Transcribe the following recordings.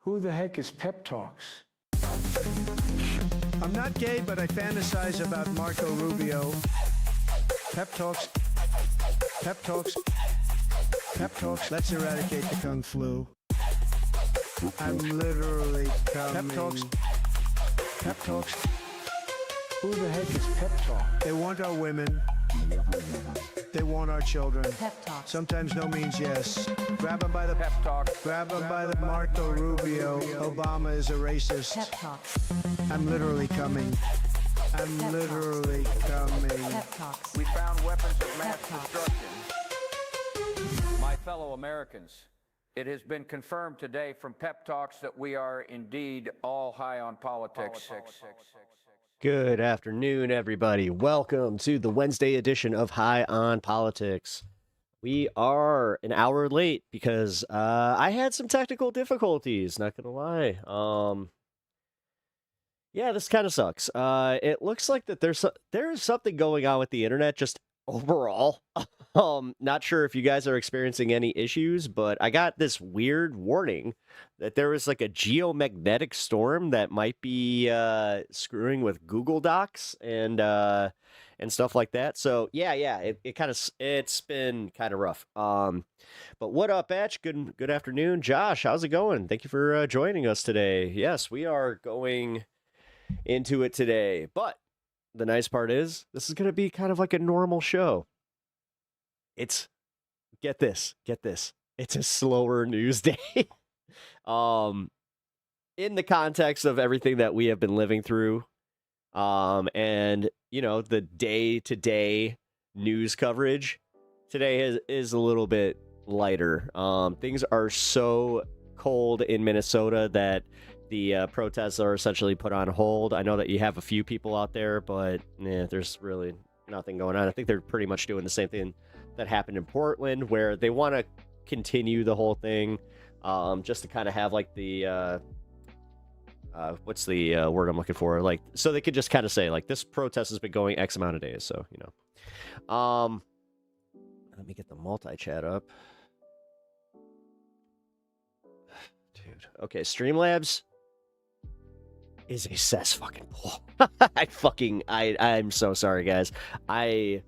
Who the heck is Pep Talks? I'm not gay, but I fantasize about Marco Rubio. Pep Talks. Pep Talks. Pep Talks. Let's eradicate the Kung Flu. I'm literally coming. Pep Talks. Pep Talks. Who the heck is Pep Talk? They want our women. They want our children. Pep Talks. Sometimes no means yes. Grab them by the Pep Talk. Grab them by the Marco Rubio. Obama is a racist. Pep Talks. I'm literally coming. I'm Pep literally coming. Pep Talks. We found weapons of mass Pep Talks. destruction. My fellow Americans, it has been confirmed today from Pep Talks that we are indeed all high on politics. Good afternoon, everybody. Welcome to the Wednesday edition of High on Politics. We are an hour late because I had some technical difficulties, not gonna lie. Yeah, this kind of sucks. It looks like that there is something going on with the internet just overall. Not sure if you guys are experiencing any issues, but I got this weird warning that there was like a geomagnetic storm that might be screwing with Google Docs and stuff like that. So it's been kind of rough. But what up, Batch? Good afternoon, Josh. How's it going? Thank you for joining us today. Yes, we are going into it today, but the nice part is this is going to be kind of like a normal show. It's get this. It's a slower news day. In the context of everything that we have been living through, and the day-to-day news coverage today is a little bit lighter. Things are so cold in Minnesota that the protests are essentially put on hold. I know that you have a few people out there, but there's really nothing going on. I think they're pretty much doing the same thing that happened in Portland, where they want to continue the whole thing, just to kind of have like the what's the word I'm looking for? Like, so they could just kind of say like this protest has been going X amount of days. So let me get the multi-chat up, dude. Okay, Streamlabs is a cess fucking pool. I'm so sorry, guys. I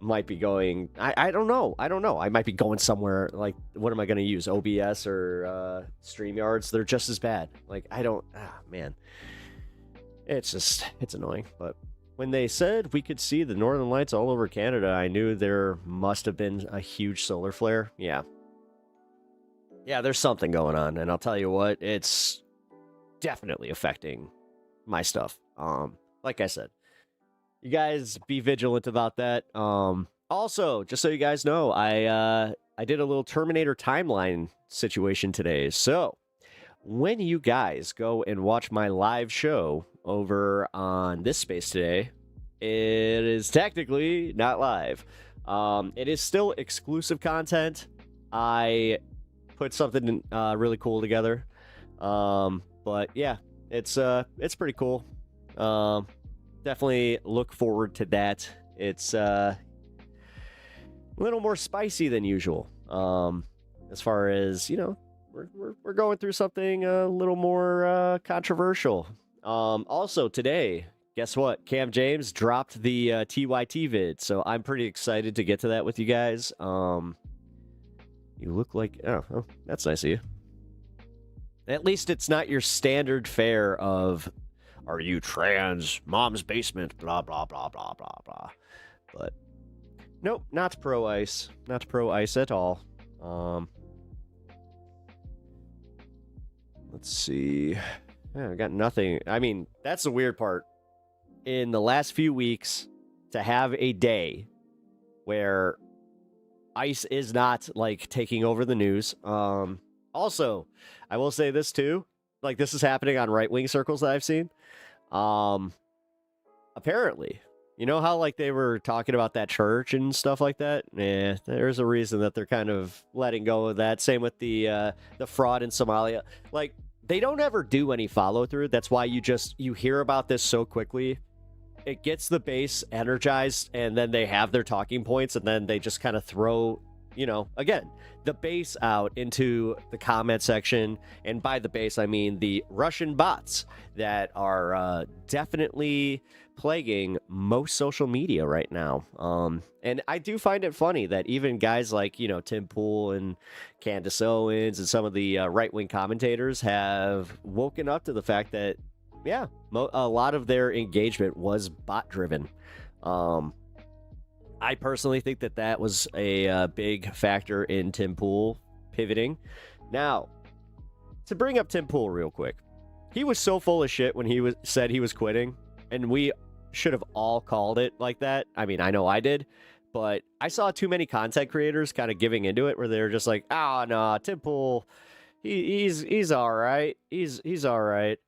might be going, I don't know. I might be going somewhere, like, what am I going to use? OBS or StreamYards? They're just as bad. Like, man. It's annoying. But when they said we could see the northern lights all over Canada, I knew there must have been a huge solar flare. Yeah, there's something going on. And I'll tell you what, it's definitely affecting my stuff. Like I said, you guys be vigilant about that. Also, just so you guys know, I did a little Terminator timeline situation today. So when you guys go and watch my live show over on this space today, it is technically not live. It is still exclusive content. I put something really cool together. But yeah, it's pretty cool. Definitely look forward to that. It's a little more spicy than usual. As far as, we're going through something a little more controversial. Also today, guess what? Cam James dropped the TYT vid, so I'm pretty excited to get to that with you guys. You look like, oh, that's nice of you. At least it's not your standard fare of, are you trans? Mom's basement, blah, blah, blah, blah, blah, blah. But nope, not pro-ice. Not pro-ice at all. Let's see. I got nothing. I mean, that's the weird part. In the last few weeks, to have a day where ICE is not, like, taking over the news. Also, I will say this, too. Like, this is happening on right-wing circles that I've seen. Apparently, you know how, like, they were talking about that church and stuff like that? Yeah, there's a reason that they're kind of letting go of that. Same with the fraud in Somalia. Like, they don't ever do any follow-through. That's why you hear about this so quickly. It gets the base energized, and then they have their talking points, and then they just kind of throw again, the base out into the comment section. And by the base, I mean the Russian bots that are definitely plaguing most social media right now. And I do find it funny that even guys like, Tim Pool and Candace Owens and some of the right-wing commentators have woken up to the fact that, yeah, a lot of their engagement was bot-driven. I personally think that was a big factor in Tim Pool pivoting. Now, to bring up Tim Pool real quick, he was so full of shit when he said he was quitting, and we should have all called it like that. I mean, I know I did, but I saw too many content creators kind of giving into it where they're just like, "Oh no, Tim Pool, he's all right. He's all right."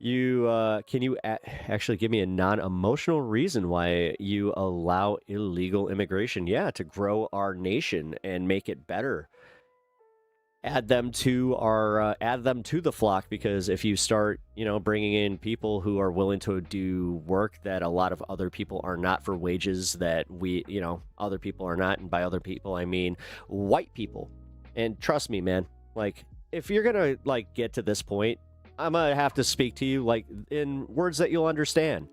Can you actually give me a non-emotional reason why you allow illegal immigration? Yeah, to grow our nation and make it better. Add them to the flock, because if you start, bringing in people who are willing to do work that a lot of other people are not for wages that other people are not, and by other people I mean white people. And trust me, man, like if you're gonna get to this point, I'm going to have to speak to you in words that you'll understand.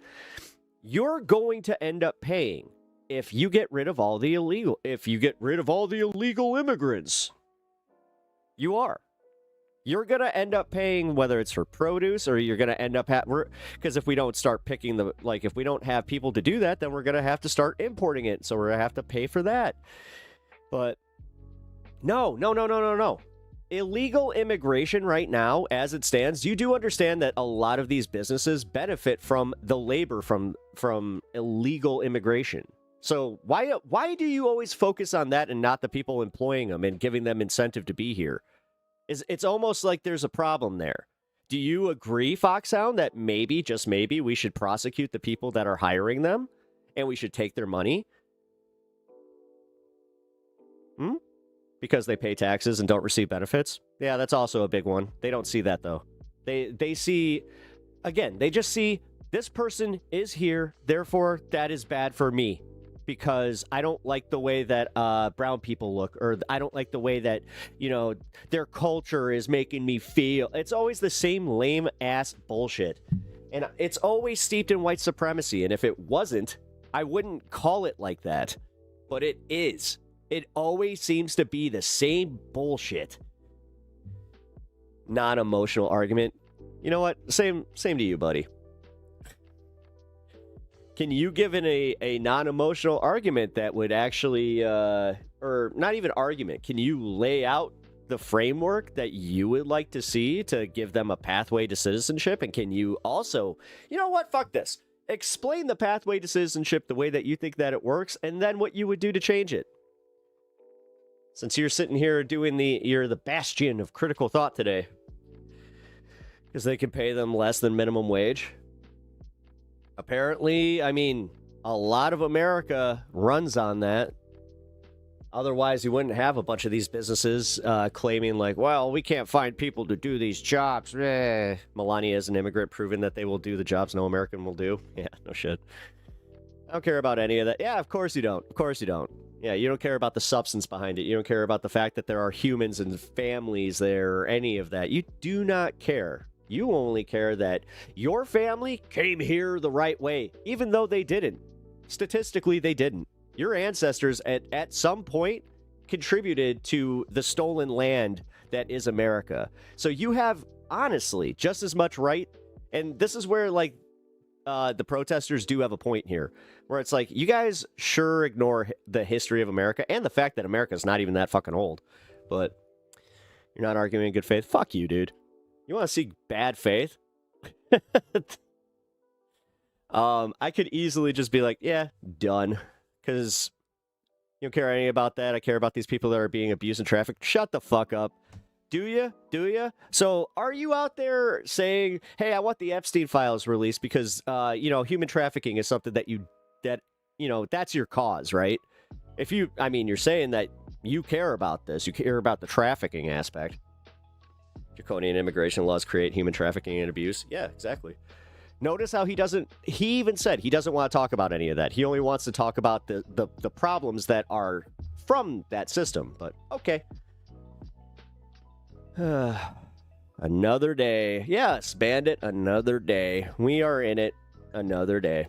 You're going to end up paying if you get rid of all the illegal immigrants. You are. You're going to end up paying, whether it's for produce or you're going to end up because if we don't start picking if we don't have people to do that, then we're going to have to start importing it. So we're going to have to pay for that. But no. Illegal immigration right now, as it stands, you do understand that a lot of these businesses benefit from the labor from illegal immigration. So why do you always focus on that and not the people employing them and giving them incentive to be here? It's almost like there's a problem there. Do you agree, Foxhound, that maybe, just maybe, we should prosecute the people that are hiring them and we should take their money? Because they pay taxes and don't receive benefits? Yeah, that's also a big one. They don't see that, though. They see, again, they just see this person is here, therefore that is bad for me because I don't like the way that brown people look, or I don't like the way that, their culture is making me feel. It's always the same lame-ass bullshit. And it's always steeped in white supremacy, and if it wasn't, I wouldn't call it like that. But it is. It always seems to be the same bullshit. Non-emotional argument. You know what? Same to you, buddy. Can you give a non-emotional argument that would actually, or not even argument, can you lay out the framework that you would like to see to give them a pathway to citizenship? And can you also, you know what? Fuck this. Explain the pathway to citizenship the way that you think that it works, and then what you would do to change it. Since you're sitting here you're the bastion of critical thought today. Because they can pay them less than minimum wage. Apparently, I mean, a lot of America runs on that. Otherwise, you wouldn't have a bunch of these businesses claiming well, we can't find people to do these jobs. Melania is an immigrant, proving that they will do the jobs no American will do. Yeah, no shit. I don't care about any of that. Yeah, of course you don't. Of course you don't. Yeah, you don't care about the substance behind it. You don't care about the fact that there are humans and families there, or any of that. You do not care. You only care that your family came here the right way, even though they didn't. Statistically, they didn't. Your ancestors at some point contributed to the stolen land that is America. So you have, honestly, just as much right. And this is where, the protesters do have a point here, where it's you guys sure ignore the history of America and the fact that America is not even that fucking old, but you're not arguing in good faith. Fuck you, dude. You want to see bad faith? I could easily just be yeah, done. Because you don't care anything about that. I care about these people that are being abused in traffic. Shut the fuck up. Do you? Do you? So are you out there saying, hey, I want the Epstein files released because, human trafficking is something that's your cause, right? You're saying that you care about this. You care about the trafficking aspect. Draconian immigration laws create human trafficking and abuse. Yeah, exactly. Notice how he even said he doesn't want to talk about any of that. He only wants to talk about the problems that are from that system, but okay. Another day. Yes, Bandit, another day. We are in it another day.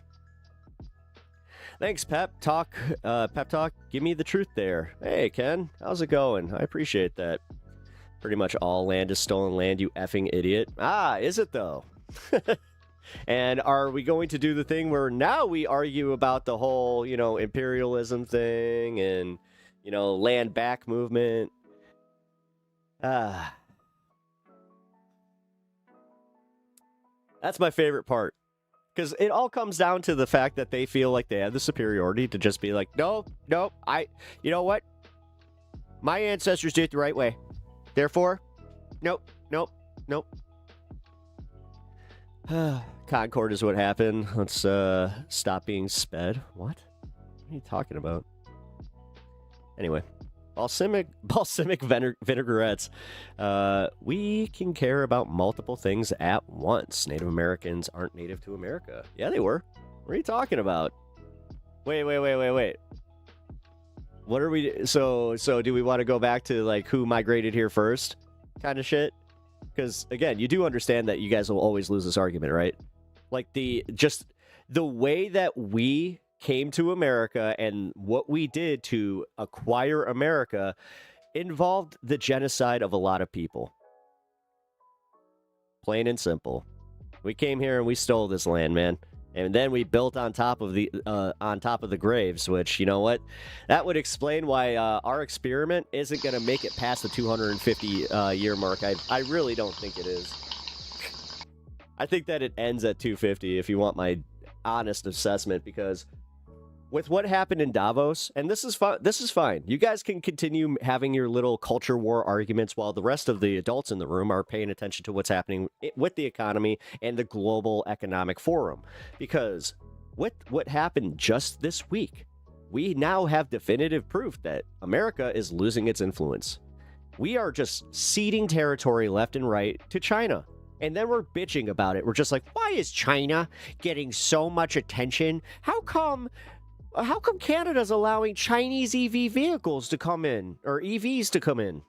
Thanks, Pep Talk. Pep Talk, give me the truth there. Hey, Ken, how's it going? I appreciate that. Pretty much all land is stolen land, you effing idiot. Ah, is it though? And are we going to do the thing where now we argue about the whole, imperialism thing and, land back movement? That's my favorite part. Because it all comes down to the fact that they feel like they have the superiority to just be like, no, you know what? My ancestors did it the right way. Therefore, nope. Concord is what happened. Let's stop being sped. What are you talking about? Anyway, balsamic vinaigrettes. We can care about multiple things at once. Native Americans aren't native to America. Yeah, they were. What are you talking about? Wait. What are we? So do we want to go back to like who migrated here first, kind of shit? Because again, you do understand that you guys will always lose this argument, right? Like the way that we came to America and what we did to acquire America involved the genocide of a lot of people. Plain and simple. We came here and we stole this land, man. And then we built on top of the graves, which, you know what? That would explain why our experiment isn't going to make it past the 250 year mark. I really don't think it is. I think that it ends at 250 if you want my honest assessment, because with what happened in Davos, and this is fine. You guys can continue having your little culture war arguments while the rest of the adults in the room are paying attention to what's happening with the economy and the global economic forum. Because with what happened just this week, we now have definitive proof that America is losing its influence. We are just ceding territory left and right to China. And then we're bitching about it. We're just like, why is China getting so much attention? How come Canada's allowing Chinese EV vehicles to come in, or EVs to come in?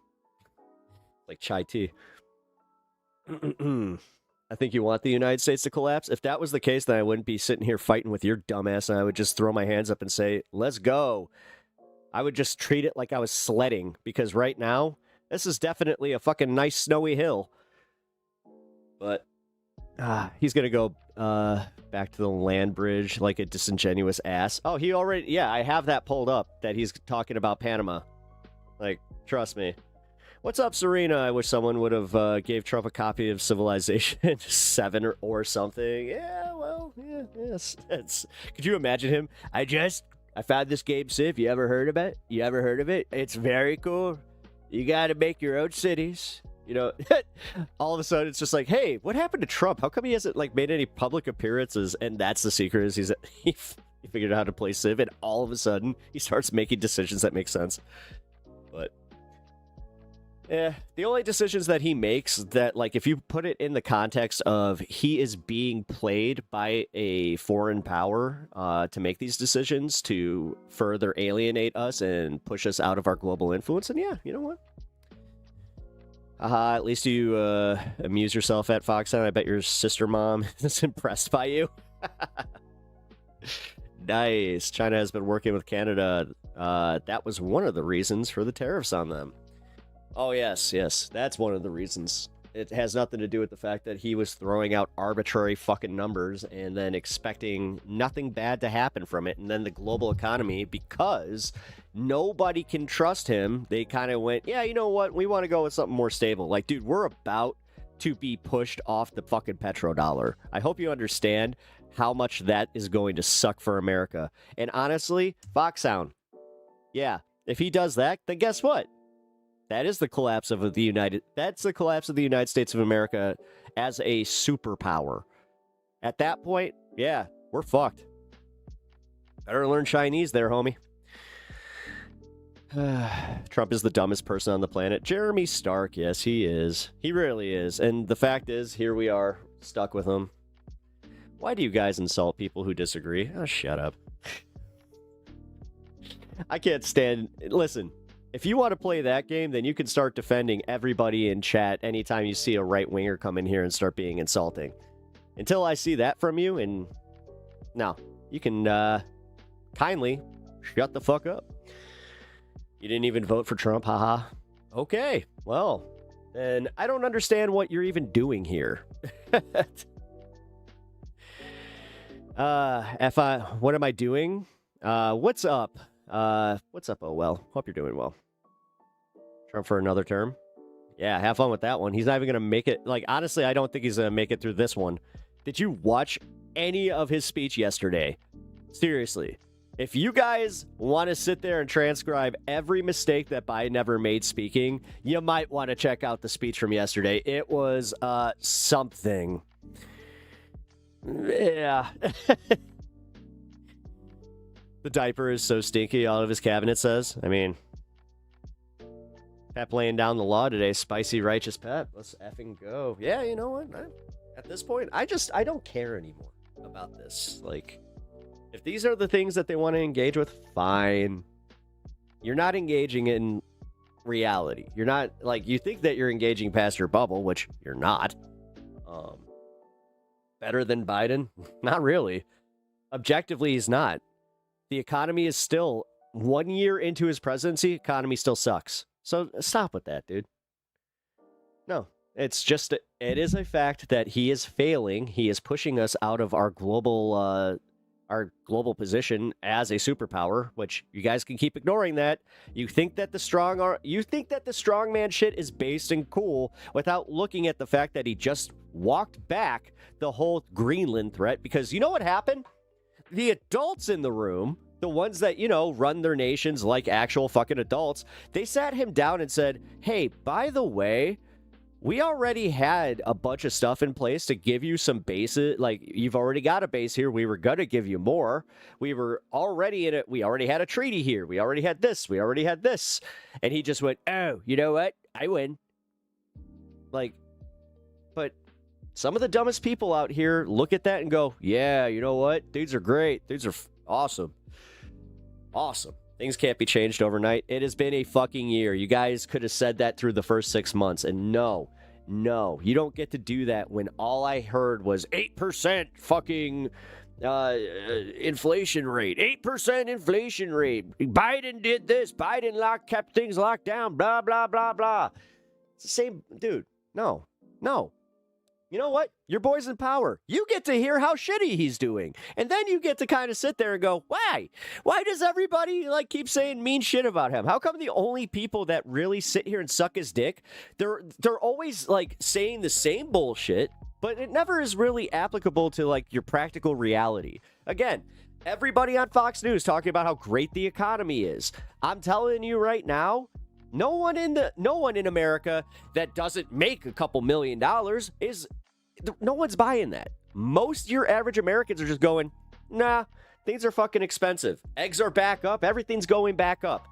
Like chai tea. I think you want the United States to collapse. If that was the case, then I wouldn't be sitting here fighting with your dumbass, and I would just throw my hands up and say, let's go. I would just treat it like I was sledding, because right now, this is definitely a fucking nice snowy hill. But he's going to go back to the land bridge like a disingenuous ass. Oh, he already... Yeah, I have that pulled up, that he's talking about Panama. Like, trust me. What's up, Serena? I wish someone would have gave Trump a copy of Civilization 7 or something. Yeah, well, yeah, yes. Could you imagine him? I found this game, Civ. You ever heard of it? It's very cool. You got to make your own cities. You know, all of a sudden it's just like, hey, what happened to Trump? How come he hasn't like made any public appearances? And that's the secret, is he figured out how to play Civ, and all of a sudden he starts making decisions that make sense. But the only decisions that he makes that, like, if you put it in the context of he is being played by a foreign power to make these decisions to further alienate us and push us out of our global influence, then yeah, you know what? At least you amuse yourself at Foxhound. I bet your sister mom is impressed by you. Nice. China has been working with Canada. That was one of the reasons for the tariffs on them. Oh, yes. That's one of the reasons. It has nothing to do with the fact that he was throwing out arbitrary fucking numbers and then expecting nothing bad to happen from it. And then the global economy, because nobody can trust him, they kind of went, yeah, you know what? We want to go with something more stable. Like, dude, we're about to be pushed off the fucking petrodollar. I hope you understand how much that is going to suck for America. And honestly, Foxhound, yeah, if he does that, then guess what? That is the collapse of the United States of America as a superpower. At that point, yeah, we're fucked. Better learn Chinese there, homie. Trump is the dumbest person on the planet. Jeremy Stark, yes, he is. He really is. And the fact is, here we are, stuck with him. Why do you guys insult people who disagree? Oh, shut up. I can't stand. Listen, if you want to play that game, then you can start defending everybody in chat anytime you see a right winger come in here and start being insulting. Until I see that from you, and no, you can kindly shut the fuck up. You didn't even vote for Trump, haha. Okay, well, then I don't understand what you're even doing here. What am I doing? What's up? What's up, oh well. Hope you're doing well. Trump for another term? Yeah, have fun with that one. He's not even going to make it. Like, honestly, I don't think he's going to make it through this one. Did you watch any of his speech yesterday? Seriously. If you guys want to sit there and transcribe every mistake that Biden ever made speaking, you might want to check out the speech from yesterday. It was something. Yeah. The diaper is so stinky, all of his cabinet says. I mean, Pep laying down the law today. Spicy, righteous Pep. Let's effing go. Yeah, you know what? At this point, I don't care anymore about this. Like, if these are the things that they want to engage with, fine. You're not engaging in reality. You're not, like, you think that you're engaging past your bubble, which you're not. Better than Biden? Not really. Objectively, he's not. The economy is still, 1 year into his presidency, economy still sucks. So stop with that, dude. No, it's just, it is a fact that he is failing. He is pushing us out of our global position as a superpower, which you guys can keep ignoring that. You think that the strongman shit is based and cool without looking at the fact that he just walked back the whole Greenland threat, because you know what happened? The adults in the room, the ones that, run their nations like actual fucking adults, they sat him down and said, hey, by the way, we already had a bunch of stuff in place to give you some bases. Like, you've already got a base here. We were going to give you more. We were already in it. We already had a treaty here. We already had this. We already had this. And he just went, oh, you know what? I win. Like, but some of the dumbest people out here look at that and go, yeah, you know what? Dudes are great. Dudes are awesome. Awesome. Things can't be changed overnight. It has been a fucking year. You guys could have said that through the first 6 months. And no, you don't get to do that when all I heard was 8% fucking inflation rate. 8% inflation rate. Biden did this. Biden kept things locked down. Blah, blah, blah, blah. It's the same, dude. No. You know what? Your boy's in power. You get to hear how shitty he's doing. And then you get to kind of sit there and go, why? Why does everybody keep saying mean shit about him? How come the only people that really sit here and suck his dick, they're always saying the same bullshit, but it never is really applicable to your practical reality. Again, everybody on Fox News talking about how great the economy is. I'm telling you right now, no one in America that doesn't make a couple $1 million no one's buying that. Most your average Americans are just going, nah, things are fucking expensive. Eggs are back up. Everything's going back up.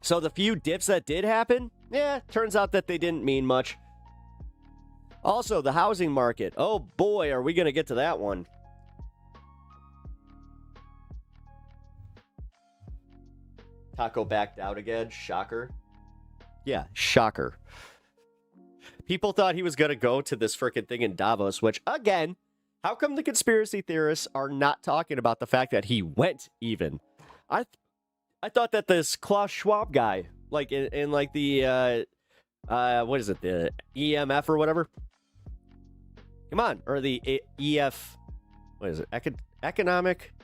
So the few dips that did happen, turns out that they didn't mean much. Also, the housing market. Oh boy, are we going to get to that one. Taco backed out again. Shocker. Yeah, shocker. People thought he was going to go to this frickin' thing in Davos, which, again, how come the conspiracy theorists are not talking about the fact that he went even? I thought that this Klaus Schwab guy, in the, what is it, the EMF or whatever? Come on, or the EF, what is it, economic?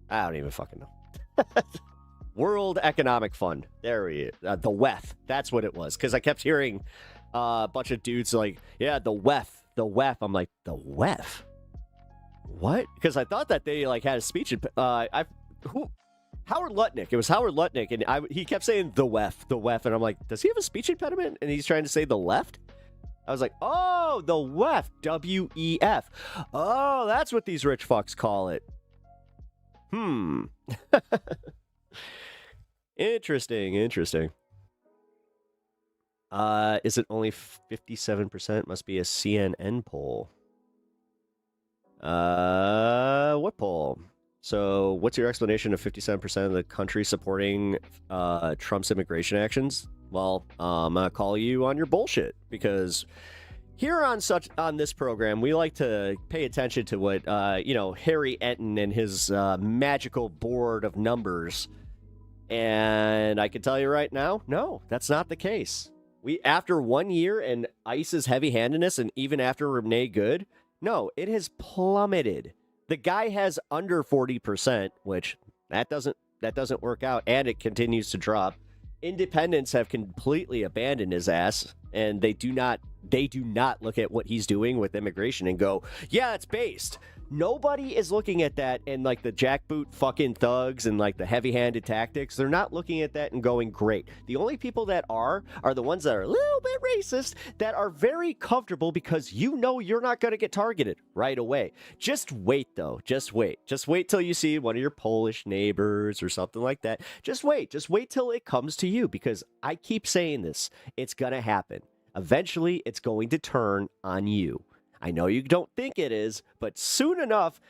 I don't even fucking know. World Economic Fund. There he is. The WEF. That's what it was. Because I kept hearing a bunch of dudes the WEF. The WEF. I'm like, the WEF? What? Because I thought that they had a speech. Howard Lutnick. It was Howard Lutnick. And he kept saying the WEF. The WEF. And I'm like, does he have a speech impediment? And he's trying to say the left? I was like, oh, the WEF. W-E-F. Oh, that's what these rich fucks call it. Interesting. Is it only 57%? Must be a CNN poll. What poll? So what's your explanation of 57% of the country supporting Trump's immigration actions? Well, I'm going to call you on your bullshit, because here on this program, we like to pay attention to what, Harry Enton and his magical board of numbers. And I can tell you right now, no, that's not the case. After 1 year and ICE's heavy-handedness, and even after Renee Good, no, it has plummeted. The guy has under 40%, which that doesn't work out, and it continues to drop. Independents have completely abandoned his ass, and they do not look at what he's doing with immigration and go, yeah, it's based. Nobody is looking at that, and like the jackboot fucking thugs and like the heavy-handed tactics, they're not looking at that and going, great. The only people that are the ones that are a little bit racist, that are very comfortable because you know you're not going to get targeted right away. Just wait, though. Just wait. Just wait till you see one of your Polish neighbors or something like that. Just wait. Just wait till it comes to you, because I keep saying this. It's going to happen. Eventually, it's going to turn on you. I know you don't think it is, but soon enough,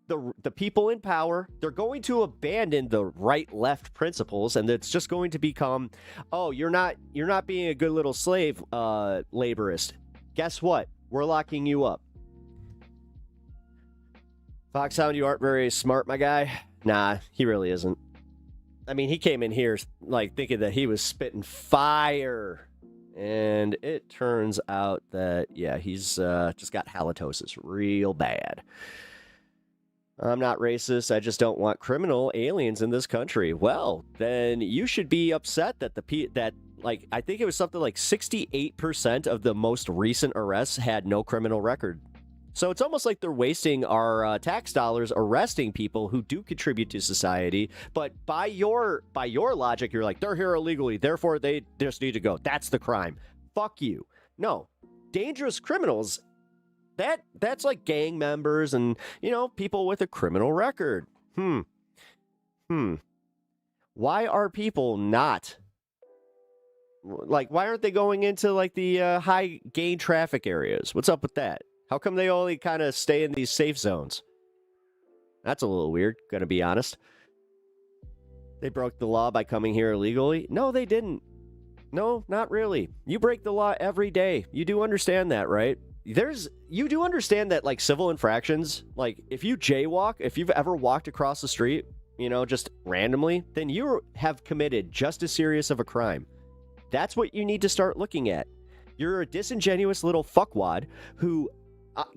the people in power, they're going to abandon the right-left principles, and it's just going to become, oh, you're not being a good little slave laborist. Guess what? We're locking you up. Foxhound, you aren't very smart, my guy. Nah, he really isn't. I mean, he came in here like thinking that he was spitting fire. And it turns out that, yeah, he's just got halitosis real bad. I'm not racist. I just don't want criminal aliens in this country. Well, then you should be upset that I think it was something like 68% of the most recent arrests had no criminal record. So it's almost like they're wasting our tax dollars arresting people who do contribute to society. But by your logic, you're like, they're here illegally, therefore they just need to go. That's the crime. Fuck you. No. Dangerous criminals, that's like gang members and, people with a criminal record. Why are people not... Like, why aren't they going into, like, the high gain traffic areas? What's up with that? How come they only kind of stay in these safe zones? That's a little weird, gonna be honest. They broke the law by coming here illegally? No, they didn't. No, not really. You break the law every day. You do understand that, right? You do understand that, like, civil infractions, like, if you jaywalk, if you've ever walked across the street, just randomly, then you have committed just as serious of a crime. That's what you need to start looking at. You're a disingenuous little fuckwad who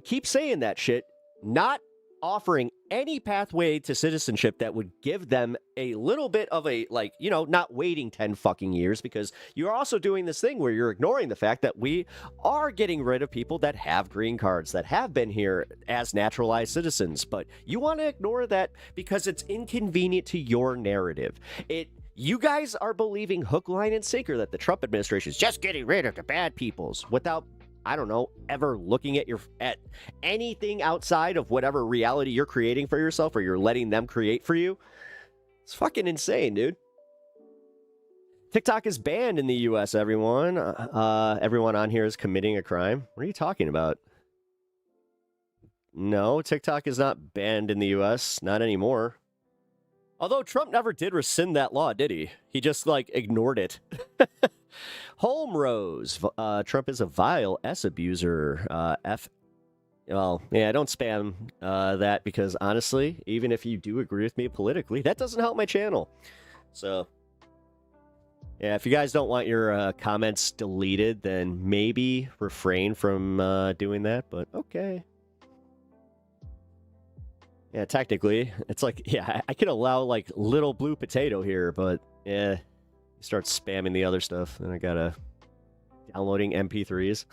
keeps saying that shit, not offering any pathway to citizenship that would give them a little bit of a, not waiting 10 fucking years, because you're also doing this thing where you're ignoring the fact that we are getting rid of people that have green cards, that have been here as naturalized citizens. But you want to ignore that because it's inconvenient to your narrative. You guys are believing hook, line, and sinker that the Trump administration is just getting rid of the bad peoples without, I don't know, ever looking at anything outside of whatever reality you're creating for yourself or you're letting them create for you. It's fucking insane, dude. TikTok is banned in the U.S., everyone. Everyone on here is committing a crime. What are you talking about? No, TikTok is not banned in the U.S. Not anymore. Although Trump never did rescind that law, did he? He just, ignored it. Home Rose. Trump is a vile S-abuser. Well, yeah, don't spam that, because, honestly, even if you do agree with me politically, that doesn't help my channel. So, yeah, if you guys don't want your comments deleted, then maybe refrain from doing that, but okay. Yeah, technically, it's like, yeah, I could allow, little blue potato here, but, yeah, you start spamming the other stuff, and I gotta... downloading MP3s.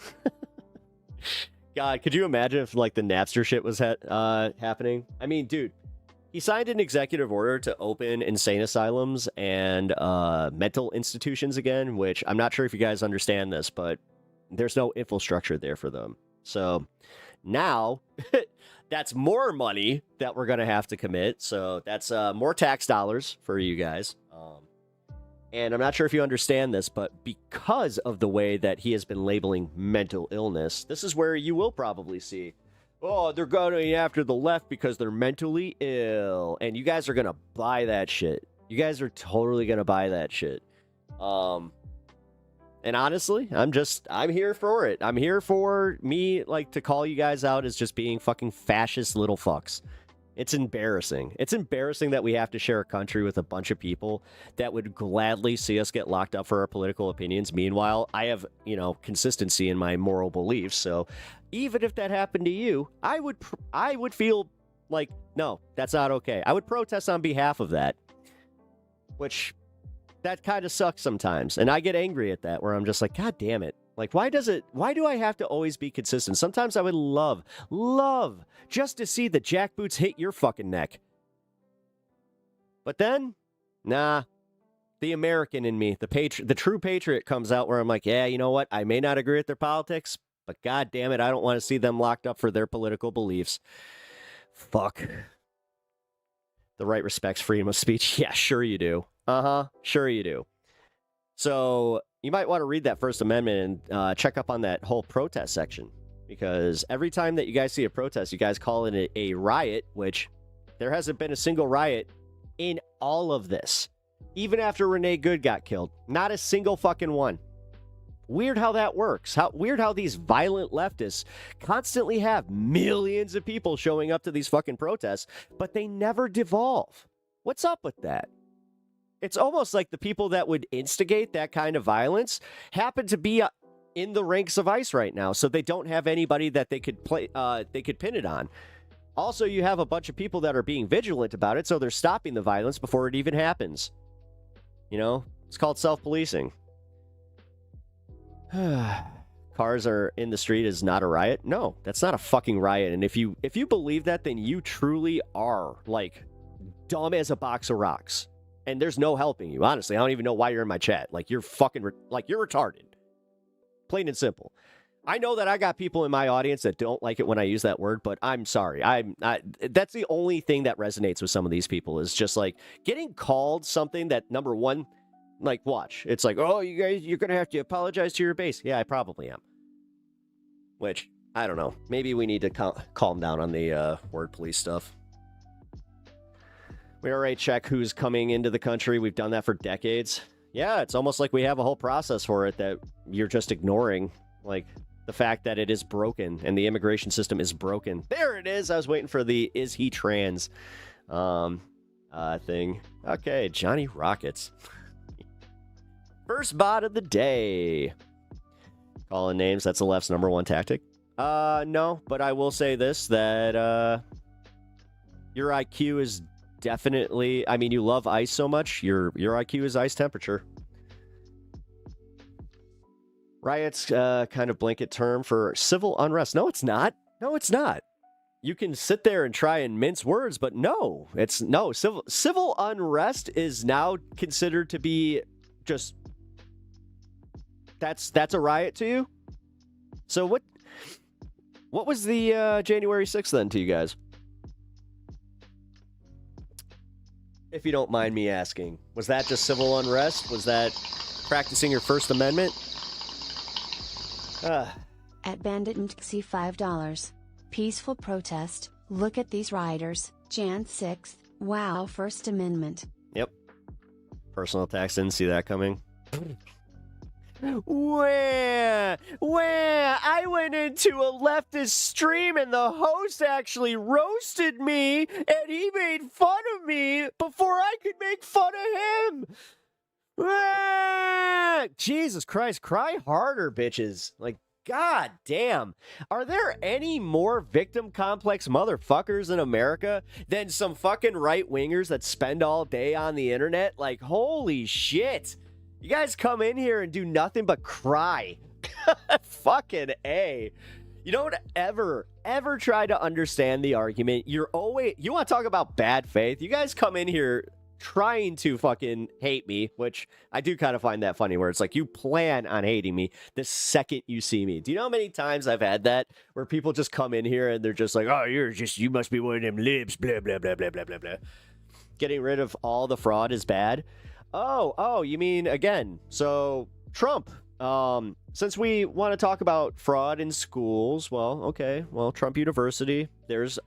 God, could you imagine if, the Napster shit was happening? I mean, dude, he signed an executive order to open insane asylums and mental institutions again, which I'm not sure if you guys understand this, but there's no infrastructure there for them. So, now... that's more money that we're going to have to commit. So that's more tax dollars for you guys. And I'm not sure if you understand this, but because of the way that he has been labeling mental illness, this is where you will probably see oh, they're going after the left because they're mentally ill. And you guys are going to buy that shit. You guys are totally going to buy that shit. And honestly, I'm here for it. I'm here for me, like, to call you guys out as just being fucking fascist little fucks. It's embarrassing. It's embarrassing that we have to share a country with a bunch of people that would gladly see us get locked up for our political opinions. Meanwhile, I have, consistency in my moral beliefs. So even if that happened to you, I would feel like, no, that's not okay. I would protest on behalf of that, which that kind of sucks sometimes. And I get angry at that, where I'm just like, God damn it. Like, why do I have to always be consistent? Sometimes I would love just to see the jackboots hit your fucking neck. But then, nah, the American in me, the true patriot comes out, where I'm like, yeah, you know what? I may not agree with their politics, but God damn it, I don't want to see them locked up for their political beliefs. Fuck. The right respects freedom of speech. Yeah, sure you do. Sure you do. So you might want to read that First Amendment and check up on that whole protest section, because every time that you guys see a protest, you guys call it a riot, which there hasn't been a single riot in all of this. Even after Renee Good got killed, not a single fucking one. Weird how that works. Weird how these violent leftists constantly have millions of people showing up to these fucking protests, but they never devolve. What's up with that? It's almost like the people that would instigate that kind of violence happen to be in the ranks of ICE right now, so they don't have anybody that they could pin it on. Also, you have a bunch of people that are being vigilant about it, so they're stopping the violence before it even happens. It's called self-policing. Cars are in the street is not a riot? No, that's not a fucking riot. And if you believe that, then you truly are, like, dumb as a box of rocks. And there's no helping you. Honestly, I don't even know why you're in my chat. Like, you're fucking, you're retarded. Plain and simple. I know that I got people in my audience that don't like it when I use that word, but I'm sorry. That's the only thing that resonates with some of these people, is just, like, getting called something that, number one, like, watch. It's like, oh, you guys, you're going to have to apologize to your base. Yeah, I probably am. Which, I don't know. Maybe we need to calm down on the word police stuff. We already check who's coming into the country. We've done that for decades. Yeah, it's almost like we have a whole process for it that you're just ignoring. Like, the fact that it is broken and the immigration system is broken. There it is. I was waiting for the is he trans thing. Okay, Johnny Rockets. First bot of the day. Calling names, that's the left's number one tactic. No, but I will say this, that your IQ is definitely, I mean, you love ice so much, your IQ is ice temperature. Riots, kind of blanket term for civil unrest. No, it's not. No, it's not. You can sit there and try and mince words, but no, civil unrest is now considered to be just, that's a riot to you? So what was the January 6th then to you guys? If you don't mind me asking, was that just civil unrest? Was that practicing your First Amendment? At Bandit MTC $5. Peaceful protest. Look at these rioters. Jan 6th. Wow, First Amendment. Yep. Personal attacks, didn't see that coming. Where I went into a leftist stream and the host actually roasted me and he made fun of me before I could make fun of him. Jesus Christ, cry harder, bitches. Like, God damn. Are there any more victim complex motherfuckers in America than some fucking right-wingers that spend all day on the internet? Like, holy shit. You guys come in here and do nothing but cry. Fucking A. You don't ever try to understand the argument. You want to talk about bad faith? You guys come in here trying to fucking hate me, which I do kind of find that funny, where it's like you plan on hating me the second you see me. Do you know how many times I've had that, where people just come in here and they're just like, oh, you must be one of them libs, blah, blah, blah, blah, blah, blah, blah. Getting rid of all the fraud is bad. Oh, you mean, again, so Trump, since we want to talk about fraud in schools, well, okay, well, Trump University, there's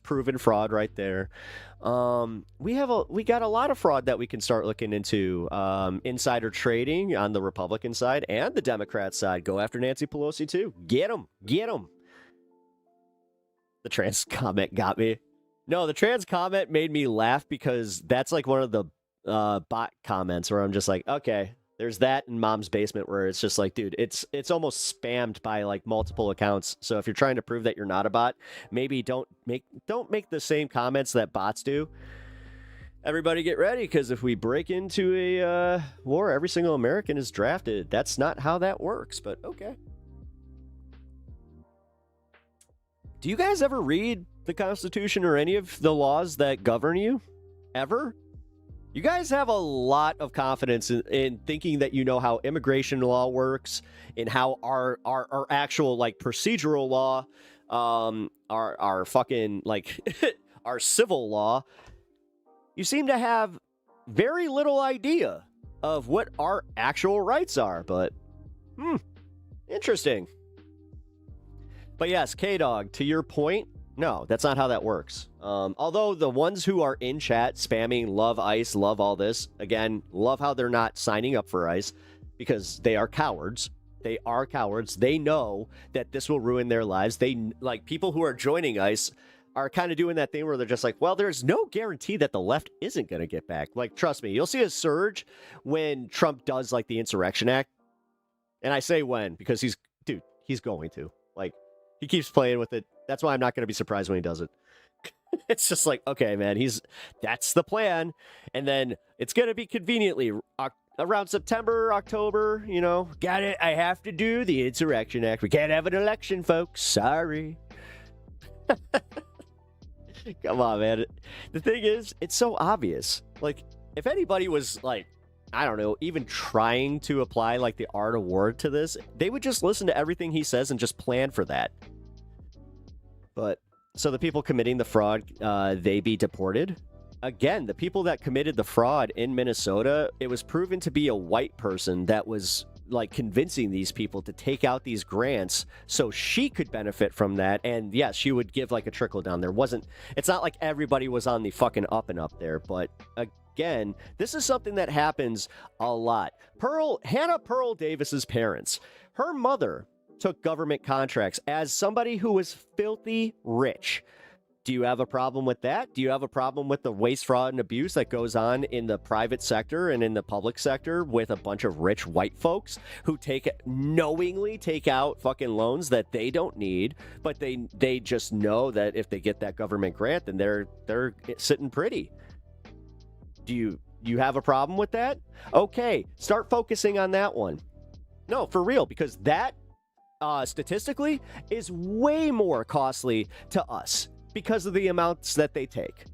proven fraud right there. We got a lot of fraud that we can start looking into. Insider trading on the Republican side and the Democrat side. Go after Nancy Pelosi too. Get them. The trans comment got me. No, the trans comment made me laugh because that's like one of the bot comments where I'm just like, okay. There's that in Mom's Basement where it's just like, dude, it's almost spammed by like multiple accounts. So if you're trying to prove that you're not a bot, maybe don't make the same comments that bots do. Everybody get ready, because if we break into a war, every single American is drafted. That's not how that works, but okay. Do you guys ever read the Constitution or any of the laws that govern you? Ever? You guys have a lot of confidence in thinking that you know how immigration law works and how our actual like procedural law, our fucking like our civil law. You seem to have very little idea of what our actual rights are, but interesting. But yes, K-Dog, to your point, no, that's not how that works. Although the ones who are in chat spamming love ICE, love all this, again, love how they're not signing up for ICE because they are cowards. They are cowards. They know that this will ruin their lives. They, like, people who are joining ICE are kind of doing that thing where they're just like, well, there's no guarantee that the left isn't going to get back. Like, trust me, you'll see a surge when Trump does, like, the Insurrection Act. And I say when, because he's going to. Like, he keeps playing with it. That's why I'm not going to be surprised when he does it. It's just like, okay, man, that's the plan. And then it's going to be conveniently around September, October, you know, got it. I have to do the Insurrection Act. We can't have an election, folks. Sorry. Come on, man. The thing is, it's so obvious. Like, if anybody was like, I don't know, even trying to apply like the art of war to this, they would just listen to everything he says and just plan for that. But so the people committing the fraud, they be deported. Again, the people that committed the fraud in Minnesota, it was proven to be a white person that was like convincing these people to take out these grants so she could benefit from that. And yes, she would give like a trickle down. It's not like everybody was on the fucking up and up there, but again, this is something that happens a lot. Hannah Pearl Davis's parents, her mother took government contracts as somebody who was filthy rich. Do you have a problem with that? Do you have a problem with the waste, fraud, and abuse that goes on in the private sector and in the public sector with a bunch of rich white folks who knowingly take out fucking loans that they don't need, but they just know that if they get that government grant, then they're sitting pretty? Do you have a problem with that? Okay, start focusing on that one. No, for real, because that statistically is way more costly to us because of the amounts that they take.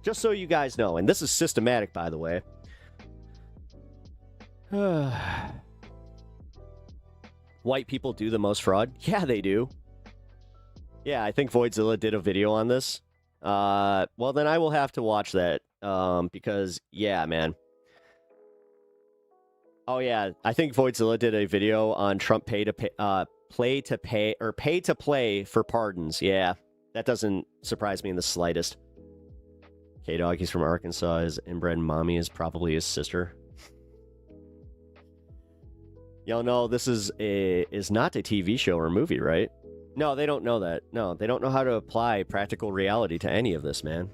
Just so you guys know, and this is systematic, by the way. White people do the most fraud? Yeah, they do. Yeah, I think Voidzilla did a video on this. Well, then I will have to watch that. Because, yeah, man. Oh, yeah, I think Voidzilla did a video on Trump pay to play for pardons. Yeah, that doesn't surprise me in the slightest. K-Dog, he's from Arkansas. His inbred mommy is probably his sister. Y'all know this is not a TV show or movie, right? No, they don't know that. No, they don't know how to apply practical reality to any of this, man.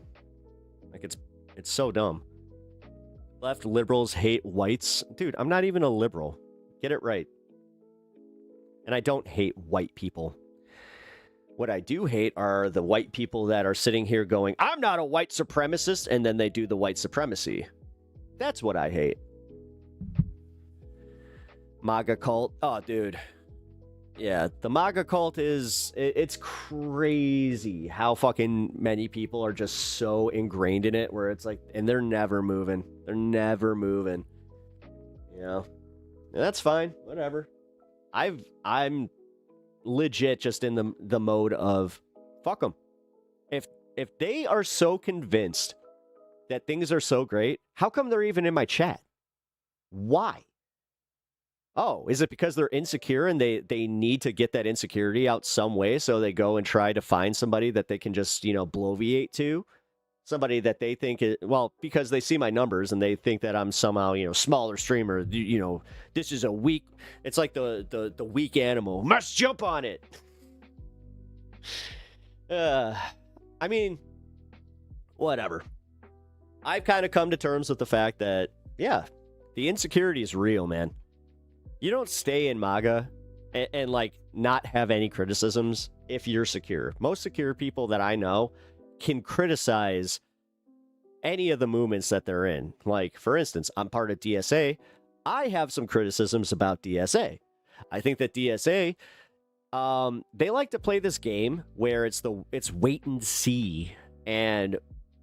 Like, it's so dumb. Left liberals hate whites. Dude, I'm not even a liberal. Get it right. And I don't hate white people. What I do hate are the white people that are sitting here going, I'm not a white supremacist, and then they do the white supremacy. That's what I hate. MAGA cult. Oh, dude. Yeah, the MAGA cult it's crazy how fucking many people are just so ingrained in it where it's like, and they're never moving. They're never moving. You know? And that's fine. Whatever. I'm legit just in the mode of fuck them. If they are so convinced that things are so great, how come they're even in my chat? Why? Oh, is it because they're insecure and they need to get that insecurity out some way, so they go and try to find somebody that they can just, bloviate to? Somebody that they think is, well, because they see my numbers and they think that I'm somehow, smaller streamer, this is a weak, it's like the weak animal. Must jump on it. I mean, whatever. I've kind of come to terms with the fact that, yeah, the insecurity is real, man. You don't stay in MAGA and like not have any criticisms if you're secure. Most secure people that I know can criticize any of the movements that they're in. Like, for instance, I'm part of DSA. I have some criticisms about DSA. I think that DSA, they like to play this game where it's wait and see. And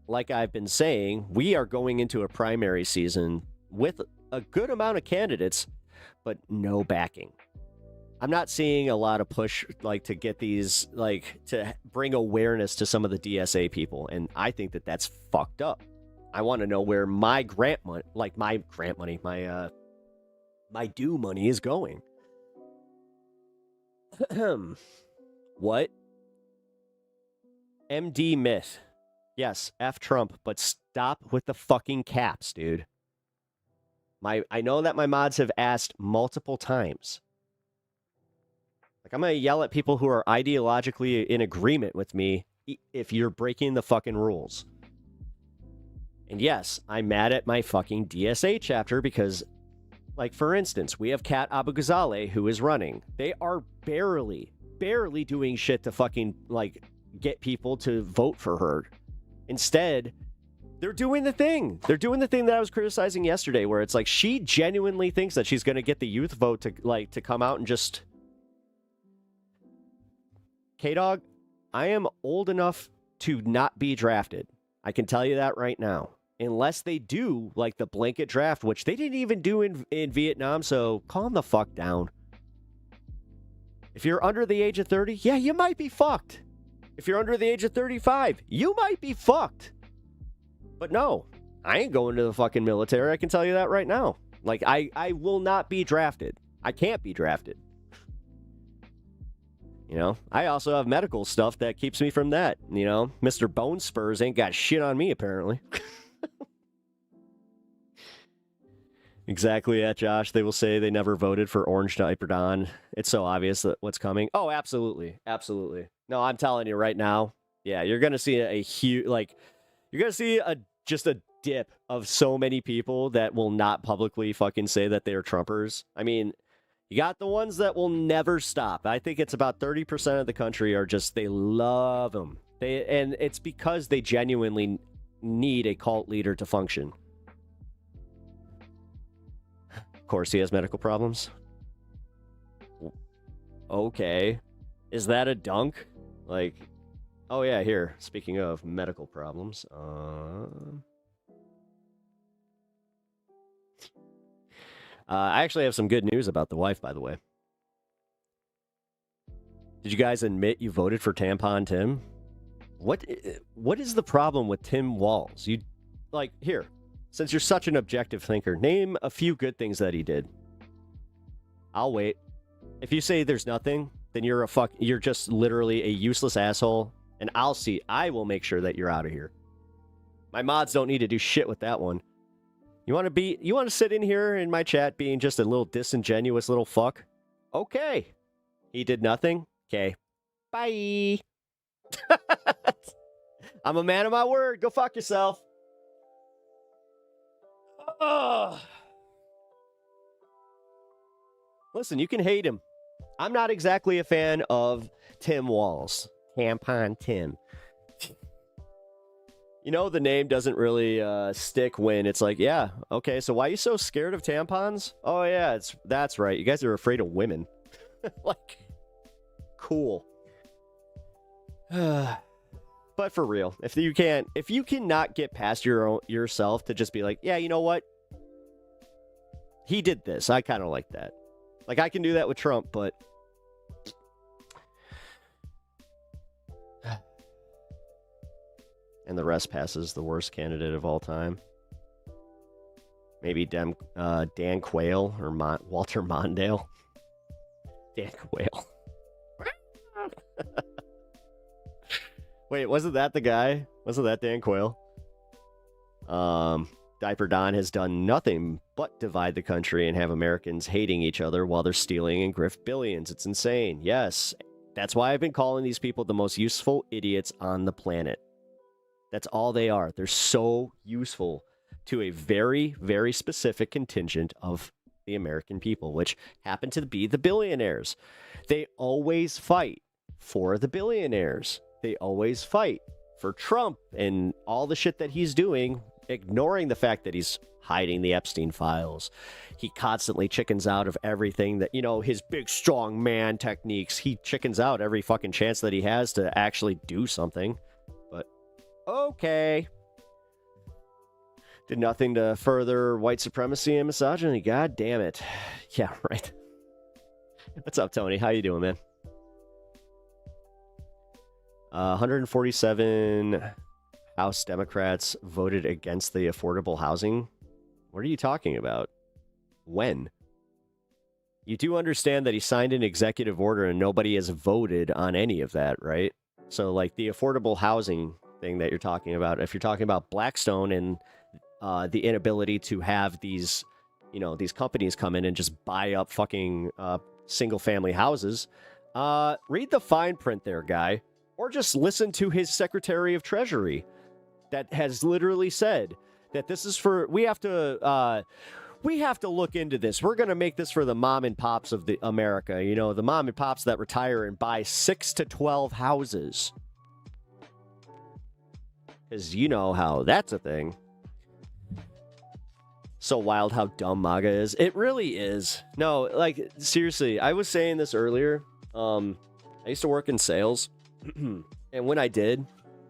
like I've been saying, we are going into a primary season with a good amount of candidates, but no backing. I'm not seeing a lot of push, like, to get these, like, to bring awareness to some of the DSA people, and I think that that's fucked up. I want to know where my grant money, my due money is going. What? MD myth. Yes, F Trump, but stop with the fucking caps, dude. I know that my mods have asked multiple times. Like, I'm going to yell at people who are ideologically in agreement with me if you're breaking the fucking rules. And yes, I'm mad at my fucking DSA chapter because, like, for instance, we have Kat Abu Ghazaleh who is running. They are barely doing shit to fucking, like, get people to vote for her. Instead, they're doing the thing. They're doing the thing that I was criticizing yesterday, where it's like she genuinely thinks that she's going to get the youth vote to come out and just... K-Dog, I am old enough to not be drafted. I can tell you that right now. Unless they do, like, the blanket draft, which they didn't even do in Vietnam, so calm the fuck down. If you're under the age of 30, yeah, you might be fucked. If you're under the age of 35, you might be fucked. But no, I ain't going to the fucking military. I can tell you that right now. Like, I will not be drafted. I can't be drafted. I also have medical stuff that keeps me from that. Mr. Bone Spurs ain't got shit on me, apparently. Exactly, yeah, Josh. They will say they never voted for Orange Diaper Don. It's so obvious that what's coming. Oh, absolutely. Absolutely. No, I'm telling you right now. Yeah, you're going to see a huge, you're going to see just a dip of so many people that will not publicly fucking say that they're Trumpers. I mean, you got the ones that will never stop. I think it's about 30% of the country are just, they love them. And it's because they genuinely need a cult leader to function. Of course, he has medical problems. Okay. Is that a dunk? Like, oh yeah, here. Speaking of medical problems. I actually have some good news about the wife, by the way. Did you guys admit you voted for Tampon Tim? What is the problem with Tim Walz? Here, since you're such an objective thinker, name a few good things that he did. I'll wait. If you say there's nothing, then you're just literally a useless asshole, and I will make sure that you're out of here. My mods don't need to do shit with that one. You want to sit in here in my chat being just a little disingenuous little fuck? Okay. He did nothing? Okay. Bye. I'm a man of my word. Go fuck yourself. Listen, you can hate him. I'm not exactly a fan of Tim Walz. Tampon Tim. The name doesn't really stick when it's like, yeah, okay, so why are you so scared of tampons? Oh, yeah, that's right. You guys are afraid of women. Cool. But for real, if you cannot get past yourself to just be like, yeah, you know what? He did this. I kind of like that. Like, I can do that with Trump, but... And the rest passes the worst candidate of all time. Maybe Dan Quayle or Walter Mondale. Dan Quayle. Wait, wasn't that the guy? Wasn't that Dan Quayle? Diaper Don has done nothing but divide the country and have Americans hating each other while they're stealing and grift billions. It's insane. Yes, that's why I've been calling these people the most useful idiots on the planet. That's all they are. They're so useful to a very, very specific contingent of the American people, which happen to be the billionaires. They always fight for the billionaires. They always fight for Trump and all the shit that he's doing, ignoring the fact that he's hiding the Epstein files. He constantly chickens out of everything that, you know, his big, strong man techniques. He chickens out every fucking chance that he has to actually do something. But, okay. Did nothing to further white supremacy and misogyny. God damn it. Yeah, right. What's up, Tony? How you doing, man? 147 House Democrats voted against the affordable housing. What are you talking about? When? You do understand that he signed an executive order and nobody has voted on any of that, right? So, like, the affordable housing thing that you're talking about, if you're talking about Blackstone and the inability to have these, you know, these companies come in and just buy up fucking single-family houses, read the fine print there, guy. Or just listen to his Secretary of Treasury that has literally said that this is for, we have to look into this. We're going to make this for the mom and pops of the America. You know, the mom and pops that retire and buy 6 to 12 houses. Because you know how that's a thing. So wild how dumb MAGA is. It really is. No, like, seriously, I was saying this earlier. I used to work in sales. And when I did,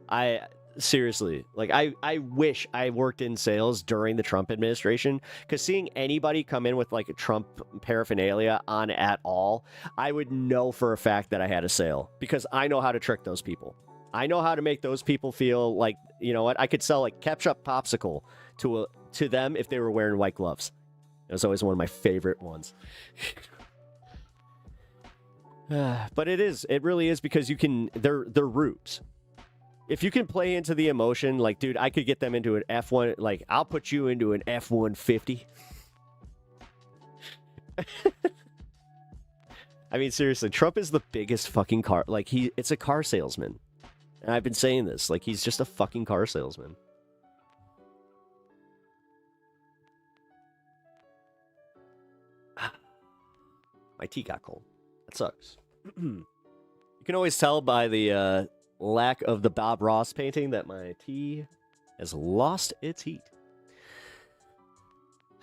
I seriously, like, I wish I worked in sales during the Trump administration, because seeing anybody come in with like a Trump paraphernalia on at all, I would know for a fact that I had a sale, because I know how to trick those people. I know how to make those people feel like, you know what, I could sell like ketchup popsicle to them if they were wearing white gloves. It was always one of my favorite ones. But it really is, because you can, they're rubes. If you can play into the emotion, like, dude, I could get them into an F1, like, I'll put you into an F-150. I mean, seriously, Trump is the biggest fucking car, like, it's a car salesman. And I've been saying this, like, he's just a fucking car salesman. My tea got cold. That sucks. You can always tell by the lack of the Bob Ross painting that my tea has lost its heat.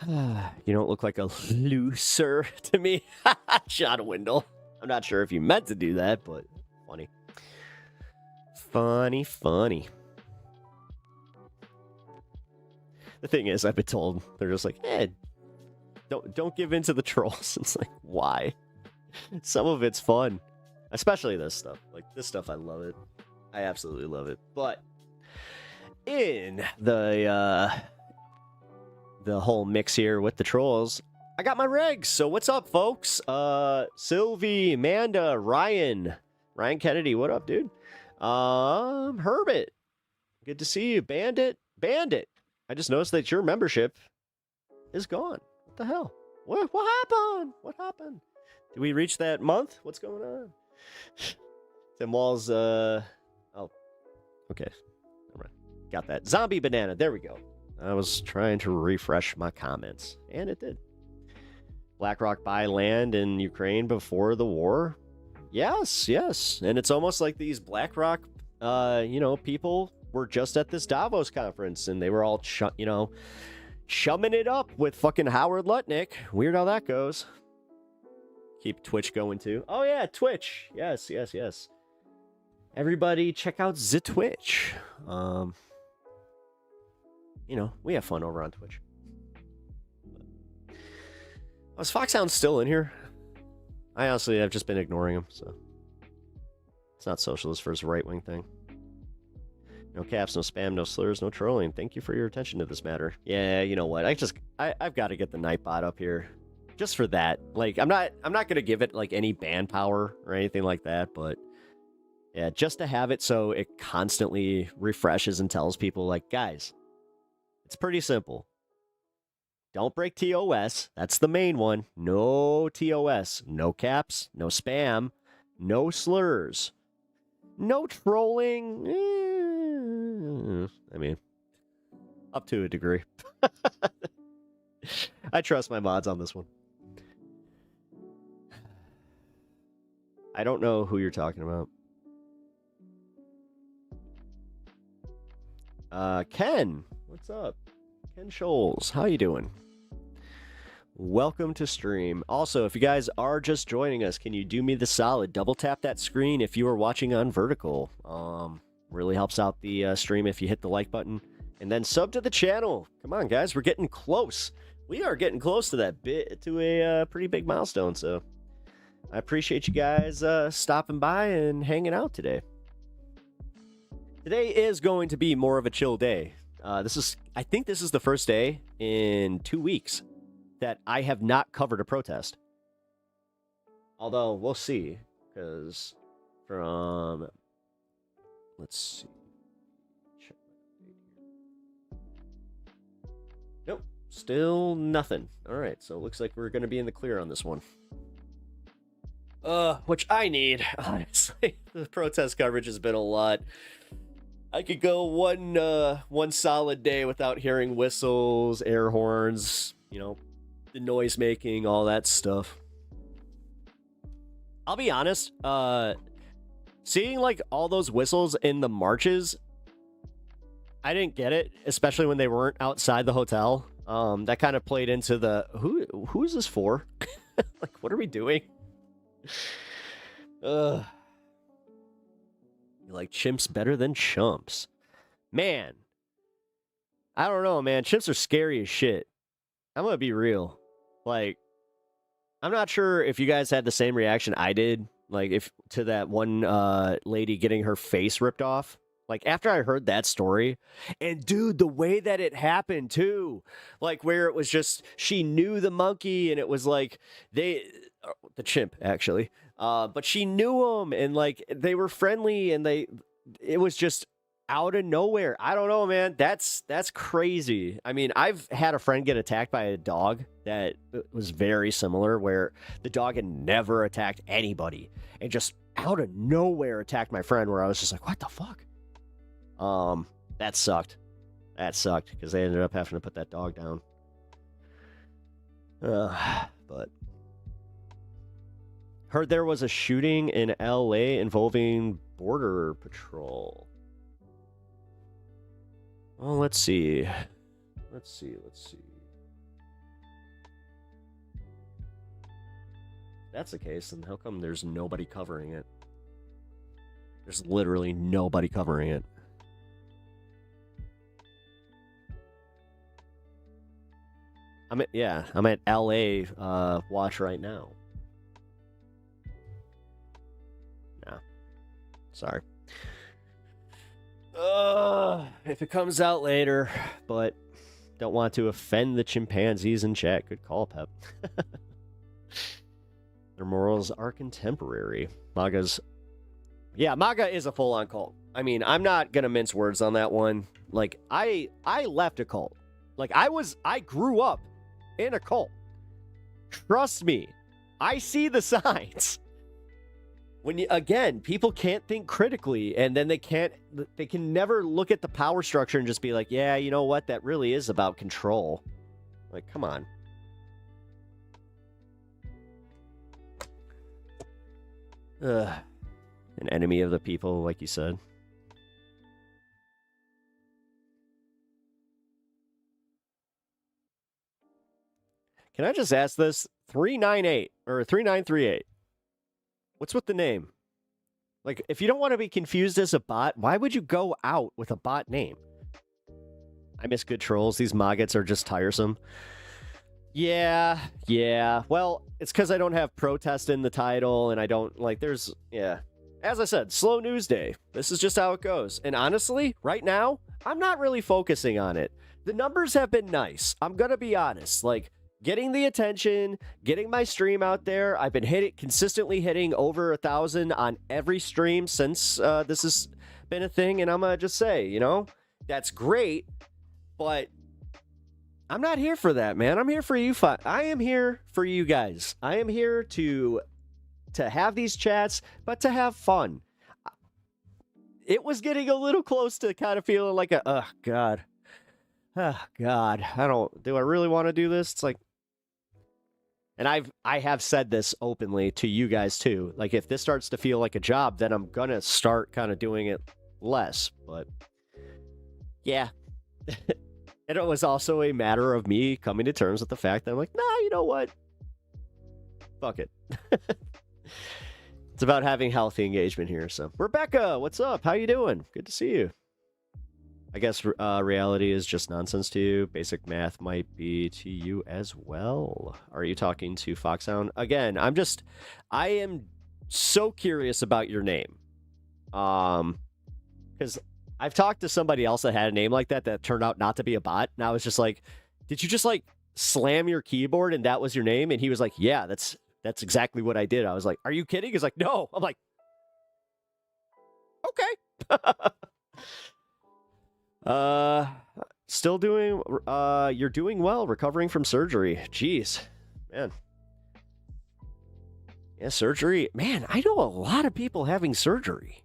You don't look like a loser to me. John Windle. I'm not sure if you meant to do that, but funny. Funny. The thing is, I've been told, they're just like, don't give in to the trolls. It's like, why? Some of it's fun, especially this stuff. Like, this stuff, I love it. I absolutely love it. But in the whole mix here with the trolls, I got my regs. So what's up, folks? Sylvie, Amanda, Ryan Kennedy, what up, dude? Herbert, good to see you. Bandit. I just noticed that your membership is gone. What the hell? What happened? Did we reach that month? What's going on? Tim Walls, oh, okay. All right. Got that. Zombie Banana, there we go. I was trying to refresh my comments, and it did. BlackRock buy land in Ukraine before the war? Yes. And it's almost like these BlackRock, people were just at this Davos conference, and they were all, chumming it up with fucking Howard Lutnick. Weird how that goes. Keep Twitch going too. Oh yeah, Twitch. Yes. Everybody check out the Twitch. We have fun over on Twitch. Is Foxhound still in here? I've just been ignoring him, so it's not socialist versus right-wing thing. No caps, no spam, no slurs, no trolling. Thank you for your attention to this matter. Yeah, you know what? I've got to get the Nightbot up here. Just for that. Like, I'm not gonna give it like any ban power or anything like that, but yeah, just to have it so it constantly refreshes and tells people, like, guys, it's pretty simple. Don't break TOS. That's the main one. No TOS. No caps. No spam. No slurs. No trolling. I mean, up to a degree. I trust my mods on this one. I don't know who you're talking about. Ken, what's up? Ken Scholes, how you doing? Welcome to stream. Also, if you guys are just joining us, can you do me the solid? Double tap that screen if you are watching on vertical. Really helps out the stream if you hit the like button. And then sub to the channel. Come on, guys, we're getting close. We are getting close to that to a pretty big milestone, so I appreciate you guys stopping by and hanging out today. Today is going to be more of a chill day. I think this is the first day in 2 weeks that I have not covered a protest. Although, we'll see, because from, let's see. Nope, still nothing. All right, so it looks like we're going to be in the clear on this one. Which I need, honestly. The protest coverage has been a lot. I could go one solid day without hearing whistles, air horns, you know, the noise making, all that stuff. I'll be honest, seeing like all those whistles in the marches, I didn't get it, especially when they weren't outside the hotel. That kind of played into the who is this for? Like, what are we doing? You like chimps better than chumps. Man. I don't know, man. Chimps are scary as shit. I'm gonna be real. Like, I'm not sure if you guys had the same reaction I did, like, if to that one lady getting her face ripped off. Like, after I heard that story, and dude, the way that it happened too, like where it was just, she knew the monkey and it was like, the chimp actually, but she knew him and like, they were friendly and it was just out of nowhere. I don't know, man. That's crazy. I mean, I've had a friend get attacked by a dog that was very similar, where the dog had never attacked anybody and just out of nowhere attacked my friend, where I was just like, what the fuck? That sucked. That sucked because they ended up having to put that dog down. But heard there was a shooting in LA involving Border Patrol. Well, let's see. Let's see. If that's the case, then how come there's nobody covering it? There's literally nobody covering it. I'm at LA watch right now. Nah. Sorry. If it comes out later, but don't want to offend the chimpanzees in chat. Good call, Pep. Their morals are contemporary. MAGA is a full-on cult. I mean, I'm not gonna mince words on that one. Like, I left a cult. Like, I grew up in a cult. Trust me, I see the signs. When people can't think critically, and then they can never look at the power structure and just be like, yeah, you know what, that really is about control. Like, come on. An enemy of the people, like you said. Can I just ask this? 398 or 3938. What's with the name? Like, if you don't want to be confused as a bot, why would you go out with a bot name? I miss good trolls. These maggots are just tiresome. Yeah. Well, it's because I don't have protest in the title, and I don't, like, there's, yeah. as I said, slow news day. This is just how it goes. And honestly, right now, I'm not really focusing on it. The numbers have been nice. I'm going to be honest. Like, getting the attention, getting my stream out there. I've been consistently hitting over 1,000 on every stream since this has been a thing. And I'm going to just say, you know, that's great. But I'm not here for that, man. I'm here for you. I am here for you guys. I am here to have these chats, but to have fun. It was getting a little close to kind of feeling like do I really want to do this? It's like, and I have said this openly to you guys too. Like, if this starts to feel like a job, then I'm gonna start kind of doing it less. But yeah. And it was also a matter of me coming to terms with the fact that I'm like, nah, you know what? Fuck it. It's about having healthy engagement here. So, Rebecca, what's up? How you doing? Good to see you. I guess reality is just nonsense to you. Basic math might be to you as well. Are you talking to Foxhound? Again, I am so curious about your name. Because I've talked to somebody else that had a name like that turned out not to be a bot. And I was just like, did you just like slam your keyboard and that was your name? And he was like, yeah, that's exactly what I did. I was like, are you kidding? He's like, no. I'm like, okay. Still doing, you're doing well, recovering from surgery. Jeez, man. Yeah, surgery. Man, I know a lot of people having surgery.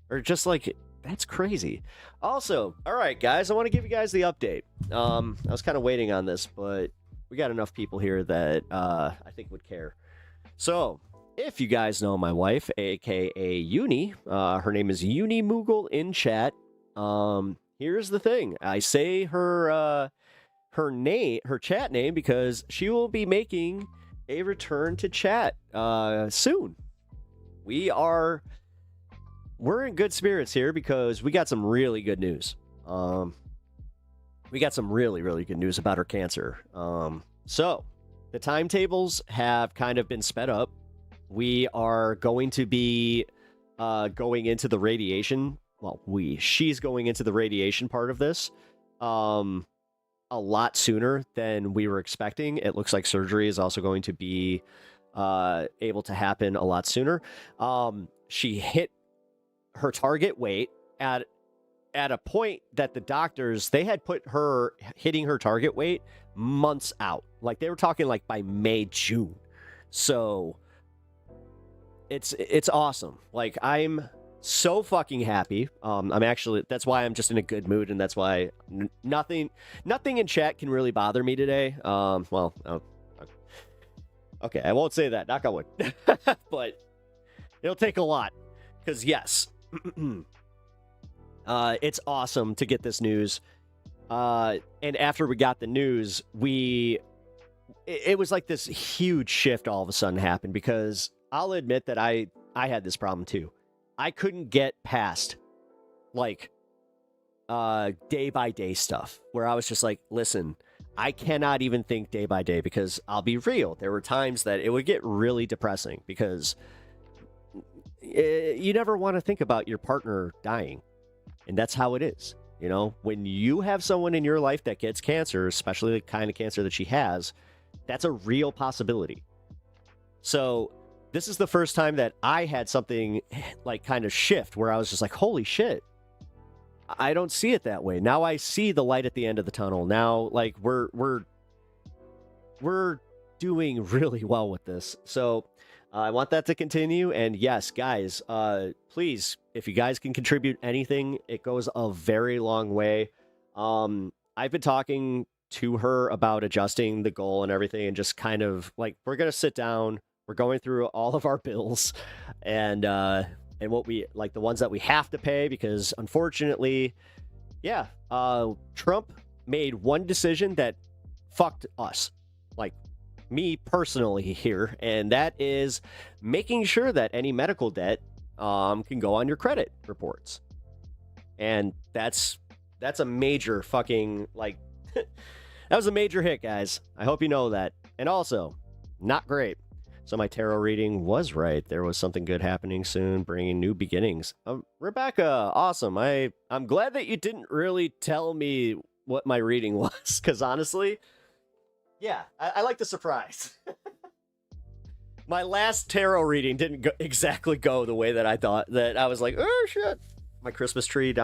Or just like, that's crazy. Also, all right, guys, I want to give you guys the update. I was kind of waiting on this, but we got enough people here that I think would care. So, if you guys know my wife, aka Uni, her name is Uni Moogle in chat. Here's the thing. I say her chat name because she will be making a return to chat soon. We're in good spirits here because we got some really good news. We got some really, really good news about her cancer. So, the timetables have kind of been sped up. We are going to be going into the radiation. Well, she's going into the radiation part of this a lot sooner than we were expecting. It looks like surgery is also going to be able to happen a lot sooner. She hit her target weight at a point that the doctors, they had put her hitting her target weight months out. Like, they were talking like by May, June. So it's awesome. Like, I'm so fucking happy. That's why I'm just in a good mood, and that's why nothing in chat can really bother me today. Okay, I won't say that, knock on wood. But it'll take a lot, because yes, it's awesome to get this news. And after we got the news, it was like this huge shift all of a sudden happened, because I'll admit that I had this problem too. I couldn't get past like day by day stuff where I was just like, listen, I cannot even think day by day, because I'll be real. There were times that it would get really depressing because you never want to think about your partner dying. And that's how it is. You know, when you have someone in your life that gets cancer, especially the kind of cancer that she has, that's a real possibility. So this is the first time that I had something like kind of shift where I was just like, holy shit, I don't see it that way. Now I see the light at the end of the tunnel. Now, like, we're doing really well with this. So I want that to continue. And yes, guys, please, if you guys can contribute anything, it goes a very long way. I've been talking to her about adjusting the goal and everything, and just kind of like, we're going to sit down. We're going through all of our bills and what we like, the ones that we have to pay, because unfortunately, yeah, Trump made one decision that fucked us, like me personally here, and that is making sure that any medical debt can go on your credit reports. And that's a major fucking, like, that was a major hit, guys. I hope you know that. And also, not great. So my tarot reading was right. There was something good happening soon, bringing new beginnings. Rebecca, awesome. I'm glad that you didn't really tell me what my reading was, because honestly, yeah, I like the surprise. My last tarot reading didn't exactly go the way that I thought. That I was like, oh shit, my Christmas tree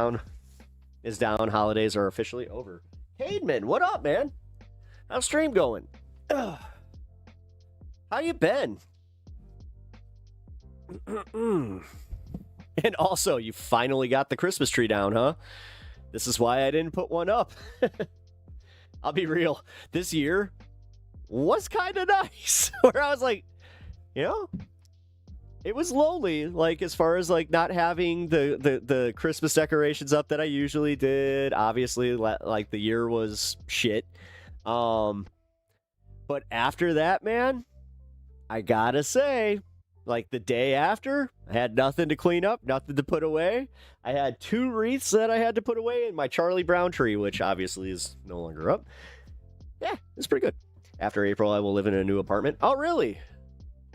is down. Holidays are officially over. Cademan, what up, man? How's stream going? Ugh. How you been? And also, you finally got the Christmas tree down, huh? This is why I didn't put one up. I'll be real. This year was kind of nice. Where I was like, you know, it was lonely, like, as far as, like, not having the Christmas decorations up that I usually did. Obviously, like, the year was shit. But after that, man, I gotta say, like, the day after, I had nothing to clean up, nothing to put away. I had 2 wreaths that I had to put away in my Charlie Brown tree, which obviously is no longer up. Yeah, it's pretty good. After April, I will live in a new apartment. Oh, really?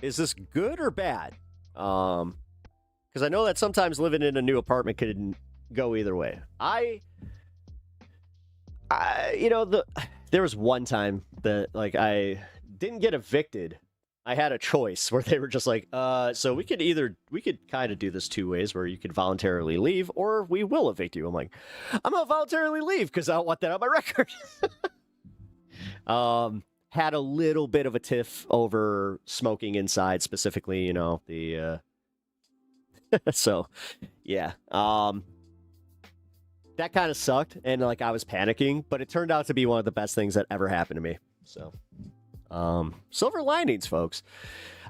Is this good or bad? Because I know that sometimes living in a new apartment could go either way. There was one time that, like, I didn't get evicted. I had a choice where they were just like, so we could kind of do this 2 ways, where you could voluntarily leave, or we will evict you. I'm like, I'm gonna voluntarily leave because I don't want that on my record. Had a little bit of a tiff over smoking inside, specifically, you know, the so yeah. That kind of sucked, and like I was panicking, but it turned out to be one of the best things that ever happened to me. So silver linings, folks.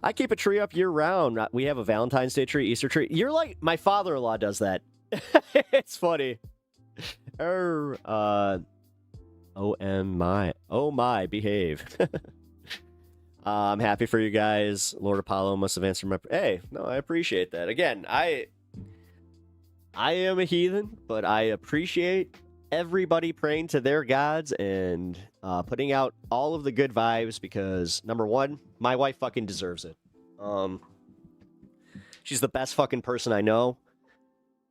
I keep a tree up year round. We have a Valentine's Day tree, Easter tree. You're like, my father-in-law does that. It's funny. Oh my, behave. I'm happy for you guys. Lord Apollo must have answered my... Hey, no, I appreciate that. Again, I am a heathen, but I appreciate everybody praying to their gods and putting out all of the good vibes, because, number one, my wife fucking deserves it. She's the best fucking person I know.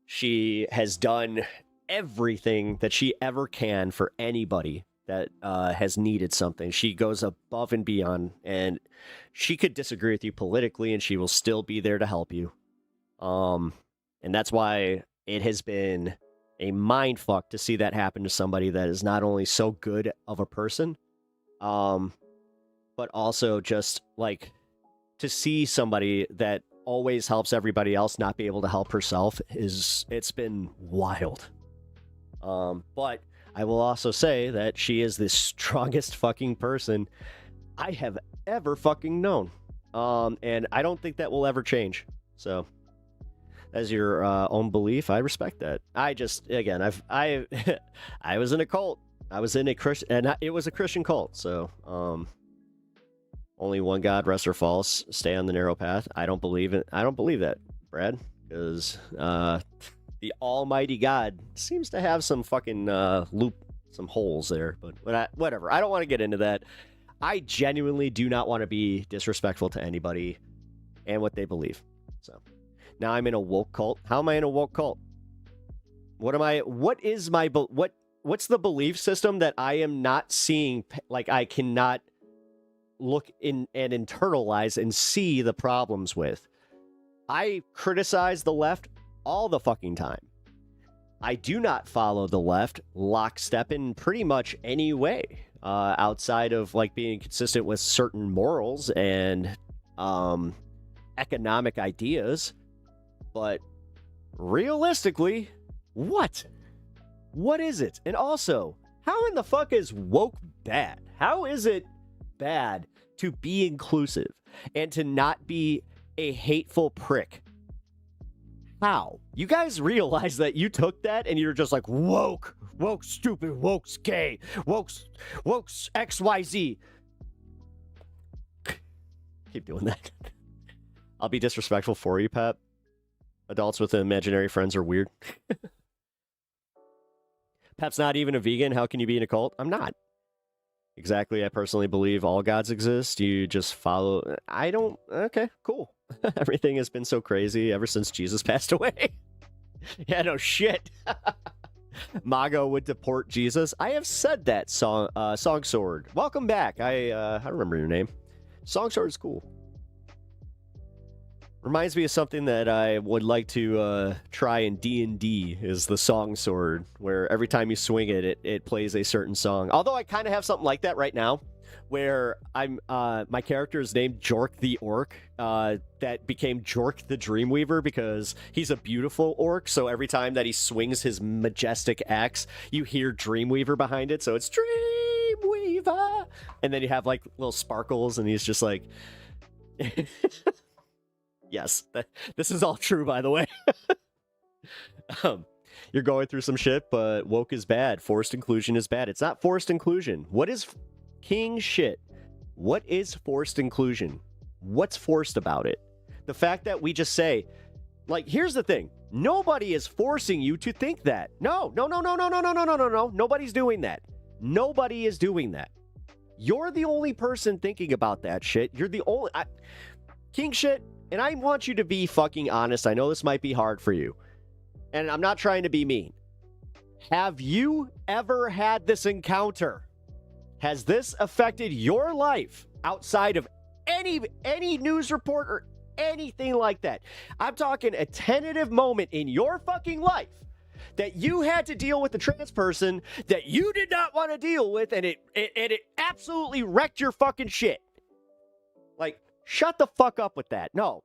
She has done everything that she ever can for anybody that has needed something. She goes above and beyond, and she could disagree with you politically, and she will still be there to help you. And that's why it has been a mind fuck to see that happen to somebody that is not only so good of a person, but also just like to see somebody that always helps everybody else not be able to help herself it's been wild. But I will also say that she is the strongest fucking person I have ever fucking known. And I don't think that will ever change. So, as your own belief, I respect that. I was in a cult. I was in a Christian, and it was a Christian cult. So, only one God, rest or false, stay on the narrow path. I don't believe it. I don't believe that, Brad, because the Almighty God seems to have some fucking some holes there. But whatever. I don't want to get into that. I genuinely do not want to be disrespectful to anybody and what they believe. So now I'm in a woke cult. How am I in a woke cult? What's the belief system that I am not seeing? Like, I cannot look in and internalize and see the problems with. I criticize the left all the fucking time. I do not follow the left lockstep in pretty much any way, outside of like being consistent with certain morals and economic ideas. But realistically, what is it? And also, how in the fuck is woke bad? How is it bad to be inclusive and to not be a hateful prick? How? You guys realize that you took that and you're just like, woke stupid, woke's gay, woke's XYZ. Keep doing that. I'll be disrespectful for you, Pep. Adults with imaginary friends are weird. Pep's not even a vegan. How can you be in a cult? I'm not. Exactly. I personally believe all gods exist. You just follow. I don't. Okay, cool. Everything has been so crazy ever since Jesus passed away. Yeah, no shit. Mago would deport Jesus. I have said that. Song Sword. Welcome back. I remember your name. Song Sword is cool. Reminds me of something that I would like to try in D&D is the Song Sword, where every time you swing it, it plays a certain song. Although I kind of have something like that right now, where I'm my character is named Jork the Orc, that became Jork the Dreamweaver because he's a beautiful orc, so every time that he swings his majestic axe, you hear Dreamweaver behind it, so it's Dreamweaver! And then you have, like, little sparkles, and he's just like... Yes, this is all true, by the way. You're going through some shit, but woke is bad. Forced inclusion is bad. It's not forced inclusion. What is king shit? What is forced inclusion? What's forced about it? The fact that we just say, like, here's the thing. Nobody is forcing you to think that. No. Nobody's doing that. Nobody is doing that. You're the only person thinking about that shit. You're the only... King shit... And I want you to be fucking honest. I know this might be hard for you. And I'm not trying to be mean. Have you ever had this encounter? Has this affected your life outside of any news report or anything like that? I'm talking a tentative moment in your fucking life that you had to deal with a trans person that you did not want to deal with, and it absolutely wrecked your fucking shit. Like, shut the fuck up with that. No,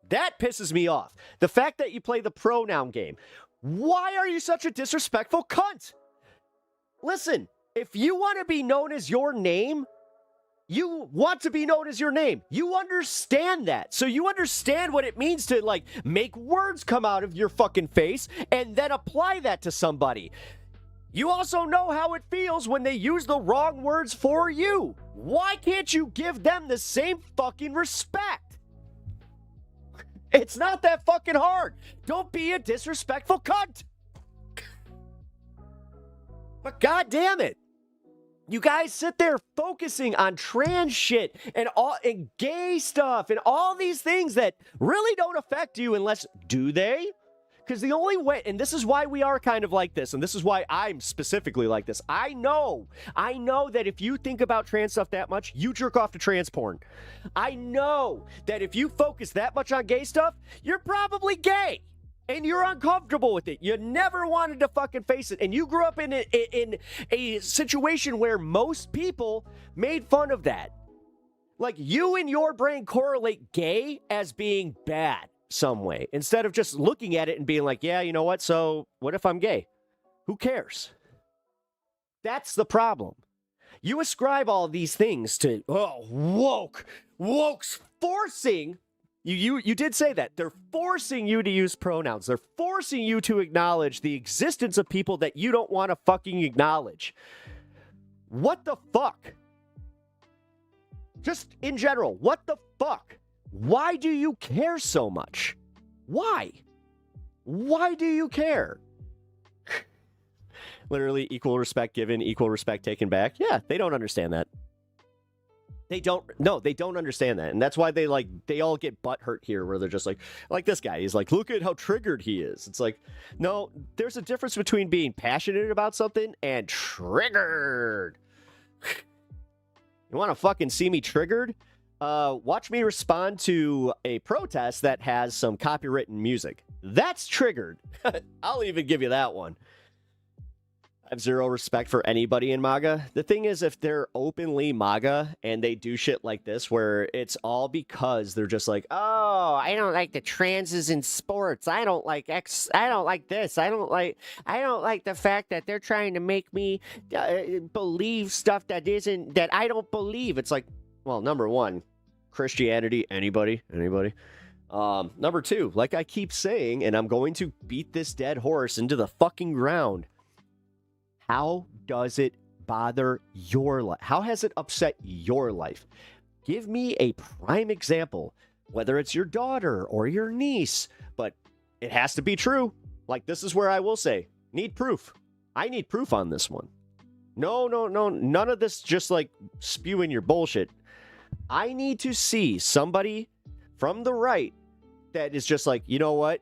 that pisses me off. The fact that you play the pronoun game. Why are you such a disrespectful cunt? Listen, if you want to be known as your name, you want to be known as your name. You understand that. So you understand what it means to, like, make words come out of your fucking face and then apply that to somebody. You also know how it feels when they use the wrong words for you. Why can't you give them the same fucking respect? It's not that fucking hard. Don't be a disrespectful cunt. But god damn it. You guys sit there focusing on trans shit and gay stuff and all these things that really don't affect you unless, do they? Because the only way, and this is why we are kind of like this, and this is why I'm specifically like this. I know that if you think about trans stuff that much, you jerk off to trans porn. I know that if you focus that much on gay stuff, you're probably gay. And you're uncomfortable with it. You never wanted to fucking face it. And you grew up in a situation where most people made fun of that. Like, you in your brain correlate gay as being bad some way, instead of just looking at it and being like, yeah, you know what? So what if I'm gay? Who cares? That's the problem. You ascribe all these things to, woke's forcing. You did say that. They're forcing you to use pronouns. They're forcing you to acknowledge the existence of people that you don't want to fucking acknowledge. What the fuck? Just in general, what the fuck? Why do you care so much? Why? Why do you care? Literally, equal respect given, equal respect taken back. Yeah, they don't understand that. They don't understand that. And that's why they all get butthurt here, where they're just like this guy. He's like, look at how triggered he is. It's like, no, there's a difference between being passionate about something and triggered. You want to fucking see me triggered? Watch me respond to a protest that has some copywritten music. That's triggered. I'll even give you that one. I have zero respect for anybody in MAGA. The thing is, if they're openly MAGA and they do shit like this, where it's all because they're just like, oh, I don't like the transes in sports. I don't like this. I don't like the fact that they're trying to make me believe stuff that I don't believe. It's like, well, number one, Christianity, anybody? Number two, like I keep saying, and I'm going to beat this dead horse into the fucking ground. How does it bother your life? How has it upset your life? Give me a prime example, whether it's your daughter or your niece, but it has to be true. Like, this is where I will say, need proof. I need proof on this one. No, none of this just like spewing your bullshit. I need to see somebody from the right that is just like, you know what?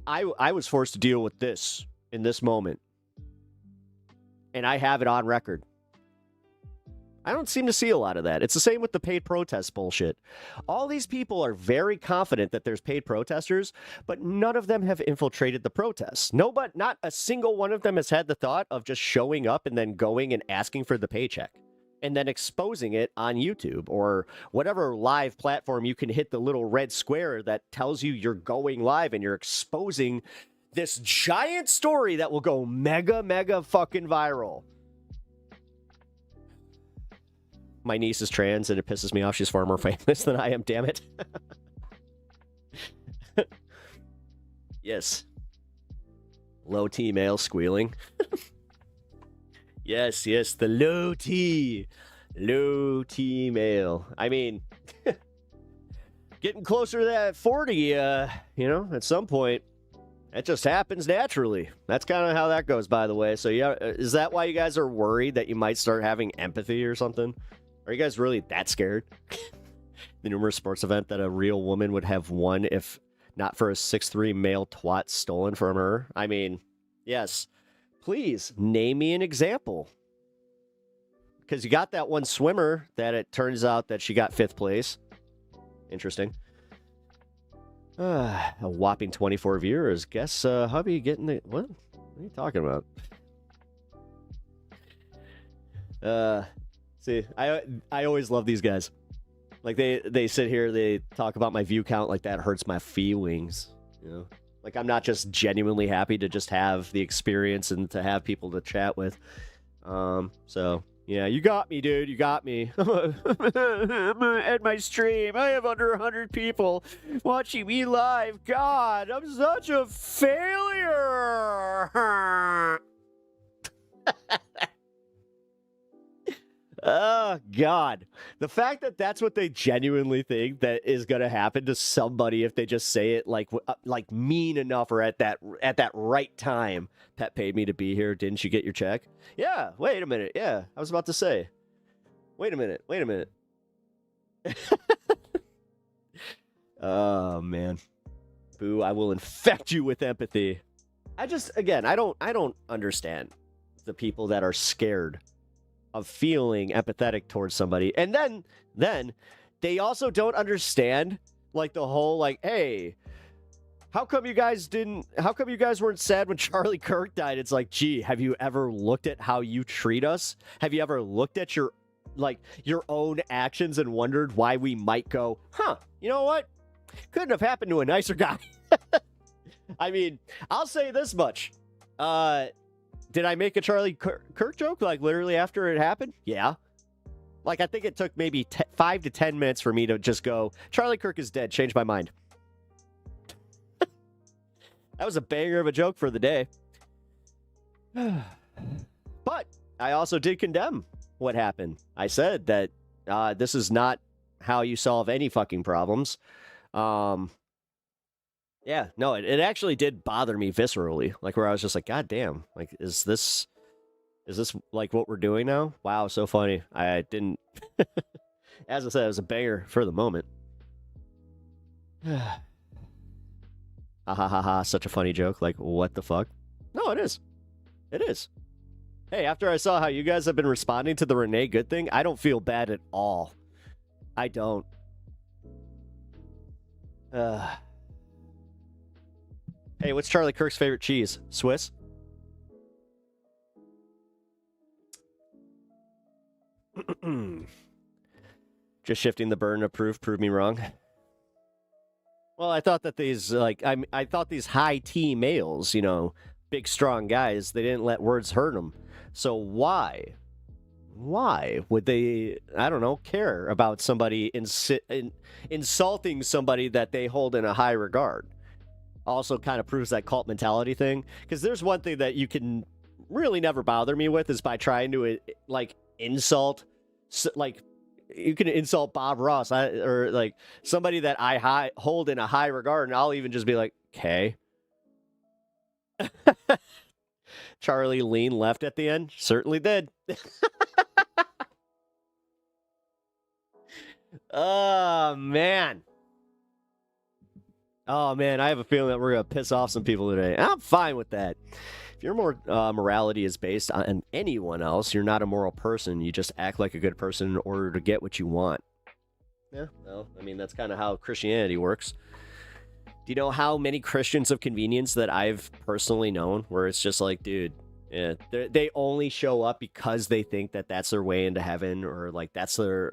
I was forced to deal with this in this moment. And I have it on record. I don't seem to see a lot of that. It's the same with the paid protest bullshit. All these people are very confident that there's paid protesters, but none of them have infiltrated the protests. Not a single one of them has had the thought of just showing up and then going and asking for the paycheck and then exposing it on YouTube or whatever live platform you can hit the little red square that tells you you're going live and you're exposing this giant story that will go mega fucking viral. My niece is trans and it pisses me off. She's far more famous than I am, damn it. Yes. Low T male squealing. Yes, the low T. Low T male. I mean, getting closer to that 40, at some point. It just happens naturally. That's kind of how that goes, by the way. So, yeah, is that why you guys are worried that you might start having empathy or something? Are you guys really that scared? The numerous sports event that a real woman would have won if not for a 6'3" male twat stolen from her? I mean, yes. Please, name me an example. Because you got that one swimmer that it turns out that she got 5th place. Interesting. A whopping 24 viewers. Guess hubby getting the... What are you talking about? See, I always love these guys. Like, they sit here, they talk about my view count like that hurts my feelings. You know? Like, I'm not just genuinely happy to just have the experience and to have people to chat with. So... Yeah, you got me, dude. You got me. At my stream, I have under 100 people watching me live. God, I'm such a failure. Oh, God. The fact that that's what they genuinely think that is going to happen to somebody if they just say it like mean enough or at that right time. Pet paid me to be here. Didn't you get your check? Yeah. Wait a minute. Yeah. I was about to say. Wait a minute. Oh, man. Boo, I will infect you with empathy. I don't understand the people that are scared of feeling empathetic towards somebody. And then they also don't understand like the whole like, hey, how come you guys weren't sad when Charlie Kirk died? It's like, gee, have you ever looked at how you treat us? Have you ever looked at your own actions and wondered why we might go, you know what? Couldn't have happened to a nicer guy. I mean, I'll say this much. Did I make a Charlie Kirk joke, like, literally after it happened? Yeah. Like, I think it took maybe 5 to 10 minutes for me to just go, Charlie Kirk is dead, change my mind. That was a banger of a joke for the day. But I also did condemn what happened. I said that this is not how you solve any fucking problems. Yeah, no, it actually did bother me viscerally. Like, where I was just like, God damn, like, is this like what we're doing now? Wow, so funny. I didn't, as I said, it was a banger for the moment. Ha ha ha ha, such a funny joke. Like, what the fuck? No, it is. It is. Hey, after I saw how you guys have been responding to the Renee Good thing, I don't feel bad at all. I don't. Hey, what's Charlie Kirk's favorite cheese? Swiss? Just shifting the burden of proof proved me wrong. Well, I thought that these, I thought these high T males, big, strong guys, they didn't let words hurt them. So why would they, I don't know, care about somebody insulting somebody that they hold in a high regard? Also kind of proves that cult mentality thing. Because there's one thing that you can really never bother me with is by trying to, insult, you can insult Bob Ross or somebody that I hold in a high regard, and I'll even just be like, okay. Charlie lean left at the end? Certainly did. Oh, man. Oh, man, I have a feeling that we're going to piss off some people today. I'm fine with that. If your morality is based on anyone else, you're not a moral person. You just act like a good person in order to get what you want. Yeah, well, I mean, that's kind of how Christianity works. Do you know how many Christians of convenience that I've personally known where it's just like, dude, yeah, they only show up because they think that that's their way into heaven, or like that's their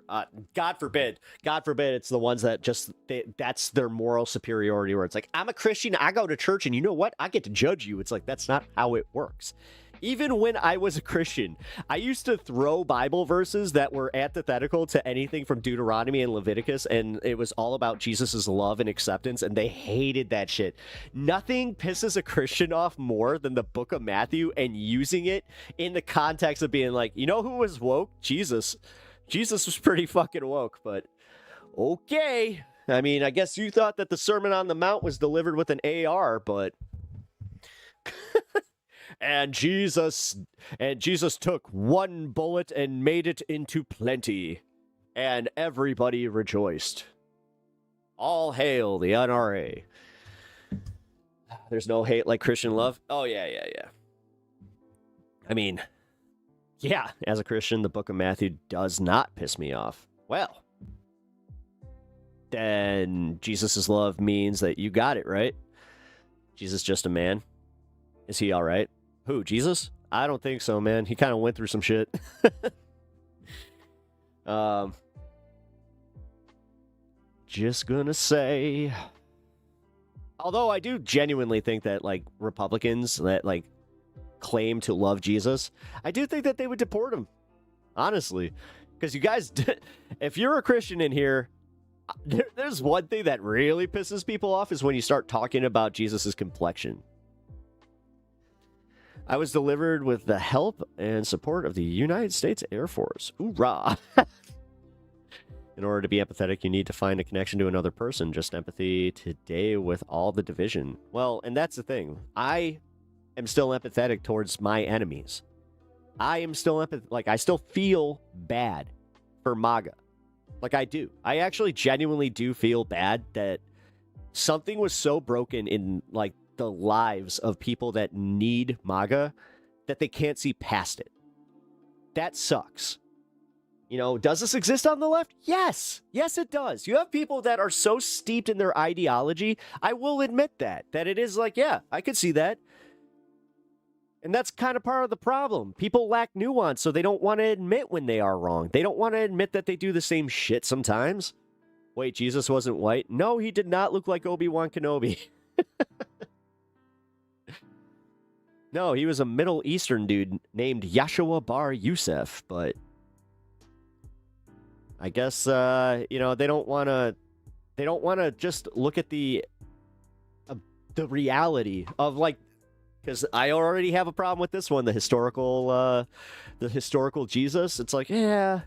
God forbid it's the ones that just that's their moral superiority, where it's like, I'm a Christian, I go to church, and you know what, I get to judge you. It's like, that's not how it works. Even when I was a Christian, I used to throw Bible verses that were antithetical to anything from Deuteronomy and Leviticus, and it was all about Jesus's love and acceptance, and they hated that shit. Nothing pisses a Christian off more than the book of Matthew and using it in the context of being like, you know who was woke? Jesus. Jesus was pretty fucking woke, but okay. I mean, I guess you thought that the Sermon on the Mount was delivered with an AR, but... And Jesus took one bullet and made it into plenty, and everybody rejoiced. All hail the NRA. There's no hate like Christian love. Oh, yeah. I mean, yeah, as a Christian, the book of Matthew does not piss me off. Well, then Jesus' love means that you got it, right? Jesus just a man. Is he all right? Who, Jesus? I don't think so, man. He kind of went through some shit. Just gonna say... Although I do genuinely think that, like, Republicans that, like, claim to love Jesus, I do think that they would deport him. Honestly. Because you guys... If you're a Christian in here, there's one thing that really pisses people off is when you start talking about Jesus' complexion. I was delivered with the help and support of the United States Air Force. Hoorah! In order to be empathetic, you need to find a connection to another person. Just empathy today with all the division. Well, and that's the thing. I am still empathetic towards my enemies. I am still I still feel bad for MAGA. Like, I do. I actually genuinely do feel bad that something was so broken in, like, the lives of people that need MAGA that they can't see past it. That sucks. You know, does this exist on the left? Yes. Yes, it does. You have people that are so steeped in their ideology. I will admit that it is like, yeah, I could see that. And that's kind of part of the problem. People lack nuance, so they don't want to admit when they are wrong. They don't want to admit that they do the same shit sometimes. Wait, Jesus wasn't white? No, he did not look like Obi-Wan Kenobi. No, he was a Middle Eastern dude named Yeshua Bar Yusef, but I guess, you know, they don't want to just look at the reality of, like, because I already have a problem with this one, the historical Jesus. It's like, yeah,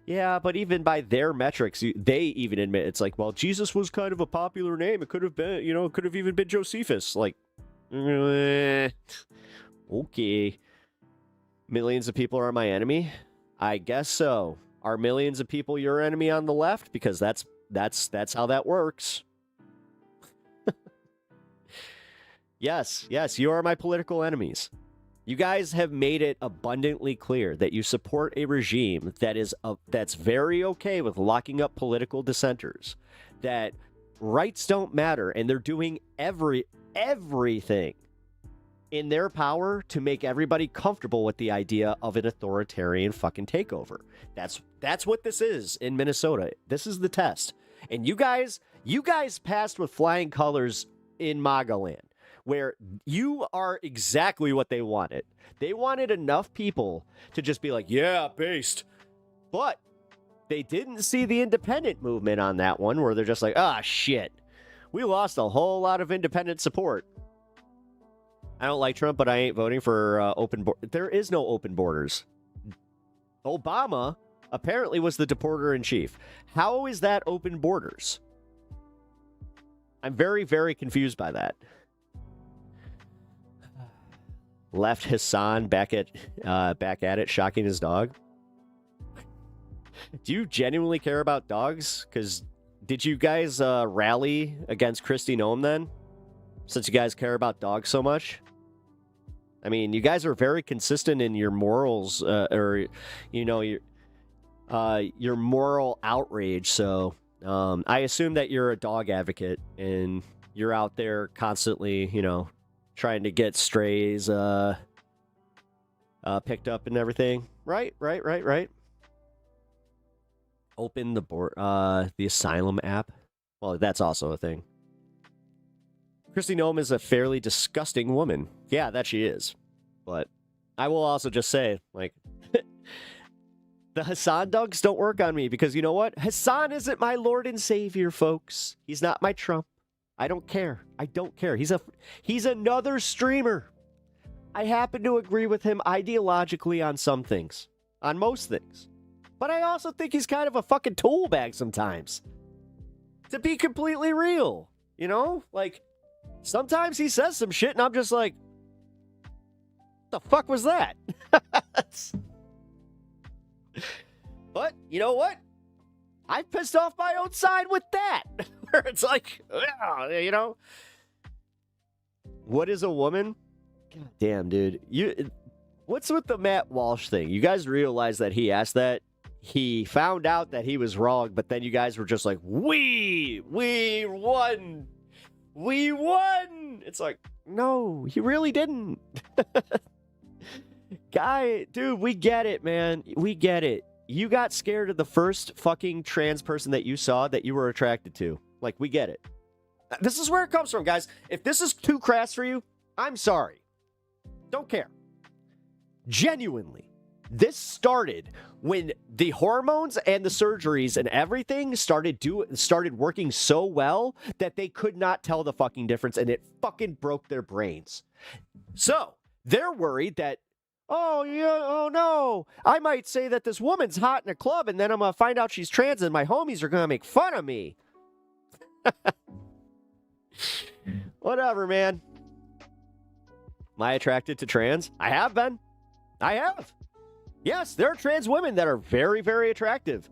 but even by their metrics, they even admit it's like, well, Jesus was kind of a popular name. It could have been, you know, it could have even been Josephus. Like, okay. Millions of people are my enemy? I guess so. Are millions of people your enemy on the left? Because that's how that works. Yes, you are my political enemies. You guys have made it abundantly clear that you support a regime that is that's very okay with locking up political dissenters, that rights don't matter, and they're doing everything in their power to make everybody comfortable with the idea of an authoritarian fucking takeover. That's what this is in Minnesota. This is the test. And you guys passed with flying colors in MAGA land, where you are exactly what they wanted. They wanted enough people to just be like, yeah, based. But they didn't see the independent movement on that one, where they're just like, ah, shit. We lost a whole lot of independent support. I don't like Trump, but I ain't voting for open borders. There is no open borders. Obama apparently was the deporter-in-chief. How is that open borders? I'm very, very confused by that. left Hassan back at it, shocking his dog. Do you genuinely care about dogs? Because did you guys rally against Kristi Noem then? Since you guys care about dogs so much? I mean, you guys are very consistent in your morals, or, you know, your moral outrage. So I assume that you're a dog advocate and you're out there constantly, you know, trying to get strays picked up and everything. Right. Open the Asylum app. Well, that's also a thing. Kristi Noem is a fairly disgusting woman. Yeah, that she is. But I will also just say, like, the Hassan dogs don't work on me because you know what? Hassan isn't my Lord and Savior, folks. He's not my Trump. I don't care. I don't care. He's another streamer. I happen to agree with him ideologically on some things. On most things. But I also think he's kind of a fucking tool bag sometimes. To be completely real. You know? Like, sometimes he says some shit and I'm just like, what the fuck was that? But, you know what? I pissed off my own side with that. Where it's like, you know? What is a woman? God damn, dude. What's with the Matt Walsh thing? You guys realize that he asked that? He found out that he was wrong, but then you guys were just like, we won. We won. It's like, no, he really didn't. Guy, dude, we get it, man. We get it. You got scared of the first fucking trans person that you saw that you were attracted to. Like, we get it. This is where it comes from, guys. If this is too crass for you, I'm sorry. Don't care. Genuinely. This started when the hormones and the surgeries and everything started working so well that they could not tell the fucking difference, and it fucking broke their brains. So, they're worried that, oh, yeah, oh no, I might say that this woman's hot in a club and then I'm going to find out she's trans and my homies are going to make fun of me. Whatever, man. Am I attracted to trans? I have been. I have. Yes, there are trans women that are very, very attractive.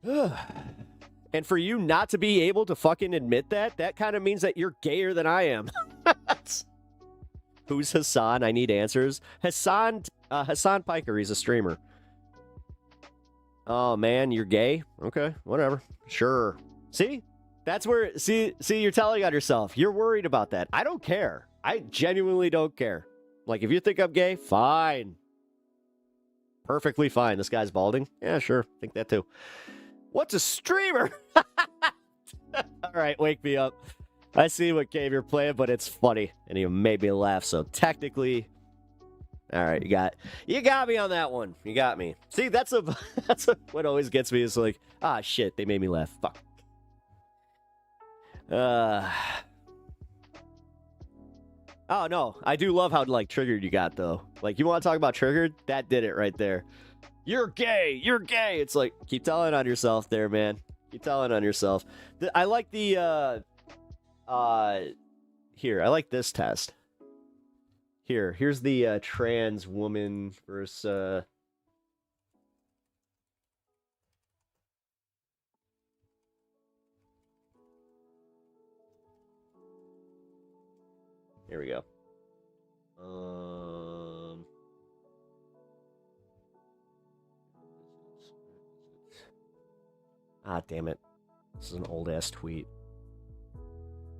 And for you not to be able to fucking admit that kind of means that you're gayer than I am. Who's Hassan? I need answers. Hassan Piker, he's a streamer. Oh, man, you're gay? Okay, whatever. Sure. See? That's where, see, you're telling on yourself. You're worried about that. I don't care. I genuinely don't care. Like, if you think I'm gay, fine. Perfectly fine. This guy's balding? Yeah, sure. Think that too. What's a streamer? All right, wake me up. I see what game you're playing, but it's funny. And you made me laugh, so technically... All right, you got me on that one. You got me. See, that's what always gets me is like, ah, shit, they made me laugh. Fuck. Oh, no. I do love how, like, triggered you got, though. Like, you want to talk about triggered? That did it right there. You're gay. You're gay. It's like, keep telling on yourself there, man. Keep telling on yourself. I like the, here, I like this test. Here's the, trans woman versus, Here we go. Ah, damn it. This is an old-ass tweet.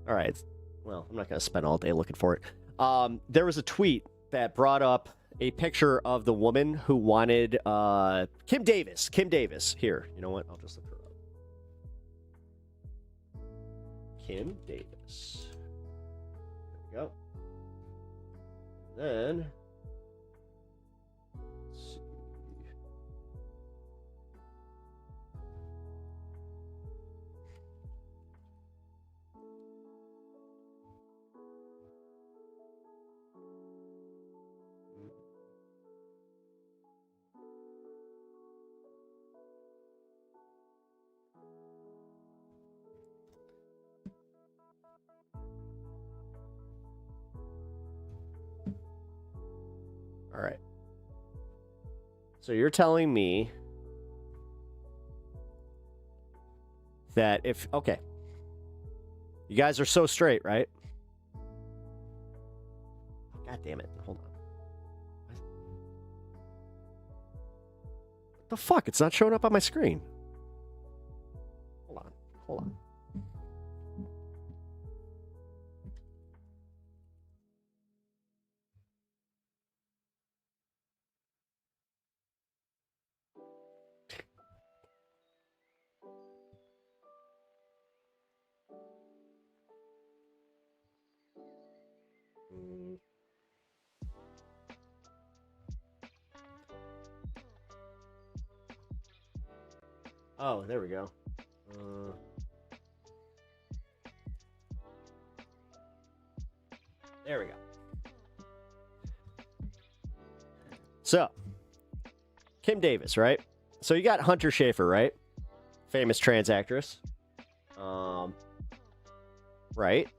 All right. Well, I'm not going to spend all day looking for it. There was a tweet that brought up a picture of the woman who wanted Kim Davis. Kim Davis. Here. You know what? I'll just look her up. Kim Davis. There we go. Then, let's see. All right. So you're telling me that if... Okay. You guys are so straight, right? God damn it. Hold on. What the fuck? It's not showing up on my screen. Hold on. Hold on. Oh, there we go. There we go. So, Kim Davis, right? So you got Hunter Schafer, right? Famous trans actress. Right?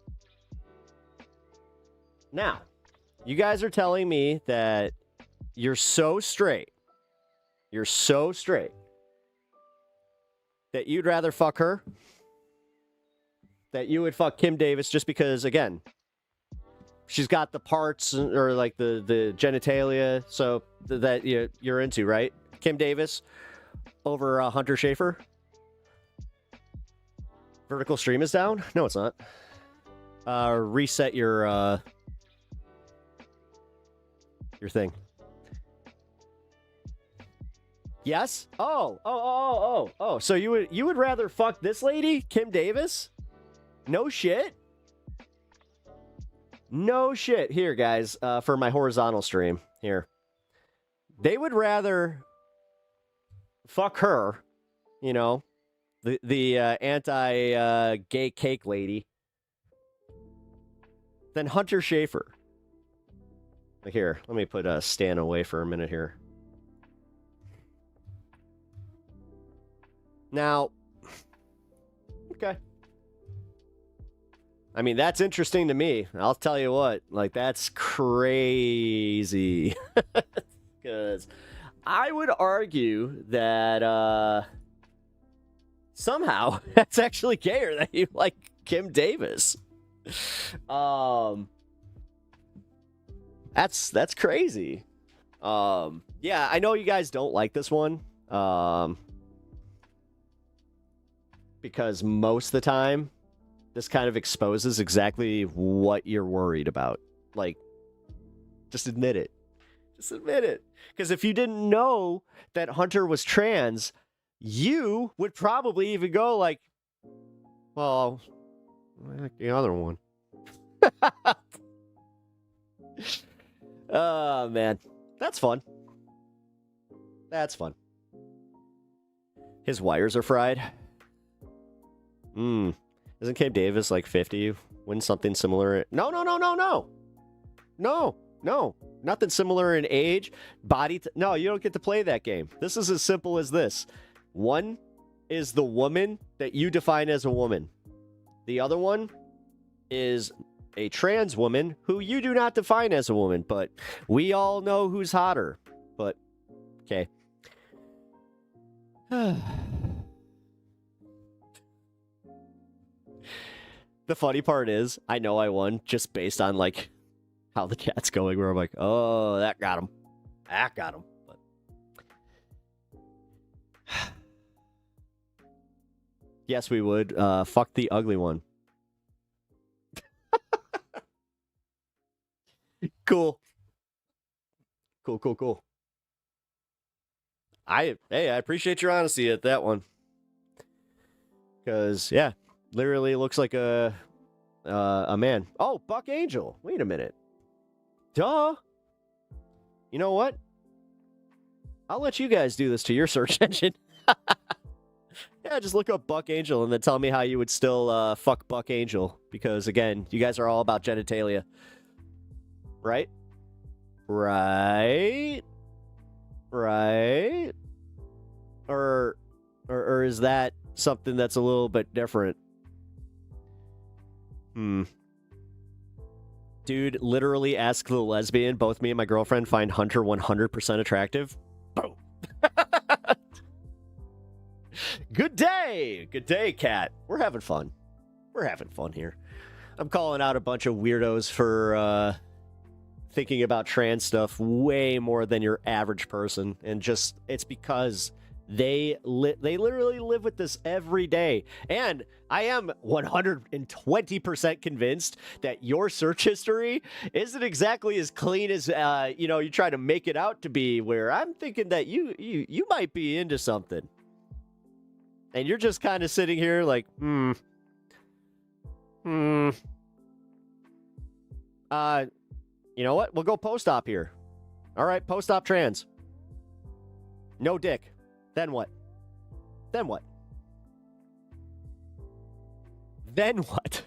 Now, you guys are telling me that you're so straight. You're so straight that you'd rather fuck her, that you would fuck Kim Davis just because, again, she's got the parts or like the genitalia, so that you're into, right? Kim Davis over Hunter Schafer. Vertical stream is down? No, it's not. Reset your thing. Yes? Oh. So you would rather fuck this lady, Kim Davis? No shit? No shit. Here, guys, for my horizontal stream. Here. They would rather fuck her, you know, the anti-gay cake lady, than Hunter Schafer. Here, let me put Stan away for a minute here. Now, okay. I mean, that's interesting to me. I'll tell you what, like, that's crazy. Because I would argue that somehow that's actually gayer that you like Kim Davis. That's crazy. Yeah, I know you guys don't like this one. Because most of the time, this kind of exposes exactly what you're worried about. Like, just admit it. Just admit it. Because if you didn't know that Hunter was trans, you would probably even go like, well, I like the other one. Oh, man. That's fun. That's fun. His wires are fried. Isn't Kim Davis like 50? Wouldn't something similar? No. Nothing similar in age, body. No, you don't get to play that game. This is as simple as this. One is the woman that you define as a woman. The other one is a trans woman who you do not define as a woman, but we all know who's hotter. But, okay. The funny part is, I know I won just based on, like, how the chat's going, where I'm like, oh, that got him. That got him. But... yes, we would. Fuck the ugly one. Cool. Cool. I appreciate your honesty at that one. Because, yeah. Literally looks like a man. Oh, Buck Angel. Wait a minute. Duh. You know what? I'll let you guys do this to your search engine. Yeah, just look up Buck Angel and then tell me how you would still fuck Buck Angel. Because, again, you guys are all about genitalia. Right? Or is that something that's a little bit different? Dude, literally ask the lesbian. Both me and my girlfriend find Hunter 100% attractive. Boom. Good day. Good day, Cat. We're having fun. We're having fun here. I'm calling out a bunch of weirdos for thinking about trans stuff way more than your average person. And just, it's because they literally live with this every day. And I am 120% convinced that your search history isn't exactly as clean as, you try to make it out to be, where I'm thinking that you might be into something. And you're just kind of sitting here like, you know what? We'll go post-op here. All right, post-op trans. No dick. Then what? Then what? Then what?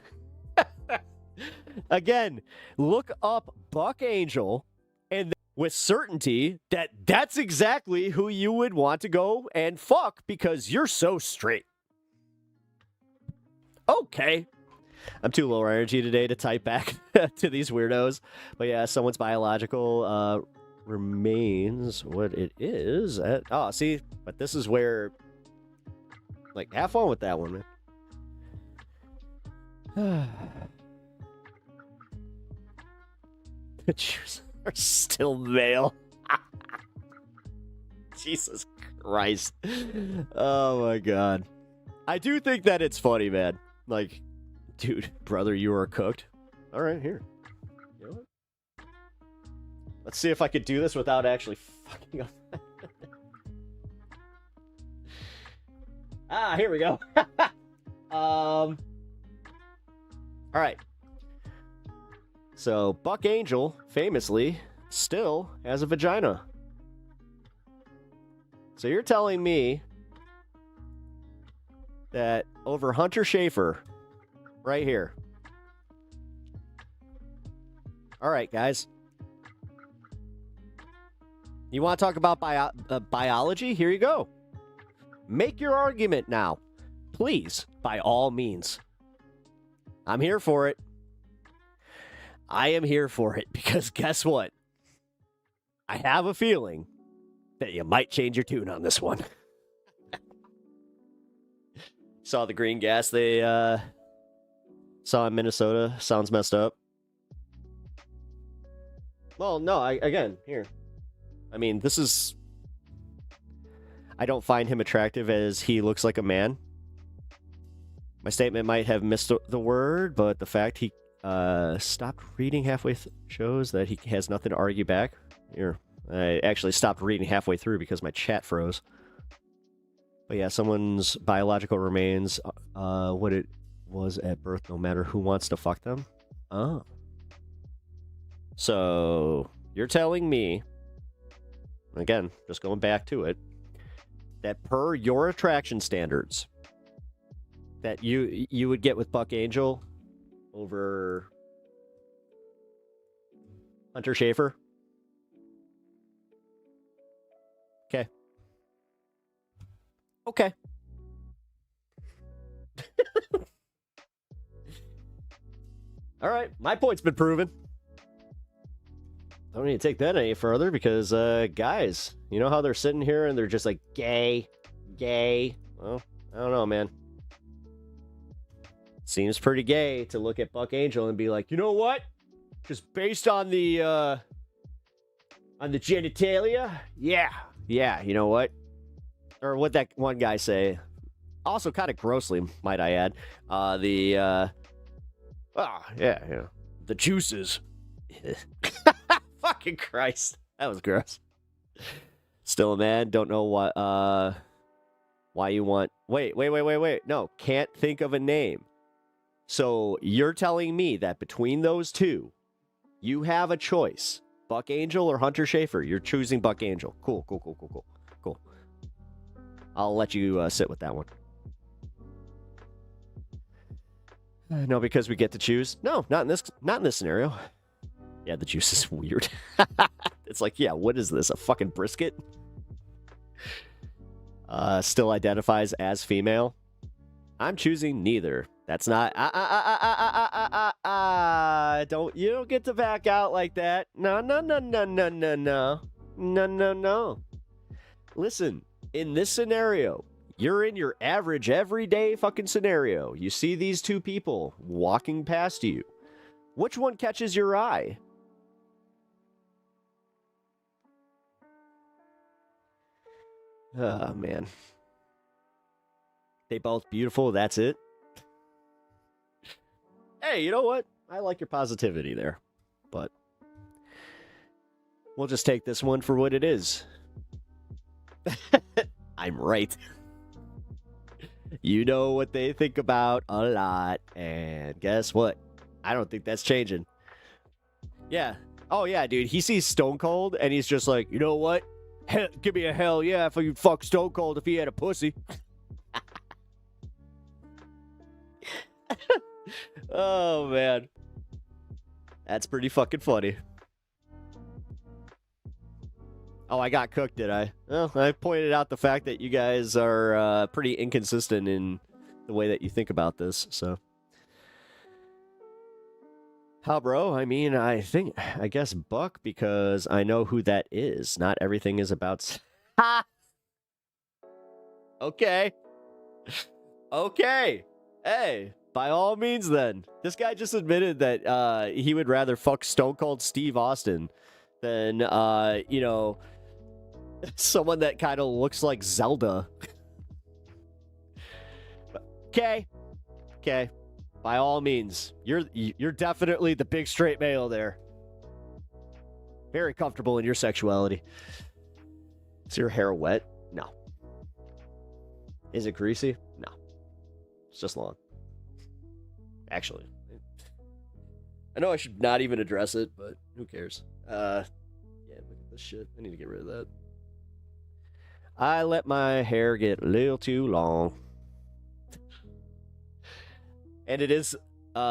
Again, look up Buck Angel, and with certainty that that's exactly who you would want to go and fuck because you're so straight. Okay. I'm too low energy today to type back to these weirdos. But yeah, someone's biological remains what it is. See, but this is where, like, have fun with that one, man. The Jews are still male. Jesus Christ. Oh my God. I do think that it's funny, man. Like, dude, brother, you are cooked. All right, here. You know what? Let's see if I could do this without actually fucking up. Here we go. All right. So, Buck Angel, famously, still has a vagina. So you're telling me that over Hunter Schafer, right here. All right, guys. You want to talk about biology? Here you go. Make your argument now. Please, by all means. I'm here for it. I am here for it because guess what? I have a feeling that you might change your tune on this one. Saw the green gas they saw in Minnesota. Sounds messed up. Well, no, again, here. I mean, this is... I don't find him attractive as he looks like a man. My statement might have missed the word, but the fact he stopped reading halfway shows that he has nothing to argue back. Here, I actually stopped reading halfway through because my chat froze. But yeah, someone's biological remains what it was at birth, no matter who wants to fuck them. Oh. So, you're telling me, again, just going back to it, that per your attraction standards, that you would get with Buck Angel over Hunter Schafer? Okay. Okay. All right, my point's been proven. I don't need to take that any further because, guys, you know how they're sitting here and they're just like, gay. Well, I don't know, man. Seems pretty gay to look at Buck Angel and be like, you know what? Just based on the genitalia, yeah, you know what? Or what that one guy say? Also, kind of grossly, might I add. The juices. Fucking Christ, that was gross. Still a man. Don't know what. Why you want? Wait. No, can't think of a name. So you're telling me that between those two, you have a choice: Buck Angel or Hunter Schafer. You're choosing Buck Angel. Cool. I'll let you sit with that one. No, because we get to choose. No, not in this scenario. Yeah, the juice is weird. It's like, yeah, what is this? A fucking brisket? Still identifies as female. I'm choosing neither. That's not. You don't get to back out like that. No. No. Listen, in this scenario, you're in your average everyday fucking scenario. You see these two people walking past you. Which one catches your eye? Oh, man. They both beautiful, that's it? Hey, you know what? I like your positivity there. But we'll just take this one for what it is. I'm right. You know what they think about a lot. And guess what? I don't think that's changing. Yeah. Oh, yeah, dude. He sees Stone Cold, and he's just like, you know what? Give me a hell yeah if you fuck Stone Cold if he had a pussy. Oh, man. That's pretty fucking funny. Oh, I got cooked, did I? Well, I pointed out the fact that you guys are pretty inconsistent in the way that you think about this, so. How, bro? I mean, I guess Buck, because I know who that is. Not everything is about... Ha! Okay. Okay. Hey, by all means then. This guy just admitted that he would rather fuck Stone Cold Steve Austin than, you know, someone that kind of looks like Zelda. Okay. Okay. By all means, you're definitely the big straight male there. Very comfortable in your sexuality. Is your hair wet? No. Is it greasy? No. It's just long. Actually. I know I should not even address it, but who cares? Yeah, look at this shit. I need to get rid of that. I let my hair get a little too long. And it is,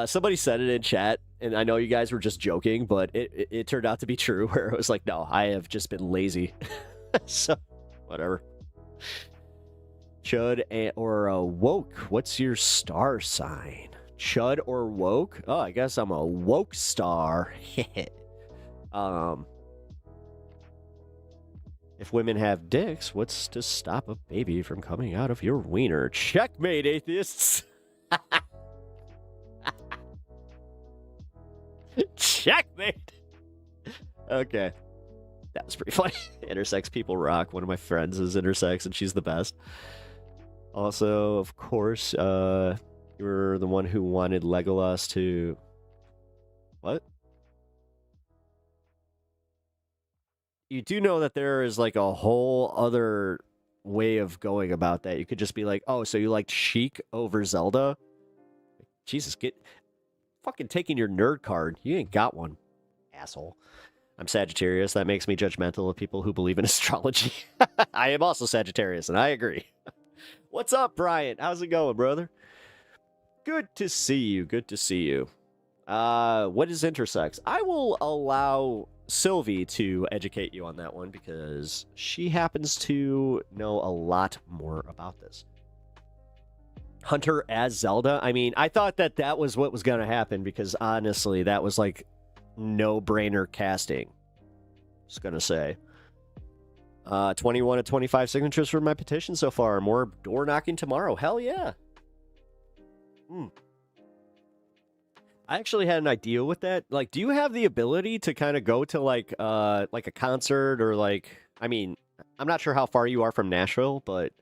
somebody said it in chat, and I know you guys were just joking, but it turned out to be true, where it was like, no, I have just been lazy. So, whatever. Chud or woke, what's your star sign? Chud or woke? Oh, I guess I'm a woke star. If women have dicks, what's to stop a baby from coming out of your wiener? Checkmate, atheists! Checkmate! Okay. That was pretty funny. Intersex people rock. One of my friends is intersex, and she's the best. Also, of course, you're the one who wanted Legolas to... What? You do know that there is, like, a whole other way of going about that. You could just be like, oh, so you liked Sheik over Zelda? Jesus, get... Fucking taking your nerd card. You ain't got one, asshole. I'm Sagittarius. That makes me judgmental of people who believe in astrology. I am also Sagittarius, and I agree. What's up, Brian? How's it going, brother? Good to see you. Good to see you. What is intersex? I will allow Sylvie to educate you on that one because she happens to know a lot more about this. Hunter as Zelda? I mean, I thought that was what was going to happen because honestly, that was like no-brainer casting. Just going to say. 21 of 25 signatures for my petition so far. More door knocking tomorrow. Hell yeah. I actually had an idea with that. Like, do you have the ability to kind of go to like a concert or like, I mean, I'm not sure how far you are from Nashville, but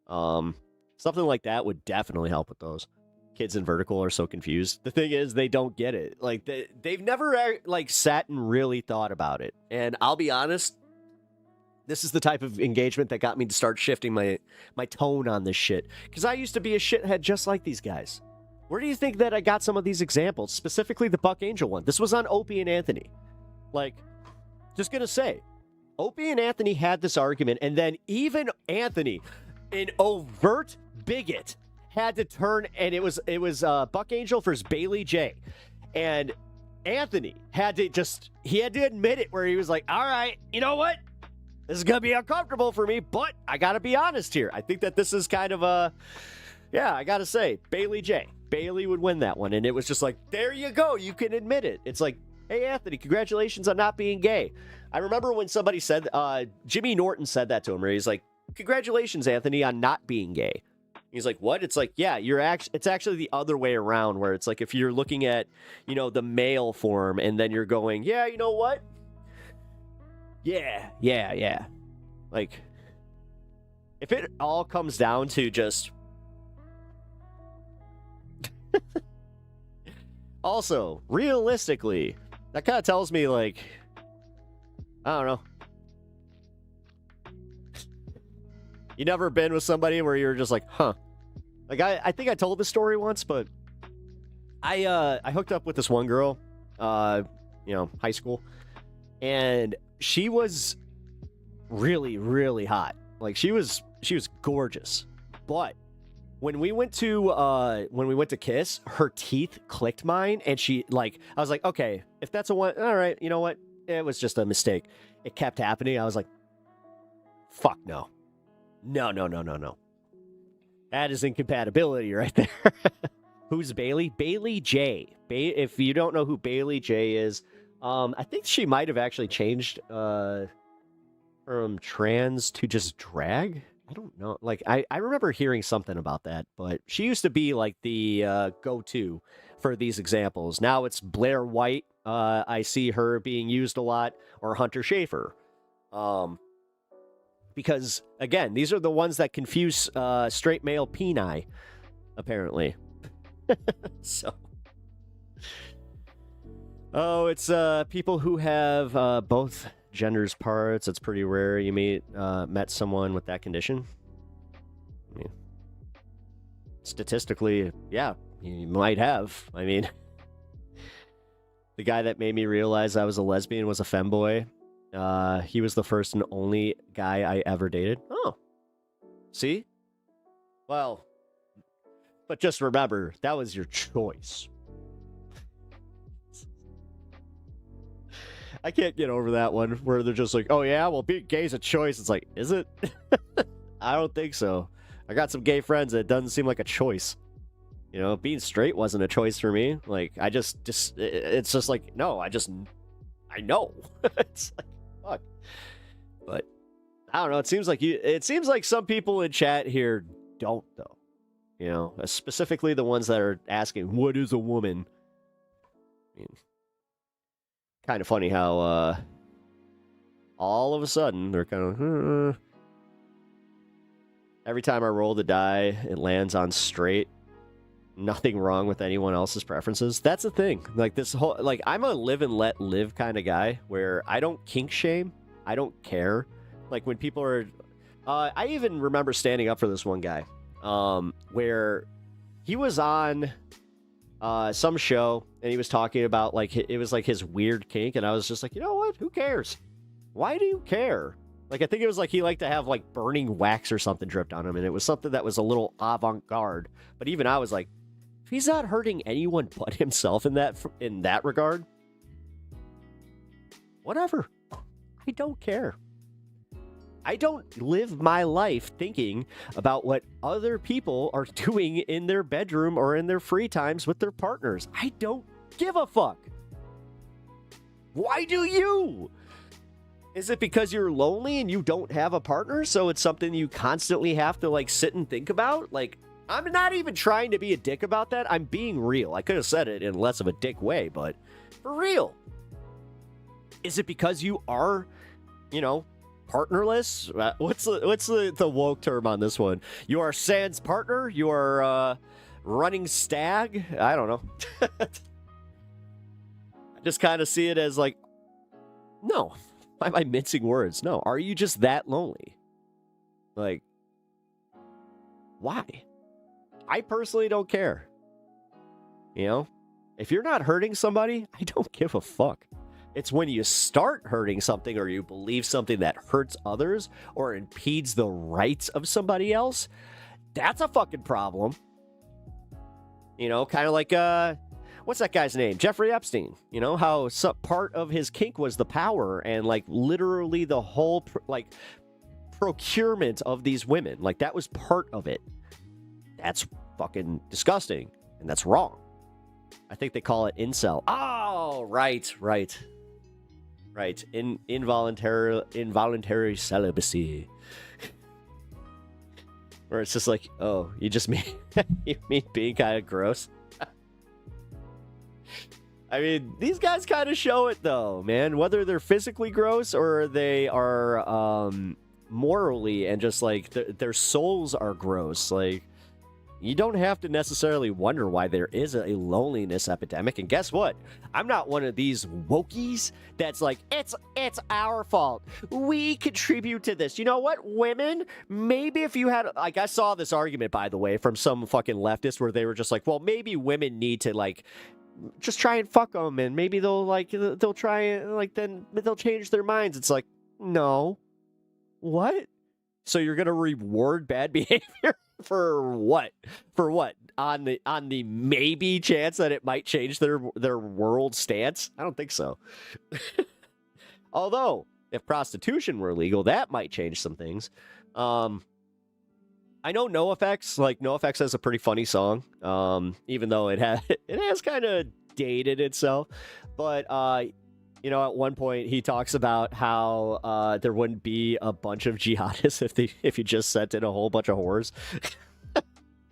something like that would definitely help with those. Kids in vertical are so confused. The thing is, they don't get it. Like, they've never like sat and really thought about it. And I'll be honest, this is the type of engagement that got me to start shifting my tone on this shit. Because I used to be a shithead just like these guys. Where do you think that I got some of these examples? Specifically the Buck Angel one. This was on Opie and Anthony. Like, just gonna say, Opie and Anthony had this argument, and then even Anthony, an overt bigot, had to turn, and it was Buck Angel versus Bailey J. And Anthony had to admit it, where he was like, all right, you know what? This is going to be uncomfortable for me, but I got to be honest here. I think that this is kind of Yeah, I gotta say, Bailey J. Bailey would win that one. And it was just like, there you go. You can admit it. It's like, hey, Anthony, congratulations on not being gay. I remember when somebody said, Jimmy Norton said that to him, where he's like, congratulations, Anthony, on not being gay. He's like, what? It's like, yeah, it's actually the other way around, where it's like, if you're looking at, you know, the male form, and then you're going, yeah, you know what? Yeah. Like, if it all comes down to just... Also, realistically, that kind of tells me, like, I don't know. You never been with somebody where you're just like, huh. Like, I think I told this story once, but I hooked up with this one girl, you know, high school, and she was really, really hot. Like, she was gorgeous. But when we went to kiss, her teeth clicked mine, and she, like, I was like, okay, if that's a one, all right, you know what? It was just a mistake. It kept happening. I was like, fuck no. No. That is incompatibility right there. Who's Bailey? Bailey J. If you don't know who Bailey J is, I think she might have actually changed from trans to just drag. I don't know. Like, I remember hearing something about that, but she used to be like the go-to for these examples. Now it's Blair White. I see her being used a lot, or Hunter Schafer. Because, again, these are the ones that confuse straight male peni, apparently. So. Oh, it's people who have both genders parts. It's pretty rare you met someone with that condition. I mean, statistically, yeah, you might have. I mean, the guy that made me realize I was a lesbian was a femboy. He was the first and only guy I ever dated. Oh. See? Well, but just remember, that was your choice. I can't get over that one where they're just like, oh yeah, well, being gay is a choice. It's like, is it? I don't think so. I got some gay friends that it doesn't seem like a choice. You know, being straight wasn't a choice for me. Like, it's just like, no, I know. It's like, fuck. But I don't know. It seems like some people in chat here don't, though. You know, specifically the ones that are asking, what is a woman? I mean, kind of funny how all of a sudden they're kind of every time I roll the die, it lands on straight. Nothing wrong with anyone else's preferences. That's the thing. Like, this whole, like, I'm a live and let live kind of guy where I don't kink shame. I don't care. Like, when people are, I even remember standing up for this one guy, where he was on some show and he was talking about, like, it was like his weird kink, and I was just like, you know what? Who cares? Why do you care? Like, I think it was like he liked to have like burning wax or something dripped on him, and it was something that was a little avant-garde. But even I was like, if he's not hurting anyone but himself in that regard, whatever. I don't care. I don't live my life thinking about what other people are doing in their bedroom or in their free times with their partners. I don't give a fuck. Why do you? Is it because you're lonely and you don't have a partner, so it's something you constantly have to, like, sit and think about? Like, I'm not even trying to be a dick about that. I'm being real. I could have said it in less of a dick way, but for real. Is it because you are, you know, partnerless? What's the woke term on this one? You are sans partner? You are running stag? I don't know. I just kind of see it as like, no. Why am I mincing words? No. Are you just that lonely? Like, why? I personally don't care. You know? If you're not hurting somebody, I don't give a fuck. It's when you start hurting something, or you believe something that hurts others or impedes the rights of somebody else, that's a fucking problem. You know, kind of like, what's that guy's name? Jeffrey Epstein. You know, how part of his kink was the power and, like, literally the whole, procurement of these women. Like, that was part of it. That's fucking disgusting, and that's wrong. I think they call it incel. Oh, right. Involuntary celibacy. Where it's just like, oh, you just mean you mean being kind of gross. I mean, these guys kind of show it though, man. Whether they're physically gross or they are morally and just like their souls are gross. Like, you don't have to necessarily wonder why there is a loneliness epidemic. And guess what? I'm not one of these wokies that's like, it's our fault. We contribute to this. You know what? Women, maybe if you had, like, I saw this argument, by the way, from some fucking leftist where they were just like, well, maybe women need to, like, just try and fuck them and maybe they'll try and, like, then they'll change their minds. It's like, no. What? So you're going to reward bad behavior? For what? On the maybe chance that it might change their world stance? I don't think so. Although, if prostitution were legal, that might change some things. I know NoFX, like NoFX has a pretty funny song. Even though it has kind of dated itself. But you know, at one point he talks about how there wouldn't be a bunch of jihadists if you just sent in a whole bunch of whores.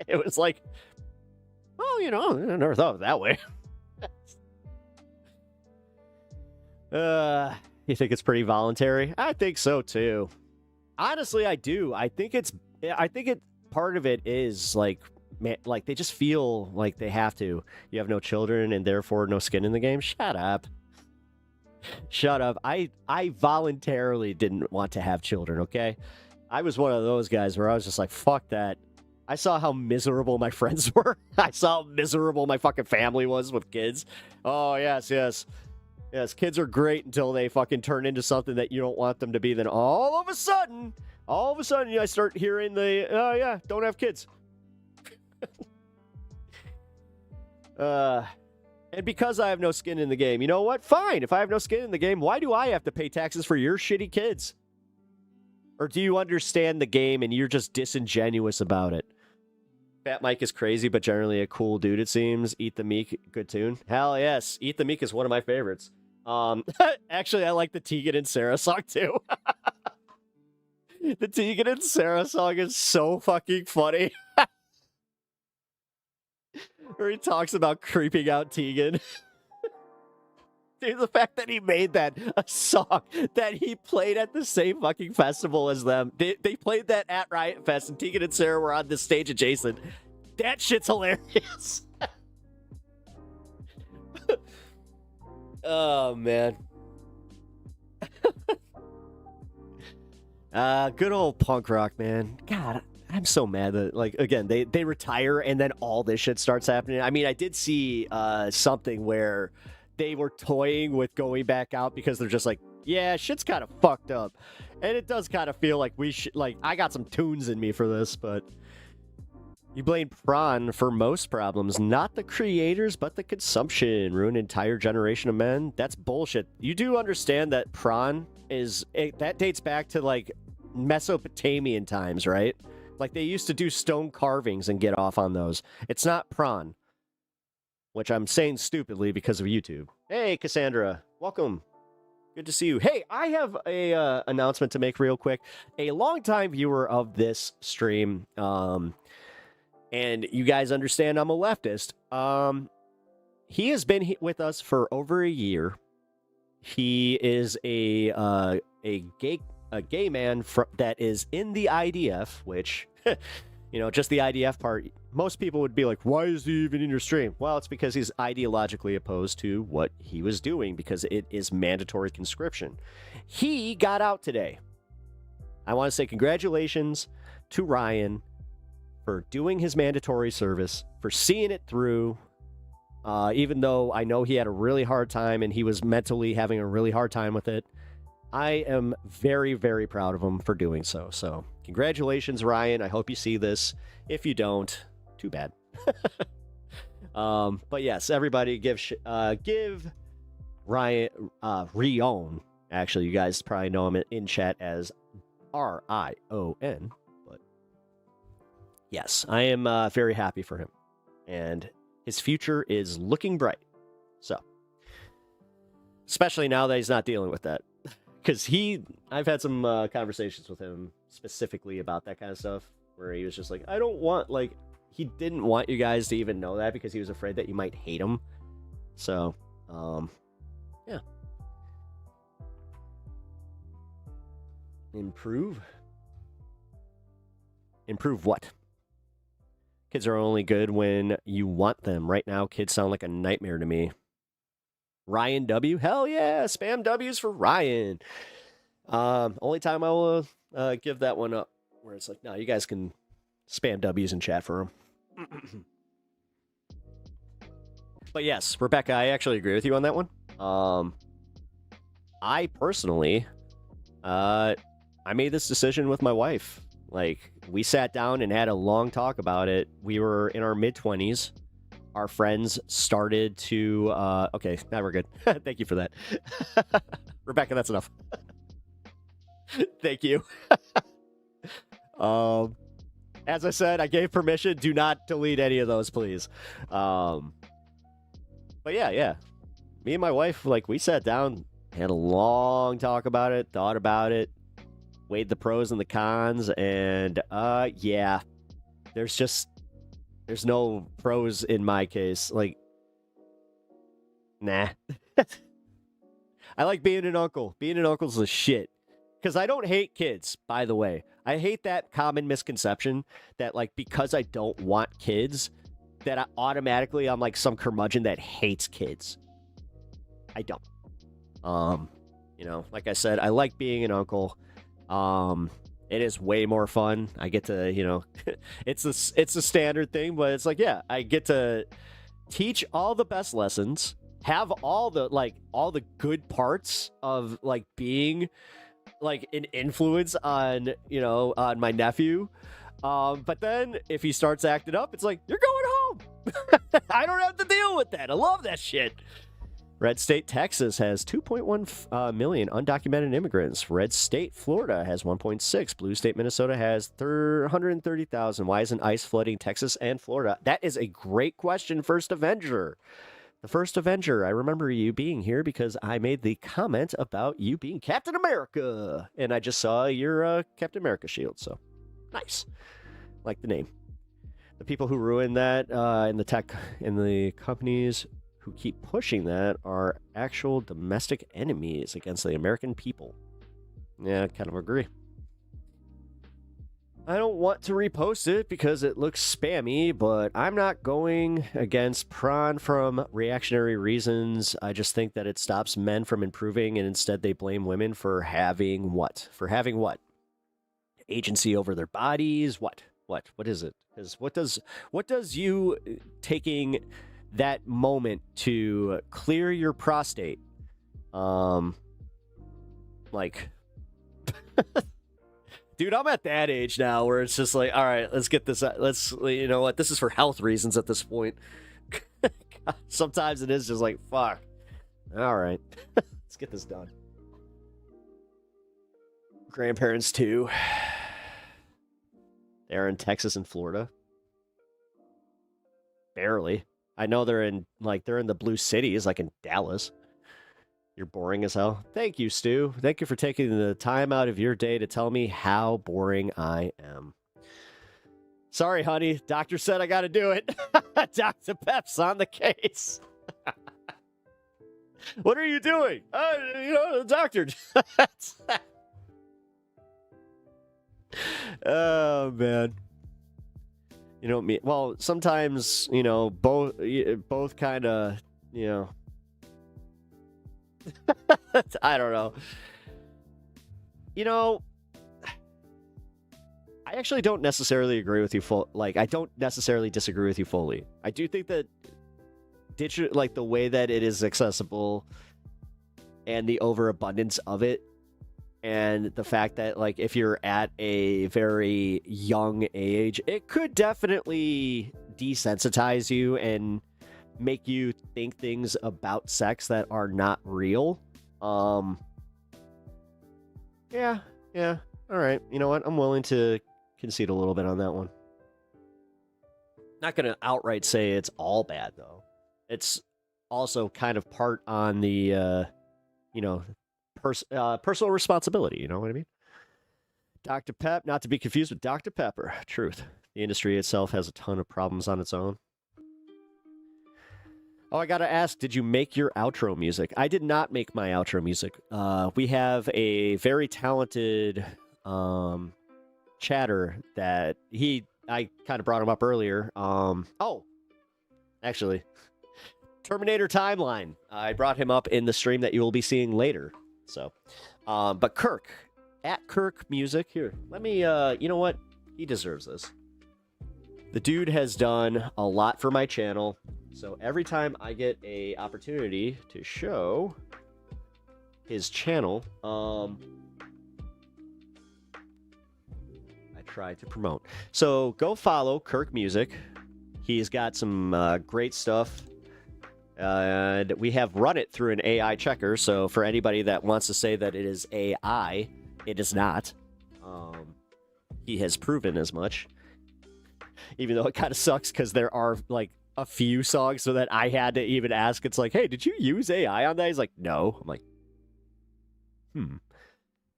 It was like, oh, you know, I never thought of it that way. You think it's pretty voluntary? I think so too. Honestly, I do. I think part of it is like, man, like they just feel like they have to. You have no children and therefore no skin in the game. Shut up. Shut up. I voluntarily didn't want to have children, okay? I was one of those guys where I was just like, fuck that. I saw how miserable my friends were. I saw how miserable my fucking family was with kids. Oh, yes. Yes, kids are great until they fucking turn into something that you don't want them to be. Then all of a sudden, I start hearing oh, yeah, don't have kids. And because I have no skin in the game, you know what? Fine. If I have no skin in the game, why do I have to pay taxes for your shitty kids? Or do you understand the game and you're just disingenuous about it? Fat Mike is crazy, but generally a cool dude, it seems. Eat the Meek, good tune. Hell yes. Eat the Meek is one of my favorites. Actually, I like the Tegan and Sarah song, too. The Tegan and Sarah song is so fucking funny. Where he talks about creeping out Tegan. Dude, the fact that he made that a song that he played at the same fucking festival as them. They played that at Riot Fest, and Tegan and Sarah were on the stage adjacent. That shit's hilarious. Oh, man. Good old punk rock, man. God, I'm so mad that, like, again, they retire and then all this shit starts happening. I mean, I did see something where they were toying with going back out because they're just like, yeah, shit's kind of fucked up. And it does kind of feel like we should, like, I got some tunes in me for this, but you blame prawn for most problems, not the creators, but the consumption. Ruin an entire generation of men. That's bullshit. You do understand that prawn that dates back to, like, Mesopotamian times, right? Like, they used to do stone carvings and get off on those. It's not prawn. Which I'm saying stupidly because of YouTube. Hey, Cassandra. Welcome. Good to see you. Hey, I have a announcement to make real quick. A longtime viewer of this stream, and you guys understand I'm a leftist. He has been with us for over a year. He is a gay man that is in the IDF, which, you know, just the IDF part. Most people would be like, why is he even in your stream? Well, it's because he's ideologically opposed to what he was doing because it is mandatory conscription. He got out today. I want to say congratulations to Ryan for doing his mandatory service, for seeing it through, even though I know he had a really hard time and he was mentally having a really hard time with it. I am very, very proud of him for doing so. So congratulations, Ryan. I hope you see this. If you don't, too bad. But yes, everybody give Ryan, Rion. Actually, you guys probably know him in chat as Rion, but yes, I am very happy for him. And his future is looking bright. So, especially now that he's not dealing with that. Because I've had some conversations with him specifically about that kind of stuff, where he was just like, I don't want, like, he didn't want you guys to even know that because he was afraid that you might hate him. So, yeah. Improve? Improve what? Kids are only good when you want them. Right now, kids sound like a nightmare to me. Ryan W? Hell yeah! Spam W's for Ryan. Only time I will give that one up. Where it's like, no, you guys can spam W's in chat for him. But yes, Rebecca, I actually agree with you on that one. I personally, I made this decision with my wife. Like, we sat down and had a long talk about it. We were in our mid-20s. Our friends started to... okay, now we're good. Thank you for that. Rebecca, that's enough. Thank you. As I said, I gave permission. Do not delete any of those, please. But yeah. Me and my wife, like, we sat down, had a long talk about it, thought about it, weighed the pros and the cons, and yeah, there's no pros in my case. Like, nah. I like being an uncle. Being an uncle's the shit. Because I don't hate kids, by the way. I hate that common misconception that, like, because I don't want kids, that I'm like some curmudgeon that hates kids. I don't. You know, like I said, I like being an uncle. It is way more fun. I get to, you know, it's a standard thing, but it's like, yeah, I get to teach all the best lessons, have all the good parts of, like, being, like, an influence on, you know, on my nephew. But then if he starts acting up, it's like, you're going home. I don't have to deal with that. I love that shit. Red State, Texas has 2.1 million undocumented immigrants. Red State, Florida has 1.6. Blue State, Minnesota has 130,000. Why isn't ice flooding Texas and Florida? That is a great question, First Avenger. The First Avenger, I remember you being here because I made the comment about you being Captain America. And I just saw your Captain America shield, so nice. Like the name. The people who ruin that in the companies who keep pushing that are actual domestic enemies against the American people. Yeah, I kind of agree. I don't want to repost it because it looks spammy, but I'm not going against Prawn from reactionary reasons. I just think that it stops men from improving, and instead they blame women for having what? For having what? Agency over their bodies? What is it? What does you taking that moment to clear your prostate, like, dude, I'm at that age now where it's just like, all right, let's get this, you know what, this is for health reasons at this point. Sometimes it is just like, fuck, all right, let's get this done. Grandparents too. They're in Texas and Florida. Barely. I know they're in the blue cities, like in Dallas. You're boring as hell. Thank you, Stu. Thank you for taking the time out of your day to tell me how boring I am. Sorry, honey. Doctor said I got to do it. Dr. Pep's on the case. What are you doing? You know, the doctor. Oh, man. You know me. Well, sometimes, you know, both kind of, you know. I don't know. You know, I actually don't necessarily agree with you I don't necessarily disagree with you fully. I do think that digital, like the way that it is accessible and the overabundance of it, and the fact that, like, if you're at a very young age, it could definitely desensitize you and make you think things about sex that are not real. Yeah. All right. You know what? I'm willing to concede a little bit on that one. Not going to outright say it's all bad, though. It's also kind of part on the, you know, personal responsibility. You know what I mean? Dr. Pep, not to be confused with Dr. Pepper. Truth. The industry itself has a ton of problems on its own. Oh, I gotta ask, did you make your outro music? I did not make my outro music. We have a very talented chatter that I kind of brought him up earlier. Actually, Terminator Timeline. I brought him up in the stream that you will be seeing later. So, but Kirk, at Kirk Music, here, let me, you know what? He deserves this. The dude has done a lot for my channel. So every time I get a opportunity to show his channel, I try to promote. So go follow Kirk Music. He's got some great stuff. And we have run it through an AI checker. So for anybody that wants to say that it is AI, it is not. He has proven as much. Even though it kind of sucks because there are like a few songs so that I had to even ask. It's like, hey, did you use AI on that? He's like, no. I'm like,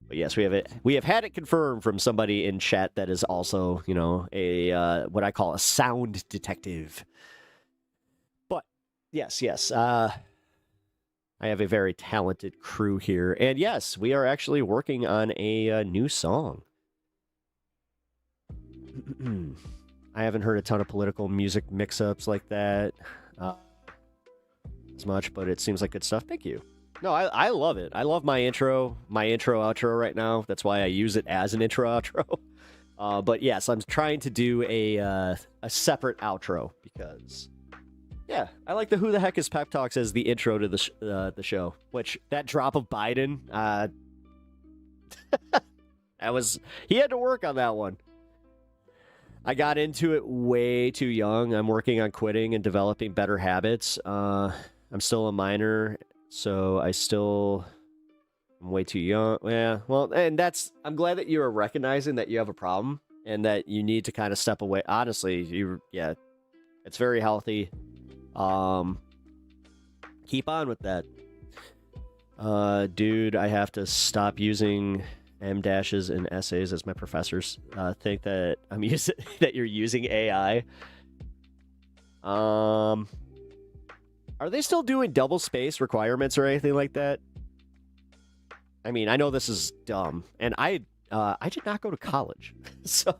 But yes, we have had it confirmed from somebody in chat that is also, you know, a what I call a sound detective. But yes, I have a very talented crew here, and yes, we are actually working on a new song. I haven't heard a ton of political music mix-ups like that as much, but it seems like good stuff. Thank you. No, I love it. I love my intro, outro right now. That's why I use it as an intro, outro. But yes, I'm trying to do a separate outro because, yeah, I like the Who the Heck is Pep Talks as the intro to the show, which that drop of Biden, he had to work on that one. I got into it way too young. I'm working on quitting and developing better habits. I'm still a minor, so I'm way too young. Yeah, well, and I'm glad that you are recognizing that you have a problem and that you need to kind of step away. Honestly, it's very healthy. Keep on with that. Dude, I have to stop using M dashes and essays as my professors think that that you're using AI. Are they still doing double space requirements or anything like that? I mean, I know this is dumb, and I did not go to college, so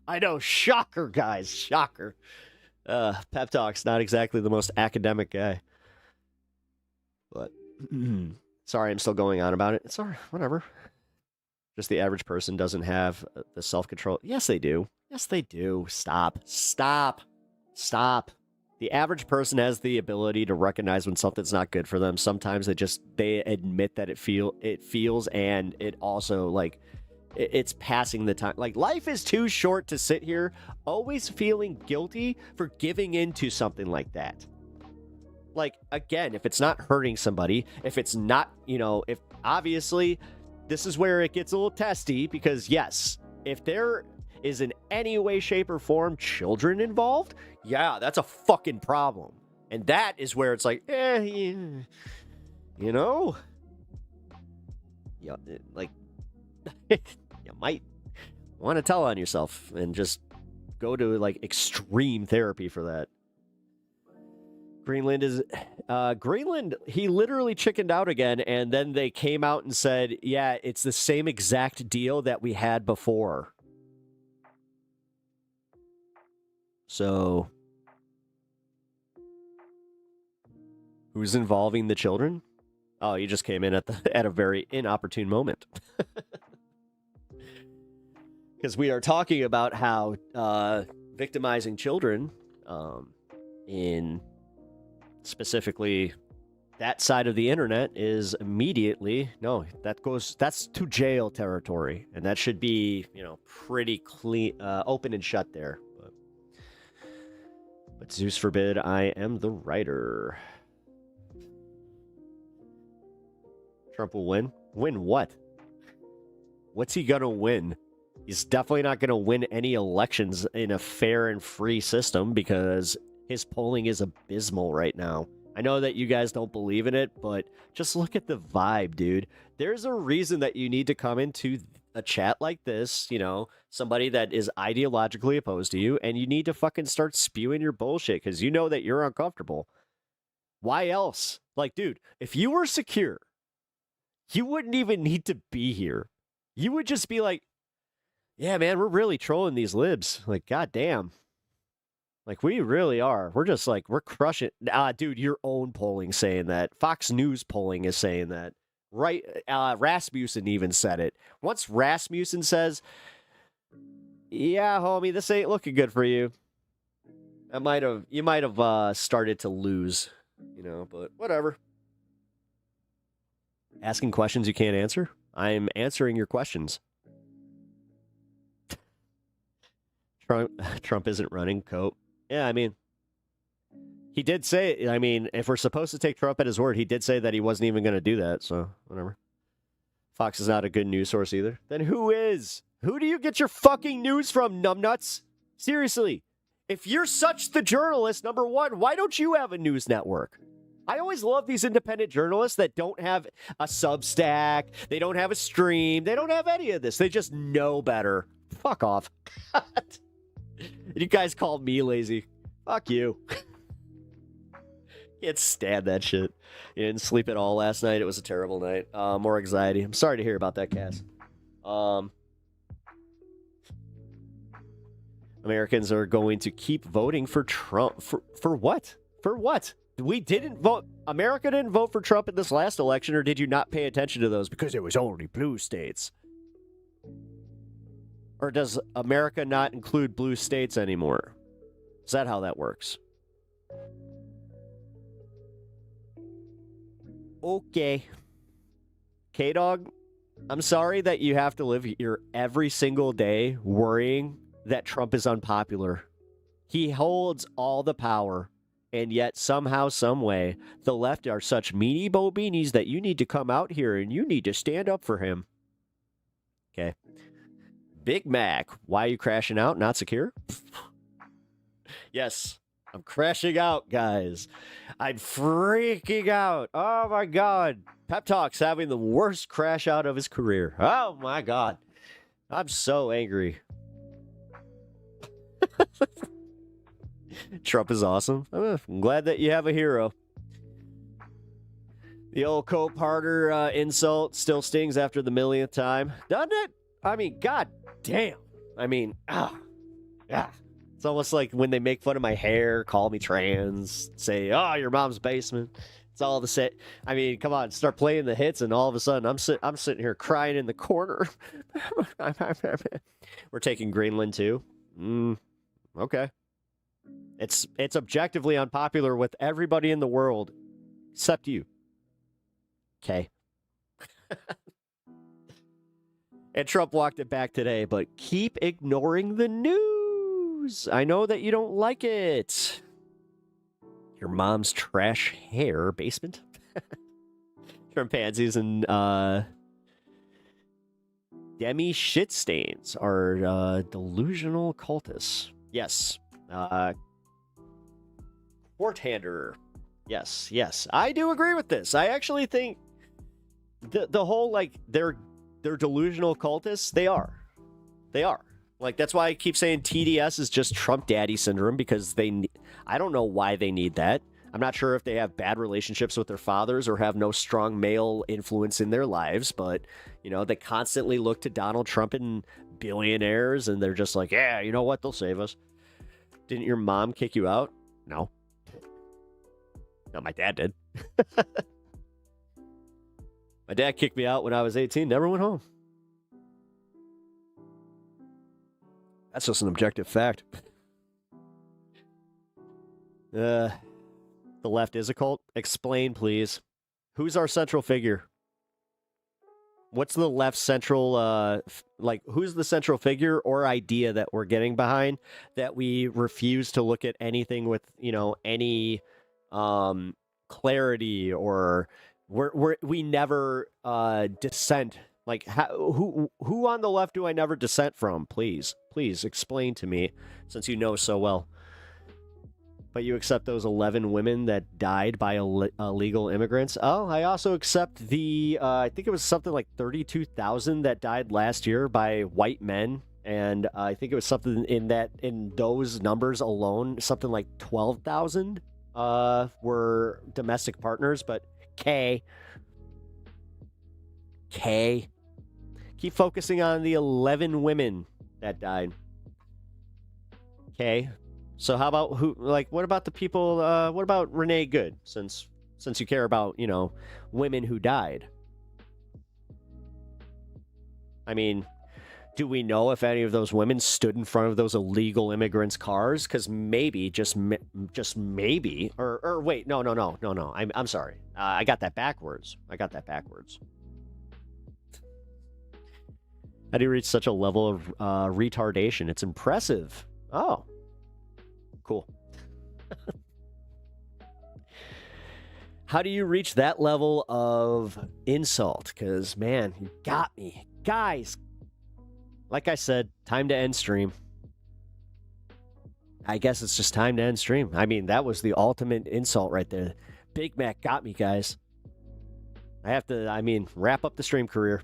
I know. Shocker, guys, shocker. Pep Talk's not exactly the most academic guy, but sorry, I'm still going on about it. It's all right, whatever. Just the average person doesn't have the self-control. Yes, they do. Yes, they do. Stop. The average person has the ability to recognize when something's not good for them. Sometimes they admit that it feels, and it also, like, it's passing the time. Like, life is too short to sit here always feeling guilty for giving into something like that. Like, again, if it's not hurting somebody, if it's not, if obviously this is where it gets a little testy, because yes, if there is in any way, shape, or form children involved, yeah, that's a fucking problem. And that is where it's like, like, you might want to tell on yourself and just go to, like, extreme therapy for that. Greenland, he literally chickened out again, and then they came out and said, yeah, it's the same exact deal that we had before. So, who's involving the children? Oh, you just came in at a very inopportune moment. Because we are talking about how victimizing children in specifically that side of the internet is immediately, that's to jail territory, and that should be, pretty clean, open and shut there. But Zeus forbid, I am the writer. Trump will win. Win what? What's he gonna win? He's definitely not going to win any elections in a fair and free system because his polling is abysmal right now. I know that you guys don't believe in it, but just look at the vibe, dude. There's a reason that you need to come into a chat like this, you know, somebody that is ideologically opposed to you, and you need to fucking start spewing your bullshit because you know that you're uncomfortable. Why else? Like, dude, if you were secure, you wouldn't even need to be here. You would just be like, yeah, man, we're really trolling these libs. Like, goddamn. Like, we really are. We're just like, we're crushing. Dude, your own polling saying that. Fox News polling is saying that. Right? Rasmussen even said it. Once Rasmussen says, yeah, homie, this ain't looking good for you. You might have started to lose, you know, but whatever. Asking questions you can't answer? I'm answering your questions. Trump isn't running, Cope. Yeah, I mean, he did say, I mean, if we're supposed to take Trump at his word, he did say that he wasn't even going to do that, so whatever. Fox is not a good news source either. Then who is? Who do you get your fucking news from, numbnuts? Seriously. If you're such the journalist, number one, why don't you have a news network? I always love these independent journalists that don't have a Substack, they don't have a stream, they don't have any of this. They just know better. Fuck off. You guys called me lazy. Fuck you. Can't stand that shit. You didn't sleep at all last night. It was a terrible night. More anxiety. I'm sorry to hear about that, Cass. Americans are going to keep voting for Trump. For what? For what? We didn't vote. America didn't vote for Trump in this last election, or did you not pay attention to those because it was only blue states? Or does America not include blue states anymore? Is that how that works? Okay. K-Dog, I'm sorry that you have to live here every single day worrying that Trump is unpopular. He holds all the power, and yet somehow, some way, the left are such meanie bobinis that you need to come out here and you need to stand up for him. Okay. Big Mac, why are you crashing out? Not secure? Yes, I'm crashing out, guys. I'm freaking out. Oh, my God. Pep Talk's having the worst crash out of his career. Oh, my God. I'm so angry. Trump is awesome. I'm glad that you have a hero. The old Cope Harder insult still stings after the millionth time. Doesn't it? I mean, God damn. I mean, yeah. It's almost like when they make fun of my hair, call me trans, say, oh, your mom's basement. It's all the same. I mean, come on, start playing the hits, and all of a sudden, I'm sitting here crying in the corner. We're taking Greenland too. Okay. It's objectively unpopular with everybody in the world, except you. Okay. And Trump walked it back today, but keep ignoring the news. I know that you don't like it. Your mom's trash hair basement. Chimpanzees and demi shit stains are delusional cultists. Yes. Court-hander. Yes. I do agree with this. I actually think the whole, like, they're delusional cultists. They are. Like, that's why I keep saying TDS is just Trump daddy syndrome, because I don't know why they need that. I'm not sure if they have bad relationships with their fathers or have no strong male influence in their lives, but, you know, they constantly look to Donald Trump and billionaires, and they're just like, yeah, you know what? They'll save us. Didn't your mom kick you out? No. No, my dad did. My dad kicked me out when I was 18, never went home. That's just an objective fact. The left is a cult? Explain, please. Who's our central figure? What's the left central, who's the central figure or idea that we're getting behind that we refuse to look at anything with, you know, any clarity, or we never dissent Like, who on the left do I never dissent from? Please explain to me, since you know so well. But you accept those 11 women that died by illegal immigrants. Oh, I also accept the, I think it was something like 32,000 that died last year by white men. And I think it was something in those numbers alone, something like 12,000 were domestic partners. But K. Keep focusing on the 11 women that died. Okay. So how about what about the people, what about Renee Good, since you care about, women who died? I mean, do we know if any of those women stood in front of those illegal immigrants' cars? Because maybe, just maybe, or wait, no. I'm sorry. I got that backwards. How do you reach such a level of retardation? It's impressive. Oh, cool. How do you reach that level of insult? Because, man, you got me. Guys, like I said, time to end stream. I guess it's just time to end stream. I mean, that was the ultimate insult right there. Big Mac got me, guys. I have to, wrap up the stream career.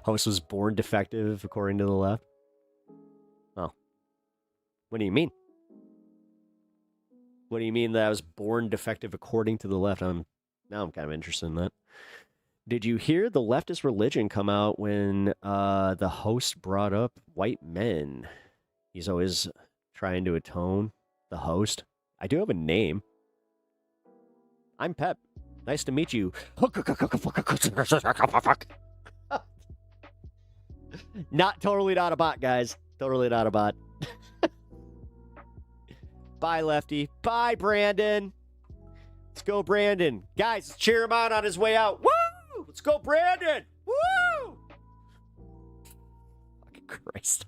Host was born defective, according to the left. Oh. What do you mean? What do you mean that I was born defective according to the left? Now I'm kind of interested in that. Did you hear the leftist religion come out when the host brought up white men? He's always trying to atone. The host. I do have a name. I'm Pep. Nice to meet you. Totally not a bot, guys. Totally not a bot. Bye, Lefty. Bye, Brandon. Let's go, Brandon. Guys, let's cheer him on his way out. Woo! Let's go, Brandon. Woo! Fucking Christ.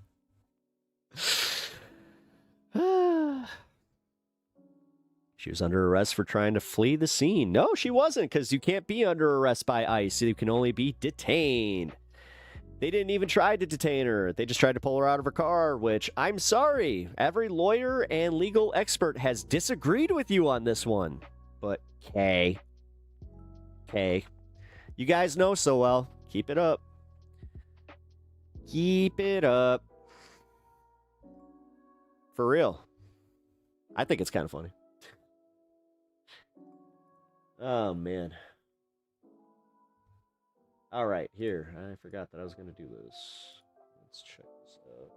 She was under arrest for trying to flee the scene. No, she wasn't, because you can't be under arrest by ICE. You can only be detained. They didn't even try to detain her. They just tried to pull her out of her car, which, I'm sorry, every lawyer and legal expert has disagreed with you on this one. But, K, you guys know so well. Keep it up. Keep it up. For real. I think it's kind of funny. Oh, man. All right, here. I forgot that I was going to do this. Let's check this out.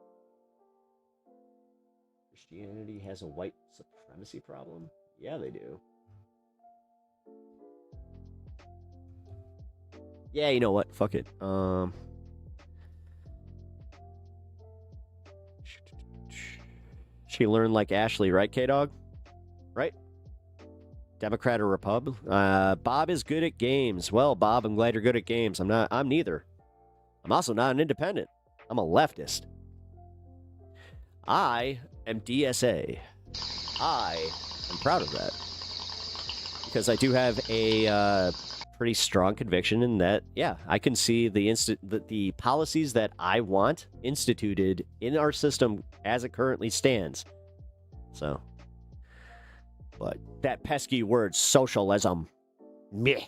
Christianity has a white supremacy problem? Yeah, they do. Yeah, you know what? Fuck it. She learned like Ashley, right, K-Dog? Right? Democrat or Repub? Bob is good at games. Well, Bob, I'm glad you're good at games. I'm neither. I'm also not an independent. I'm a leftist. I am DSA. I am proud of that. Because I do have a pretty strong conviction in that, yeah, I can see the policies that I want instituted in our system as it currently stands. So... But that pesky word, socialism. Meh.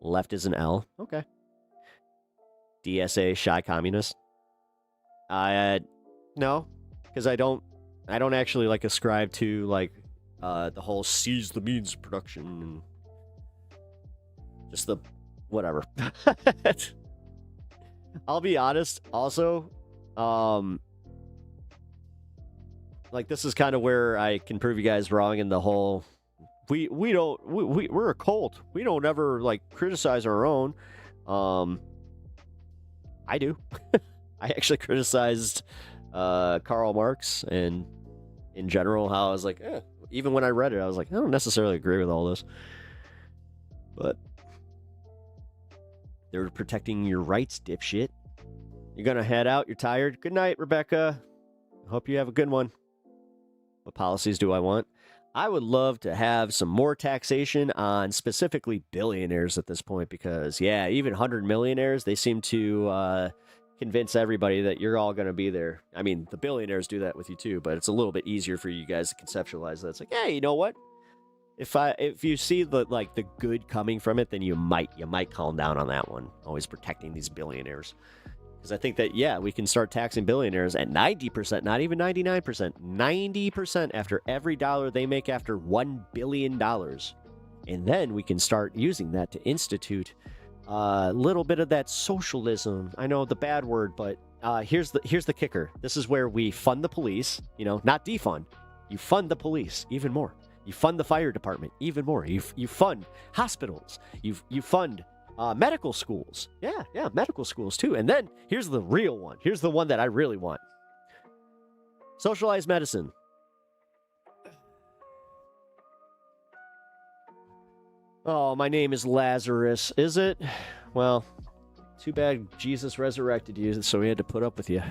Left is an L. Okay. DSA, shy communist. No, because I don't actually like ascribe to like the whole seize the means of production and just the whatever. I'll be honest. Also, like, this is kind of where I can prove you guys wrong in the whole, we're a cult. We don't ever, like, criticize our own. I do. I actually criticized Karl Marx and, in general, how I was like, even when I read it, I was like, I don't necessarily agree with all this. But they're protecting your rights, dipshit. You're going to head out. You're tired. Good night, Rebecca. I hope you have a good one. What policies do I want? I would love to have some more taxation on specifically billionaires at this point because, yeah, even 100 millionaires, they seem to convince everybody that you're all going to be there. I mean, the billionaires do that with you too, but it's a little bit easier for you guys to conceptualize that. It's like, hey, you know what? If you see the good coming from it, then you might calm down on that one. Always protecting these billionaires. Because I think that, yeah, we can start taxing billionaires at 90%, not even 99%, 90% after every dollar they make after $1 billion. And then we can start using that to institute a little bit of that socialism. I know the bad word, but here's the kicker. This is where we fund the police, not defund. You fund the police even more. You fund the fire department even more. You fund hospitals. You fund medical schools. Yeah, medical schools too. And then here's the real one. Here's the one that I really want. Socialized medicine. Oh, my name is Lazarus, is it? Well, too bad Jesus resurrected you, so we had to put up with you.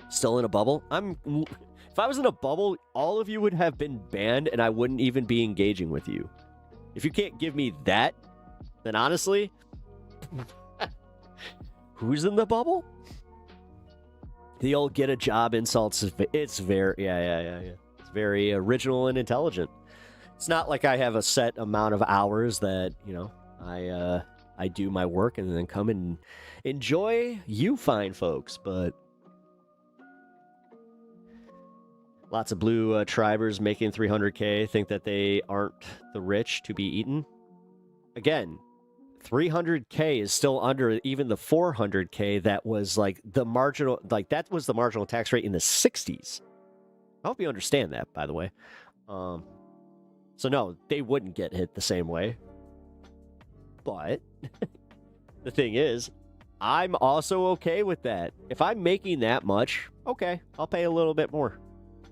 Still in a bubble? If I was in a bubble, all of you would have been banned and I wouldn't even be engaging with you. If you can't give me that, then honestly, who's in the bubble? The old get a job insults, it's very, yeah. It's very original and intelligent. It's not like I have a set amount of hours that, I do my work and then come and enjoy you fine folks, but lots of blue tribers making 300K think that they aren't the rich to be eaten. Again, 300K is still under even the 400K that was that was the marginal tax rate in the 60s. I hope you understand that, by the way. So no, they wouldn't get hit the same way. But the thing is, I'm also okay with that. If I'm making that much, okay, I'll pay a little bit more.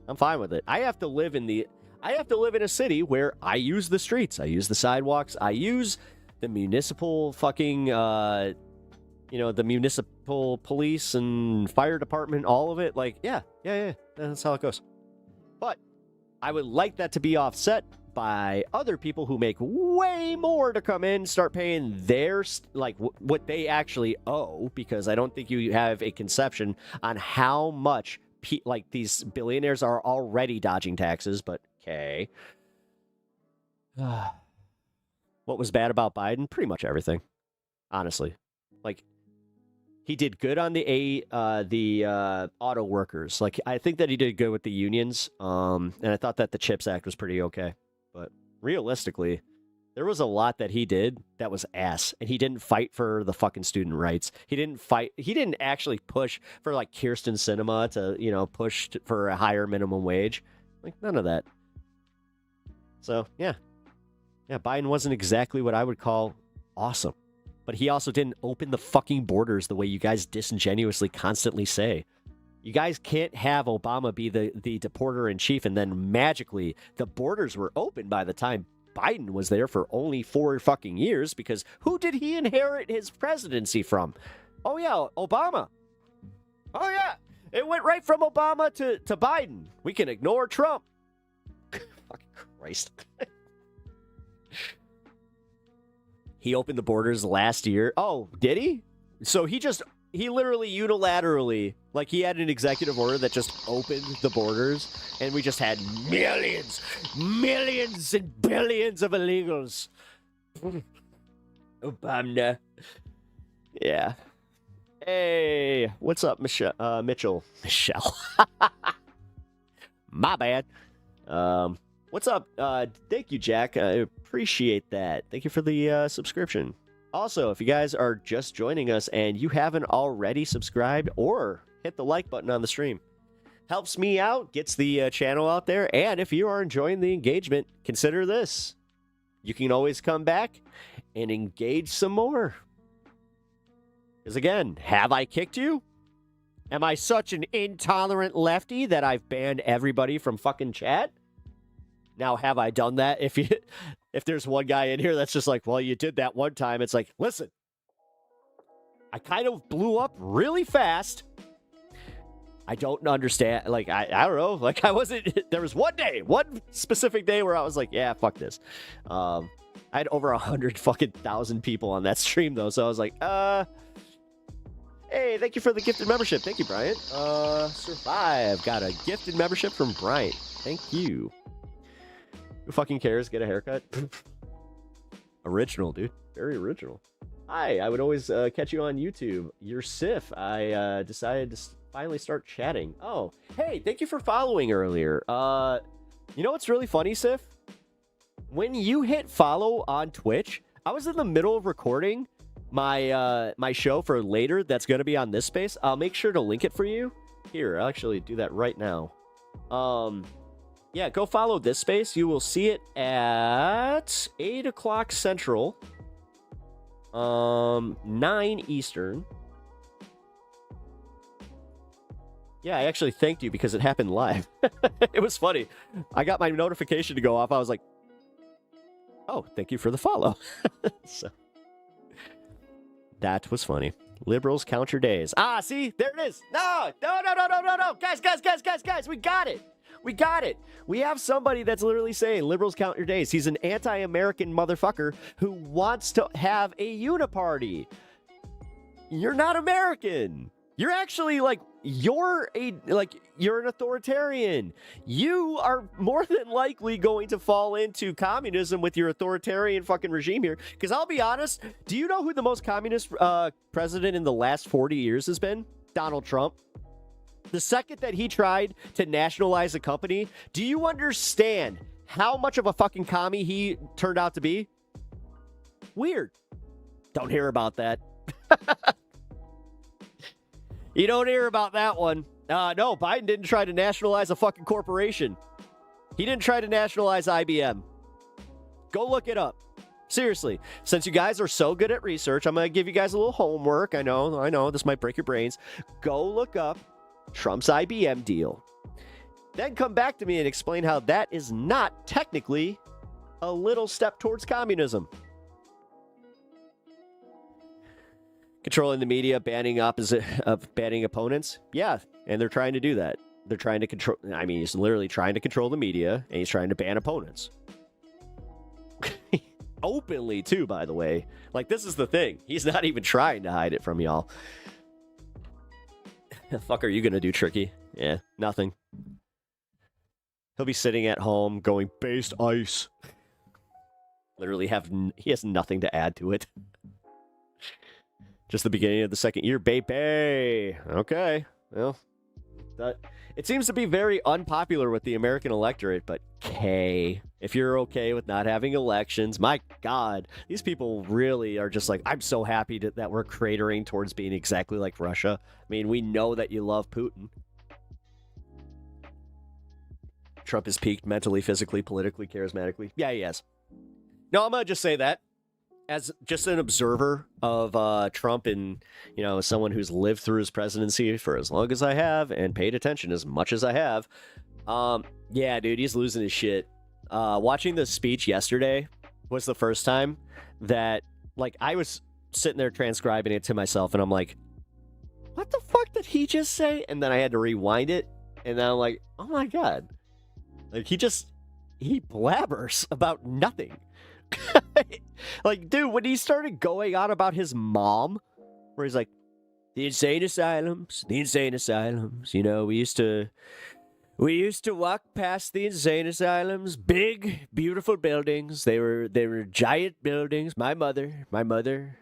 I'm fine with it. I have to live in a city where I use the streets, I use the sidewalks, I use the municipal fucking the municipal police and fire department, all of it. Like, yeah, that's how it goes. But I would like that to be offset by other people who make way more to come in, start paying their what they actually owe, because I don't think you have a conception on how much these billionaires are already dodging taxes. But okay. What was bad about Biden? Pretty much everything, honestly. He did good on the auto workers. I think that he did good with the unions. And I thought that the CHIPS Act was pretty okay. But realistically, there was a lot that he did that was ass. And he didn't fight for the fucking student rights. He didn't actually push for Kirsten Sinema to, push for a higher minimum wage. None of that. So, yeah. Yeah, Biden wasn't exactly what I would call awesome. But he also didn't open the fucking borders the way you guys disingenuously constantly say. You guys can't have Obama be the deporter-in-chief and then magically the borders were open by the time Biden was there for only 4 fucking years, because who did he inherit his presidency from? Oh, yeah, Obama. Oh, yeah. It went right from Obama to Biden. We can ignore Trump. Fucking Christ. He opened the borders last year. Oh, did he? So he literally unilaterally, he had an executive order that just opened the borders, and we just had millions and billions of illegals. Obama. Yeah. Hey, what's up, Mitchell? Michelle. My bad. What's up? Thank you, Jack. I appreciate that. Thank you for the subscription. Also, if you guys are just joining us and you haven't already subscribed or hit the like button on the stream, helps me out, gets the channel out there. And if you are enjoying the engagement, consider this. You can always come back and engage some more. Because again, have I kicked you? Am I such an intolerant lefty that I've banned everybody from fucking chat? Now, have I done that? If there's one guy in here that's just like, well, you did that one time. It's like, listen, I kind of blew up really fast. I don't understand. Like, I don't know. Like, I wasn't. There was one specific day where I was like, yeah, fuck this. I had over 100,000 people on that stream though, so I was like, hey, thank you for the gifted membership. Thank you, Bryant. Survive. Got a gifted membership from Bryant. Thank you. Who fucking cares? Get a haircut. Original, dude. Very original. Hi, I would always catch you on YouTube. You're Sif. I decided to finally start chatting. Oh, hey, thank you for following earlier. You know what's really funny, Sif? When you hit follow on Twitch, I was in the middle of recording my my show for later that's going to be on this space. I'll make sure to link it for you. Here, I'll actually do that right now. Yeah, go follow this space. You will see it at 8 o'clock Central. 9 Eastern. Yeah, I actually thanked you because it happened live. It was funny. I got my notification to go off. I was like, oh, thank you for the follow. So that was funny. Liberals count your days. Ah, see? There it is. No. Guys. We got it. We got it. We have somebody that's literally saying liberals count your days. He's an anti-American motherfucker who wants to have a uniparty. You're not American. You're actually you're an authoritarian. You are more than likely going to fall into communism with your authoritarian fucking regime here. Because I'll be honest, do you know who the most communist president in the last 40 years has been? Donald Trump. The second that he tried to nationalize a company, do you understand how much of a fucking commie he turned out to be? Weird. Don't hear about that. You don't hear about that one. No, Biden didn't try to nationalize a fucking corporation. He didn't try to nationalize IBM. Go look it up. Seriously, since you guys are so good at research, I'm going to give you guys a little homework. I know, this might break your brains. Go look up Trump's IBM deal. Then come back to me and explain how that is not technically a little step towards communism. Controlling the media, banning opponents. Yeah, and they're trying to do that. They're trying to control. I mean, he's literally trying to control the media, and he's trying to ban opponents. Openly, too, by the way. Like, this is the thing. He's not even trying to hide it from y'all. The fuck are you gonna do, Tricky? Yeah, nothing. He'll be sitting at home going, based ice. Literally he has nothing to add to it. Just the beginning of the second year, baby. Okay, well, it seems to be very unpopular with the American electorate, but if you're okay with not having elections, my God, these people really are just like, I'm so happy that we're cratering towards being exactly like Russia. I mean, we know that you love Putin. Trump has peaked mentally, physically, politically, charismatically. Yeah, he has. No, I'm going to just say that. As just an observer of Trump and, someone who's lived through his presidency for as long as I have and paid attention as much as I have, yeah, dude, he's losing his shit. Watching the speech yesterday was the first time that, I was sitting there transcribing it to myself, and I'm like, what the fuck did he just say? And then I had to rewind it, and then I'm like, oh my God. He blabbers about nothing. Dude, when he started going on about his mom, where he's like, the insane asylums, we used to walk past the insane asylums, big, beautiful buildings. They were giant buildings. My mother,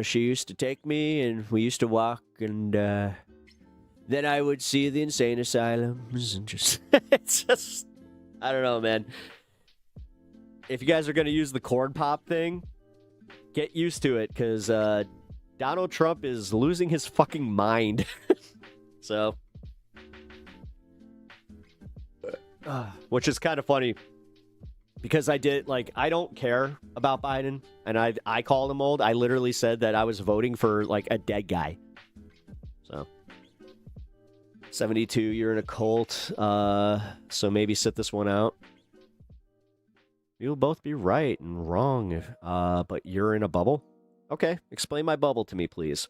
she used to take me, and we used to walk, and then I would see the insane asylums, and it's just, I don't know, man. If you guys are going to use the corn pop thing, get used to it, because Donald Trump is losing his fucking mind. So, which is kind of funny, because I don't care about Biden, and I called him old. I literally said that I was voting for, a dead guy. So, 72, you're in a cult, so maybe sit this one out. You'll both be right and wrong, but you're in a bubble? Okay, explain my bubble to me, please.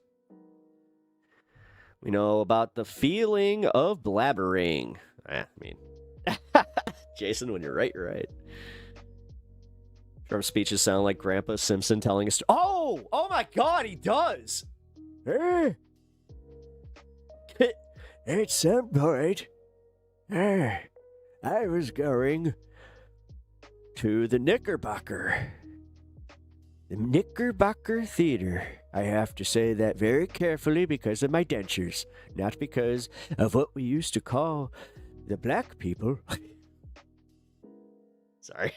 We know about the feeling of blabbering. I mean, Jason, when you're right, you're right. Trump's speeches sound like Grandpa Simpson telling a story. Oh my God, he does. At some point, I was going to the Knickerbocker. The Knickerbocker Theater. I have to say that very carefully because of my dentures, not because of what we used to call the black people. Sorry.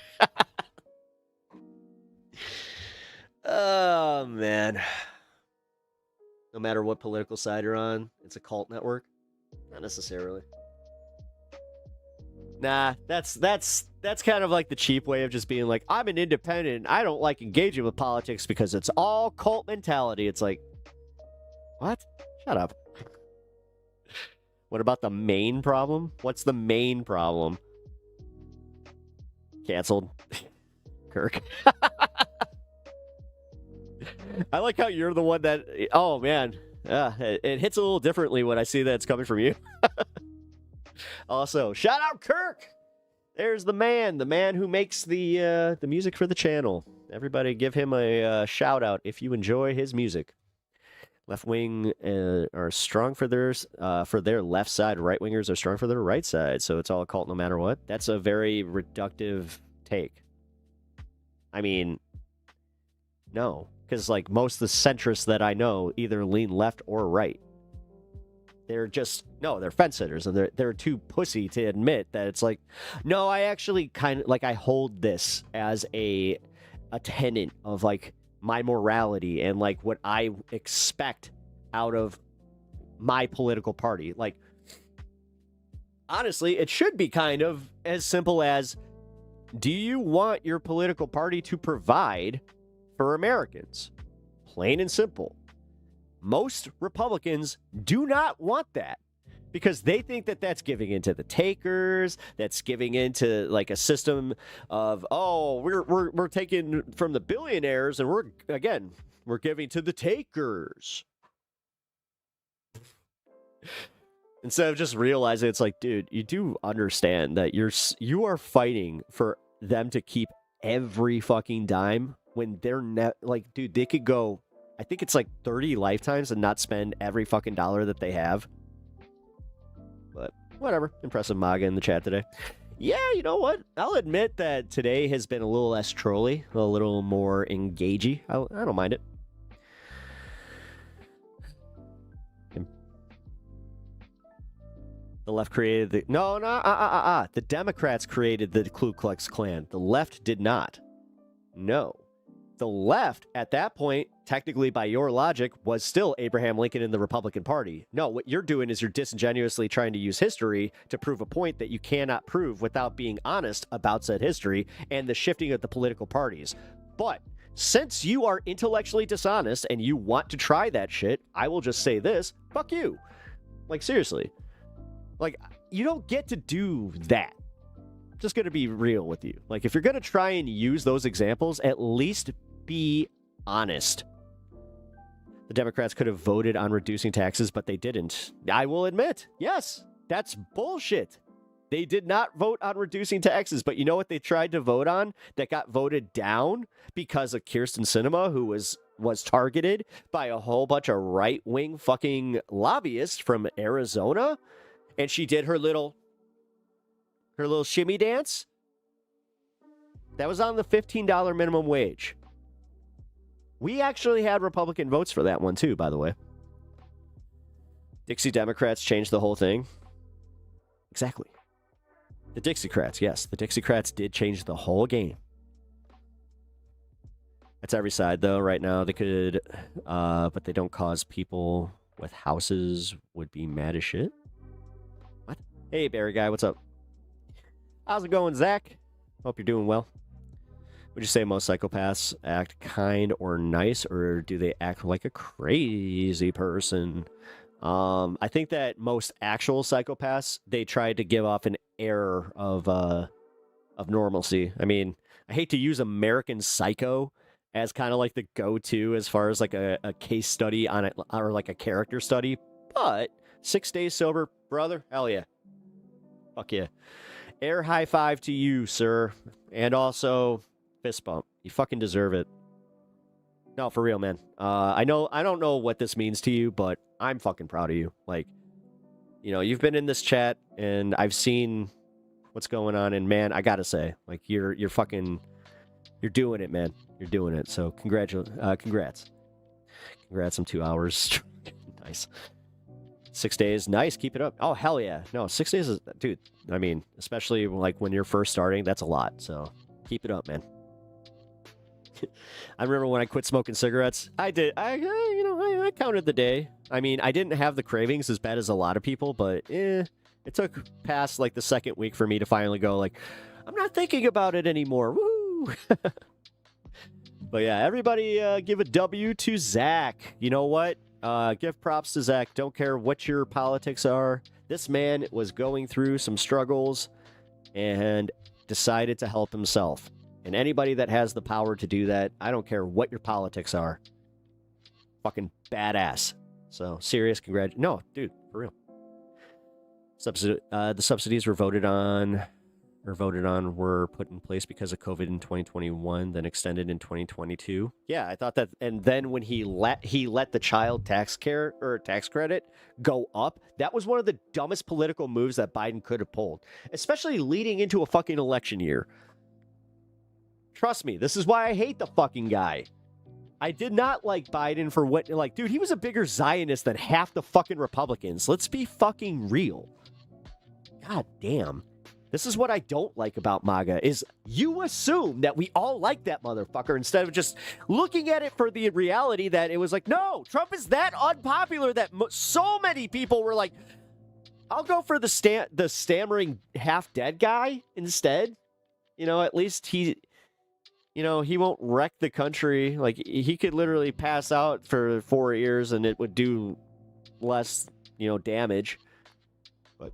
Oh, man. No matter what political side you're on, it's a cult network? Not necessarily. Nah, that's kind of like the cheap way of just being like, I'm an independent. I don't like engaging with politics because it's all cult mentality. It's like, what? Shut up. What about the main problem? What's the main problem? Canceled. Kirk. I like how you're the one that... Oh, man. It hits a little differently when I see that it's coming from you. Also, shout out Kirk! There's the man who makes the music for the channel. Everybody give him a shout out if you enjoy his music. Left wing are strong for their left side. Right wingers are strong for their right side. So it's all a cult no matter what. That's a very reductive take. I mean, no. Because like most of the centrists that I know either lean left or right. They're just, no, they're fence sitters, and they're too pussy to admit that it's like, no, I actually kind of, like, I hold this as a tenet of, like, my morality and, like, what I expect out of my political party. Like, honestly, it should be kind of as simple as, do you want your political party to provide for Americans? Plain and simple. Most Republicans do not want that because they think that that's giving into the takers, that's giving into like a system of, oh, we're taking from the billionaires and we're giving to the takers. Instead of just realizing it's like, dude, you do understand that you are fighting for them to keep every fucking dime when they're like, dude, they could go, I think it's like 30 lifetimes and not spend every fucking dollar that they have. But whatever. Impressive MAGA in the chat today. Yeah, you know what? I'll admit that today has been a little less trolly, a little more engagey. I don't mind it. The left created the... No. The Democrats created the Ku Klux Klan. The left did not. No. The left, at that point, technically by your logic, was still Abraham Lincoln and the Republican Party. No, what you're doing is you're disingenuously trying to use history to prove a point that you cannot prove without being honest about said history and the shifting of the political parties. But since you are intellectually dishonest and you want to try that shit, I will just say this, fuck you. Like, seriously. Like, you don't get to do that. Just going to be real with you. Like, if you're going to try and use those examples, at least be honest. The Democrats could have voted on reducing taxes, but they didn't. I will admit, yes, that's bullshit. They did not vote on reducing taxes, but you know what they tried to vote on that got voted down because of Kirsten Sinema, who was targeted by a whole bunch of right-wing fucking lobbyists from Arizona, and she did her little shimmy dance. That was on the $15 minimum wage. We actually had Republican votes for that one too, by the way. Dixie Democrats changed the whole thing. Exactly. The Dixiecrats, yes. The Dixiecrats did change the whole game. That's every side, though, right now. They could, but they don't cause people with houses would be mad as shit. What? Hey, Barry Guy, what's up? How's it going, Zach? Hope you're doing well. Would you say most psychopaths act kind or nice, or do they act like a crazy person? I think that most actual psychopaths, they try to give off an air of normalcy. I mean, I hate to use American Psycho as kind of like the go-to as far as like a case study on it, or like a character study But 6 days sober, brother, hell yeah. Fuck yeah. Air high five to you, sir. And also, fist bump. You fucking deserve it. No, for real, man. I don't know what this means to you, but I'm fucking proud of you. Like, you know, you've been in this chat, and I've seen what's going on, and man, I gotta say, like, you're doing it, man. You're doing it. So congrats. Congrats on 2 hours. Nice. 6 days. Nice. Keep it up. Oh, hell yeah. No, 6 days is, dude, I mean, especially like when you're first starting, that's a lot. So keep it up, man. I remember when I quit smoking cigarettes, I counted the day. I mean, I didn't have the cravings as bad as a lot of people, but it took past like the second week for me to finally go like, I'm not thinking about it anymore. Woo! But yeah, everybody give a W to Zach. You know what? Give props to Zach. Don't care what your politics are. This man was going through some struggles and decided to help himself. And anybody that has the power to do that, I don't care what your politics are. Fucking badass. So, serious no, dude, for real. The subsidies were were put in place because of COVID in 2021, then extended in 2022. Yeah, I thought that, and then when he let the child tax credit go up, that was one of the dumbest political moves that Biden could have pulled, especially leading into a fucking election year. Trust me, this is why I hate the fucking guy. I did not like Biden for what, like, dude, he was a bigger Zionist than half the fucking Republicans. Let's be fucking real. God damn. This is what I don't like about MAGA, is you assume that we all like that motherfucker instead of just looking at it for the reality that it was like, no, Trump is that unpopular that so many people were like, I'll go for the stammering half-dead guy instead. You know, at least he won't wreck the country. Like, he could literally pass out for 4 years and it would do less, damage. But,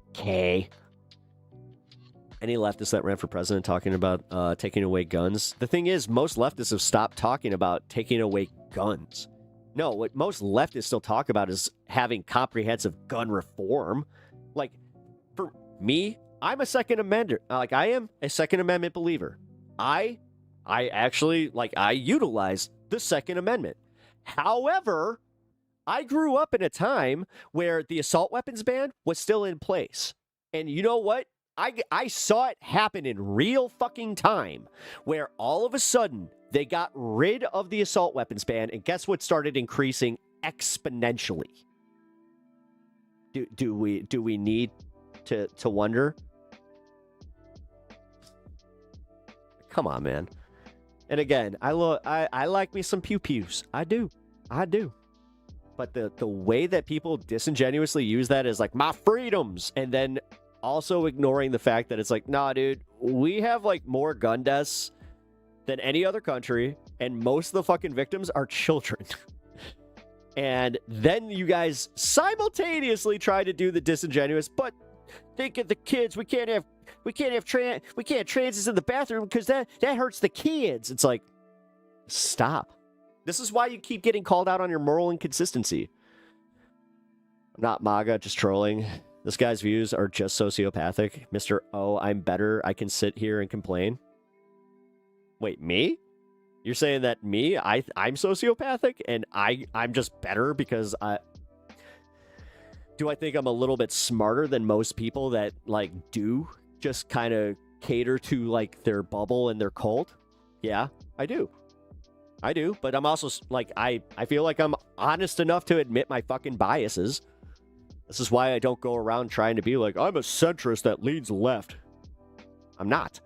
any leftists that ran for president talking about taking away guns. The thing is, most leftists have stopped talking about taking away guns. No, what most leftists still talk about is having comprehensive gun reform. Like, for me, I'm a Second Amender. Like, I am a Second Amendment believer. I actually, like, I utilize the Second Amendment. However, I grew up in a time where the assault weapons ban was still in place. And you know what? I saw it happen in real fucking time, where all of a sudden they got rid of the assault weapons ban, and guess what started increasing exponentially? Do we need to wonder? Come on, man. And again, I like me some pew-pews. I do. But the way that people disingenuously use that is like, my freedoms, and then also ignoring the fact that it's like, nah, dude, we have like more gun deaths than any other country, and most of the fucking victims are children. And then you guys simultaneously try to do the disingenuous, but think of the kids. We can't transients in the bathroom because that hurts the kids. It's like, stop. This is why you keep getting called out on your moral inconsistency. I'm not MAGA, just trolling. This guy's views are just sociopathic. Mr. Oh, I'm better. I can sit here and complain. Wait, me? You're saying that me? I'm sociopathic and I'm just better because do I think I'm a little bit smarter than most people that like do just kind of cater to like their bubble and their cult? Yeah, I do. But I'm also like, I feel like I'm honest enough to admit my fucking biases. This is why I don't go around trying to be like, I'm a centrist that leans left. I'm not.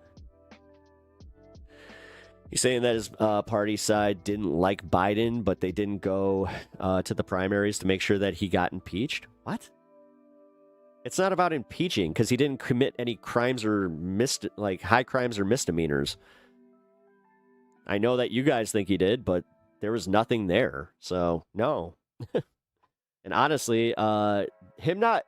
He's saying that his party side didn't like Biden, but they didn't go to the primaries to make sure that he got impeached. What? It's not about impeaching because he didn't commit any crimes or high crimes or misdemeanors. I know that you guys think he did, but there was nothing there. So no. And honestly, him not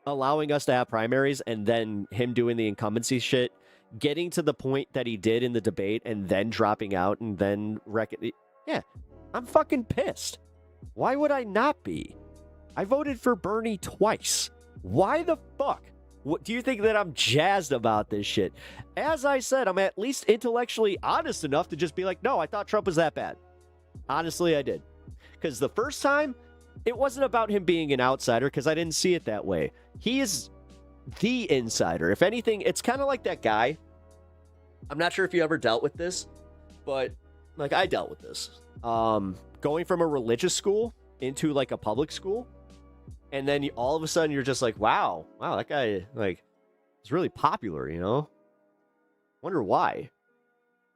allowing us to have primaries and then him doing the incumbency shit, getting to the point that he did in the debate and then dropping out and then yeah, I'm fucking pissed. Why would I not be? I voted for Bernie twice. Why the fuck? What do you think that I'm jazzed about this shit? As I said, I'm at least intellectually honest enough to just be like, no, I thought Trump was that bad. Honestly, I did. Because the first time, it wasn't about him being an outsider, because I didn't see it that way. He is the insider. If anything, it's kind of like that guy. I'm not sure if you ever dealt with this, but like I dealt with this. Going from a religious school into like a public school, and then all of a sudden you're just like, wow, that guy like is really popular, you know? Wonder why.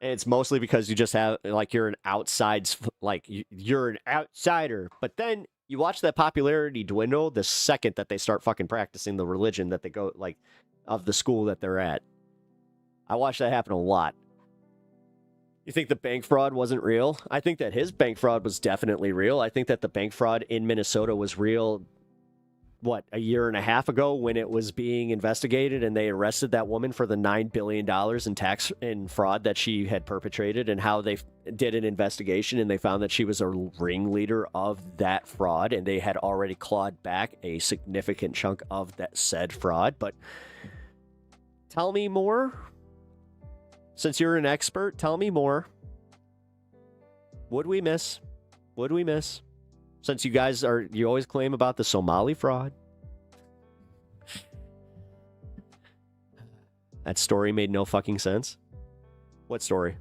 And it's mostly because you just have like you're an you're an outsider. But then you watch that popularity dwindle the second that they start fucking practicing the religion that they go like of the school that they're at. I watched that happen a lot. You think the bank fraud wasn't real? I think that his bank fraud was definitely real. I think that the bank fraud in Minnesota was real, a year and a half ago when it was being investigated and they arrested that woman for the $9 billion in tax and fraud that she had perpetrated, and how they did an investigation and they found that she was a ringleader of that fraud, and they had already clawed back a significant chunk of that said fraud. But tell me more. Since you're an expert, tell me more. What'd we miss? What'd we miss? Since you always claim about the Somali fraud. That story made no fucking sense. What story?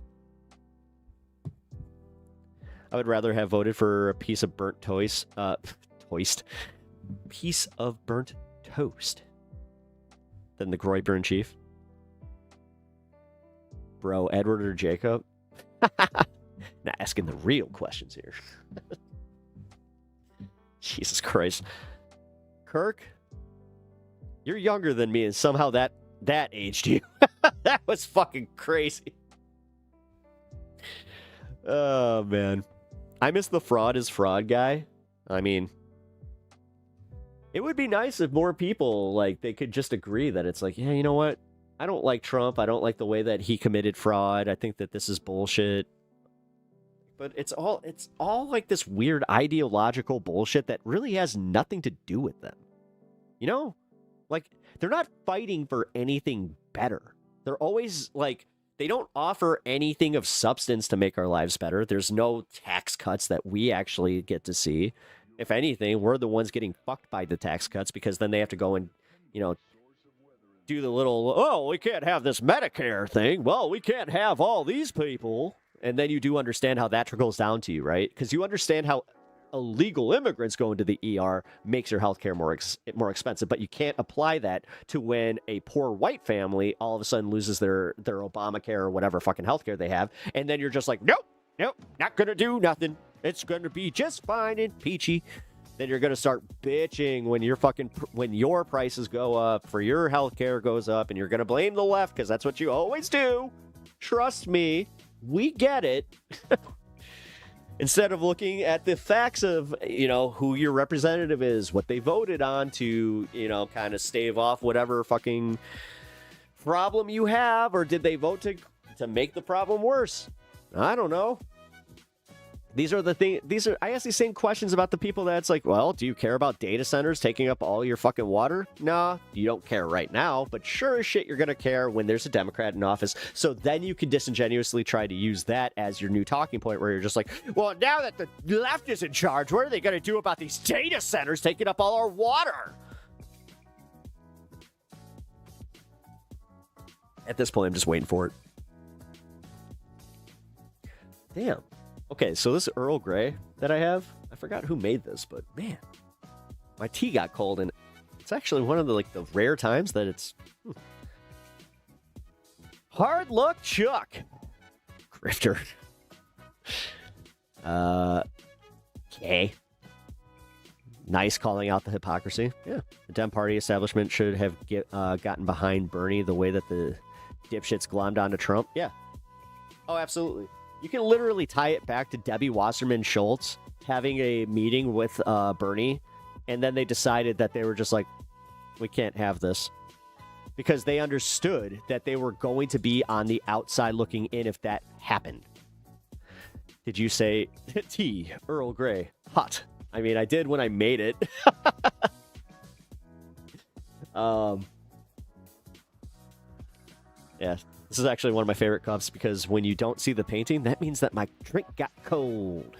I would rather have voted for a piece of burnt toast. Piece of burnt toast than the Groyber in chief. Bro, Edward or Jacob? Not asking the real questions here. Jesus Christ. Kirk, you're younger than me, and somehow that aged you. That was fucking crazy. Oh, man. I miss the fraud is fraud guy. I mean, it would be nice if more people, like, they could just agree that it's like, yeah, you know what? I don't like Trump. I don't like the way that he committed fraud. I think that this is bullshit. But it's all like this weird ideological bullshit that really has nothing to do with them. You know? Like, they're not fighting for anything better. They're always like, they don't offer anything of substance to make our lives better. There's no tax cuts that we actually get to see. If anything, we're the ones getting fucked by the tax cuts, because then they have to go and, you know, do the little, oh, we can't have this Medicare thing. Well, we can't have all these people. And then you do understand how that trickles down to you, right? Because you understand how illegal immigrants going to the ER makes your healthcare more expensive. But you can't apply that to when a poor white family all of a sudden loses their Obamacare or whatever fucking healthcare they have. And then you're just like, nope, not going to do nothing. It's going to be just fine and peachy. Then you're going to start bitching when your prices go up, for your healthcare goes up, and you're going to blame the left because that's what you always do. Trust me, we get it. Instead of looking at the facts of, you know, who your representative is, what they voted on to, you know, kind of stave off whatever fucking problem you have, or did they vote to make the problem worse? I don't know. These are the things. I ask these same questions about the people that's like, well, do you care about data centers taking up all your fucking water? Nah, you don't care right now, but sure as shit you're going to care when there's a Democrat in office. So then you can disingenuously try to use that as your new talking point, where you're just like, well, now that the left is in charge, what are they going to do about these data centers taking up all our water? At this point, I'm just waiting for it. Damn. Okay, so this Earl Grey that I have, I forgot who made this, but man, my tea got cold, and it's actually one of the rare times that it's hard luck Chuck. Grifter. Okay. Nice calling out the hypocrisy. Yeah, the Dem Party establishment should have gotten behind Bernie the way that the dipshits glommed onto Trump. Yeah. Oh, absolutely. You can literally tie it back to Debbie Wasserman Schultz having a meeting with Bernie, and then they decided that they were just like, we can't have this. Because they understood that they were going to be on the outside looking in if that happened. Did you say tea, Earl Grey, hot? I mean, I did when I made it. Yeah, this is actually one of my favorite cups because when you don't see the painting, that means that my drink got cold.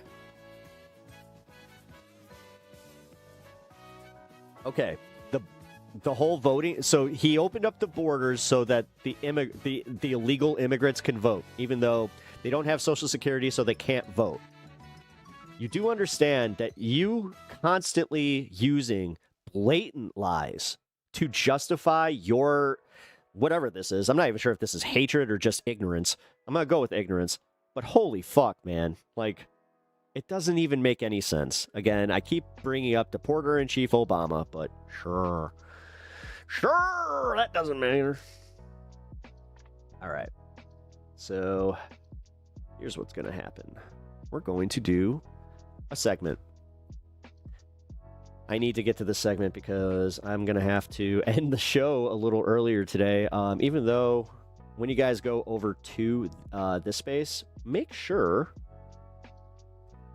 Okay, the whole voting. So he opened up the borders so that the illegal immigrants can vote, even though they don't have Social Security, so they can't vote. You do understand that you constantly using blatant lies to justify your whatever this is. I'm not even sure if this is hatred or just ignorance. I'm going to go with ignorance. But holy fuck, man. Like, it doesn't even make any sense. Again, I keep bringing up Deporter-in-Chief Obama, but sure. Sure, that doesn't matter. All right. So, here's what's going to happen. We're going to do a segment. I need to get to this segment because I'm going to have to end the show a little earlier today. Even though when you guys go over to this space, make sure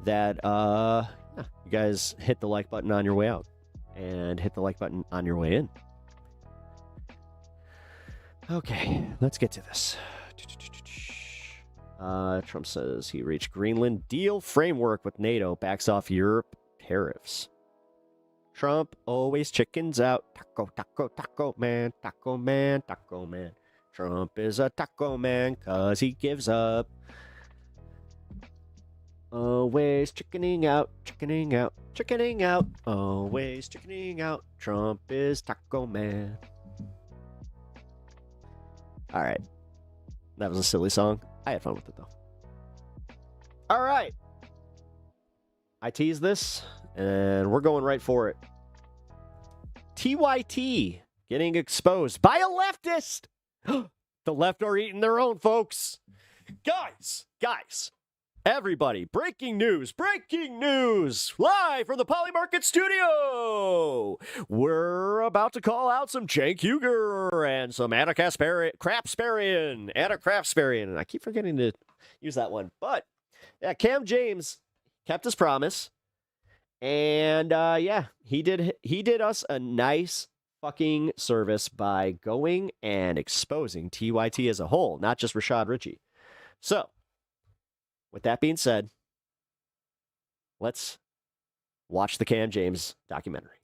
that you guys hit the like button on your way out and hit the like button on your way in. Okay, let's get to this. Trump says he reached Greenland deal framework with NATO, backs off Europe tariffs. Trump always chickens out. Taco, taco, taco man, taco man, taco man. Trump is a taco man cause he gives up. Always chickening out, chickening out, chickening out. Always chickening out. Trump is taco man. All right. That was a silly song. I had fun with it, though. All right. I teased this, and we're going right for it. TYT getting exposed by a leftist. The left are eating their own, folks. Guys, everybody, breaking news, live from the Polymarket studio. We're about to call out some Cenk Uygur and some Anna Craftsberrien, and I keep forgetting to use that one. But yeah, Cam James kept his promise, and yeah, he did us a nice fucking service by going and exposing TYT as a whole, not just Rashad Richey. So, with that being said, let's watch the Cam James documentary.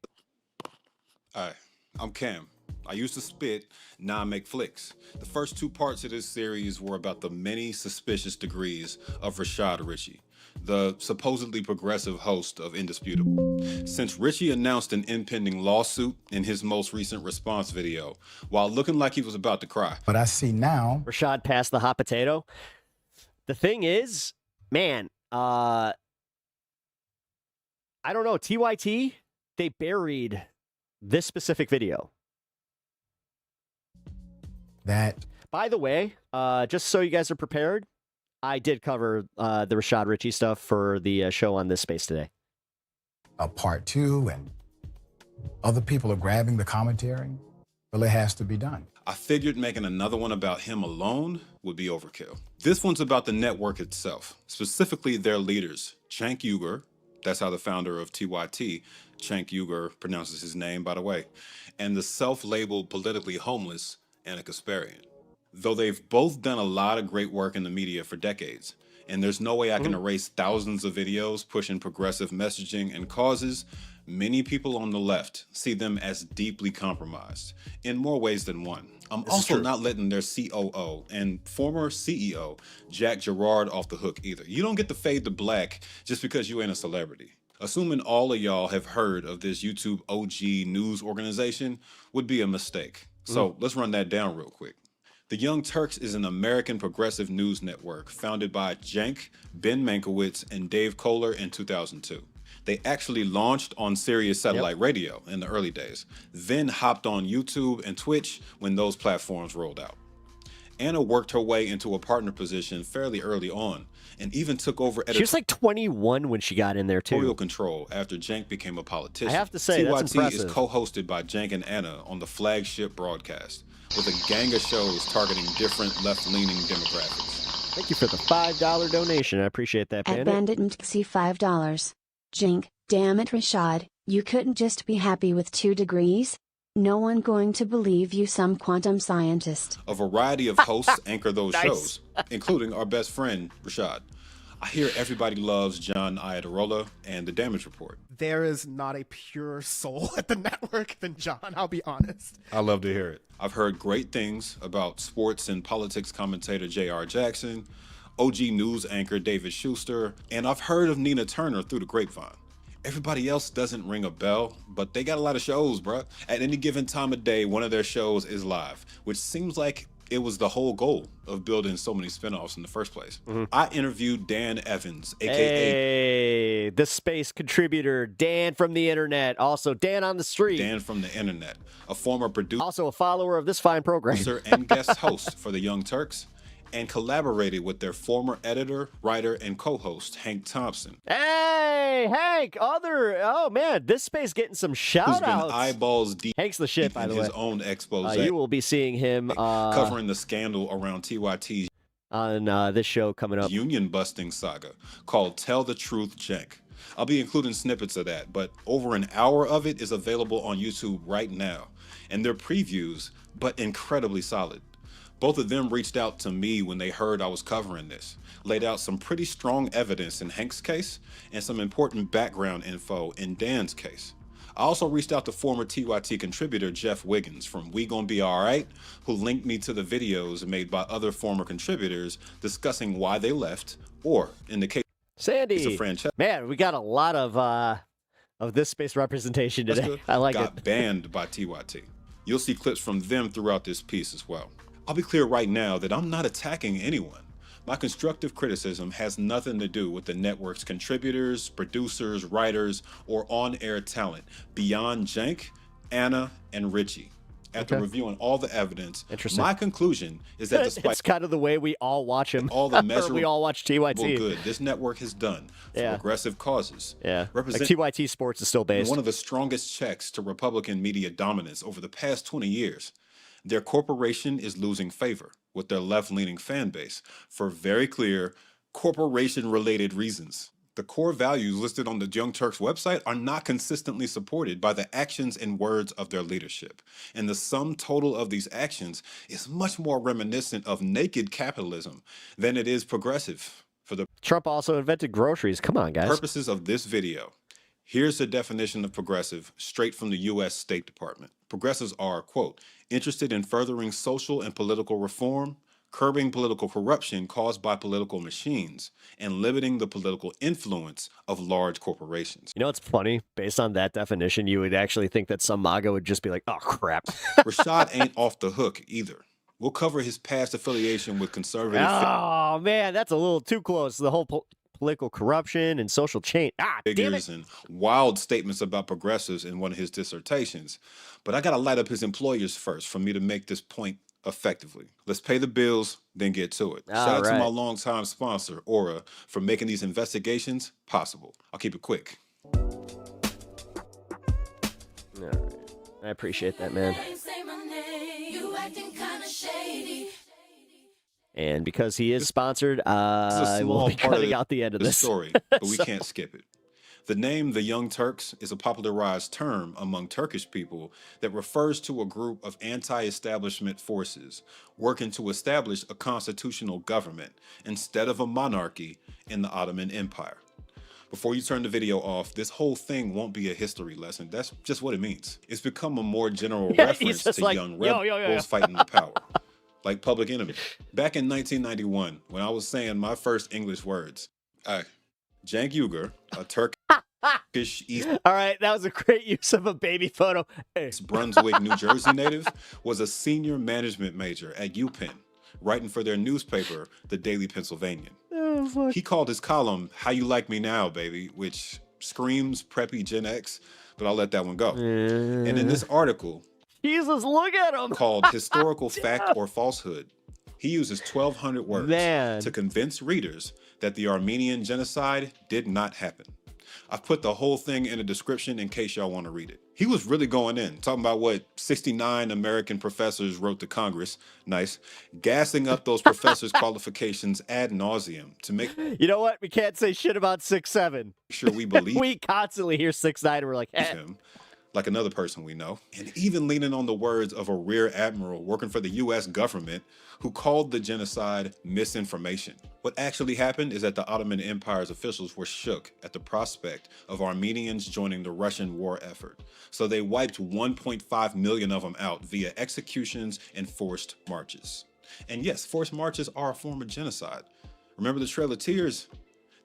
Hi, I'm Cam. I used to spit, now I make flicks. The first two parts of this series were about the many suspicious degrees of Rashad Richey, the supposedly progressive host of Indisputable. Since Richey announced an impending lawsuit in his most recent response video, while looking like he was about to cry. But I see now. Rashad passed the hot potato. The thing is, man, I don't know, TYT, they buried this specific video. That. By the way, just so you guys are prepared, I did cover the Rashad Richey stuff for the show on this space today. A part two, and other people are grabbing the commentary. Well, it has to be done. I figured making another one about him alone would be overkill. This one's about the network itself, specifically their leaders, Cenk Uygur, that's how the founder of TYT, Cenk Uygur, pronounces his name, by the way, and the self-labeled politically homeless Anna Kasparian. Though they've both done a lot of great work in the media for decades, and there's no way I can erase thousands of videos pushing progressive messaging and causes, many people on the left see them as deeply compromised, in more ways than one. I'm also not letting their COO and former CEO, Jack Gerard, off the hook either. You don't get to fade to black just because you ain't a celebrity. Assuming all of y'all have heard of this YouTube OG news organization would be a mistake. So let's run that down real quick. The Young Turks is an American progressive news network founded by Cenk, Ben Mankiewicz, and Dave Kohler in 2002. They actually launched on Sirius Satellite Radio in the early days, then hopped on YouTube and Twitch when those platforms rolled out. Anna worked her way into a partner position fairly early on, and even took over She was like 21 when she got in there, too. editorial control after Cenk became a politician. I have to say, that's TYT impressive. is co-hosted by Cenk and Anna on the flagship broadcast, with a gang of shows targeting different left-leaning demographics. Thank you for the $5 donation. I appreciate that, At Bandit. Bandit MTC $5. Jink, Damn it, Rashad, you couldn't just be happy with 2 degrees? No one going to believe you, some quantum scientist. A variety of hosts anchor those Nice. shows, including our best friend, Rashad. I hear everybody loves John Iadarola and The Damage Report. There is not a pure soul at the network than John, I'll be honest. I love to hear it. I've heard great things about sports and politics commentator J.R. Jackson, OG news anchor David Schuster, and I've heard of Nina Turner through the grapevine. Everybody else doesn't ring a bell, but they got a lot of shows, bruh. At any given time of day, one of their shows is live, which seems like it was the whole goal of building so many spinoffs in the first place. I interviewed Dan Evans, aka Hey, the space contributor, Dan from the internet. Also, Dan on the street. Dan from the internet, a former producer Also a follower of this fine program. and guest host for the Young Turks, and collaborated with their former editor, writer, and co-host, Hank Thompson, Hey, Hank, oh man, this space getting some who's shout been outs. eyeballs deep Hank's the shit, by in the his way. own expose, You will be seeing him covering the scandal around TYT's on this show coming up. union-busting saga called Tell the Truth, Jank. I'll be including snippets of that, but over an hour of it is available on YouTube right now, and they're previews, but incredibly solid. Both of them reached out to me when they heard I was covering this, laid out some pretty strong evidence in Hank's case, and some important background info in Dan's case. I also reached out to former TYT contributor Jeff Wiggins from We Gon' Be Alright, who linked me to the videos made by other former contributors discussing why they left, or in the case Sandy, of Francesca, man, we got a lot of this space representation today. I like got it. banned by TYT. You'll see clips from them throughout this piece as well. I'll be clear right now that I'm not attacking anyone. My constructive criticism has nothing to do with the network's contributors, producers, writers, or on-air talent beyond Jank, Anna, and Richie. After reviewing all the evidence, my conclusion is that despite It's kind of the way we all watch him. all the measurable we all watch TYT. good this network has done for progressive causes, Yeah, represent like TYT Sports is still based. one of the strongest checks to Republican media dominance over the past 20 years. Their corporation is losing favor with their left-leaning fan base for very clear corporation-related reasons. The core values listed on the Young Turks website are not consistently supported by the actions and words of their leadership. And the sum total of these actions is much more reminiscent of naked capitalism than it is progressive. For the Trump also invented groceries. Come on, guys. purposes of this video, here's the definition of progressive straight from the U.S. State Department. Progressives are, quote, interested in furthering social and political reform, curbing political corruption caused by political machines, and limiting the political influence of large corporations. You know what's funny? Based on that definition, you would actually think that some MAGA would just be like, oh, crap. Rashad ain't off the hook either. We'll cover his past affiliation with conservative Oh, man, that's a little too close. The whole political corruption and social change. Damn figures it. and wild statements about progressives in one of his dissertations. But I got to light up his employers first for me to make this point effectively. Let's pay the bills, then get to it. Shout out to my longtime sponsor, Aura, for making these investigations possible. I'll keep it quick. All right. I appreciate that, man. And because he is sponsored, I will be cutting out the end of this story, but we can't skip it. The name the Young Turks is a popularized term among Turkish people that refers to a group of anti-establishment forces working to establish a constitutional government instead of a monarchy in the Ottoman Empire. Before you turn the video off, this whole thing won't be a history lesson. That's just what it means. It's become a more general reference to like, young rebels fighting the power. Like Public Enemy. Back in 1991, when I was saying my first English words, Cenk Uygur, a Turkish East All right, that was a great use of a baby photo. Hey. Brunswick, New Jersey native, was a senior management major at UPenn, writing for their newspaper, the Daily Pennsylvanian. Oh, fuck. He called his column, How You Like Me Now, Baby, which screams preppy Gen X, but I'll let that one go. And in this article, Jesus, look at him. called Historical Fact or Falsehood, he uses 1,200 words to convince readers that the Armenian genocide did not happen. I've put the whole thing in the description in case y'all want to read it. He was really going in, talking about what 69 American professors wrote to Congress, nice, gassing up those professors' qualifications ad nauseum to make You know what? We can't say shit about 6'7". sure we believe We constantly hear 6'9", and we're like, him, like another person we know, and even leaning on the words of a rear admiral working for the U.S. government who called the genocide misinformation. What actually happened is that the Ottoman Empire's officials were shook at the prospect of Armenians joining the Russian war effort, so they wiped 1.5 million of them out via executions and forced marches. And yes, forced marches are a form of genocide. Remember the Trail of Tears?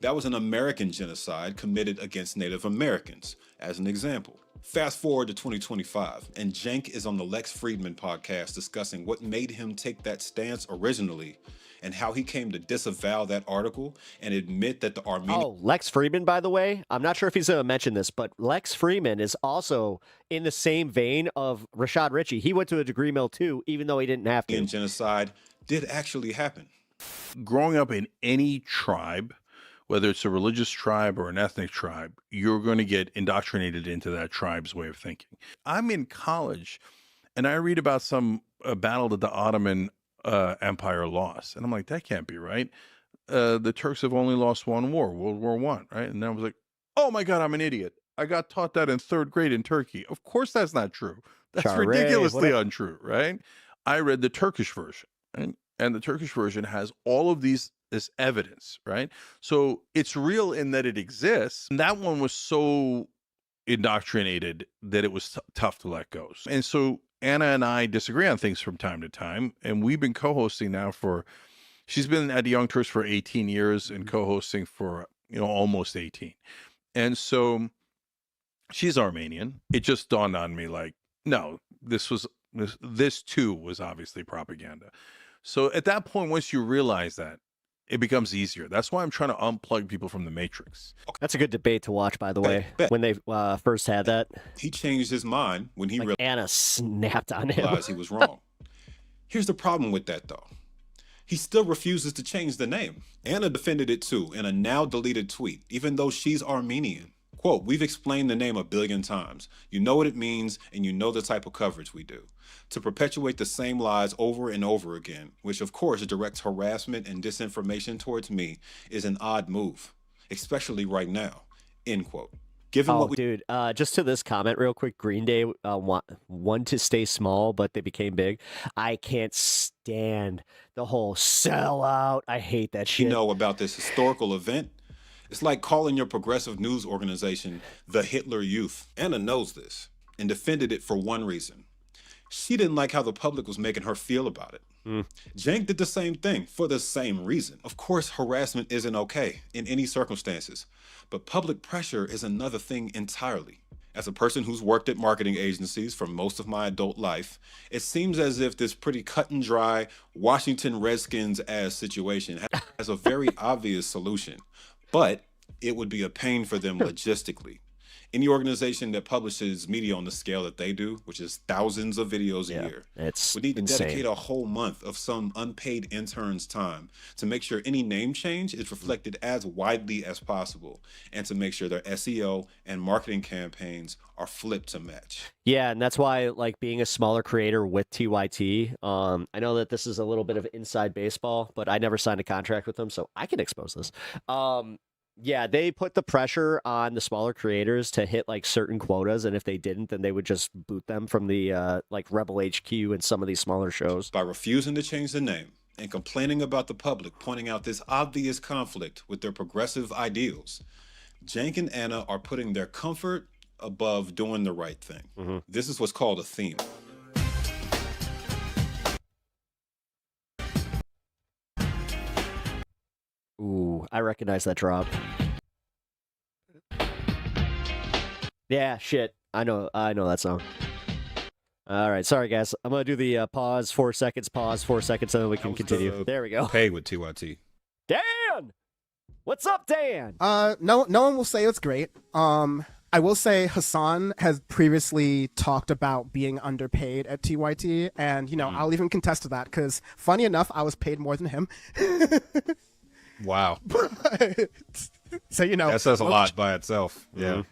That was an American genocide committed against Native Americans, as an example. Fast forward to 2025, and Cenk is on the Lex Friedman podcast discussing what made him take that stance originally and how he came to disavow that article and admit that the Armenian... Oh, Lex Friedman, by the way, I'm not sure if he's going to mention this, but Lex Friedman is also in the same vein of Rashad Ritchie. He went to a degree mill too, even though he didn't have to. genocide did actually happen. Growing up in any tribe, whether it's a religious tribe or an ethnic tribe, you're going to get indoctrinated into that tribe's way of thinking. I'm in college, and I read about some battle that the Ottoman Empire lost. And I'm like, that can't be right. The Turks have only lost one war, World War I, right? And I was like, oh my God, I'm an idiot. I got taught that in 3rd grade in Turkey. Of course that's not true. That's ridiculously untrue, right? I read the Turkish version, right? And the Turkish version has all of this evidence, right? So it's real in that it exists. And that one was so indoctrinated that it was tough to let go. And so Anna and I disagree on things from time to time. And we've been co-hosting now she's been at Young Turks for 18 years and co-hosting for, almost 18. And so she's Armenian. It just dawned on me like, no, this too was obviously propaganda. So at that point, once you realize that, it becomes easier. That's why I'm trying to unplug people from the matrix. That's a good debate to watch, by the way, when they first had that. He changed his mind when he realized Anna snapped on him. he was wrong. Here's the problem with that, though. He still refuses to change the name. Anna defended it too in a now deleted tweet, even though she's Armenian. Quote, we've explained the name 1 billion times. You know what it means, and you know the type of coverage we do. To perpetuate the same lies over and over again, which of course directs harassment and disinformation towards me, is an odd move, especially right now, end quote. Given what we dude, just to this comment real quick, Green Day want to stay small, but they became big. I can't stand the whole sellout. I hate that shit. know about this historical event, it's like calling your progressive news organization the Hitler Youth. Anna knows this and defended it for one reason. She didn't like how the public was making her feel about it. Cenk did the same thing for the same reason. Of course, harassment isn't okay in any circumstances, but public pressure is another thing entirely. As a person who's worked at marketing agencies for most of my adult life, it seems as if this pretty cut and dry Washington Redskins-ass situation has a very obvious solution, but it would be a pain for them logistically. Any organization that publishes media on the scale that they do, which is thousands of videos a year, would need to dedicate a whole month of some unpaid intern's time to make sure any name change is reflected as widely as possible and to make sure their SEO and marketing campaigns are flipped to match. Yeah, and that's why, like, being a smaller creator with TYT, I know that this is a little bit of inside baseball, but I never signed a contract with them, so I can expose this. Yeah, they put the pressure on the smaller creators to hit like certain quotas, and if they didn't, then they would just boot them from the like Rebel HQ and some of these smaller shows. By refusing to change the name and complaining about the public pointing out this obvious conflict with their progressive ideals, Cenk and Anna are putting their comfort above doing the right thing. This is what's called a theme. Ooh, I recognize that drop. Yeah, shit. I know that song. All right, sorry guys. I'm gonna do the pause 4 seconds, so that we can continue. There we go. Pay with TYT. Dan, what's up, Dan? No one will say it's great. I will say Hassan has previously talked about being underpaid at TYT, and I'll even contest to that because, funny enough, I was paid more than him. Wow. So, you know, That says a lot by itself. Yeah.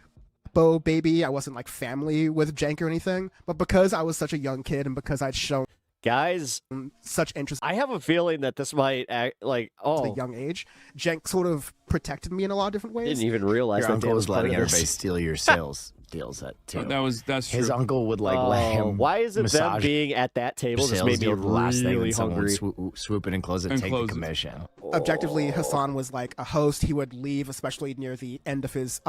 Bo Baby, I wasn't like family with Cenk or anything, but because I was such a young kid and because I'd shown Guys, such interest I have a feeling that this might act like, at a young age, Cenk sort of protected me in a lot of different ways. didn't even realize Your that uncle Dan was part letting of this. everybody steal your sales deals too. That's true. His uncle would like let him. Why is it them massage being at that table just sales made me deal the last thing, really and someone would hungry? swoop in and close it and take the close it. commission. Objectively, Hassan was like a host. He would leave, especially near the end of his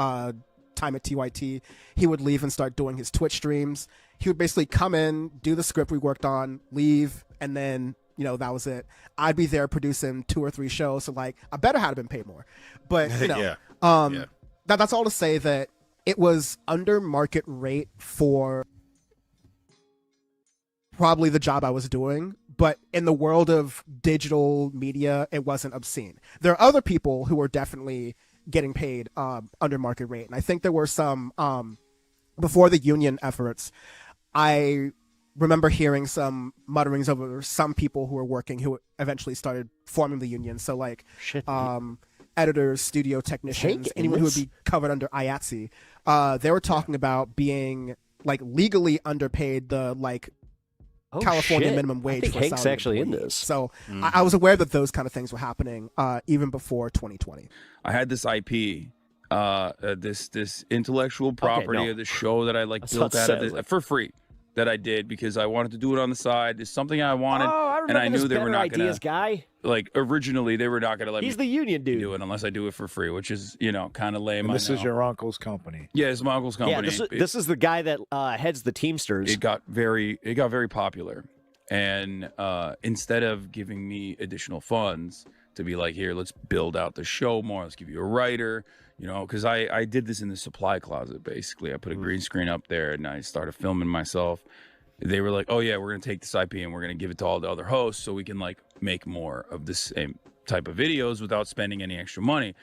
time at TYT. He would leave and start doing his Twitch streams. He would basically come in, do the script we worked on, leave, and then, you know, that was it. I'd be there producing 2 or 3 shows, so like I better have been paid more. But you know, that's all to say that it was under market rate for probably the job I was doing, but in the world of digital media, it wasn't obscene. There are other people who were definitely getting paid under market rate, and I think there were some before the union efforts. I remember hearing some mutterings over some people who were working who eventually started forming the union. So like editors, studio technicians, anyone who would be covered under IATSE, they were talking about being like legally underpaid the like California minimum wage. I think for Hank's salaried actually in employees. this. So I was aware that those kind of things were happening even before 2020. I had this IP, this intellectual property of the show that I like built out of this for free. That I did because I wanted to do it on the side. It's something I wanted, and I knew they were not going to. Like originally, they were not going to let me. He's the union dude. Do it unless I do it for free, which is kind of lame. And this is your uncle's company. Yeah, it's my uncle's company. Yeah, this is the guy that heads the Teamsters. It got very popular, and instead of giving me additional funds to be like, here, let's build out the show more. Let's give you a writer. You know, because I did this in the supply closet, basically. I put a green screen up there, and I started filming myself. They were like, oh, yeah, we're going to take this IP, and we're going to give it to all the other hosts so we can, like, make more of the same type of videos without spending any extra money.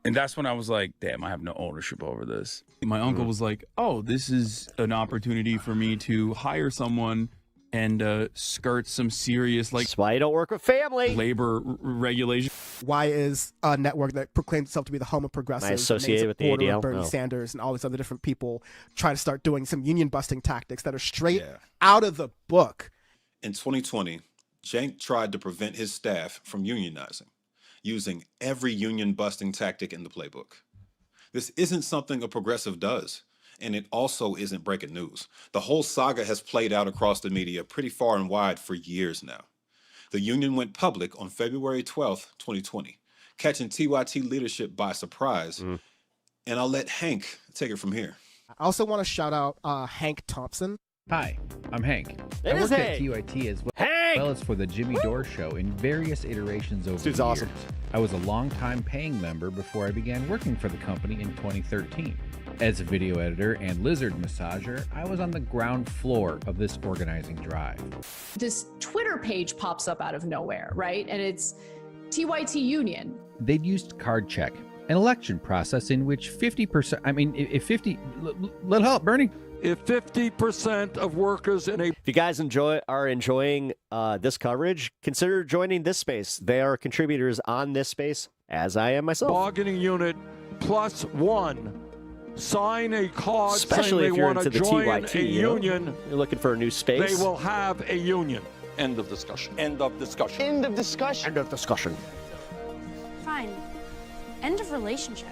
And that's when I was like, damn, I have no ownership over this. My uncle was like, oh, this is an opportunity for me to hire someone and skirt some serious, like, that's why you don't work with family labor regulation. Why is a network that proclaims itself to be the home of progressives, associated with the ADL? Bernie Sanders and all these other different people try to start doing some union busting tactics that are straight out of the book? In 2020, Cenk tried to prevent his staff from unionizing, using every union busting tactic in the playbook. This isn't something a progressive does. And it also isn't breaking news. The whole saga has played out across the media pretty far and wide for years now. The union went public on February 12th, 2020, catching TYT leadership by surprise. And I'll let Hank take it from here. I also want to shout out Hank Thompson. Hi, I'm Hank. I worked at TYT as well as for the Jimmy Dore Show in various iterations over the years. Awesome. I was a long-time paying member before I began working for the company in 2013. As a video editor and lizard massager, I was on the ground floor of this organizing drive. This Twitter page pops up out of nowhere, right? And it's TYT Union. They'd used card check, an election process in which 50%, let help, Bernie. If 50% of workers in a... If you guys are enjoying this coverage, consider joining this space. They are contributors on this space, as I am myself. bargaining unit +1 sign a card Especially saying if they you're want into to the join TYT, a you know? union, You're looking for a new space. they will have a union. End of discussion. End of discussion. End of discussion. End of discussion. Fine. End of relationship.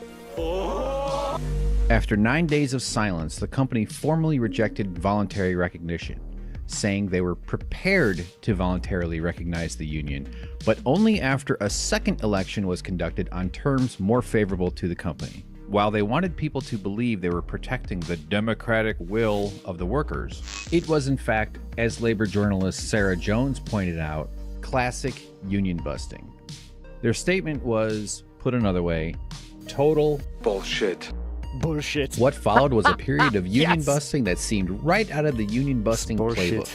After 9 days of silence, the company formally rejected voluntary recognition, saying they were prepared to voluntarily recognize the union, but only after a second election was conducted on terms more favorable to the company. While they wanted people to believe they were protecting the democratic will of the workers, it was in fact, as labor journalist Sarah Jones pointed out, classic union busting. Their statement was, put another way, total bullshit. Bullshit. What followed was a period of union busting that seemed right out of the union busting playbook.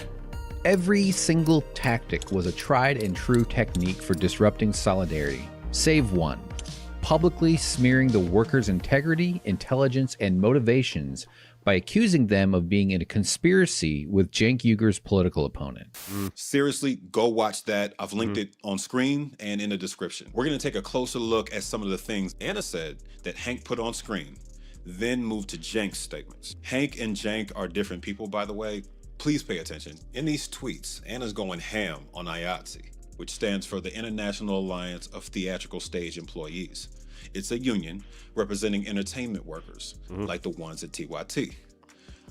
Every single tactic was a tried and true technique for disrupting solidarity, save one: publicly smearing the workers' integrity, intelligence, and motivations by accusing them of being in a conspiracy with Cenk Uyghur's political opponent. Seriously, go watch that. I've linked it on screen and in the description. We're going to take a closer look at some of the things Anna said that Hank put on screen, then move to Cenk's statements. Hank and Cenk are different people, by the way. Please pay attention. In these tweets, Anna's going ham on IATSE, which stands for the International Alliance of Theatrical Stage Employees. It's a union representing entertainment workers, like the ones at TYT.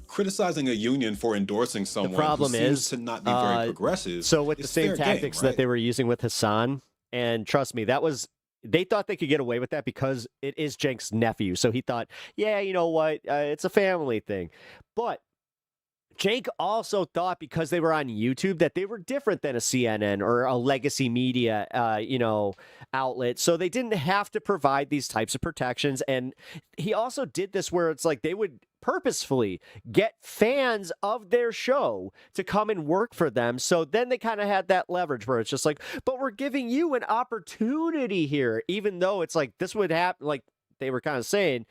Criticizing a union for endorsing someone The problem who seems is, to not be very progressive. So with the is same fair game, tactics right? that they were using with Hassan, and trust me, they thought they could get away with that because it is Cenk's nephew. So he thought, yeah, you know what, it's a family thing. But Cenk also thought because they were on YouTube that they were different than a CNN or a legacy media, outlet. So they didn't have to provide these types of protections. And he also did this where it's like they would purposefully get fans of their show to come and work for them. So then they kind of had that leverage where it's just like, but we're giving you an opportunity here, even though it's like this would happen, like they were kind of saying.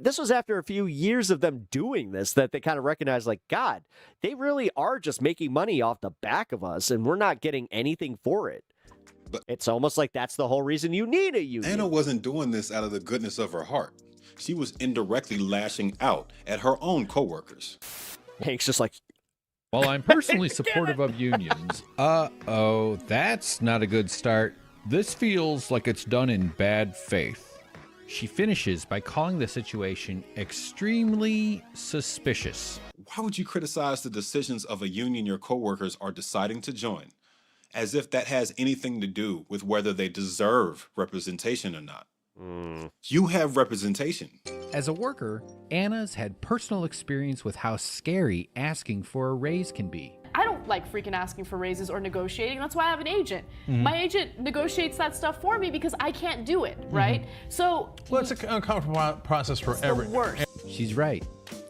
This was after a few years of them doing this that they kind of recognized, like, God, they really are just making money off the back of us, and we're not getting anything for it. But it's almost like that's the whole reason you need a union. Anna wasn't doing this out of the goodness of her heart. She was indirectly lashing out at her own coworkers. Hank's just like, while I'm personally supportive of unions, that's not a good start. This feels like it's done in bad faith. She finishes by calling the situation extremely suspicious. Why would you criticize the decisions of a union your coworkers are deciding to join, as if that has anything to do with whether they deserve representation or not? You have representation. As a worker, Anna's had personal experience with how scary asking for a raise can be. I don't like freaking asking for raises or negotiating. That's why I have an agent. My agent negotiates that stuff for me because I can't do it, right? So, well, it's an uncomfortable process for everyone. The worst. She's right.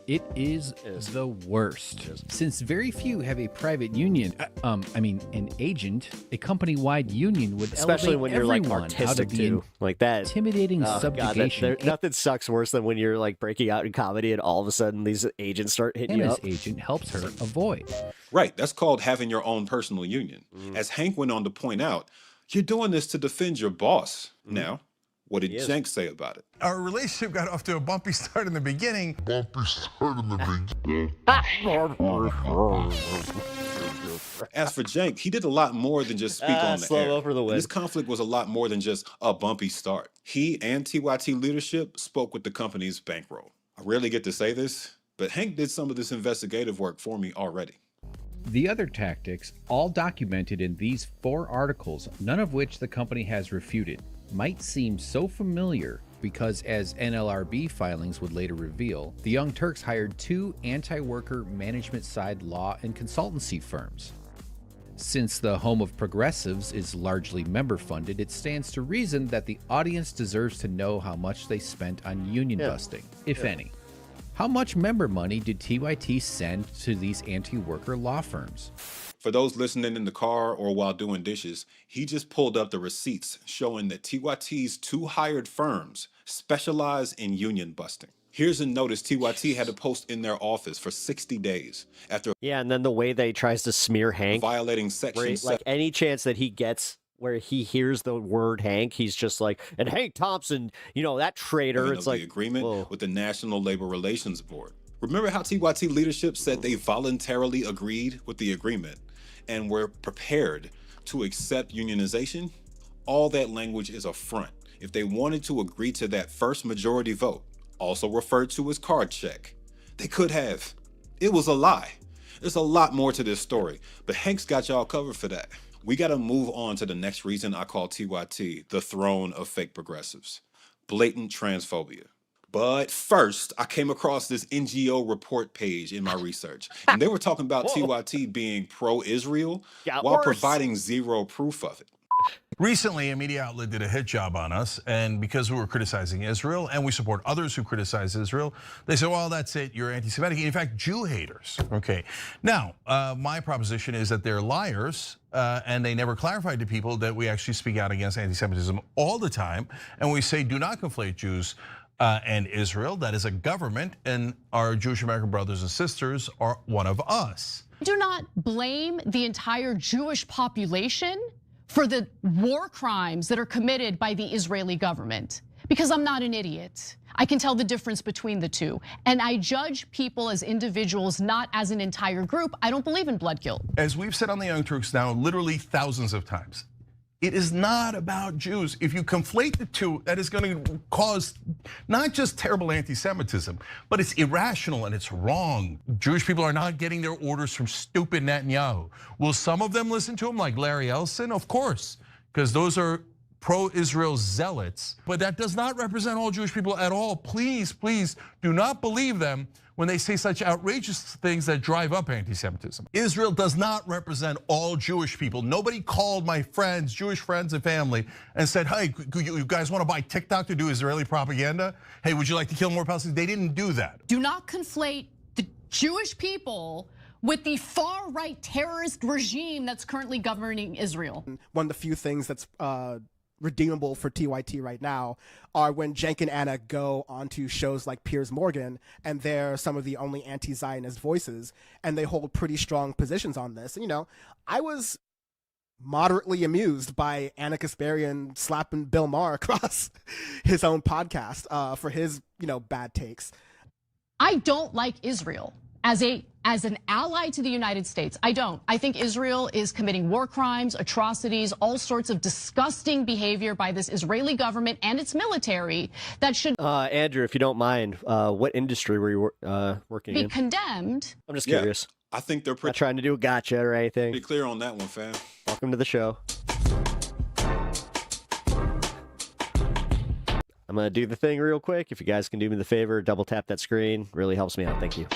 It is the worst. Since very few have a private union, an agent, a company-wide union would especially elevate when you're like everyone artistic out of the too, like that intimidating subjugation. Nothing sucks worse than when you're like breaking out in comedy and all of a sudden these agents start hitting Anna's you up. agent helps her avoid. Right, that's called having your own personal union. As Hank went on to point out, you're doing this to defend your boss. Now, what did Cenk say about it? Our relationship got off to a bumpy start in the beginning. As for Cenk, he did a lot more than just speak on the slow air. over the wind. This conflict was a lot more than just a bumpy start. He and TYT leadership spoke with the company's bankroll. I rarely get to say this, but Hank did some of this investigative work for me already. The other tactics, all documented in these 4 articles, none of which the company has refuted, might seem so familiar because, as NLRB filings would later reveal, the Young Turks hired 2 anti-worker management-side law and consultancy firms. Since the home of progressives is largely member-funded, it stands to reason that the audience deserves to know how much they spent on union busting, if any. How much member money did TYT send to these anti-worker law firms? For those listening in the car or while doing dishes, he just pulled up the receipts showing that TYT's 2 hired firms specialize in union busting. Here's a notice TYT had to post in their office for 60 days after and then the way they tries to smear Hank, violating section like any chance that he gets where he hears the word Hank, he's just like, and Hank Thompson, that traitor. It's like the agreement with the National Labor Relations Board. Remember how TYT leadership said they voluntarily agreed with the agreement and were prepared to accept unionization? All that language is a front. If they wanted to agree to that first majority vote, also referred to as card check, they could have. It was a lie. There's a lot more to this story, but Hank's got y'all covered for that. We got to move on to the next reason I call TYT the throne of fake progressives: blatant transphobia. But first, I came across this NGO report page in my research, and they were talking about TYT being pro-Israel while providing zero proof of it. Recently, a media outlet did a hit job on us, and because we were criticizing Israel and we support others who criticize Israel, they said, well, that's it, you're anti-Semitic. In fact, Jew haters. Okay. Now, my proposition is that they're liars, and they never clarified to people that we actually speak out against anti-Semitism all the time, and we say do not conflate Jews and Israel. That is a government, and our Jewish American brothers and sisters are one of us. Do not blame the entire Jewish population for the war crimes that are committed by the Israeli government, because I'm not an idiot. I can tell the difference between the two. And I judge people as individuals, not as an entire group. I don't believe in blood guilt. As we've said on the Young Turks now literally thousands of times, it is not about Jews. If you conflate the two, that is going to cause not just terrible anti-Semitism, but it's irrational and it's wrong. Jewish people are not getting their orders from stupid Netanyahu. Will some of them listen to him, like Larry Ellison? Of course, because those are pro-Israel zealots, but that does not represent all Jewish people at all. Please, please do not believe them when they say such outrageous things that drive up anti-Semitism. Israel does not represent all Jewish people. Nobody called my friends, Jewish friends and family, and said, hey, you guys want to buy TikTok to do Israeli propaganda? Hey, would you like to kill more Palestinians? They didn't do that. Do not conflate the Jewish people with the far-right terrorist regime that's currently governing Israel. One of the few things that's redeemable for TYT right now are when Cenk and Anna go onto shows like Piers Morgan, and they're some of the only anti-Zionist voices, and they hold pretty strong positions on this. And, I was moderately amused by Anna Kasparian slapping Bill Maher across his own podcast for his, bad takes. I don't like Israel as an ally to the United States. I don't. I think Israel is committing war crimes, atrocities, all sorts of disgusting behavior by this Israeli government and its military that should Andrew, if you don't mind, what industry were you working be in? condemned. I'm just curious. I think they're Not trying to do a gotcha or anything. pretty clear on that one, fam. Welcome to the show. I'm gonna do the thing real quick. If you guys can do me the favor, double tap that screen. Really helps me out. Thank you.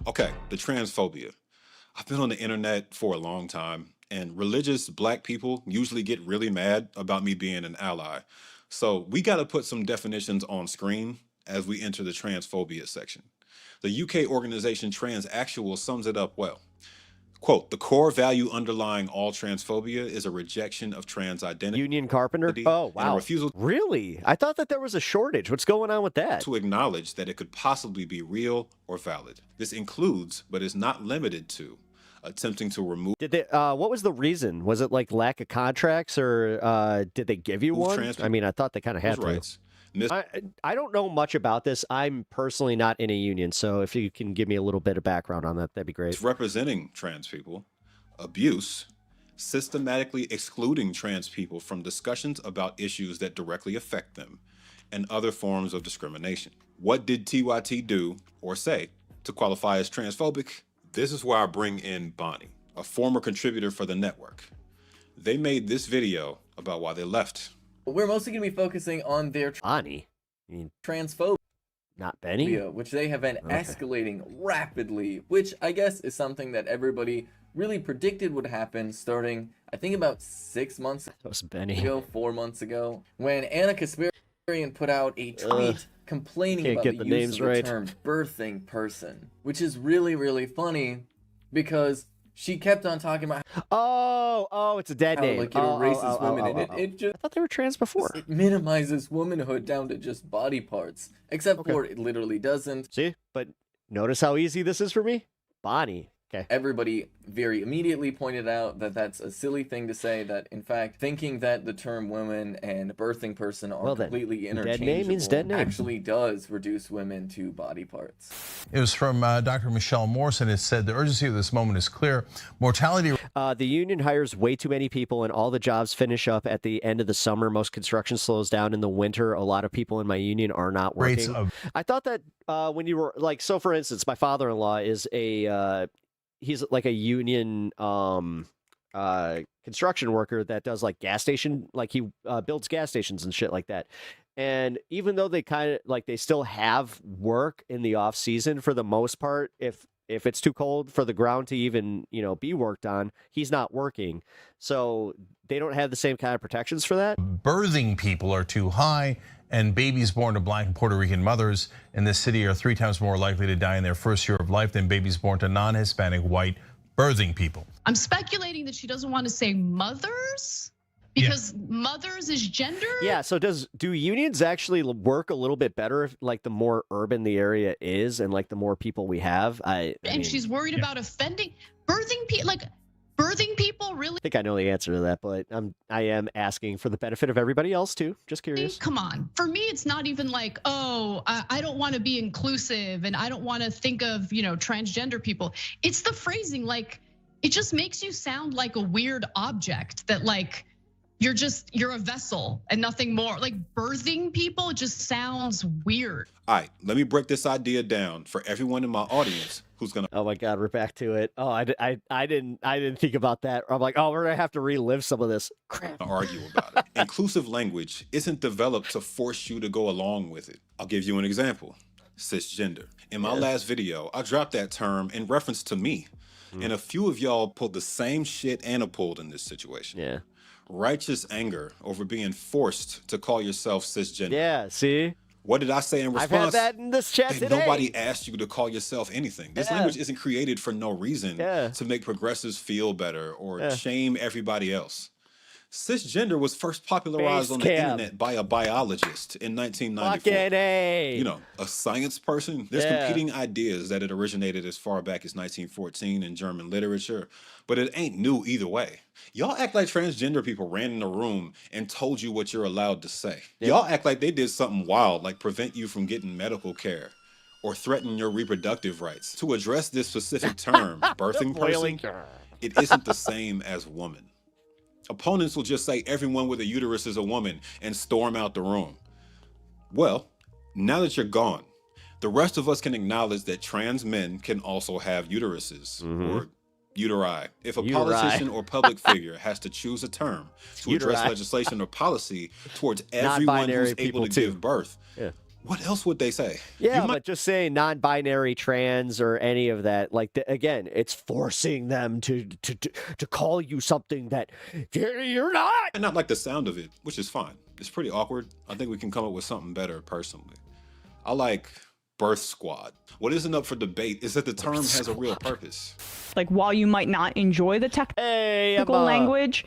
Okay, the transphobia. I've been on the internet for a long time, and religious black people usually get really mad about me being an ally. So we got to put some definitions on screen as we enter the transphobia section. The UK organization Transactual sums it up well. Quote, the core value underlying all transphobia is a rejection of trans identity. Union Carpenter? Oh, And a wow. refusal Really? I thought that there was a shortage. What's going on with that? to acknowledge that it could possibly be real or valid. This includes, but is not limited to, attempting to remove Did they? What was the reason? Was it like lack of contracts, or did they give you one? trans I mean, I thought they kind of had people's to. rights. I don't know much about this. I'm personally not in a union, so if you can give me a little bit of background on that, that'd be great. Representing trans people, abuse, systematically excluding trans people from discussions about issues that directly affect them, and other forms of discrimination. What did TYT do or say to qualify as transphobic? This is where I bring in Bonnie, a former contributor for the network. They made this video about why they left. We're mostly going to be focusing on their Bonnie, transphobia, not Benny, which they have been escalating rapidly, which I guess is something that everybody really predicted would happen starting, I think, about 6 months ago, 4 months ago, when Anna Kasparian put out a tweet complaining about the use of the term birthing person, which is really, really funny because she kept on talking about it's a dead name. Like, racist women, and it just, I thought they were trans before. It minimizes womanhood down to just body parts, except for it literally doesn't. See, but notice how easy this is for me, Bonnie. Okay. Everybody very immediately pointed out that that's a silly thing to say, that in fact thinking that the term woman and birthing person are completely interchangeable dead name means dead name. actually does reduce women to body parts. It was from Dr. Michelle Morrison. It said the urgency of this moment is clear. Mortality. The union hires way too many people, and all the jobs finish up at the end of the summer. Most construction slows down in the winter. A lot of people in my union are not working. I thought that when you were like, so for instance, my father-in-law is he's like a union construction worker that does like gas station, like he builds gas stations and shit like that. And even though they kind of like, they still have work in the off season for the most part, if it's too cold for the ground to even, be worked on, he's not working. So they don't have the same kind of protections for that. Birthing people are too high, and babies born to Black and Puerto Rican mothers in this city are 3 times more likely to die in their first year of life than babies born to non-Hispanic white birthing people. I'm speculating that she doesn't want to say mothers because mothers is gender. Yeah, so do unions actually work a little bit better if, like, the more urban the area is and like the more people we have? I And mean, she's worried about offending birthing people. Like birthing people, really? I think I know the answer to that, but I am asking for the benefit of everybody else too. Just curious. Come on. For me, it's not even like, oh, I don't want to be inclusive and I don't want to think of, transgender people. It's the phrasing, like, it just makes you sound like a weird object that, like, you're a vessel and nothing more. Like birthing people just sounds weird. All right, let me break this idea down for everyone in my audience who's gonna. Oh my God, we're back to it. Oh, I didn't think about that. I'm like, oh, we're gonna have to relive some of this crap. Argue about it. Inclusive language isn't developed to force you to go along with it. I'll give you an example. Cisgender. In my last video, I dropped that term in reference to me. And a few of y'all pulled the same shit Anna pulled in this situation. Yeah. Righteous anger over being forced to call yourself cisgender. Yeah, see? What did I say in response? I've had that in this chat today. Nobody asked you to call yourself anything. This language isn't created for no reason to make progressives feel better or shame everybody else. Cisgender was first popularized on the internet by a biologist in 1994. Fucking A. You know, a science person. There's competing ideas that it originated as far back as 1914 in German literature, but it ain't new either way. Y'all act like transgender people ran in the room and told you what you're allowed to say. Y'all act like they did something wild, like prevent you from getting medical care or threaten your reproductive rights. To address this specific term, birthing person, it isn't the same as woman. Opponents will just say everyone with a uterus is a woman and storm out the room. Well, now that you're gone, the rest of us can acknowledge that trans men can also have uteruses or uteri. If a politician or public figure has to choose a term to address legislation or policy towards everyone who's able to give birth, what else would they say? Yeah, but just saying non-binary, trans, or any of that, like, again, it's forcing them to call you something that you're not. And not like the sound of it, which is fine. It's pretty awkward. I think we can come up with something better personally. I like birth squad. What isn't up for debate is that the term has a real purpose. Like, while you might not enjoy the technical language,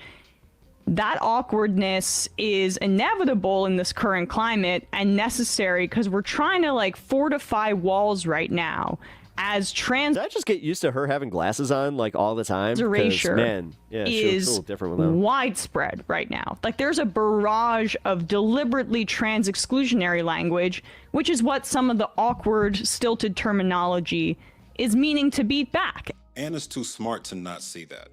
that awkwardness is inevitable in this current climate and necessary because we're trying to, like, fortify walls right now as trans. Did I just get used to her having glasses on, like, all the time? Erasure, man, she looks a little different with them. widespread right now. Like, there's a barrage of deliberately trans exclusionary language, which is what some of the awkward, stilted terminology is meaning to beat back. Anna's too smart to not see that,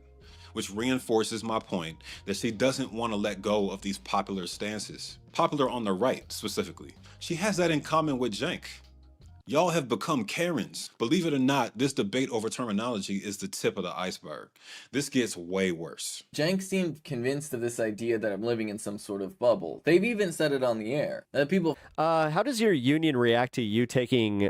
which reinforces my point that she doesn't want to let go of these popular stances. Popular on the right, specifically. She has that in common with Cenk. Y'all have become Karens. Believe it or not, this debate over terminology is the tip of the iceberg. This gets way worse. Cenk seemed convinced of this idea that I'm living in some sort of bubble. They've even said it on the air. People. How does your union react to you taking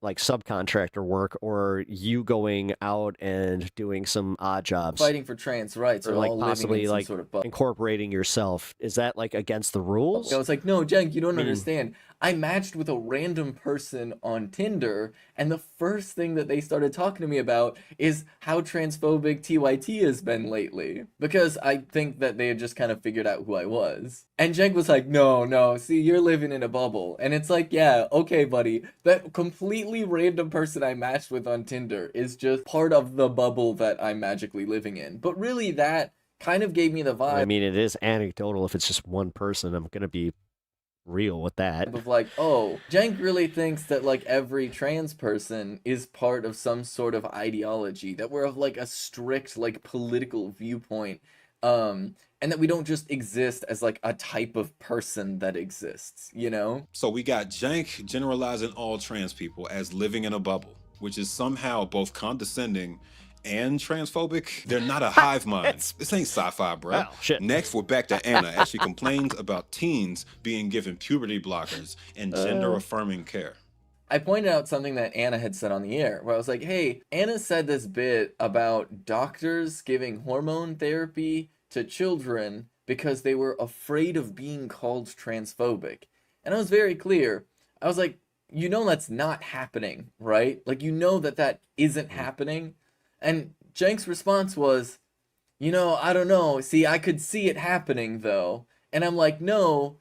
like subcontractor work, or you going out and doing some odd jobs, Fighting for trans rights, or or like all possibly living in some like sort of bubble. incorporating yourself? Is that like against the rules? I was like, no, Cenk, you don't understand. I matched with a random person on Tinder, and the first thing that they started talking to me about is how transphobic TYT has been lately. Because I think that they had just kind of figured out who I was. And Cenk was like, no, see, you're living in a bubble. And it's like, yeah, okay, buddy. That completely random person I matched with on Tinder is just part of the bubble that I'm magically living in. But really, that kind of gave me the vibe. I mean, it is anecdotal. If it's just one person, I'm going to be real with that. Of like, oh, Cenk really thinks that like every trans person is part of some sort of ideology, that we're of like a strict like political viewpoint, and that we don't just exist as like a type of person that exists, you know? So we got Cenk generalizing all trans people as living in a bubble, which is somehow both condescending and transphobic. They're not a hive mind. This ain't sci-fi, bro. Oh, shit. Next, we're back to Anna as she complains about teens being given puberty blockers and gender-affirming care. I pointed out something that Anna had said on the air, where I was like, hey, Anna said this bit about doctors giving hormone therapy to children because they were afraid of being called transphobic. And I was very clear. I was like, you know that's not happening, right? Like, you know that isn't happening. And Cenk's response was, you know, I don't know. See, I could see it happening though. And I'm like, no,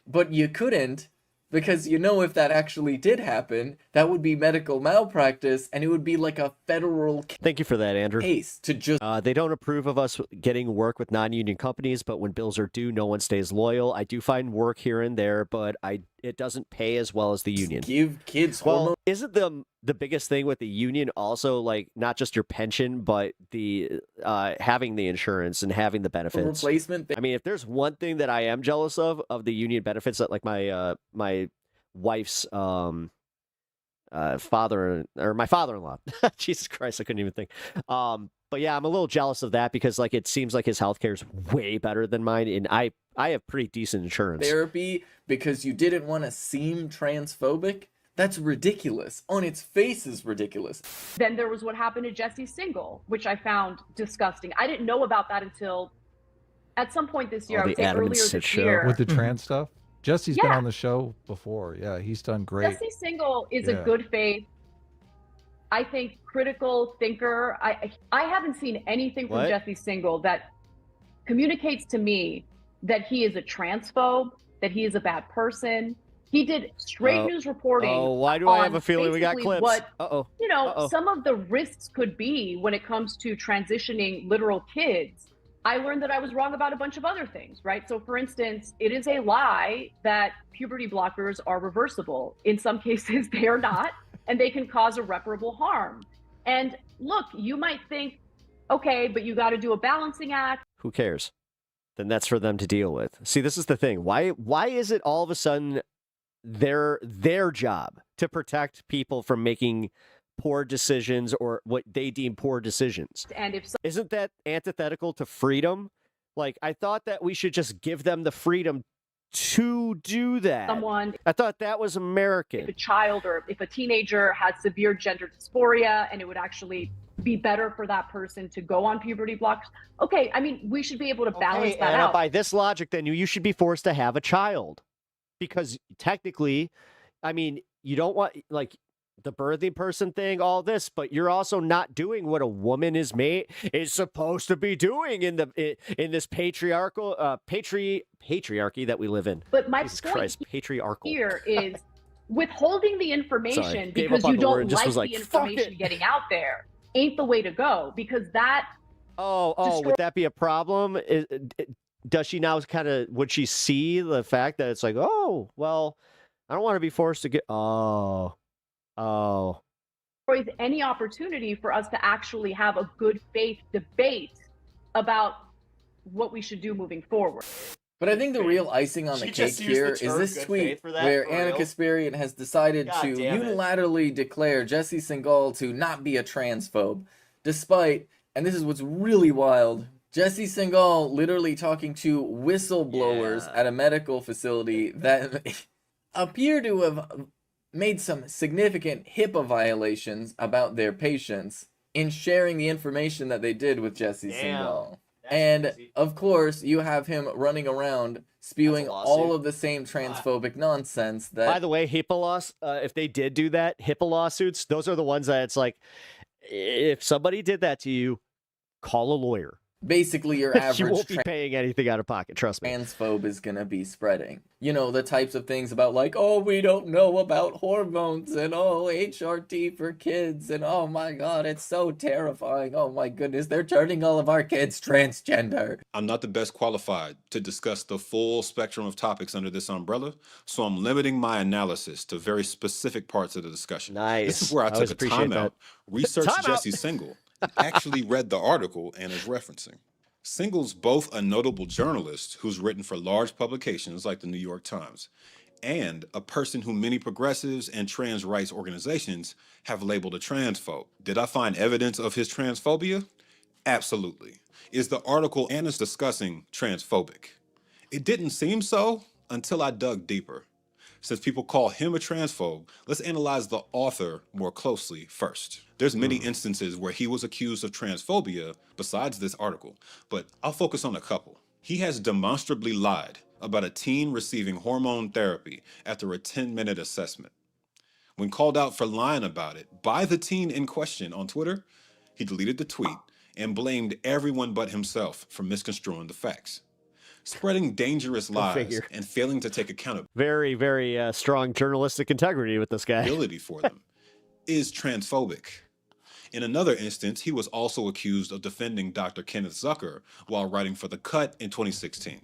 but you couldn't, because you know if that actually did happen, that would be medical malpractice, and it would be like a federal Thank you for that, Andrew. case to just... They don't approve of us getting work with non-union companies, but when bills are due, no one stays loyal. I do find work here and there, but it doesn't pay as well as the union. Give kids Well, hormones. isn't the biggest thing with the union also like not just your pension, but the having the insurance and having the benefits? Replacement. I mean, if there's one thing that I am jealous of the union benefits, that like my my wife's father or my father-in-law. Jesus Christ, I couldn't even think. But yeah, I'm a little jealous of that because like it seems like his healthcare is way better than mine, and I have pretty decent insurance. Therapy because you didn't want to seem transphobic? That's ridiculous. On its face is ridiculous. Then there was what happened to Jesse Single, which I found disgusting. I didn't know about that until at some point this year. I would say earlier this year. With the trans stuff? Jesse's been Yeah. on the show before. Yeah, he's done great. Jesse Single is Yeah. a good faith, I think, critical thinker. I haven't seen anything from What? Jesse Single that communicates to me that he is a transphobe, that he is a bad person. He did straight news reporting. Oh, why do I have on a feeling we got basically clips? What, Uh-oh. you know, Uh-oh. some of the risks could be when it comes to transitioning literal kids. I learned that I was wrong about a bunch of other things, right? So for instance, it is a lie that puberty blockers are reversible. In some cases, they are not, and they can cause irreparable harm. And look, you might think, okay, but you got to do a balancing act. Who cares? Then that's for them to deal with. See, this is the thing. Why is it all of a sudden their job to protect people from making poor decisions or what they deem poor decisions? And if Isn't that antithetical to freedom? Like, I thought that we should just give them the freedom to do that. someone, I thought that was American. if a child or if a teenager has severe gender dysphoria, and it would actually be better for that person to go on puberty blocks. Okay, I mean, we should be able to balance that And out. by this logic, then you should be forced to have a child. Because technically, I mean, you don't want, like, the birthing person thing, all this, but you're also not doing what a woman is supposed to be doing in this patriarchal patriarchy that we live in. But my Jesus point Christ, patriarchal. here is withholding the information Sorry, gave because up on you the word don't and just like was like, the "Fuck information it." getting out there ain't the way to go, because that Would that be a problem? Does she now would she see the fact that it's like, oh, well, I don't want to be forced to get, oh. destroys any opportunity for us to actually have a good faith debate about what we should do moving forward. But I think the real icing on the She cake just used the here is term this good tweet faith for that, where for Anna real? Kasparian has decided God to damn it. unilaterally declare Jesse Singal to not be a transphobe, despite, and this is what's really wild, Jesse Singal literally talking to whistleblowers at a medical facility that appear to have made some significant HIPAA violations about their patients in sharing the information that they did with Jesse Singal. And of course, you have him running around spewing all of the same transphobic nonsense that... By the way, HIPAA laws, if they did do that, HIPAA lawsuits, those are the ones that it's like, if somebody did that to you, call a lawyer. Basically, your average You won't be paying anything out of pocket, trust me. transphobe is gonna be spreading. You know, the types of things about like, oh, we don't know about hormones, and oh, HRT for kids, and oh my god, it's so terrifying. Oh my goodness, they're turning all of our kids transgender. I'm not the best qualified to discuss the full spectrum of topics under this umbrella, so I'm limiting my analysis to very specific parts of the discussion. Nice. This is where I always took a appreciate timeout, that. researched Timeout. Jesse Singal, actually read the article and is referencing. Singal's both a notable journalist who's written for large publications like the New York Times, and a person who many progressives and trans rights organizations have labeled a transphobe. Did I find evidence of his transphobia? Absolutely. Is the article Anna's discussing transphobic? It didn't seem so until I dug deeper. Since people call him a transphobe, let's analyze the author more closely first. There's many instances where he was accused of transphobia besides this article, but I'll focus on a couple. He has demonstrably lied about a teen receiving hormone therapy after a 10-minute assessment. When called out for lying about it by the teen in question on Twitter, he deleted the tweet and blamed everyone but himself for misconstruing the facts. Spreading dangerous lies figure. and failing to take accountability Very, very strong journalistic integrity with this guy. for them is transphobic. In another instance, he was also accused of defending Dr. Kenneth Zucker while writing for The Cut in 2016.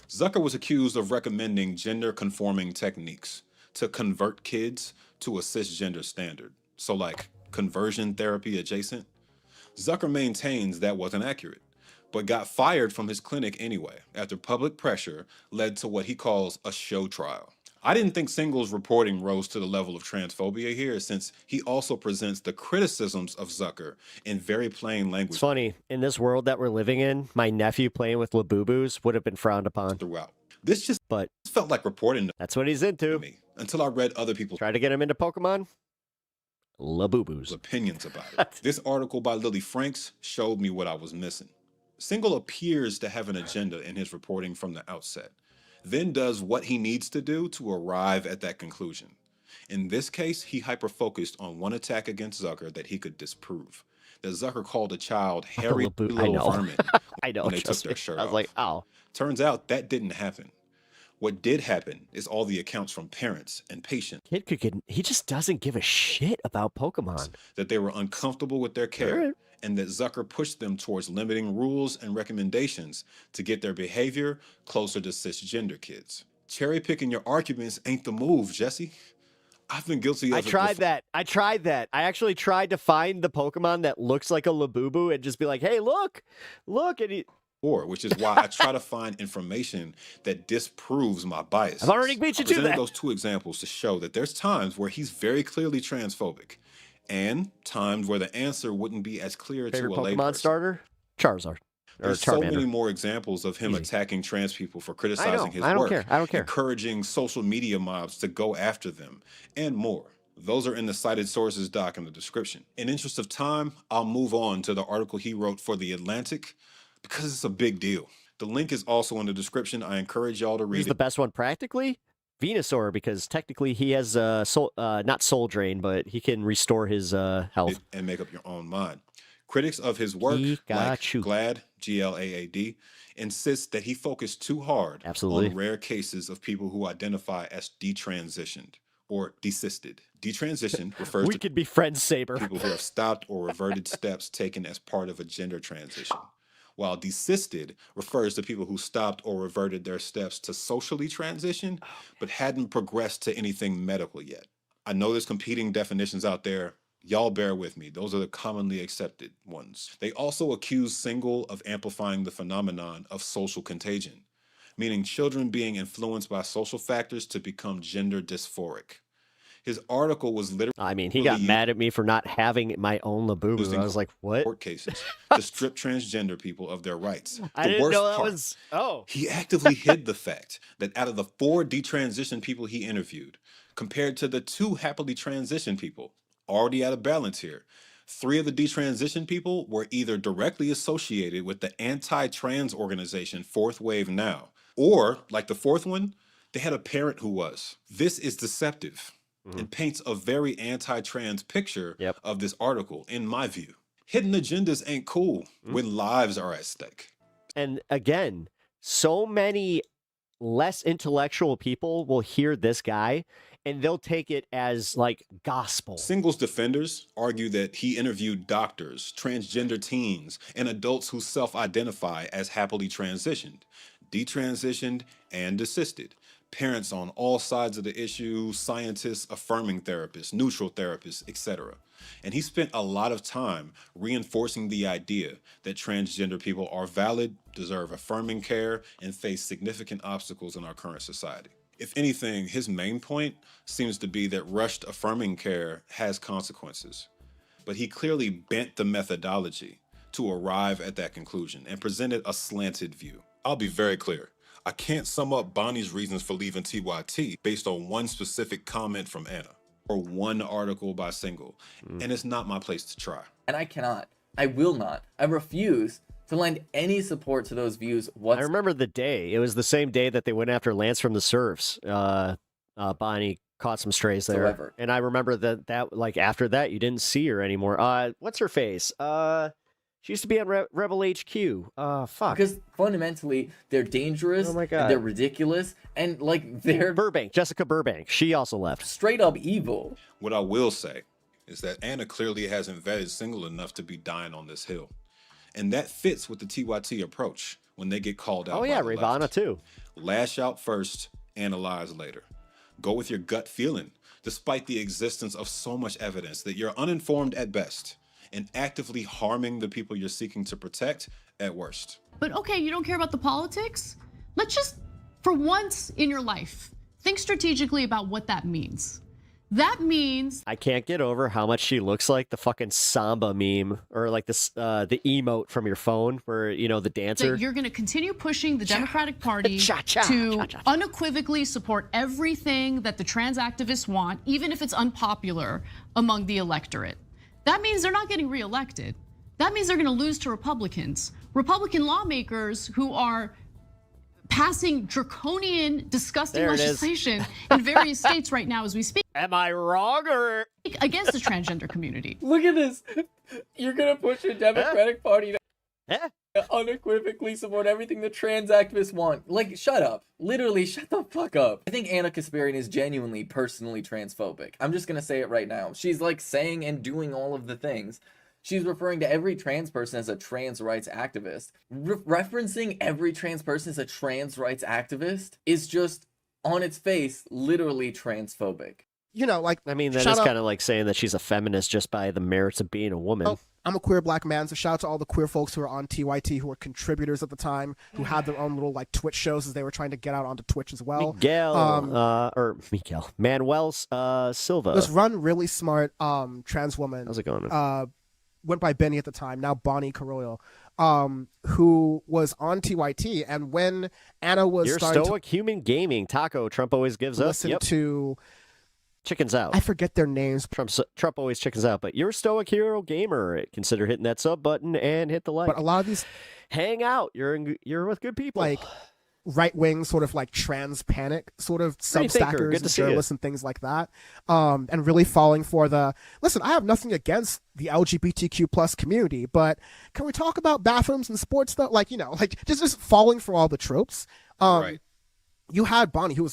Zucker was accused of recommending gender-conforming techniques to convert kids to a cisgender standard. So like conversion therapy adjacent. Zucker maintains that wasn't accurate, but got fired from his clinic anyway after public pressure led to what he calls a show trial. I didn't think Single's reporting rose to the level of transphobia here, since he also presents the criticisms of Zucker in very plain language. It's funny, in this world that we're living in, my nephew playing with Labubus would have been frowned upon. Throughout. This just but felt like reporting. That's what he's into. Me, until I read other people's try to get him into Pokemon. Labubus. Opinions about it. This article by Lily Franks showed me what I was missing. Single appears to have an agenda in his reporting from the outset, then does what he needs to do to arrive at that conclusion. In this case, he hyper-focused on one attack against Zucker that he could disprove. That Zucker called a child hairy little vermin I know, when they took trust their me. shirt I was off. like, oh. Turns out that didn't happen. What did happen is all the accounts from parents and patients he just doesn't give a shit about Pokemon. that they were uncomfortable with their care and that Zucker pushed them towards limiting rules and recommendations to get their behavior closer to cisgender kids. Cherry picking your arguments ain't the move, Jesse. I've been guilty of I it tried before. that. I actually tried to find the Pokemon that looks like a Labubu and just be like, hey, look, and he... Which is why I try to find information that disproves my bias. I've already beat you to that. Those two examples to show that there's times where he's very clearly transphobic, and times where the answer wouldn't be as clear Favorite to a layperson. Pokemon starter? Charizard. Or There's so Charmander. many more examples of him attacking trans people for criticizing his I don't work, care. I don't care. encouraging social media mobs to go after them, and more. Those are in the cited sources doc in the description. In interest of time, I'll move on to the article he wrote for The Atlantic, because it's a big deal. The link is also in the description. I encourage y'all to read Who's it. the best one practically? Venusaur, because technically he has not soul drain, but he can restore his health. And make up your own mind. Critics of his work, like Glad, G-L-A-A-D, insist that he focused too hard on rare cases of people who identify as detransitioned or desisted. Detransitioned refers We could be friends, Saber. people who have stopped or reverted steps taken as part of a gender transition, while desisted refers to people who stopped or reverted their steps to socially transition, but hadn't progressed to anything medical yet. I know there's competing definitions out there. Y'all bear with me. Those are the commonly accepted ones. They also accuse Single of amplifying the phenomenon of social contagion, meaning children being influenced by social factors to become gender dysphoric. His article was literally... I mean, he got mad at me for not having my own Labubu. I was like, what? Court cases to strip transgender people of their rights. I didn't know that was... Oh. He actively hid the fact that out of the 4 detransitioned people he interviewed, compared to the 2 happily transitioned people, already out of balance here, 3 of the detransitioned people were either directly associated with the anti-trans organization Fourth Wave Now, or, like the 4th one, they had a parent who was. This is deceptive. It paints a very anti-trans picture of this article, in my view. Hidden agendas ain't cool when lives are at stake. And again, so many less intellectual people will hear this guy and they'll take it as like gospel. Single's defenders argue that he interviewed doctors, transgender teens, and adults who self-identify as happily transitioned, detransitioned, and desisted. Parents on all sides of the issue, scientists, affirming therapists, neutral therapists, etc. And he spent a lot of time reinforcing the idea that transgender people are valid, deserve affirming care, and face significant obstacles in our current society. If anything, his main point seems to be that rushed affirming care has consequences. But he clearly bent the methodology to arrive at that conclusion and presented a slanted view. I'll be very clear. I can't sum up Bonnie's reasons for leaving TYT based on one specific comment from Anna or one article by Single, and it's not my place to try. And I cannot, I will not, I refuse to lend any support to those views whatsoever. I remember the day. It was the same day that they went after Lance from the Serfs. Bonnie caught some strays there. And I remember that like after that, you didn't see her anymore. What's her face? She used to be on Rebel HQ. Fuck. Because fundamentally, they're dangerous, Oh my and God. they're ridiculous, and like they're Jessica Burbank. She also left. straight up evil. What I will say is that Anna clearly hasn't vetted single enough to be dying on this hill. And that fits with the TYT approach when they get called out. Oh yeah, by the Ravana left. too. Lash out first, analyze later. Go with your gut feeling, despite the existence of so much evidence that you're uninformed at best and actively harming the people you're seeking to protect at worst. But okay, you don't care about the politics? Let's just, for once in your life, think strategically about what that means. That means I can't get over how much she looks like the fucking Samba meme, or like this the emote from your phone, where the dancer. that you're going to continue pushing the Democratic Party to unequivocally support everything that the trans activists want, even if it's unpopular among the electorate. That means they're not getting reelected. That means they're going to lose to Republicans. Republican lawmakers who are passing draconian, disgusting There it is. legislation in various states right now as we speak. Am I wrong or against the transgender community? Look at this. You're gonna push your Democratic Party to unequivocally support everything the trans activists want. Like, shut up. Literally, shut the fuck up. I think Anna Kasparian is genuinely personally transphobic. I'm just gonna say it right now. She's like saying and doing all of the things. She's referring to every trans person as a trans rights activist. Referencing every trans person as a trans rights activist is just, on its face, literally transphobic. Like, I mean, that is kind of like saying that she's a feminist just by the merits of being a woman. Oh, I'm a queer black man, so shout out to all the queer folks who were on TYT, who were contributors at the time, who had their own little like Twitch shows as they were trying to get out onto Twitch as well. Manuel Silva. This run really smart trans woman. How's it going? Went by Benny at the time, now Bonnie Carollo, who was on TYT, and when Anna was Your starting stoic human gaming taco, Trump always gives up. listen to Chickens out. I forget their names. Trump always chickens out, but you're stoic hero gamer. Consider hitting that sub button and hit the like. But a lot of these hang out. You're with good people. Like right-wing sort of like trans panic sort of Free thinker. substackers Good to and see you. journalists and things like that, and really falling for the listen. I have nothing against the LGBTQ plus community, but can we talk about bathrooms and sports though? Like just falling for all the tropes. Right. You had Bonnie, who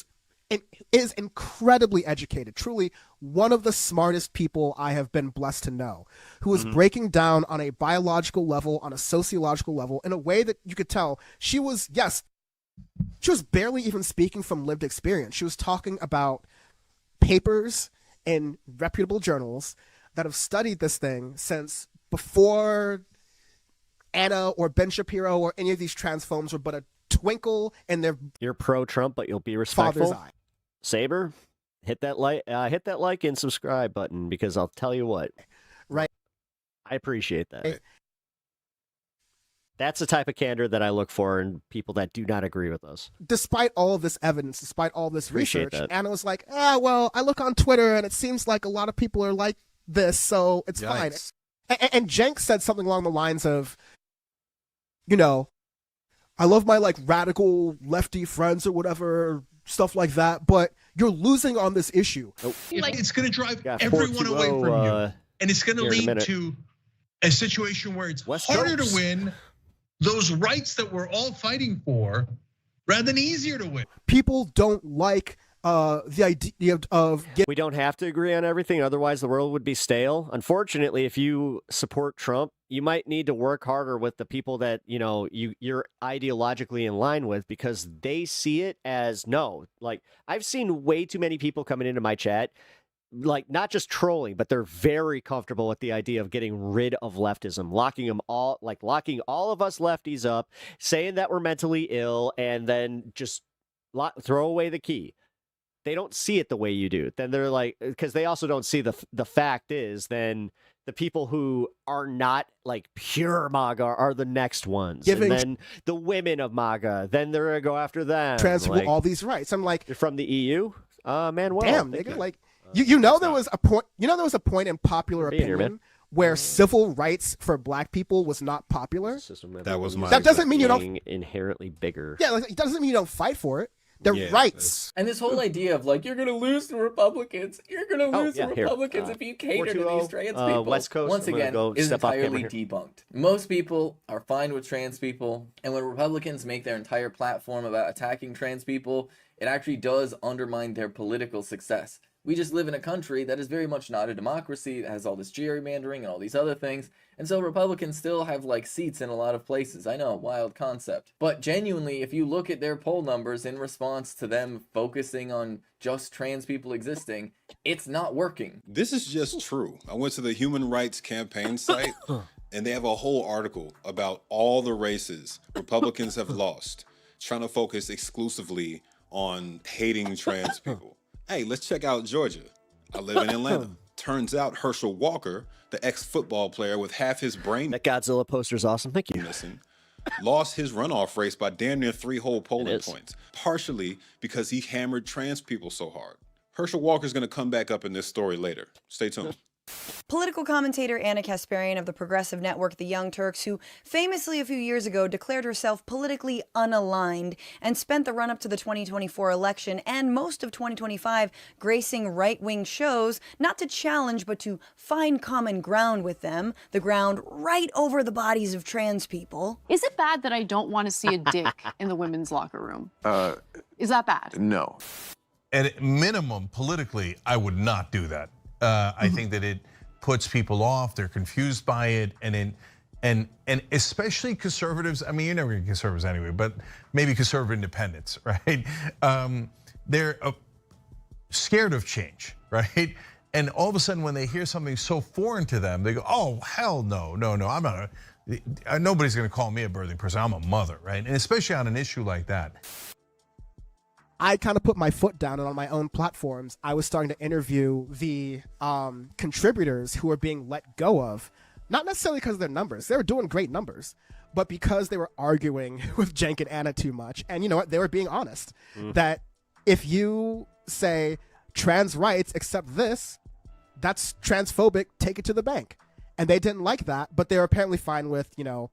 is incredibly educated, truly one of the smartest people I have been blessed to know, who is breaking down on a biological level, on a sociological level, in a way that you could tell she was barely even speaking from lived experience. She was talking about papers in reputable journals that have studied this thing since before Anna or Ben Shapiro or any of these trans folks were but a twinkle in their You're pro-Trump, but you'll be respectful. father's eye. Saber, hit that like and subscribe button, because I'll tell you what. Right. I appreciate that. That's the type of candor that I look for in people that do not agree with us. Despite all of this evidence, despite all this Appreciate research, that. Anna was like, well, I look on Twitter and it seems like a lot of people are like this, so it's Yikes. fine. And Jenks said something along the lines of, I love my like radical lefty friends or whatever, stuff like that, but you're losing on this issue. It's going to drive Got everyone away 4-2-0, from you. And it's going to here in a lead minute. to a situation where it's harder to win those rights that we're all fighting for rather than easier to win. People don't like the idea of We don't have to agree on everything, otherwise the world would be stale. Unfortunately, if you support Trump, you might need to work harder with the people that you're ideologically in line with, because they see it as no. Like, I've seen way too many people coming into my chat, like not just trolling, but they're very comfortable with the idea of getting rid of leftism, locking all of us lefties up, saying that we're mentally ill, and then just throw away the key. They don't see it the way you do. Then they're like, because they also don't see the fact is, then the people who are not like pure MAGA are the next ones. Giving and then the women of MAGA, then they're going to go after them. trans people Like, all these rights. I'm like, you're from the EU? Manuel. damn, thank nigga, you. like there was a point. There was a point in popular Being here, opinion man. where civil rights for black people was not popular. That was my That doesn't mean you don't. Being inherently bigger. Yeah, like, it doesn't mean you don't fight for it. Their Yeah, rights. And this whole idea of like, you're going to lose the Republicans. You're going to lose the Republicans if you cater to these trans people. West Coast, Once I'm gonna again, go is step off entirely camera here. debunked. Most people are fine with trans people. And when Republicans make their entire platform about attacking trans people, it actually does undermine their political success. We just live in a country that is very much not a democracy, that has all this gerrymandering and all these other things. And so Republicans still have like seats in a lot of places. I know, wild concept. But genuinely, if you look at their poll numbers in response to them focusing on just trans people existing, it's not working. This is just true. I went to the Human Rights Campaign site and they have a whole article about all the races Republicans have lost, trying to focus exclusively on hating trans people. Hey, let's check out Georgia. I live in Atlanta. Turns out Herschel Walker, the ex-football player with half his brain— That Godzilla poster's awesome. Thank you. missing, lost his runoff race by damn near 3 whole polling points, partially because he hammered trans people so hard. Herschel Walker's gonna come back up in this story later. Stay tuned. Political commentator Anna Kasparian of the progressive network The Young Turks, who famously a few years ago declared herself politically unaligned and spent the run-up to the 2024 election and most of 2025 gracing right-wing shows, not to challenge but to find common ground with them, the ground right over the bodies of trans people. Is it bad that I don't want to see a dick in the women's locker room? Is that bad? No. At minimum, politically, I would not do that. I think that it puts people off. They're confused by it, and especially conservatives. I mean, you're never gonna get conservatives anyway, but maybe conservative independents, right? They're scared of change, right? And all of a sudden, when they hear something so foreign to them, they go, "Oh, hell no, no, no! I'm not. Nobody's gonna call me a birthing person. I'm a mother, right?" And especially on an issue like that. I kind of put my foot down, and on my own platforms, I was starting to interview the contributors who were being let go of, not necessarily because of their numbers. They were doing great numbers, but because they were arguing with Cenk and Anna too much. And you know what? They were being honest that if you say trans rights except this, that's transphobic, take it to the bank. And they didn't like that, but they were apparently fine with, you know,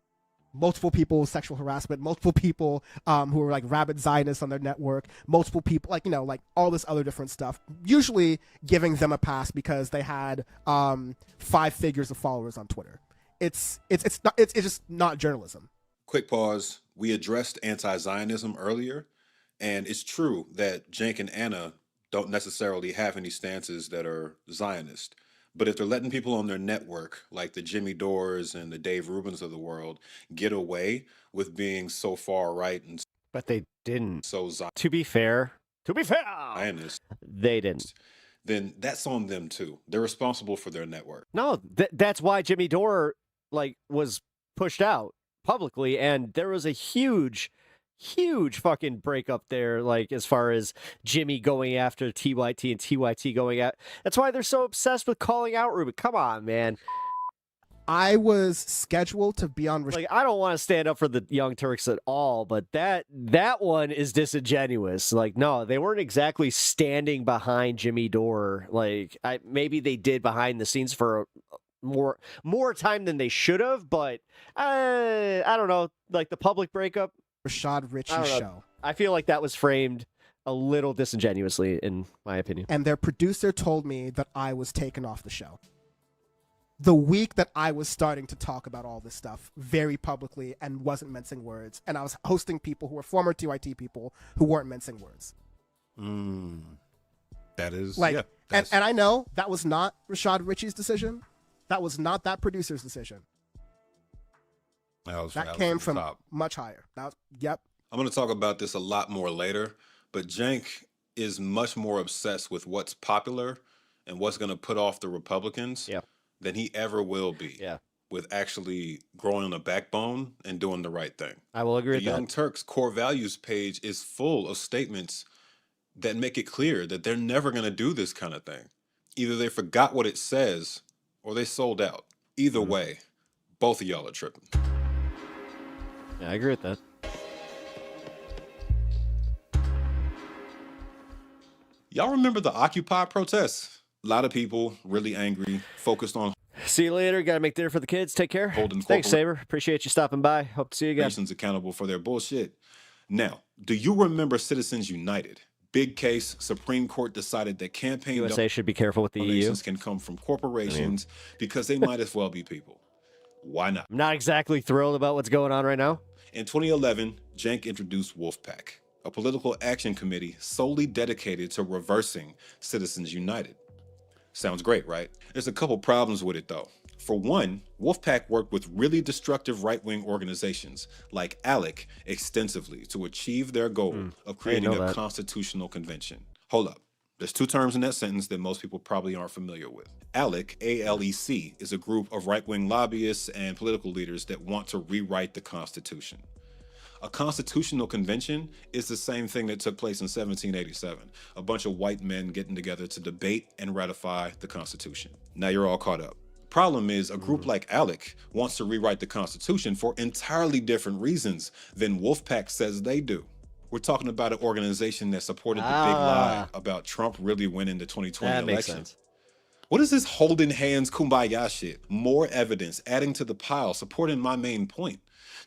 multiple people sexual harassment, multiple people who were like rabid Zionists on their network, multiple people like, you know, like all this other different stuff, usually giving them a pass because they had 5 figures of followers on Twitter. It's just not journalism. Quick pause. We addressed anti-Zionism earlier, and it's true that Cenk and Anna don't necessarily have any stances that are Zionist. But if they're letting people on their network, like the Jimmy Dores and the Dave Rubins of the world, get away with being so far right and— But they didn't. So to be fair, Zionist, they didn't. Then that's on them too. They're responsible for their network. No, that's why Jimmy Dore was pushed out publicly, and there was a huge fucking breakup there, like as far as Jimmy going after TYT and TYT going at. That's why they're so obsessed with calling out Rubin. Come on, man. I was scheduled to be on. I don't want to stand up for the Young Turks at all, but that one is disingenuous. Like, no, they weren't exactly standing behind Jimmy Dore. Like, maybe they did behind the scenes for more time than they should have, but I don't know. Like the public breakup. Rashad Ritchie show. I feel like that was framed a little disingenuously, in my opinion. And their producer told me that I was taken off the show the week that I was starting to talk about all this stuff very publicly and wasn't mincing words. And I was hosting people who were former TYT people who weren't mincing words. That is and I know that was not Rashad Ritchie's decision. That was not that producer's decision. That came from much higher. Yep. I'm going to talk about this a lot more later, but Cenk is much more obsessed with what's popular and what's going to put off the Republicans than he ever will be with actually growing a backbone and doing the right thing. I will agree with that. The Young Turks core values page is full of statements that make it clear that they're never going to do this kind of thing. Either they forgot what it says or they sold out. Either way, both of y'all are tripping. Yeah, I agree with that. Y'all remember the Occupy protests? A lot of people really angry, focused on— See you later. Got to make dinner for the kids. Take care. Holding Thanks, Saber. Appreciate you stopping by. Hope to see you again. Nations accountable for their bullshit. Now, do you remember Citizens United? Big case, Supreme Court decided that campaign USA should be careful with the EU. donations can come from corporations because they might as well be people. Why not? I'm not exactly thrilled about what's going on right now. In 2011, Cenk introduced Wolfpack, a political action committee solely dedicated to reversing Citizens United. Sounds great, right? There's a couple problems with it though. For one, Wolfpack worked with really destructive right-wing organizations like ALEC extensively to achieve their goal of creating a constitutional convention. Hold up. There's two terms in that sentence that most people probably aren't familiar with. ALEC, A-L-E-C, is a group of right-wing lobbyists and political leaders that want to rewrite the Constitution. A constitutional convention is the same thing that took place in 1787. A bunch of white men getting together to debate and ratify the Constitution. Now you're all caught up. Problem is, a group like ALEC wants to rewrite the Constitution for entirely different reasons than Wolfpack says they do. We're talking about an organization that supported the big lie about Trump really winning the 2020 That makes election. sense. What is this holding hands kumbaya shit? More evidence adding to the pile, supporting my main point.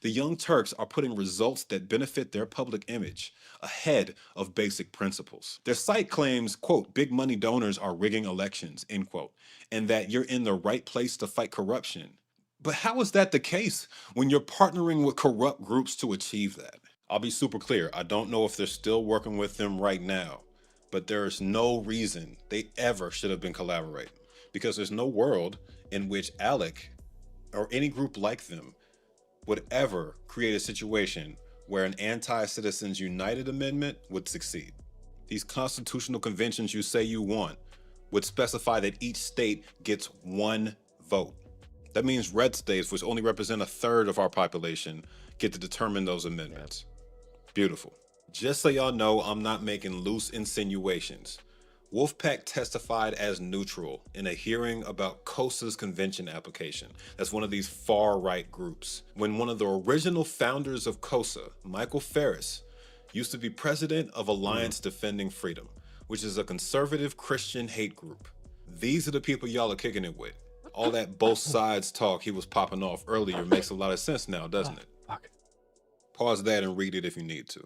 The Young Turks are putting results that benefit their public image ahead of basic principles. Their site claims, quote, big money donors are rigging elections, end quote, and that you're in the right place to fight corruption. But how is that the case when you're partnering with corrupt groups to achieve that? I'll be super clear. I don't know if they're still working with them right now, but there's no reason they ever should have been collaborating, because there's no world in which ALEC or any group like them would ever create a situation where an anti-Citizens United amendment would succeed. These constitutional conventions you say you want would specify that each state gets one vote. That means red states, which only represent a third of our population, get to determine those amendments. Beautiful. Just so y'all know, I'm not making loose insinuations. Wolfpack testified as neutral in a hearing about COSA's convention application. That's one of these far-right groups. When one of the original founders of COSA, Michael Ferris, used to be president of Alliance Defending Freedom, which is a conservative Christian hate group. These are the people y'all are kicking it with. All that both sides talk he was popping off earlier makes a lot of sense now, doesn't it? Pause that and read it if you need to.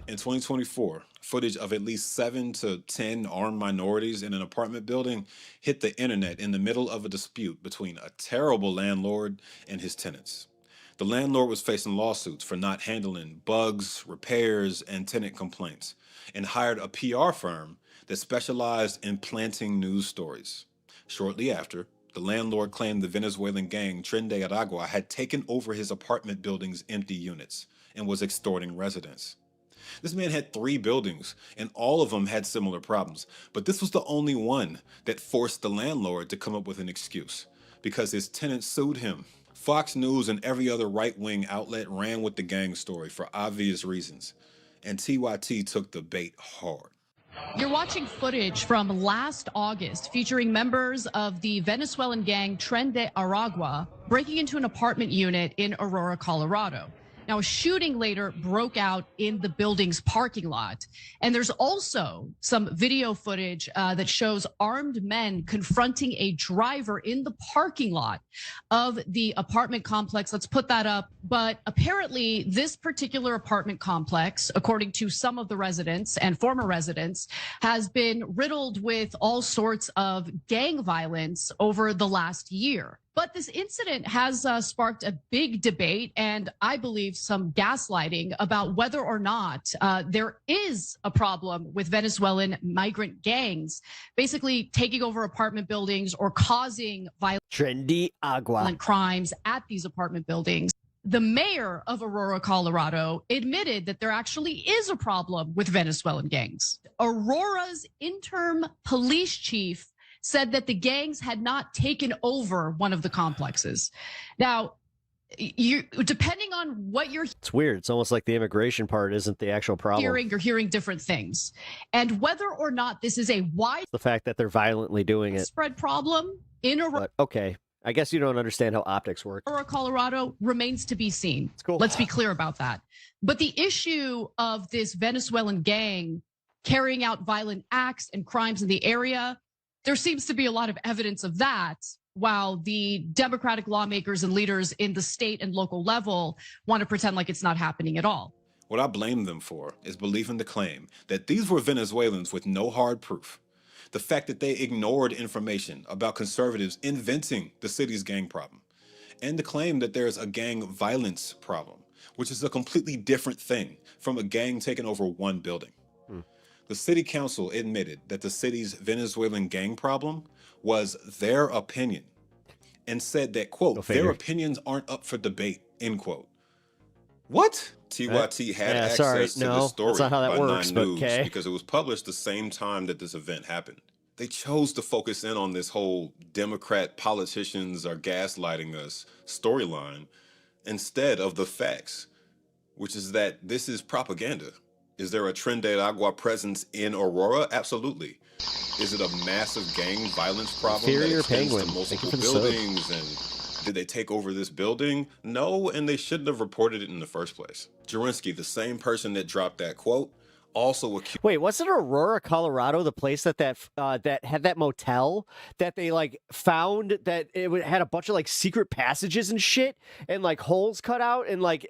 In 2024, footage of at least 7 to 10 armed minorities in an apartment building hit the internet in the middle of a dispute between a terrible landlord and his tenants. The landlord was facing lawsuits for not handling bugs, repairs, and tenant complaints, and hired a PR firm that specialized in planting news stories. Shortly after, the landlord claimed the Venezuelan gang Tren de Aragua had taken over his apartment building's empty units and was extorting residents. This man had 3 buildings, and all of them had similar problems, but this was the only one that forced the landlord to come up with an excuse, because his tenants sued him. Fox News and every other right-wing outlet ran with the gang story for obvious reasons, and TYT took the bait hard. You're watching footage from last August featuring members of the Venezuelan gang Tren de Aragua breaking into an apartment unit in Aurora, Colorado. Now, a shooting later broke out in the building's parking lot. And there's also some video footage that shows armed men confronting a driver in the parking lot of the apartment complex. Let's put that up. But apparently, this particular apartment complex, according to some of the residents and former residents, has been riddled with all sorts of gang violence over the last year. But this incident has sparked a big debate and I believe some gaslighting about whether or not there is a problem with Venezuelan migrant gangs basically taking over apartment buildings or causing violent crimes at these apartment buildings. The mayor of Aurora, Colorado, admitted that there actually is a problem with Venezuelan gangs. Aurora's interim police chief said that the gangs had not taken over one of the complexes. Now, depending on what you're It's weird. It's almost like the immigration part isn't the actual problem. you're hearing different things. And whether or not this is a The fact that they're violently doing it. widespread problem in Aurora, But okay, I guess you don't understand how optics work. Colorado remains to be seen. Cool. Let's be clear about that. But the issue of this Venezuelan gang carrying out violent acts and crimes in the area there seems to be a lot of evidence of that, while the Democratic lawmakers and leaders in the state and local level want to pretend like it's not happening at all. What I blame them for is believing the claim that these were Venezuelans with no hard proof. The fact that they ignored information about conservatives inventing the city's gang problem, and the claim that there's a gang violence problem, which is a completely different thing from a gang taking over one building. The city council admitted that the city's Venezuelan gang problem was their opinion and said that, quote, their opinions aren't up for debate, end quote. What? TYT had access to this story that's not how that by works, 9 but News okay. because it was published the same time that this event happened. They chose to focus in on this whole Democrat politicians are gaslighting us storyline instead of the facts, which is that this is propaganda. Is there a Tren de Agua presence in Aurora? Absolutely. Is it a massive gang violence problem that Inferior extends Penguin. to Thank you multiple for the sub. buildings? And did they take over this building? No, and they shouldn't have reported it in the first place. Jerinsky, the same person that dropped that quote, also accused. Wait, wasn't Aurora, Colorado, the place that had that motel that they like found that had a bunch of like secret passages and shit and like holes cut out and like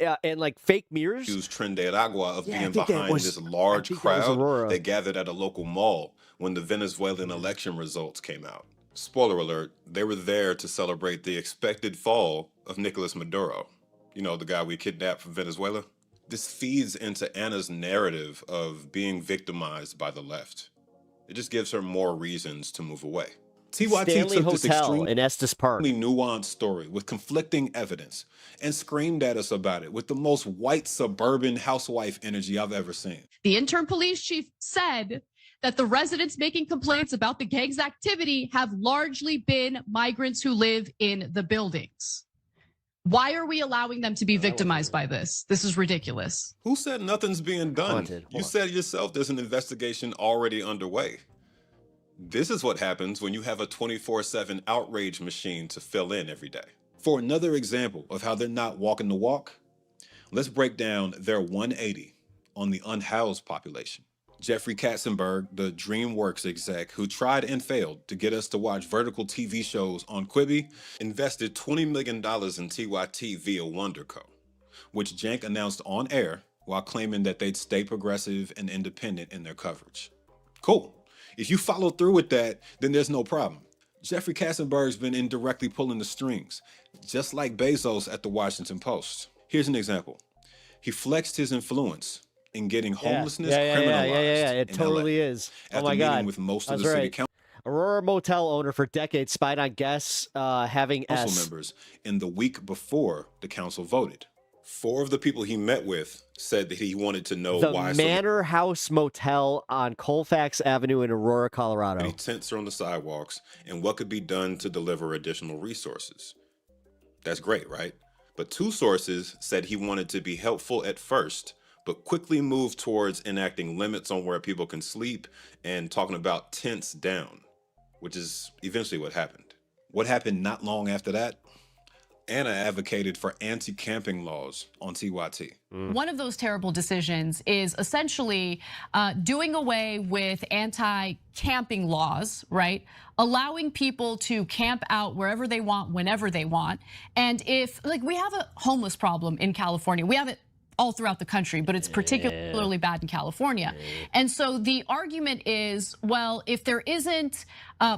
fake mirrors? Accused Tren de Agua of Yeah, I being think that behind was- this large I think that was crowd Aurora. that gathered at a local mall when the Venezuelan election results came out. Spoiler alert, they were there to celebrate the expected fall of Nicolas Maduro. You know, the guy we kidnapped from Venezuela? This feeds into Anna's narrative of being victimized by the left. It just gives her more reasons to move away. TYT Stanley took this Hotel extremely in Estes Park. nuanced story with conflicting evidence and screamed at us about it with the most white suburban housewife energy I've ever seen. The interim police chief said that the residents making complaints about the gang's activity have largely been migrants who live in the buildings. Why are we allowing them to be victimized by this? This is ridiculous. Who said nothing's being done? You said yourself there's an investigation already underway. This is what happens when you have a 24/7 outrage machine to fill in every day. For another example of how they're not walking the walk, let's break down their 180 on the unhoused population. Jeffrey Katzenberg, the DreamWorks exec who tried and failed to get us to watch vertical TV shows on Quibi, invested $20 million in TYT via WonderCo, which Jank announced on air while claiming that they'd stay progressive and independent in their coverage. Cool. If you follow through with that, then there's no problem. Jeffrey Katzenberg's been indirectly pulling the strings, just like Bezos at the Washington Post. Here's an example. He flexed his influence in getting homelessness criminalized. Yeah, it in totally LA is. After Oh my meeting God. with most of That's the city right. Aurora motel owner for decades spied on guests having council S. members in the week before the council voted. 4 of the people he met with said that he wanted to know The why Manor House Motel on Colfax Avenue in Aurora, Colorado. many tents are on the sidewalks and what could be done to deliver additional resources. That's great, right? But 2 sources said he wanted to be helpful at first, but quickly moved towards enacting limits on where people can sleep and talking about tents down, which is eventually what happened. What happened not long after that? Anna advocated for anti-camping laws on TYT. One of those terrible decisions is essentially doing away with anti-camping laws, right? Allowing people to camp out wherever they want, whenever they want. And if, like, we have a homeless problem in California. We have it all throughout the country, but it's particularly bad in California. And so the argument is, well, if there isn't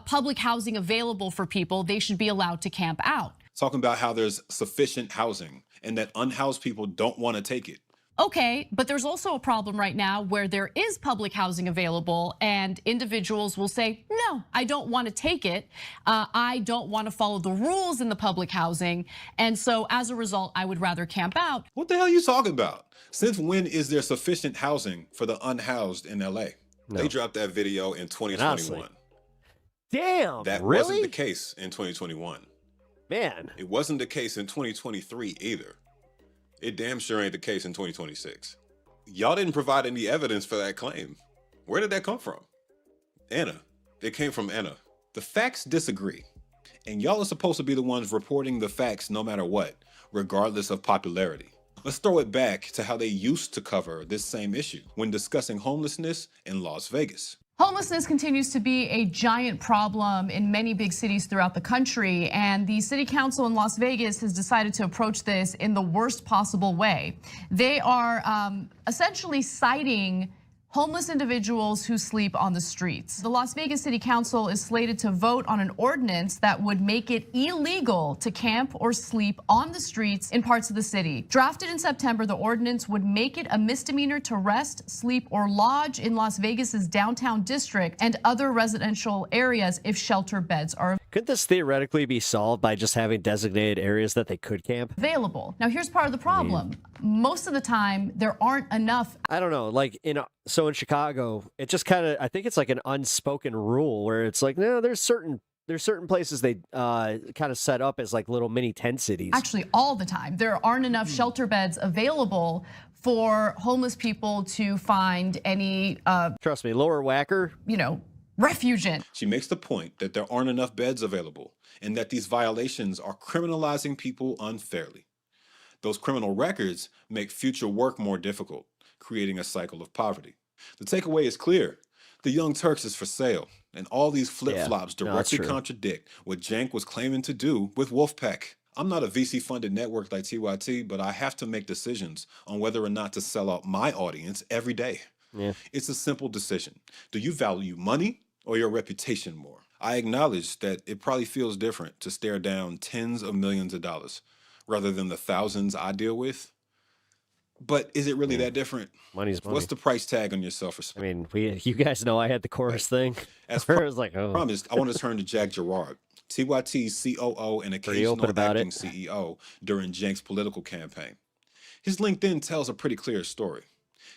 public housing available for people, they should be allowed to camp out. Talking about how there's sufficient housing and that unhoused people don't want to take it. Okay, but there's also a problem right now where there is public housing available and individuals will say, no, I don't want to take it. I don't want to follow the rules in the public housing. And so as a result, I would rather camp out. What the hell are you talking about? Since when is there sufficient housing for the unhoused in LA? They dropped that video in 2021. Honestly. Damn, That really? wasn't the case in 2021. Man. It wasn't the case in 2023 either. It damn sure ain't the case in 2026. Y'all didn't provide any evidence for that claim. Where did that come from? Anna. It came from Anna. The facts disagree. And y'all are supposed to be the ones reporting the facts no matter what, regardless of popularity. Let's throw it back to how they used to cover this same issue when discussing homelessness in Las Vegas. Homelessness continues to be a giant problem in many big cities throughout the country, and the city council in Las Vegas has decided to approach this in the worst possible way. They are essentially citing homeless individuals who sleep on the streets. The Las Vegas City Council is slated to vote on an ordinance that would make it illegal to camp or sleep on the streets in parts of the city. Drafted in September, the ordinance would make it a misdemeanor to rest, sleep, or lodge in Las Vegas's downtown district and other residential areas if shelter beds are Couldn't this theoretically be solved by just having designated areas that they could camp? available. Now, here's part of the problem. Most of the time, there aren't enough. I don't know, like so in Chicago, it just kind of, I think it's like an unspoken rule where it's like, no, there's certain places they kind of set up as like little mini tent cities. Actually, all the time. There aren't enough shelter beds available for homeless people to find any, trust me, Lower Wacker, refuge in. She makes the point that there aren't enough beds available and that these violations are criminalizing people unfairly. Those criminal records make future work more difficult, creating a cycle of poverty. The takeaway is clear. The Young Turks is for sale, and all these flip-flops directly contradict what Cenk was claiming to do with Wolfpack. I'm not a VC-funded network like TYT, but I have to make decisions on whether or not to sell out my audience every day. Yeah. It's a simple decision. Do you value money or your reputation more? I acknowledge that it probably feels different to stare down tens of millions of dollars rather than the thousands I deal with. But is it really that different? Money's money. What's the price tag on your self-respect? I mean, you guys know I had the chorus thing. As where it was like, oh. promised, I want to turn to Jack Gerard, TYT's COO and occasional acting CEO during Cenk's political campaign. His LinkedIn tells a pretty clear story.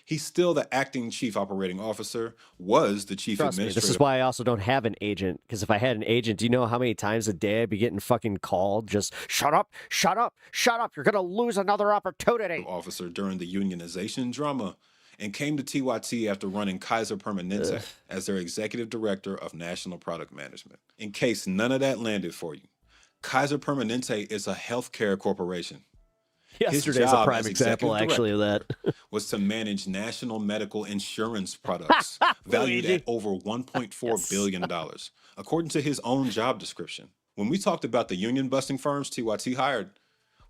He's still the acting chief operating officer, was the chief Trust me, administrative. this is why I also don't have an agent, because if I had an agent, do you know how many times a day I'd be getting fucking called? Just shut up, shut up, shut up. You're going to lose another opportunity. Officer during the unionization drama, and came to TYT after running Kaiser Permanente as their executive director of national product management. In case none of that landed for you, Kaiser Permanente is a healthcare corporation. Yesterday's a prime example, actually, of that. Was to manage national medical insurance products valued at over $1.4 billion, according to his own job description. When we talked about the union-busting firms TYT hired,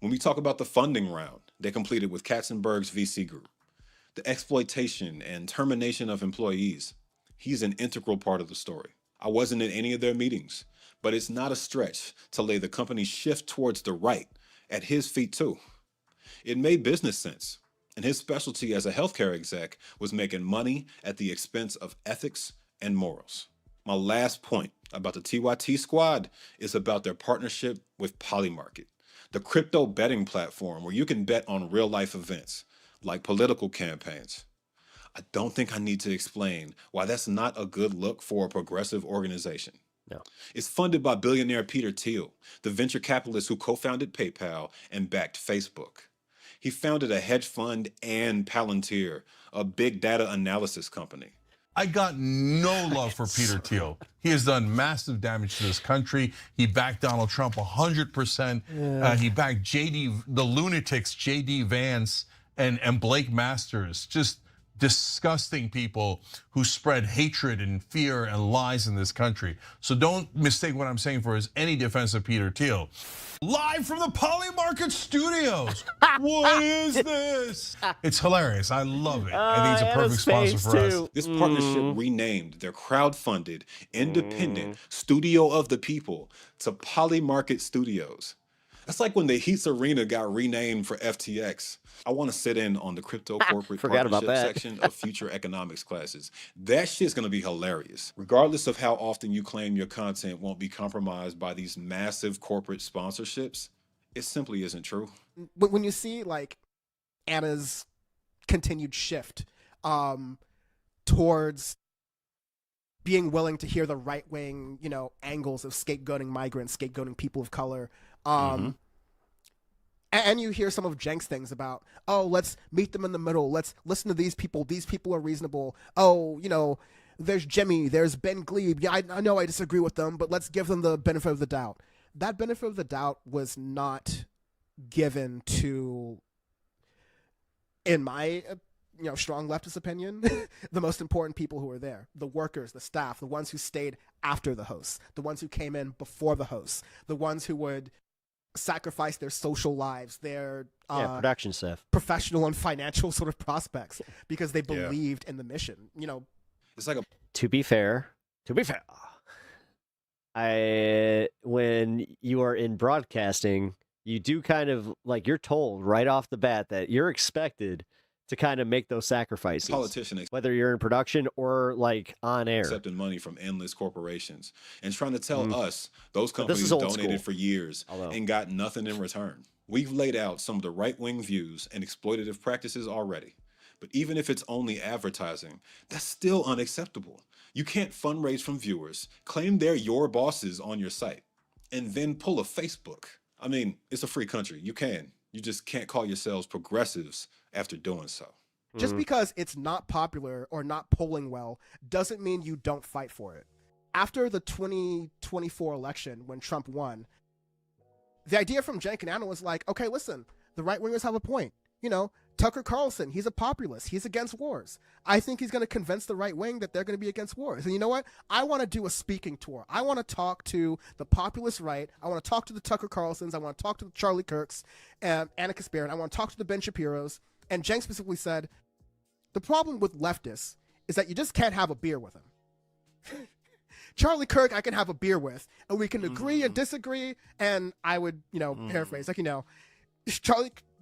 when we talk about the funding round they completed with Katzenberg's VC group, the exploitation and termination of employees, he's an integral part of the story. I wasn't in any of their meetings, but it's not a stretch to lay the company's shift towards the right at his feet too. It made business sense, and his specialty as a healthcare exec was making money at the expense of ethics and morals. My last point about the TYT squad is about their partnership with Polymarket, the crypto betting platform where you can bet on real-life events, like political campaigns. I don't think I need to explain why that's not a good look for a progressive organization. No. It's funded by billionaire Peter Thiel, the venture capitalist who co-founded PayPal and backed Facebook. He founded a hedge fund and Palantir, a big data analysis company. I got no love for Peter Thiel. He has done massive damage to this country. He backed Donald Trump 100%. He backed the lunatics, JD Vance and Blake Masters, just disgusting people who spread hatred and fear and lies in this country. So don't mistake what I'm saying for as any defense of Peter Thiel. Live from the Polymarket studios. What is this? It's hilarious. I love it. I think it's a perfect sponsor for us. This partnership renamed their crowd-funded, independent Studio of the People to Polymarket Studios. That's like when the Heats Arena got renamed for FTX. I want to sit in on the crypto corporate partnership section of future economics classes. That shit's going to be hilarious. Regardless of how often you claim your content won't be compromised by these massive corporate sponsorships, it simply isn't true. When you see like Anna's continued shift towards being willing to hear the right-wing, angles of scapegoating migrants, scapegoating people of color, and you hear some of Cenk's things about, let's meet them in the middle. Let's listen to these people. These people are reasonable. There's Jimmy. There's Ben Glebe. Yeah, I know I disagree with them, but let's give them the benefit of the doubt. That benefit of the doubt was not given to, in my strong leftist opinion, the most important people who were there, the workers, the staff, the ones who stayed after the hosts, the ones who came in before the hosts, the ones who would sacrifice their social lives, their production staff, professional and financial sort of prospects because they believed in the mission. It's like to be fair, when you are in broadcasting, you do kind of like, you're told right off the bat that you're expected to kind of make those sacrifices. Politician, whether you're in production or like on air, accepting money from endless corporations and trying to tell us those companies donated for years and got nothing in return. We've laid out some of the right-wing views and exploitative practices already. But even if it's only advertising, that's still unacceptable. You can't fundraise from viewers, claim they're your bosses on your site, and then pull a Facebook. I mean, it's a free country. You can. You just can't call yourselves progressives after doing so. Just because it's not popular or not polling well doesn't mean you don't fight for it. After the 2024 election, when Trump won, the idea from Cenk and Anna was like, okay, listen, the right-wingers have a point. Tucker Carlson, he's a populist. He's against wars. I think he's going to convince the right wing that they're going to be against wars. And you know what? I want to do a speaking tour. I want to talk to the populist right. I want to talk to the Tucker Carlsons. I want to talk to the Charlie Kirks and Anna Kasparian. I want to talk to the Ben Shapiros. And Cenk specifically said, the problem with leftists is that you just can't have a beer with them. Charlie Kirk, I can have a beer with, and we can agree and disagree. And I would, paraphrase,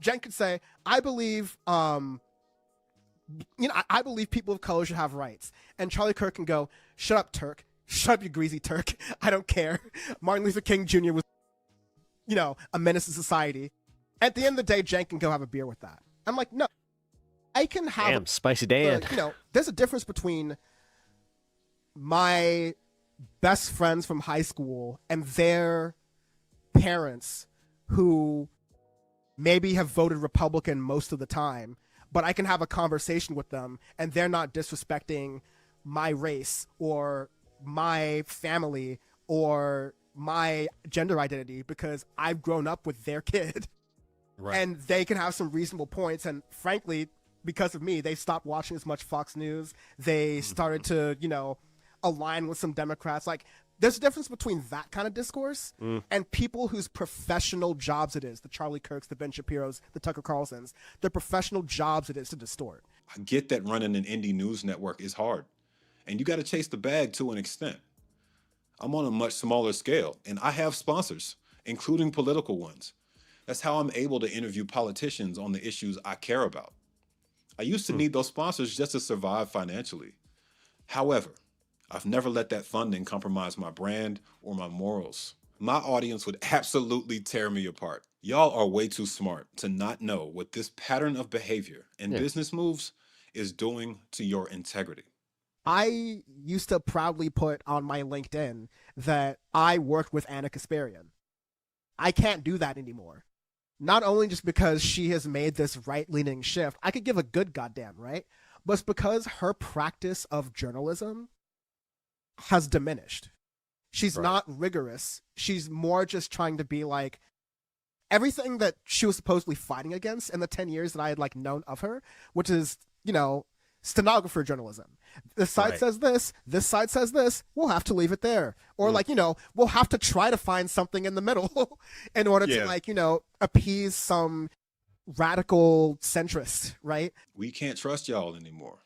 Cenk could say, I believe, I believe people of color should have rights. And Charlie Kirk can go, shut up, Turk. Shut up, you greasy Turk. I don't care. Martin Luther King Jr. was, a menace to society. At the end of the day, Cenk can go have a beer with that. I'm like, no. I can have spicy Dan. There's a difference between my best friends from high school and their parents who maybe have voted Republican most of the time, but I can have a conversation with them and they're not disrespecting my race or my family or my gender identity because I've grown up with their kid. Right. And they can have some reasonable points. And frankly, because of me, they stopped watching as much Fox News. They started to, align with some Democrats. Like, there's a difference between that kind of discourse and people whose professional jobs it is, the Charlie Kirks, the Ben Shapiros, the Tucker Carlsons, the professional jobs it is to distort. I get that running an indie news network is hard, and you got to chase the bag to an extent. I'm on a much smaller scale, and I have sponsors, including political ones. That's how I'm able to interview politicians on the issues I care about. I used to need those sponsors just to survive financially. However, I've never let that funding compromise my brand or my morals. My audience would absolutely tear me apart. Y'all are way too smart to not know what this pattern of behavior and business moves is doing to your integrity. I used to proudly put on my LinkedIn that I worked with Anna Kasparian. I can't do that anymore. Not only just because she has made this right-leaning shift, I could give a good goddamn, right? But it's because her practice of journalism has diminished. She's not rigorous. She's more just trying to be like everything that she was supposedly fighting against in the 10 years that I had known of her, which is, stenographer journalism. This side says this side says this, we'll have to leave it there. Or we'll have to try to find something in the middle in order to appease some radical centrist, right? We can't trust y'all anymore.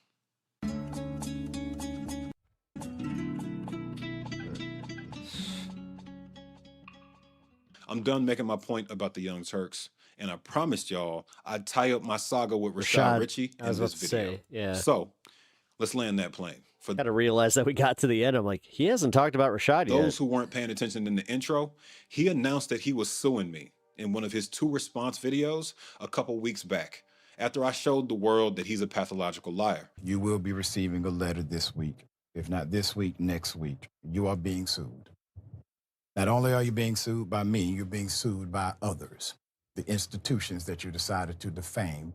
I'm done making my point about the Young Turks, and I promised y'all I'd tie up my saga with Rashad Richey in this video. So let's land that plane. Got to realize that we got to the end. I'm like, he hasn't talked about Rashad yet. Those who weren't paying attention in the intro, he announced that he was suing me in one of his 2 response videos a couple weeks back, after I showed the world that he's a pathological liar. You will be receiving a letter this week. If not this week, next week. You are being sued. Not only are you being sued by me, you're being sued by others. The institutions that you decided to defame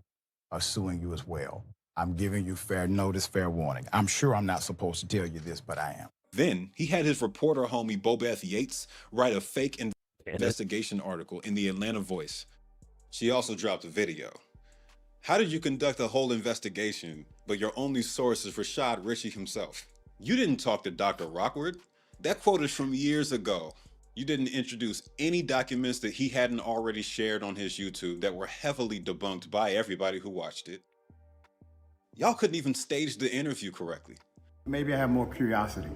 are suing you as well. I'm giving you fair notice, fair warning. I'm sure I'm not supposed to tell you this, but I am. Then he had his reporter homie Bobeth Yates write a fake investigation article in the Atlanta Voice. She also dropped a video. How did you conduct a whole investigation, but your only source is Rashad Ritchie himself? You didn't talk to Dr. Rockwood. That quote is from years ago. You didn't introduce any documents that he hadn't already shared on his YouTube that were heavily debunked by everybody who watched it. Y'all couldn't even stage the interview correctly. Maybe I have more curiosity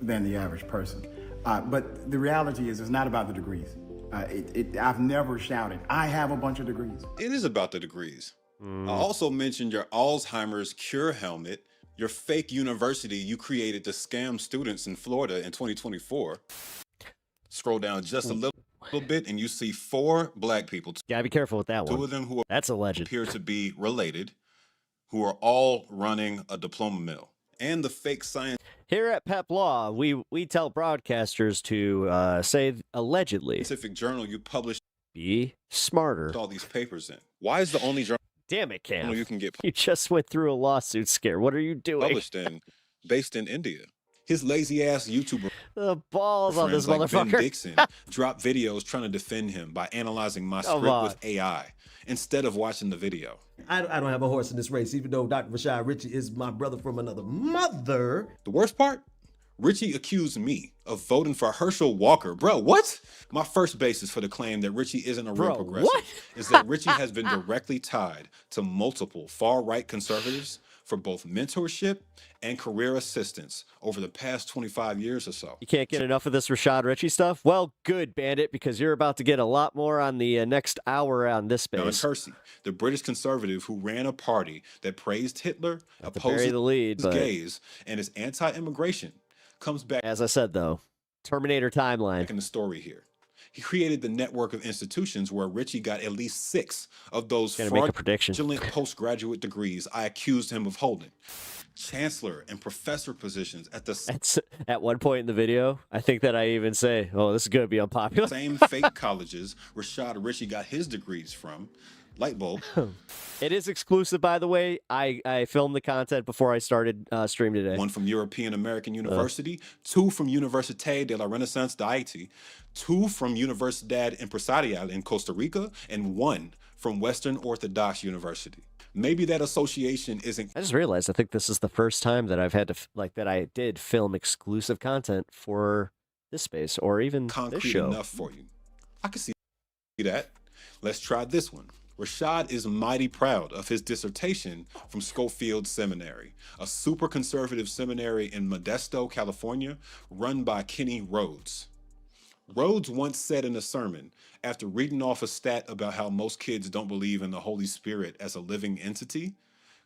than the average person. But the reality is, it's not about the degrees. I've never shouted, I have a bunch of degrees. It is about the degrees. I also mentioned your Alzheimer's cure helmet, your fake university you created to scam students in Florida in 2024. Scroll down just a little bit and you see 4 black people. Gotta be careful with that one. 2 of them who That's alleged. appear to be related, who are all running a diploma mill. And the fake science. Here at Pep Law, we tell broadcasters to say allegedly. Scientific journal you published. Be smarter. All these papers in. Why is the only journal? Damn it, Cam. You can get. You just went through a lawsuit scare. What are you doing? Published in, based in India. His lazy ass YouTuber. The balls on this like motherfucker. Ben Dixon dropped videos trying to defend him by analyzing my script with AI instead of watching the video. I don't have a horse in this race, even though Dr. Rashad Ritchie is my brother from another mother. The worst part? Ritchie accused me of voting for Herschel Walker. Bro, what? My first basis for the claim that Ritchie isn't a real progressive is that Ritchie has been directly tied to multiple far-right conservatives for both mentorship and career assistance over the past 25 years or so. You can't get enough of this Rashad Ritchie stuff? Well, good, Bandit, because you're about to get a lot more on the next hour on this space. John Kersey, the British conservative who ran a party that praised Hitler, opposes the lead, but gays, and is anti-immigration, comes back. As I said, though, Terminator timeline. In the story here. He created the network of institutions where Ritchie got at least 6 of those fraudulent postgraduate degrees I accused him of holding. Chancellor and professor positions at one point in the video, I think that I even say, oh, this is going to be unpopular. Same fake colleges Rashad Ritchie got his degrees from. Light bulb. It is exclusive, by the way. I filmed the content before I started stream today. 1 from European American University, 2 from Université de la Renaissance d'Haïti, 2 from Universidad Empresarial in Costa Rica, and 1 from Western Orthodox University. Maybe that association isn't. I just realized I think this is the first time that I've had to that I did film exclusive content for this space or even concrete this show. Enough for you. I can see that. Let's try this one. Rashad is mighty proud of his dissertation from Schofield Seminary, a super conservative seminary in Modesto, California, run by Kenny Rhodes. Rhodes once said in a sermon, after reading off a stat about how most kids don't believe in the Holy Spirit as a living entity,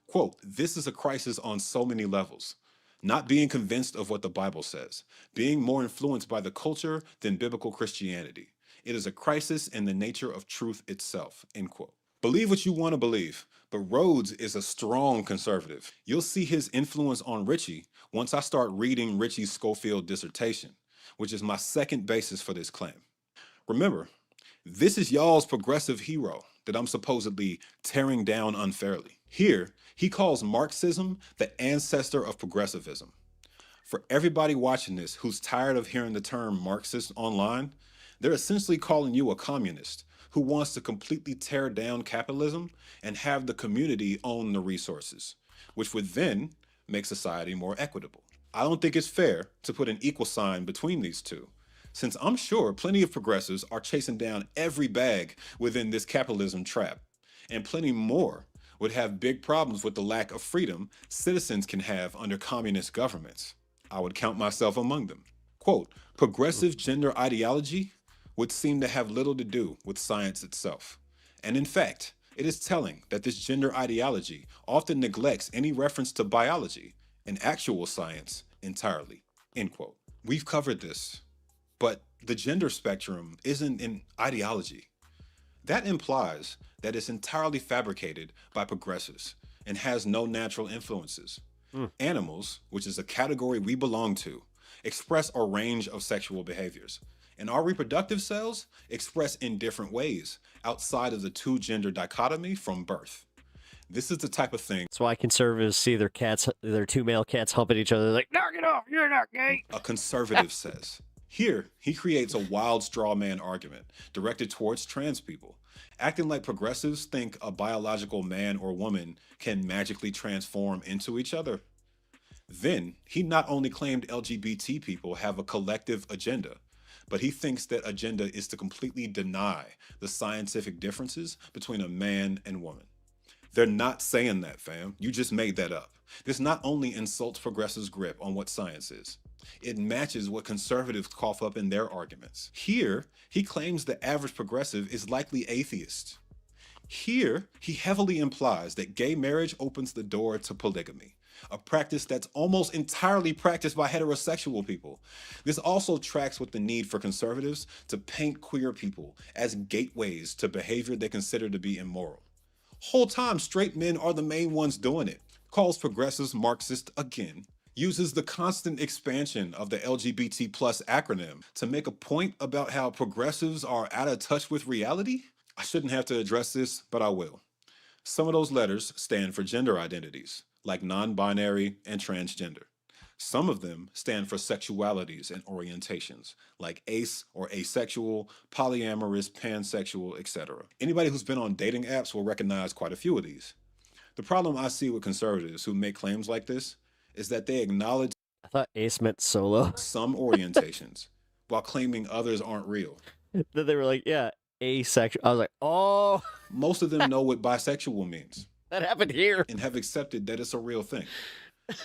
quote, "This is a crisis on so many levels. Not being convinced of what the Bible says, being more influenced by the culture than biblical Christianity. It is a crisis in the nature of truth itself," end quote. Believe what you want to believe, but Rhodes is a strong conservative. You'll see his influence on Ritchie once I start reading Ritchie's Schofield dissertation, which is my second basis for this claim. Remember, this is y'all's progressive hero that I'm supposedly tearing down unfairly. Here, he calls Marxism the ancestor of progressivism. For everybody watching this who's tired of hearing the term Marxist online, they're essentially calling you a communist who wants to completely tear down capitalism and have the community own the resources, which would then make society more equitable. I don't think it's fair to put an equal sign between these two, since I'm sure plenty of progressives are chasing down every bag within this capitalism trap, and plenty more would have big problems with the lack of freedom citizens can have under communist governments. I would count myself among them. Quote, progressive gender ideology would seem to have little to do with science itself. And in fact, it is telling that this gender ideology often neglects any reference to biology and actual science entirely, end quote. We've covered this, but the gender spectrum isn't an ideology. That implies that it's entirely fabricated by progressives and has no natural influences. Animals, which is a category we belong to, express a range of sexual behaviors. And our reproductive cells express in different ways outside of the 2-gender dichotomy from birth. This is the type of thing. That's why conservatives see their 2 male cats humping each other like, knock it off, you're not gay. A conservative says. Here, he creates a wild straw man argument directed towards trans people acting like progressives think a biological man or woman can magically transform into each other. Then, he not only claimed LGBT people have a collective agenda, but he thinks that agenda is to completely deny the scientific differences between a man and woman. They're not saying that, fam. You just made that up. This not only insults progressives' grip on what science is, it matches what conservatives cough up in their arguments. Here, he claims the average progressive is likely atheist. Here, he heavily implies that gay marriage opens the door to polygamy, a practice that's almost entirely practiced by heterosexual people. This also tracks with the need for conservatives to paint queer people as gateways to behavior they consider to be immoral. Whole time, straight men are the main ones doing it. Calls progressives Marxist again. Uses the constant expansion of the LGBT plus acronym to make a point about how progressives are out of touch with reality. I shouldn't have to address this, but I will. Some of those letters stand for gender identities, like non-binary and transgender. Some of them stand for sexualities and orientations, like ace or asexual, polyamorous, pansexual, etc. Anybody who's been on dating apps will recognize quite a few of these. The problem I see with conservatives who make claims like this is that they acknowledge I thought ace meant solo. some orientations while claiming others aren't real. Then they were like, yeah, asexual. I was like, oh. Most of them know what bisexual means. That happened here. And have accepted that it's a real thing.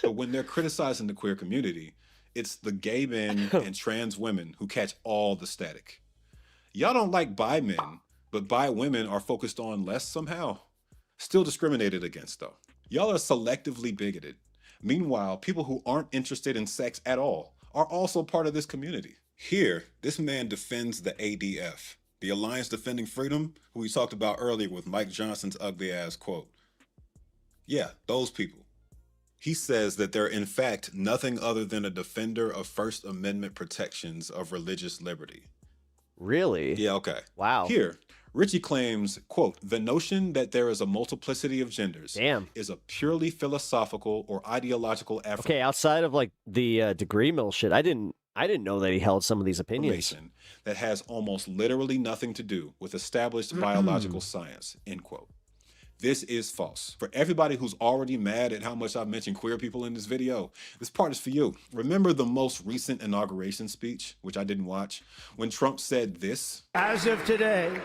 But when they're criticizing the queer community, it's the gay men and trans women who catch all the static. Y'all don't like bi men, but bi women are focused on less somehow. Still discriminated against though. Y'all are selectively bigoted. Meanwhile, people who aren't interested in sex at all are also part of this community. Here, this man defends the ADF, the Alliance Defending Freedom, who we talked about earlier with Mike Johnson's ugly ass quote. Yeah, those people. He says that they're in fact nothing other than a defender of First Amendment protections of religious liberty. Really? Yeah, okay. Wow. Here, Richie claims, quote, the notion that there is a multiplicity of genders is a purely philosophical or ideological effort. Okay, outside of like the degree mill shit, I didn't know that he held some of these opinions. That has almost literally nothing to do with established biological science, end quote. This is false. For everybody who's already mad at how much I've mentioned queer people in this video, this part is for you. Remember the most recent inauguration speech, which I didn't watch, when Trump said this? As of today,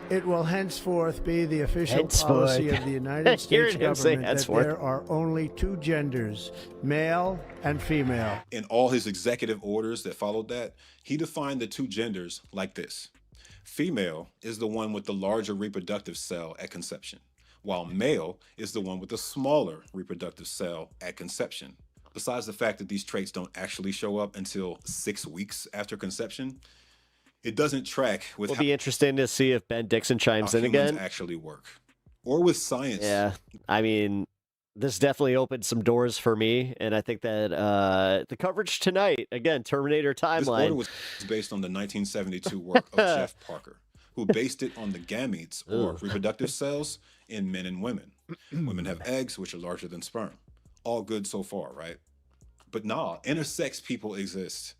it will henceforth be the official policy of the United States government that there are only two genders, male and female. In all his executive orders that followed that, he defined the two genders like this. Female is the one with the larger reproductive cell at conception, while male is the one with the smaller reproductive cell at conception. Besides the fact that these traits don't actually show up until 6 weeks after conception, it doesn't track with It'll be interesting to see if Ben Dixon chimes in again. Actually work, or with science. Yeah, I mean, this definitely opened some doors for me, and I think that the coverage tonight, again, Terminator timeline. This order was based on the 1972 work of Jeff Parker, who based it on the gametes, or reproductive cells, in men and women. Women have eggs, which are larger than sperm. All good so far, right? But nah, intersex people exist.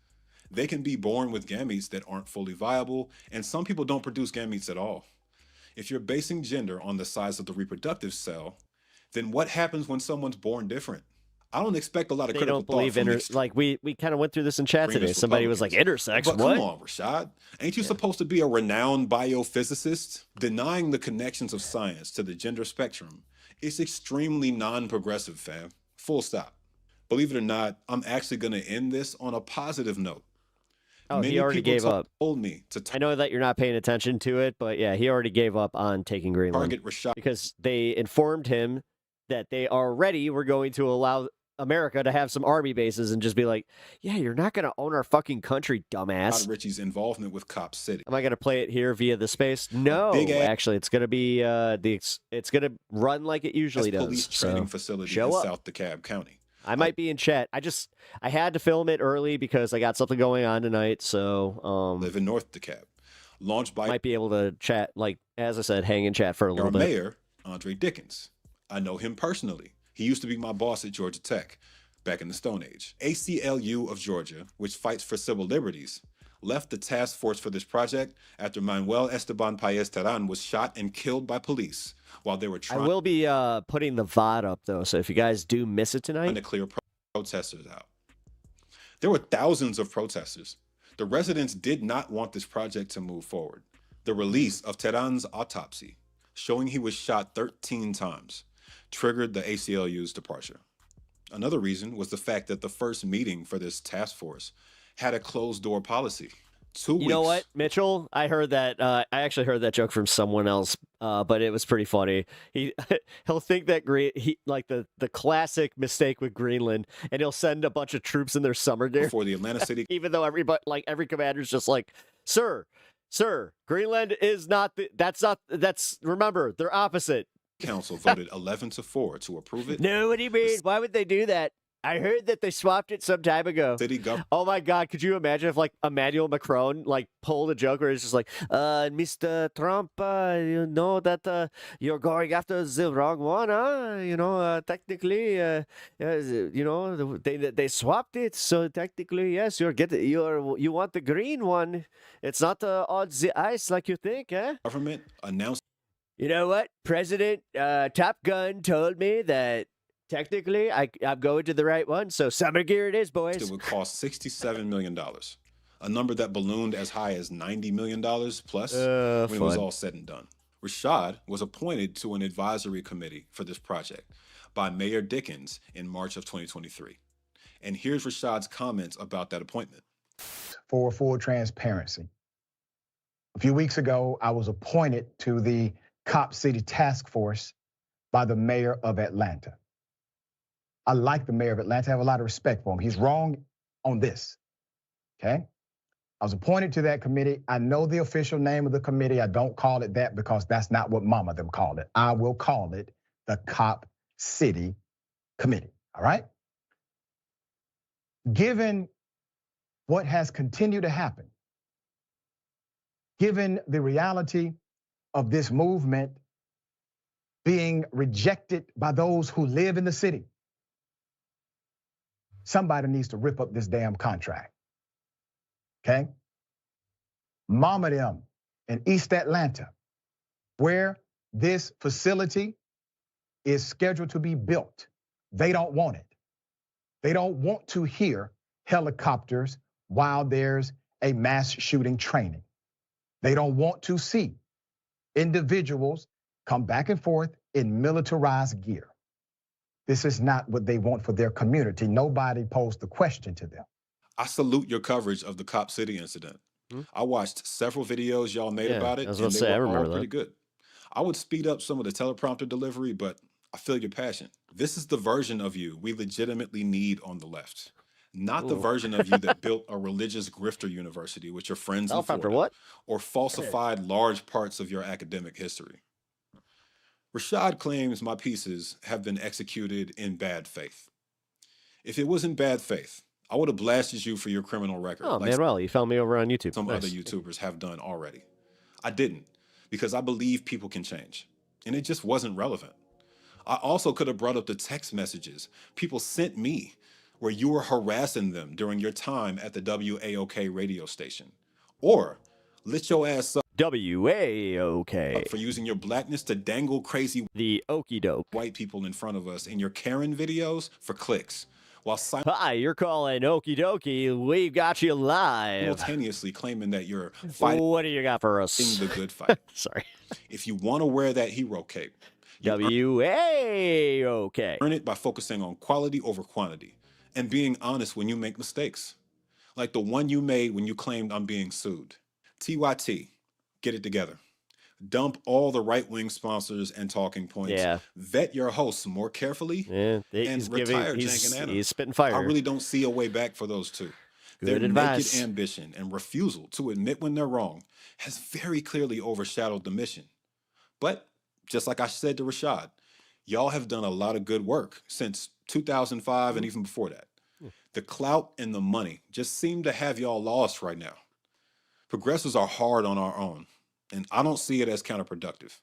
They can be born with gametes that aren't fully viable, and some people don't produce gametes at all. If you're basing gender on the size of the reproductive cell, then what happens when someone's born different? I don't expect a lot of critical thought. They don't believe like we kind of went through this in chat today. Somebody was like, intersex, but what? Come on, Rashad. Ain't you supposed to be a renowned biophysicist? Denying the connections of science to the gender spectrum is extremely non-progressive, fam. Full stop. Believe it or not, I'm actually going to end this on a positive note. Oh, he already gave up. I know that you're not paying attention to it, but yeah, he already gave up on taking Greenland. Because they informed him that they already were going to allow America to have some army bases and just be like, yeah, you're not going to own our fucking country, dumbass. Richie's involvement with Cop City. Am I going to play it here via the space? No, actually, it's going to be it's going to run like it usually does. Police training facility in South DeKalb County. I might be in chat. I had to film it early because I got something going on tonight. So live in North DeKalb. Launched by might be able to chat, like as I said, hang in chat for a little bit. Mayor Andre Dickens. I know him personally. He used to be my boss at Georgia Tech back in the Stone Age. ACLU of Georgia, which fights for civil liberties, left the task force for this project after Manuel Esteban Paez Terán was shot and killed by police while they were I trying will be putting the VOD up, though, so if you guys do miss it tonight. to clear protesters out. There were thousands of protesters. The residents did not want this project to move forward. The release of Terán's autopsy, showing he was shot 13 times, triggered the ACLU's departure. Another reason was the fact that the first meeting for this task force had a closed-door policy. 2 weeks. You know what, Mitchell? I heard that. I actually heard that joke from someone else, but it was pretty funny. He'll think that the classic mistake with Greenland, and he'll send a bunch of troops in their summer gear Before the Atlanta City, even though every commander's just like, sir, Greenland is not. Remember, they're opposite. Council voted 11-4 to approve it. No, what do you mean? Why would they do that? I heard that they swapped it some time ago. City government. Oh my God! Could you imagine if Emmanuel Macron pulled a joke where it's just like, Mr. Trump, you know that you're going after the wrong one, huh? You know, technically, you know, they swapped it, so technically, yes, you want the green one. It's not on the ice like you think, eh? Government announced. You know what? President Top Gun told me that. Technically, I'm going to the right one, so summer gear it is, boys. It would cost $67 million, a number that ballooned as high as $90 million plus when it was all said and done. Rashad was appointed to an advisory committee for this project by Mayor Dickens in March of 2023. And here's Rashad's comments about that appointment. For full transparency, a few weeks ago, I was appointed to the Cop City Task Force by the mayor of Atlanta. I like the mayor of Atlanta. I have a lot of respect for him. He's wrong on this, okay? I was appointed to that committee. I know the official name of the committee. I don't call it that because that's not what mama them called it. I will call it the Cop City Committee, all right? Given what has continued to happen, given the reality of this movement being rejected by those who live in the city, somebody needs to rip up this damn contract, okay? Mama them in East Atlanta, where this facility is scheduled to be built, they don't want it. They don't want to hear helicopters while there's a mass shooting training. They don't want to see individuals come back and forth in militarized gear. This is not what they want for their community. Nobody posed the question to them. I salute your coverage of the Cop City incident. I watched several videos y'all made about it, and they were all pretty good. I would speed up some of the teleprompter delivery, but I feel your passion. This is the version of you we legitimately need on the left. Not the version of you that built a religious grifter university with your friends in Florida, or falsified large parts of your academic history. Rashad claims my pieces have been executed in bad faith. If it was in bad faith, I would have blasted you for your criminal record. Oh, Manuel, you found me over on YouTube. Some other YouTubers have done already. I didn't, because I believe people can change, and it just wasn't relevant. I also could have brought up the text messages people sent me where you were harassing them during your time at the WAOK radio station. Or lit your ass up. WAOK. For using your blackness to dangle crazy okie doke white people in front of us in your Karen videos for clicks. While hi, you're calling okie dokie. We got you live. Simultaneously claiming that you're fighting. What do you got for us? The good fight. Sorry. If you want to wear that hero cape, WAOK. Earn it by focusing on quality over quantity and being honest when you make mistakes. Like the one you made when you claimed I'm being sued. TYT, get it together. Dump all the right-wing sponsors and talking points. Yeah. Vet your hosts more carefully. Yeah, and retire Jank and Anna. He's spitting fire. I really don't see a way back for those two. Good Their advice. naked ambition and refusal to admit when they're wrong has very clearly overshadowed the mission. But just like I said to Rashad, y'all have done a lot of good work since 2005 and even before that. The clout and the money just seem to have y'all lost right now. Progressives are hard on our own, and I don't see it as counterproductive.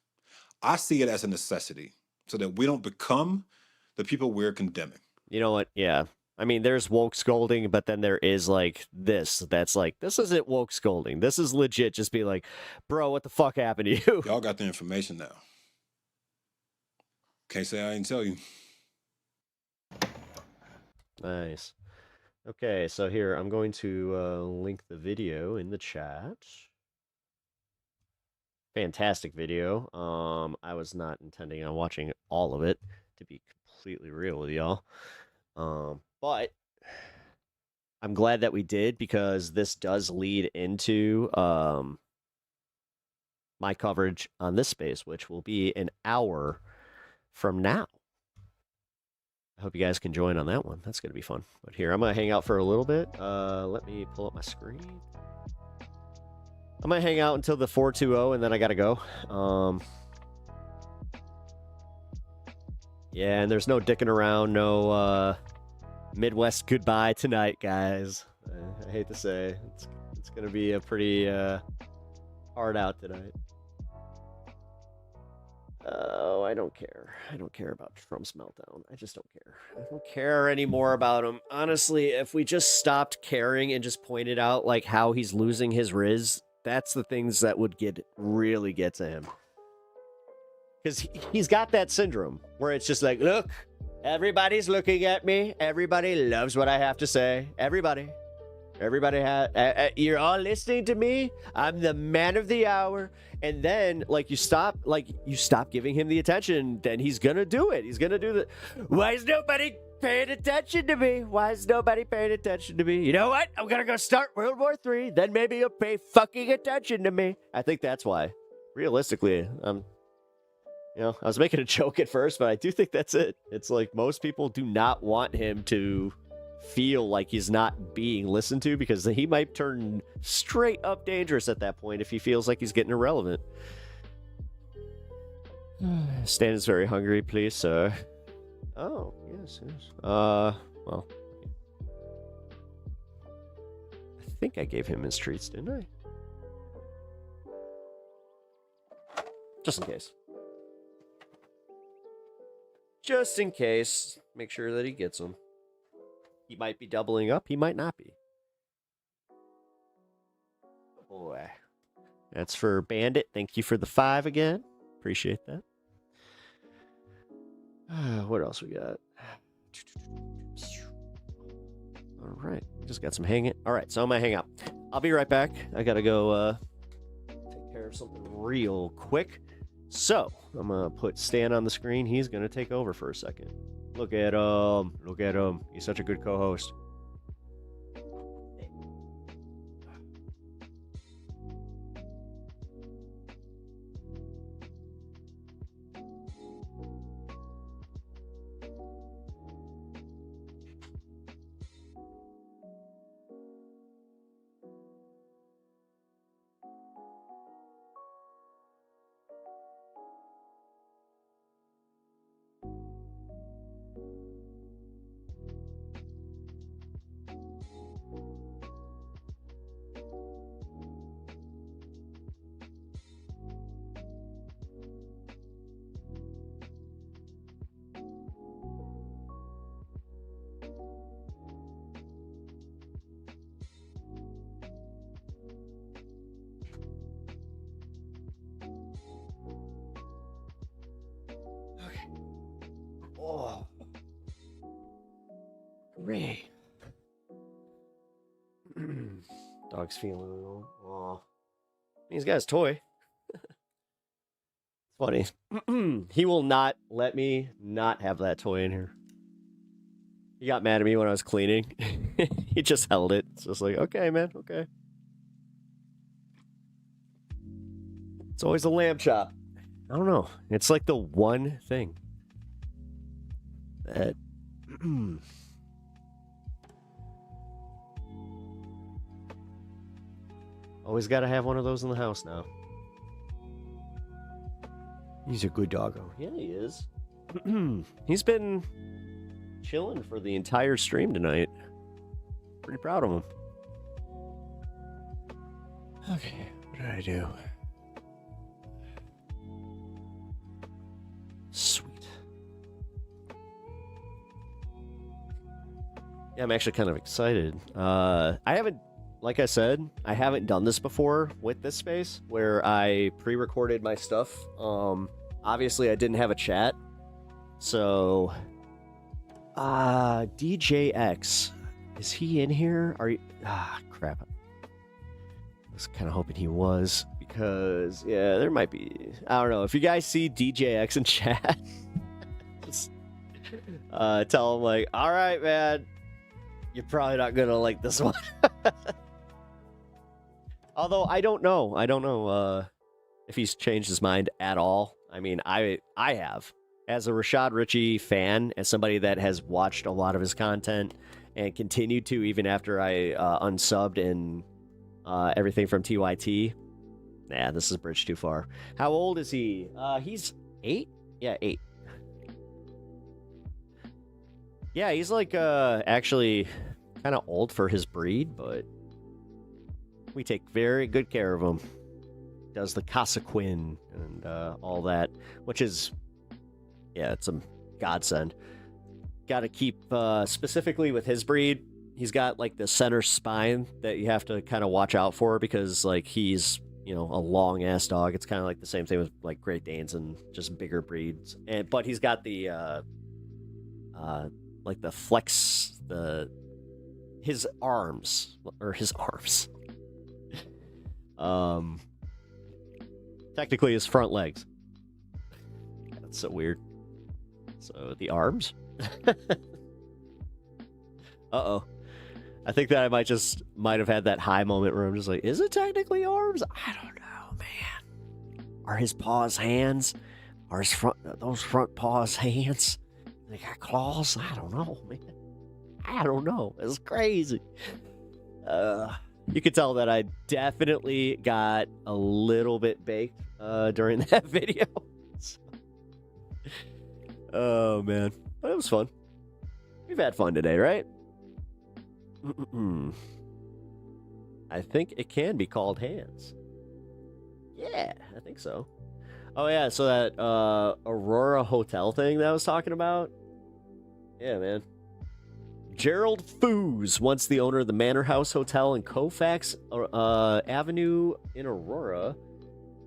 I see it as a necessity so that we don't become the people we're condemning. You know what? Yeah. I mean, there's woke scolding, but then there is like this. That's like, this isn't woke scolding. This is legit just be like, bro, what the fuck happened to you? Y'all got the information now. Can't say I didn't tell you. Nice. Okay, so here, I'm going to link the video in the chat. Fantastic video. I was not intending on watching all of it, to be completely real with y'all. But I'm glad that we did, because this does lead into my coverage on this space, which will be an hour from now. I hope you guys can join on that one. That's going to be fun. But here, I'm going to hang out for a little bit. Let me pull up my screen. I'm going to hang out until the 420, and then I got to go. Yeah, and there's no dicking around, no Midwest goodbye tonight, guys. I hate to say. It's going to be a pretty hard out tonight. Oh, I don't care. I don't care about Trump's meltdown. I just don't care. I don't care anymore about him. Honestly, if we just stopped caring and just pointed out like how he's losing his riz, that's the things that would really get to him. Because he's got that syndrome where it's just like, look, everybody's looking at me. Everybody loves what I have to say. Everybody has. You're all listening to me. I'm the man of the hour. And then, like, you stop giving him the attention. Then he's gonna do it. He's gonna do the. Why is nobody paying attention to me? Why is nobody paying attention to me? You know what? I'm gonna go start World War III. Then maybe you'll pay fucking attention to me. I think that's why. Realistically, I was making a joke at first, but I do think that's it. It's like most people do not want him to feel like he's not being listened to, because he might turn straight up dangerous at that point if he feels like he's getting irrelevant. Stan is very hungry, please, sir. Oh, yes. Well, I think I gave him his treats, didn't I? Just in case. Just in case. Make sure that he gets them. He might be doubling up. He might not be. Boy. That's for Bandit. Thank you for the 5 again. Appreciate that. What else we got? All right. Just got some hanging. All right. So I'm going to hang out. I'll be right back. I got to go take care of something real quick. So I'm going to put Stan on the screen. He's going to take over for a second. Look at him. Look at him. He's such a good co-host. Oh. Great. Dog's feeling a little. Oh. He's got his toy. It's funny. He will not let me not have that toy in here. He got mad at me when I was cleaning. He just held it. It's just like, okay, man, okay. It's always a lamb chop. I don't know. It's like the one thing that always got to have one of those in the house now. He's a good doggo. Yeah, he is. He's been chilling for the entire stream tonight. Pretty proud of him. Okay, what did I do? Sweet. Yeah, I'm actually kind of excited. Like I said, I haven't done this before with this space where I pre-recorded my stuff. Obviously, I didn't have a chat. So, DJX, is he in here? Are you? Crap. I was kind of hoping he was because, yeah, there might be. I don't know. If you guys see DJX in chat, just tell him, like, all right, man, you're probably not going to like this one. Although, I don't know. I don't know if he's changed his mind at all. I mean, I have. As a Rashad Ritchie fan, as somebody that has watched a lot of his content and continued to even after I unsubbed and everything from TYT. Nah, this is a bridge too far. How old is he? He's 8? Yeah, 8. Yeah, he's like actually kind of old for his breed, but we take very good care of him. Does the Casaquin and all that, which is, yeah, it's a godsend. Got to keep, specifically with his breed, he's got like the center spine that you have to kind of watch out for because like he's, you know, a long ass dog. It's kind of like the same thing with like Great Danes and just bigger breeds. But he's got the, like the flex, his arms. Technically his front legs. That's so weird. So the arms? Uh-oh. I think that I might have had that high moment where I'm just like, is it technically arms? I don't know, man. Are his paws hands? Are those front paws hands? They got claws? I don't know, man. I don't know. It's crazy. You could tell that I definitely got a little bit baked during that video. Oh, man. But it was fun. We've had fun today, right? I think it can be called hands. Yeah, I think so. Oh, yeah, so that Aurora Hotel thing that I was talking about. Yeah, man. Gerald Foos, once the owner of the Manor House Hotel in Colfax Avenue in Aurora,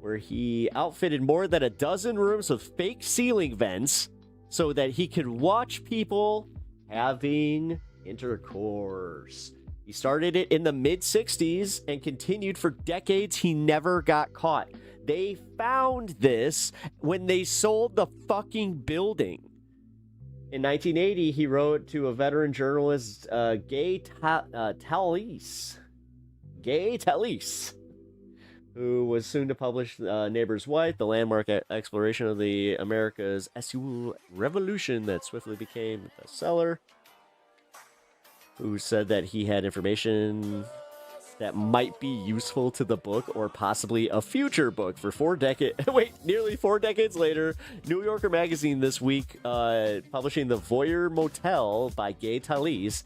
where he outfitted more than a dozen rooms with fake ceiling vents so that he could watch people having intercourse. He started it in the mid-60s and continued for decades. He never got caught. They found this when they sold the fucking building. In 1980, he wrote to a veteran journalist, Gay Talese, who was soon to publish Neighbor's Wife, the landmark exploration of the America's SEAL revolution that swiftly became a bestseller, who said that he had information that might be useful to the book or possibly a future book for nearly 4 decades later. New Yorker magazine this week publishing The Voyeur Motel by Gay Talese,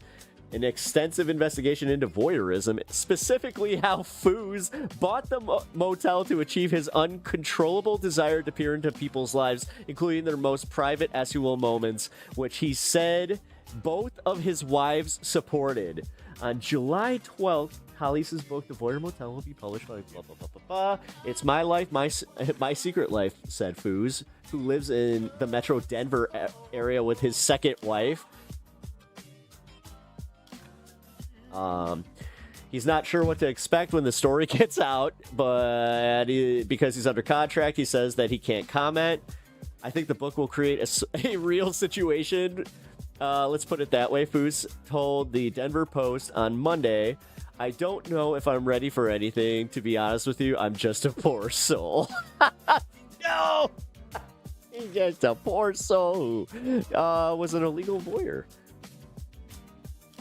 an extensive investigation into voyeurism, specifically how Foos bought the motel to achieve his uncontrollable desire to peer into people's lives, including their most private sexual moments, which he said both of his wives supported. On July 12th, Talese's book, The Voyeur Motel, will be published by blah, blah, blah, blah, blah. It's my life, my secret life, said Foos, who lives in the Metro Denver area with his second wife. He's not sure what to expect when the story gets out, but because he's under contract, he says that he can't comment. I think the book will create a real situation. Let's put it that way. Foos told the Denver Post on Monday, I don't know if I'm ready for anything. To be honest with you, I'm just a poor soul. No! He's just a poor soul who was an illegal voyeur.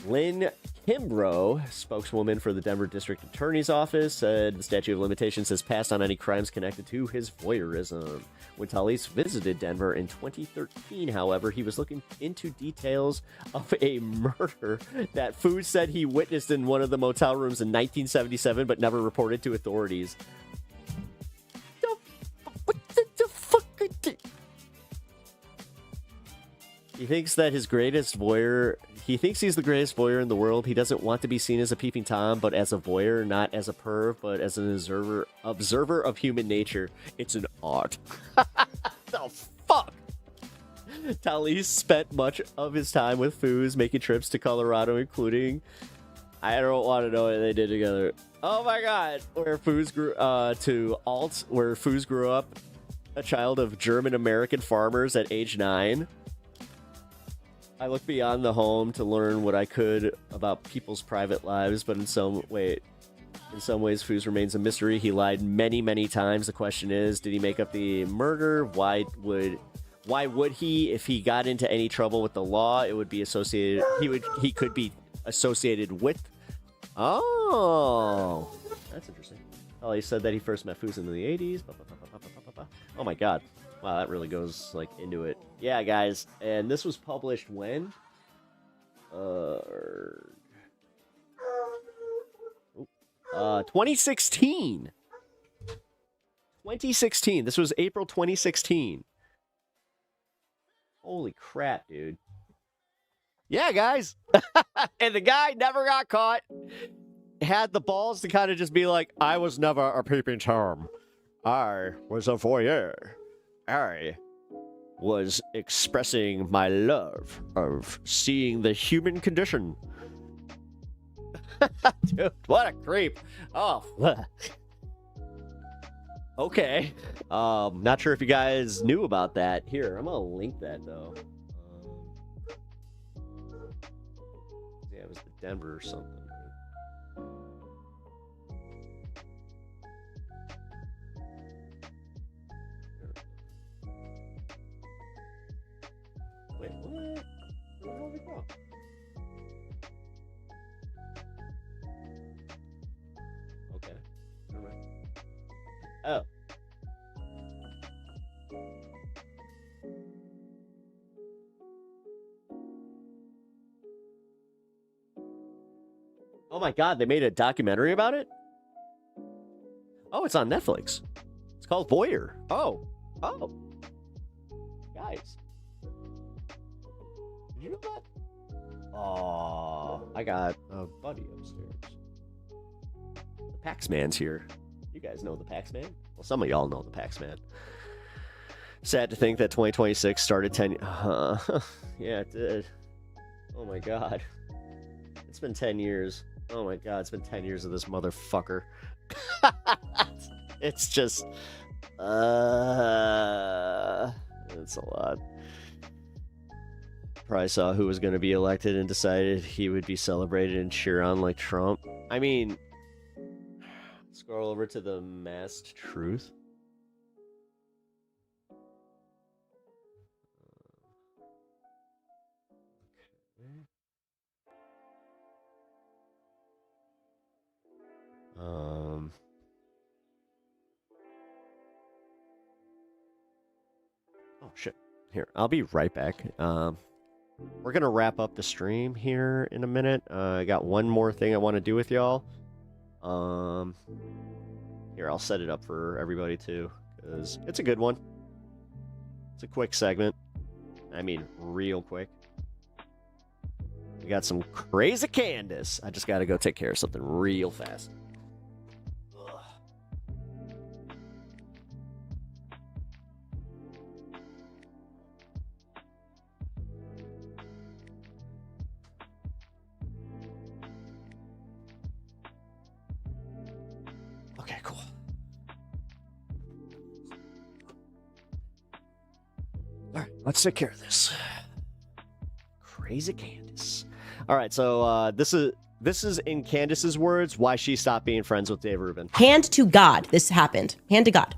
Lynn Kimbrough, spokeswoman for the Denver District Attorney's Office, said the statute of limitations has passed on any crimes connected to his voyeurism. When Talese visited Denver in 2013, however, he was looking into details of a murder that Foos said he witnessed in one of the motel rooms in 1977, but never reported to authorities. The fuck? He thinks that his greatest voyeur... He thinks he's the greatest voyeur in the world. He doesn't want to be seen as a peeping Tom, but as a voyeur, not as a perv, but as an observer of human nature. It's an art. The fuck? Talise spent much of his time with Foos, making trips to Colorado, including... I don't want to know what they did together. Oh my god. Where Foos grew where Foos grew up, a child of German-American farmers at age 9. I looked beyond the home to learn what I could about people's private lives, but in some ways, Foos remains a mystery. He lied many, many times. The question is, did he make up the murder? Why would he? If he got into any trouble with the law, it would be associated. He could be associated with. Oh, that's interesting. Oh, he said that he first met Foos in the 80s. Oh my god. Wow, that really goes like into it. Yeah, guys, and this was published when? 2016. 2016. This was April 2016. Holy crap, dude. Yeah, guys. And the guy never got caught. Had the balls to kind of just be like, I was never a peeping Tom. I was a voyeur. I was expressing my love of seeing the human condition. Dude, what a creep. Oh, okay. Not sure if you guys knew about that. Here, I'm gonna link that though. Yeah, it was the Denver or something. Wait, what? Where did it go? Okay. All right. Oh. Oh my god, they made a documentary about it? Oh, it's on Netflix. It's called Voyeur. Oh. Oh. Guys. Did you know that? Oh, I got a buddy upstairs. The Paxman's here. You guys know the Paxman? Well, some of y'all know the Paxman. Sad to think that 2026 started 10... yeah, it did. Oh my god. It's been 10 years. Oh my god, it's been 10 years of this motherfucker. It's just... it's a lot. Probably saw who was going to be elected and decided he would be celebrated and cheer on like Trump. I mean... Scroll over to the Masked Truth. Oh shit. Here, I'll be right back. We're gonna wrap up the stream here in a minute. I got one more thing I want to do with y'all. Here, I'll set it up for everybody too, because it's a good one. It's a quick segment. I mean, real quick. We got some crazy Candace. I just gotta go take care of something real fast. Okay, cool. All right, let's take care of this. Crazy Candace. All right, so this is in Candace's words why she stopped being friends with Dave Rubin. Hand to God, this happened. Hand to God.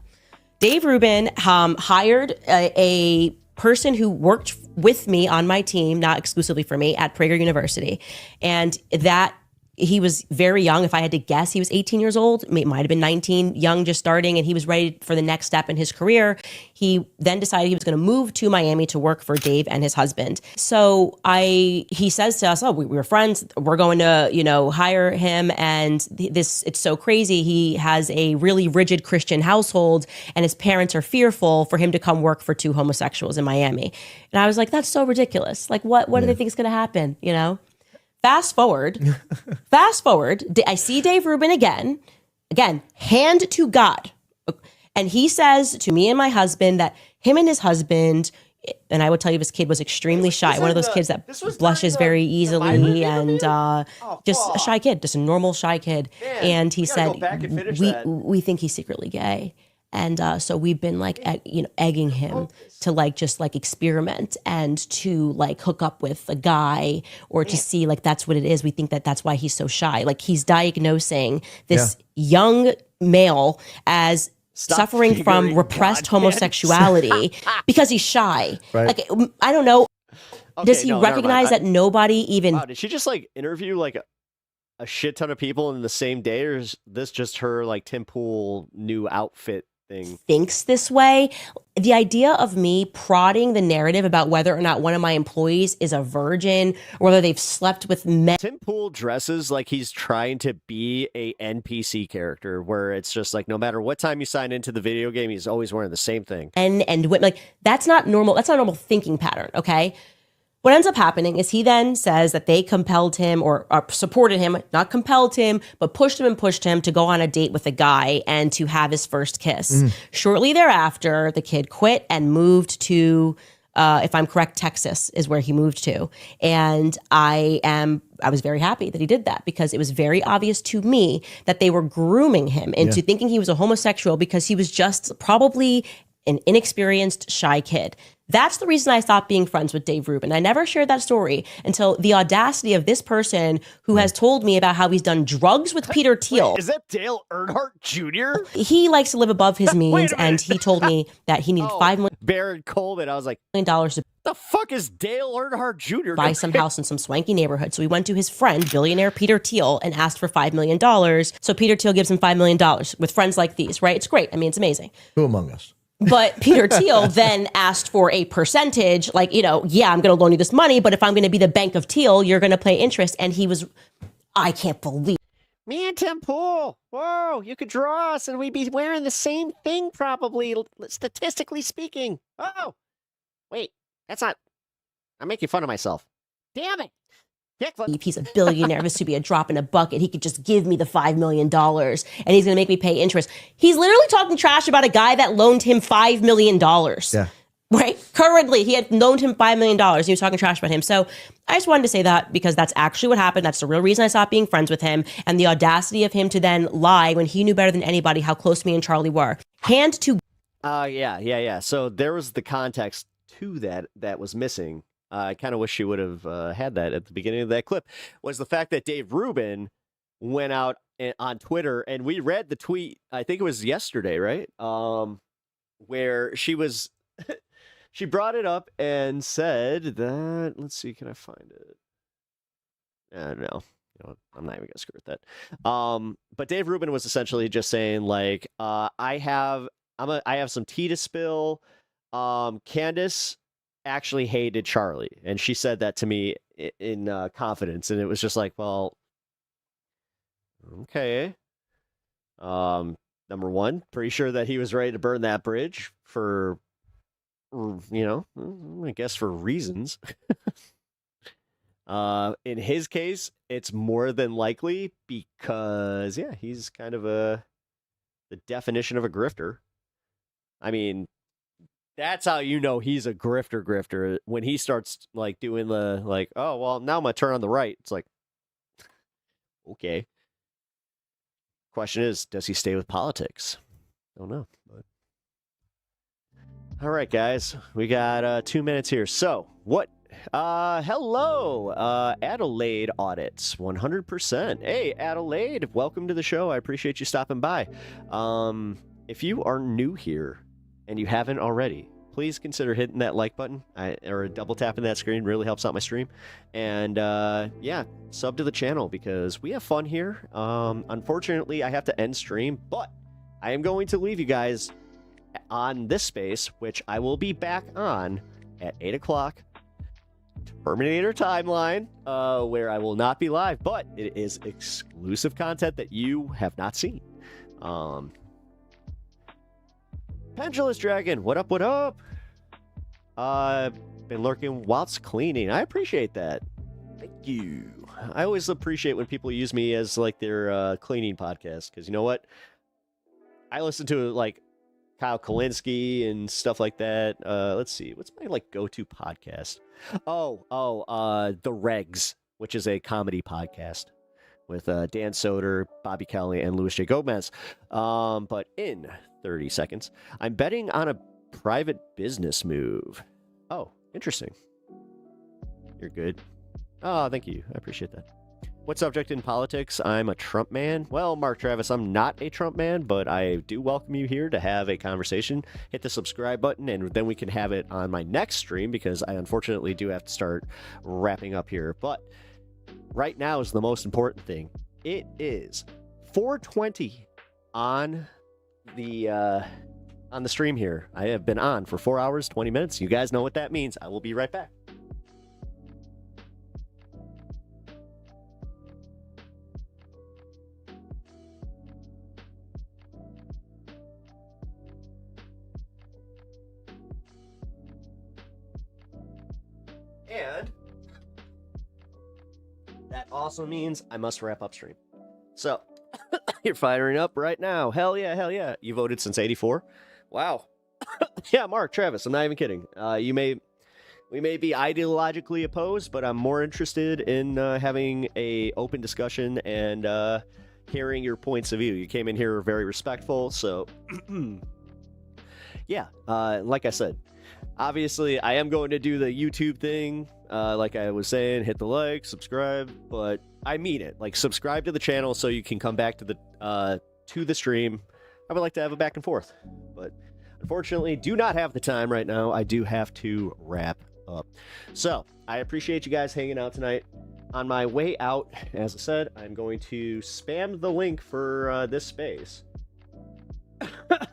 Dave Rubin hired a person who worked with me on my team, not exclusively for me, at Prager University, and that he was very young. If I had to guess, he was 18 years old. It might have been 19, young, just starting, and he was ready for the next step in his career. He then decided he was going to move to Miami to work for Dave and his husband. So he says to us, "Oh, we were friends. We're going to, hire him." And it's so crazy. He has a really rigid Christian household, and his parents are fearful for him to come work for two homosexuals in Miami. And I was like, "That's so ridiculous. Like, what do they think is going to happen?" Fast forward, I see Dave Rubin again, hand to God. And he says to me and my husband that him and his husband, and I would tell you this kid was extremely shy. One of those kids that blushes very easily and just a shy kid, just a normal shy kid. Man, and he said, we think he's secretly gay. And so we've been egging him to just experiment and to hook up with a guy or to see that's what it is. We think that that's why he's so shy. He's diagnosing this young male as suffering from repressed homosexuality because he's shy. Right. I don't know. Okay, does he recognize that nobody even... Wow, did she just interview a shit ton of people in the same day, or is this just her Tim Pool new outfit thing? Thinks this way? The idea of me prodding the narrative about whether or not one of my employees is a virgin or whether they've slept with men. Tim Pool dresses like he's trying to be a NPC character, where it's just no matter what time you sign into the video game, he's always wearing the same thing. And that's not normal. That's not a normal thinking pattern. Okay. What ends up happening is he then says that they compelled him or supported him, not compelled him, but pushed him to go on a date with a guy and to have his first kiss. Shortly thereafter, the kid quit and moved to, if I'm correct, Texas is where he moved to. And I was very happy that he did that because it was very obvious to me that they were grooming him into thinking he was a homosexual because he was just probably an inexperienced, shy kid. That's the reason I stopped being friends with Dave Rubin. I never shared that story until the audacity of this person who has told me about how he's done drugs with Peter Thiel. Wait, is that Dale Earnhardt Jr.? He likes to live above his means, and he told me that he needed $5 million. Baron Coleman. I was like, to the fuck is Dale Earnhardt Jr. buy some house in some swanky neighborhood. So he went to his friend, billionaire Peter Thiel, and asked for $5 million. So Peter Thiel gives him $5 million with friends like these, right? It's great. I mean, it's amazing. Who among us? But Peter Thiel then asked for a percentage, I'm going to loan you this money, but if I'm going to be the bank of Thiel, you're going to pay interest. And I can't believe. Me and Tim Pool. Whoa, you could draw us and we'd be wearing the same thing probably, statistically speaking. Oh, wait, that's not, I'm making fun of myself. Damn it. He's a billionaire. This should be a drop in a bucket. He could just give me the $5 million and he's going to make me pay interest. He's literally talking trash about a guy that loaned him $5 million. Yeah. Right? Currently, he had loaned him $5 million. He was talking trash about him. So I just wanted to say that because that's actually what happened. That's the real reason I stopped being friends with him. And the audacity of him to then lie when he knew better than anybody how close me and Charlie were. Hand to... Yeah. So there was the context to that was missing. I kind of wish you would have had that at the beginning of that clip, was the fact that Dave Rubin went out on Twitter, and we read the tweet, I think it was yesterday, right? Where she was, she brought it up and said that, let's see, can I find it? No, I'm not even gonna screw with that. But Dave Rubin was essentially just saying I have some tea to spill. CANDACE actually hated Charlie, and she said that to me in confidence, and it was just well, okay. Number one, pretty sure that he was ready to burn that bridge for, I guess for reasons. In his case, it's more than likely because he's kind of the definition of a grifter. I mean, that's how you know he's a grifter when he starts doing the oh well, now I'm gonna turn on the right. It's okay. Question is, does he stay with politics? Don't know. But... All right, guys, we got 2 minutes here. So what? Hello, Adelaide Audits, 100%. Hey, Adelaide, welcome to the show. I appreciate you stopping by. If you are new here and you haven't already, please consider hitting that like button or double tapping that screen. Really helps out my stream. And yeah, sub to the channel because we have fun here. Unfortunately, I have to end stream, but I am going to leave you guys on this space, which I will be back on at 8 o'clock. Terminator timeline, where I will not be live, but it is exclusive content that you have not seen. Pendulous Dragon, what up, what up? Been lurking whilst cleaning. I appreciate that. Thank you. I always appreciate when people use me as like their cleaning podcast, because you know what? I listen to like Kyle Kalinske and stuff like that. Let's see, what's my like go-to podcast? The Regs, which is a comedy podcast with Dan Soder, Bobby Kelly, and Luis J. Gomez. But in 30 seconds, I'm betting on a private business move. Oh, interesting. You're good. Oh, thank you. I appreciate that. What subject in politics? I'm a Trump man. Well, Mark Travis, I'm not a Trump man, but I do welcome you here to have a conversation. Hit the subscribe button, and then we can have it on my next stream because I unfortunately do have to start wrapping up here. But right now is the most important thing. It is 4:20 on the stream here. I have been on for 4 hours, 20 minutes. You guys know what that means. I will be right back. And that also means I must wrap up stream. So, you're firing up right now. Hell yeah, hell yeah. You voted since 84? Wow. Yeah, Mark, Travis, I'm not even kidding. We may be ideologically opposed, but I'm more interested in having a open discussion and hearing your points of view. You came in here very respectful, so yeah, like I said, obviously I am going to do the YouTube thing, like I was saying, hit the like, subscribe, but I mean it. Like, subscribe to the channel so you can come back to the stream. I would like to have a back and forth, but unfortunately do not have the time right now. I do have to wrap up. So I appreciate you guys hanging out tonight. On my way out, as I said, I'm going to spam the link for this space.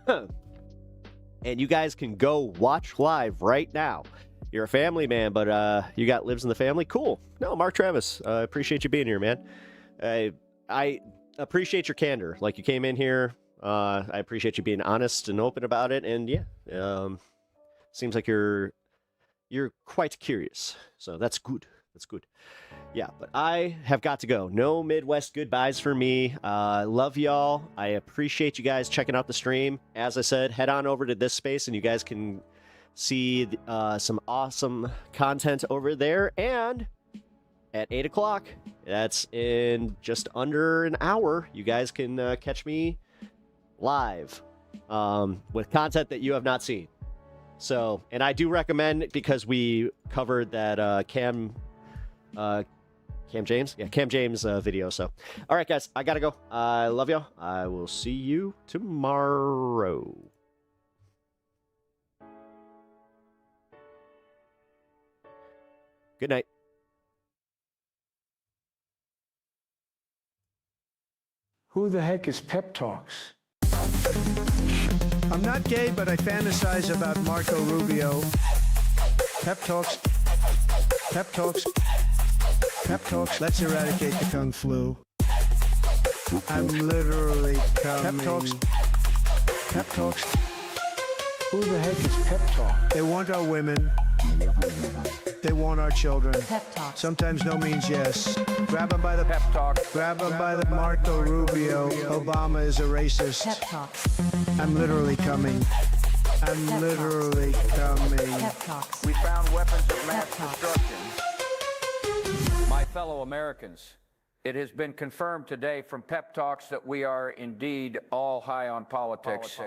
And you guys can go watch live right now. You're a family man, but you got lives in the family? Cool. No, Mark Travis, I appreciate you being here, man. I appreciate your candor. Like, you came in here. I appreciate you being honest and open about it. And yeah, seems like you're quite curious. So that's good. That's good. Yeah, but I have got to go. No Midwest goodbyes for me. Love y'all. I appreciate you guys checking out the stream. As I said, head on over to this space and you guys can see some awesome content over there. And at 8 o'clock, that's in just under an hour, you guys can catch me live with content that you have not seen. So, and I do recommend, because we covered that Cam James? Yeah, Cam James video. So, all right, guys, I gotta go. I love y'all. I will see you tomorrow. Good night. Who the heck is Pep Talks? I'm not gay, but I fantasize about Marco Rubio. Pep Talks. Pep Talks. Pep Talks. Let's eradicate the Kung Flu. I'm literally coming. Pep Talks. Pep Talks. Who the heck is Pep Talk? They want our women. They want our children. Pep Talk. Sometimes no means yes. Grab them by the pep talk. Grab them by the Marco Rubio. Obama is a racist. Pep Talk. I'm literally coming. I'm literally coming. Pep Talks. We found weapons of mass destruction. My fellow Americans, it has been confirmed today from Pep Talks that we are indeed all high on politics.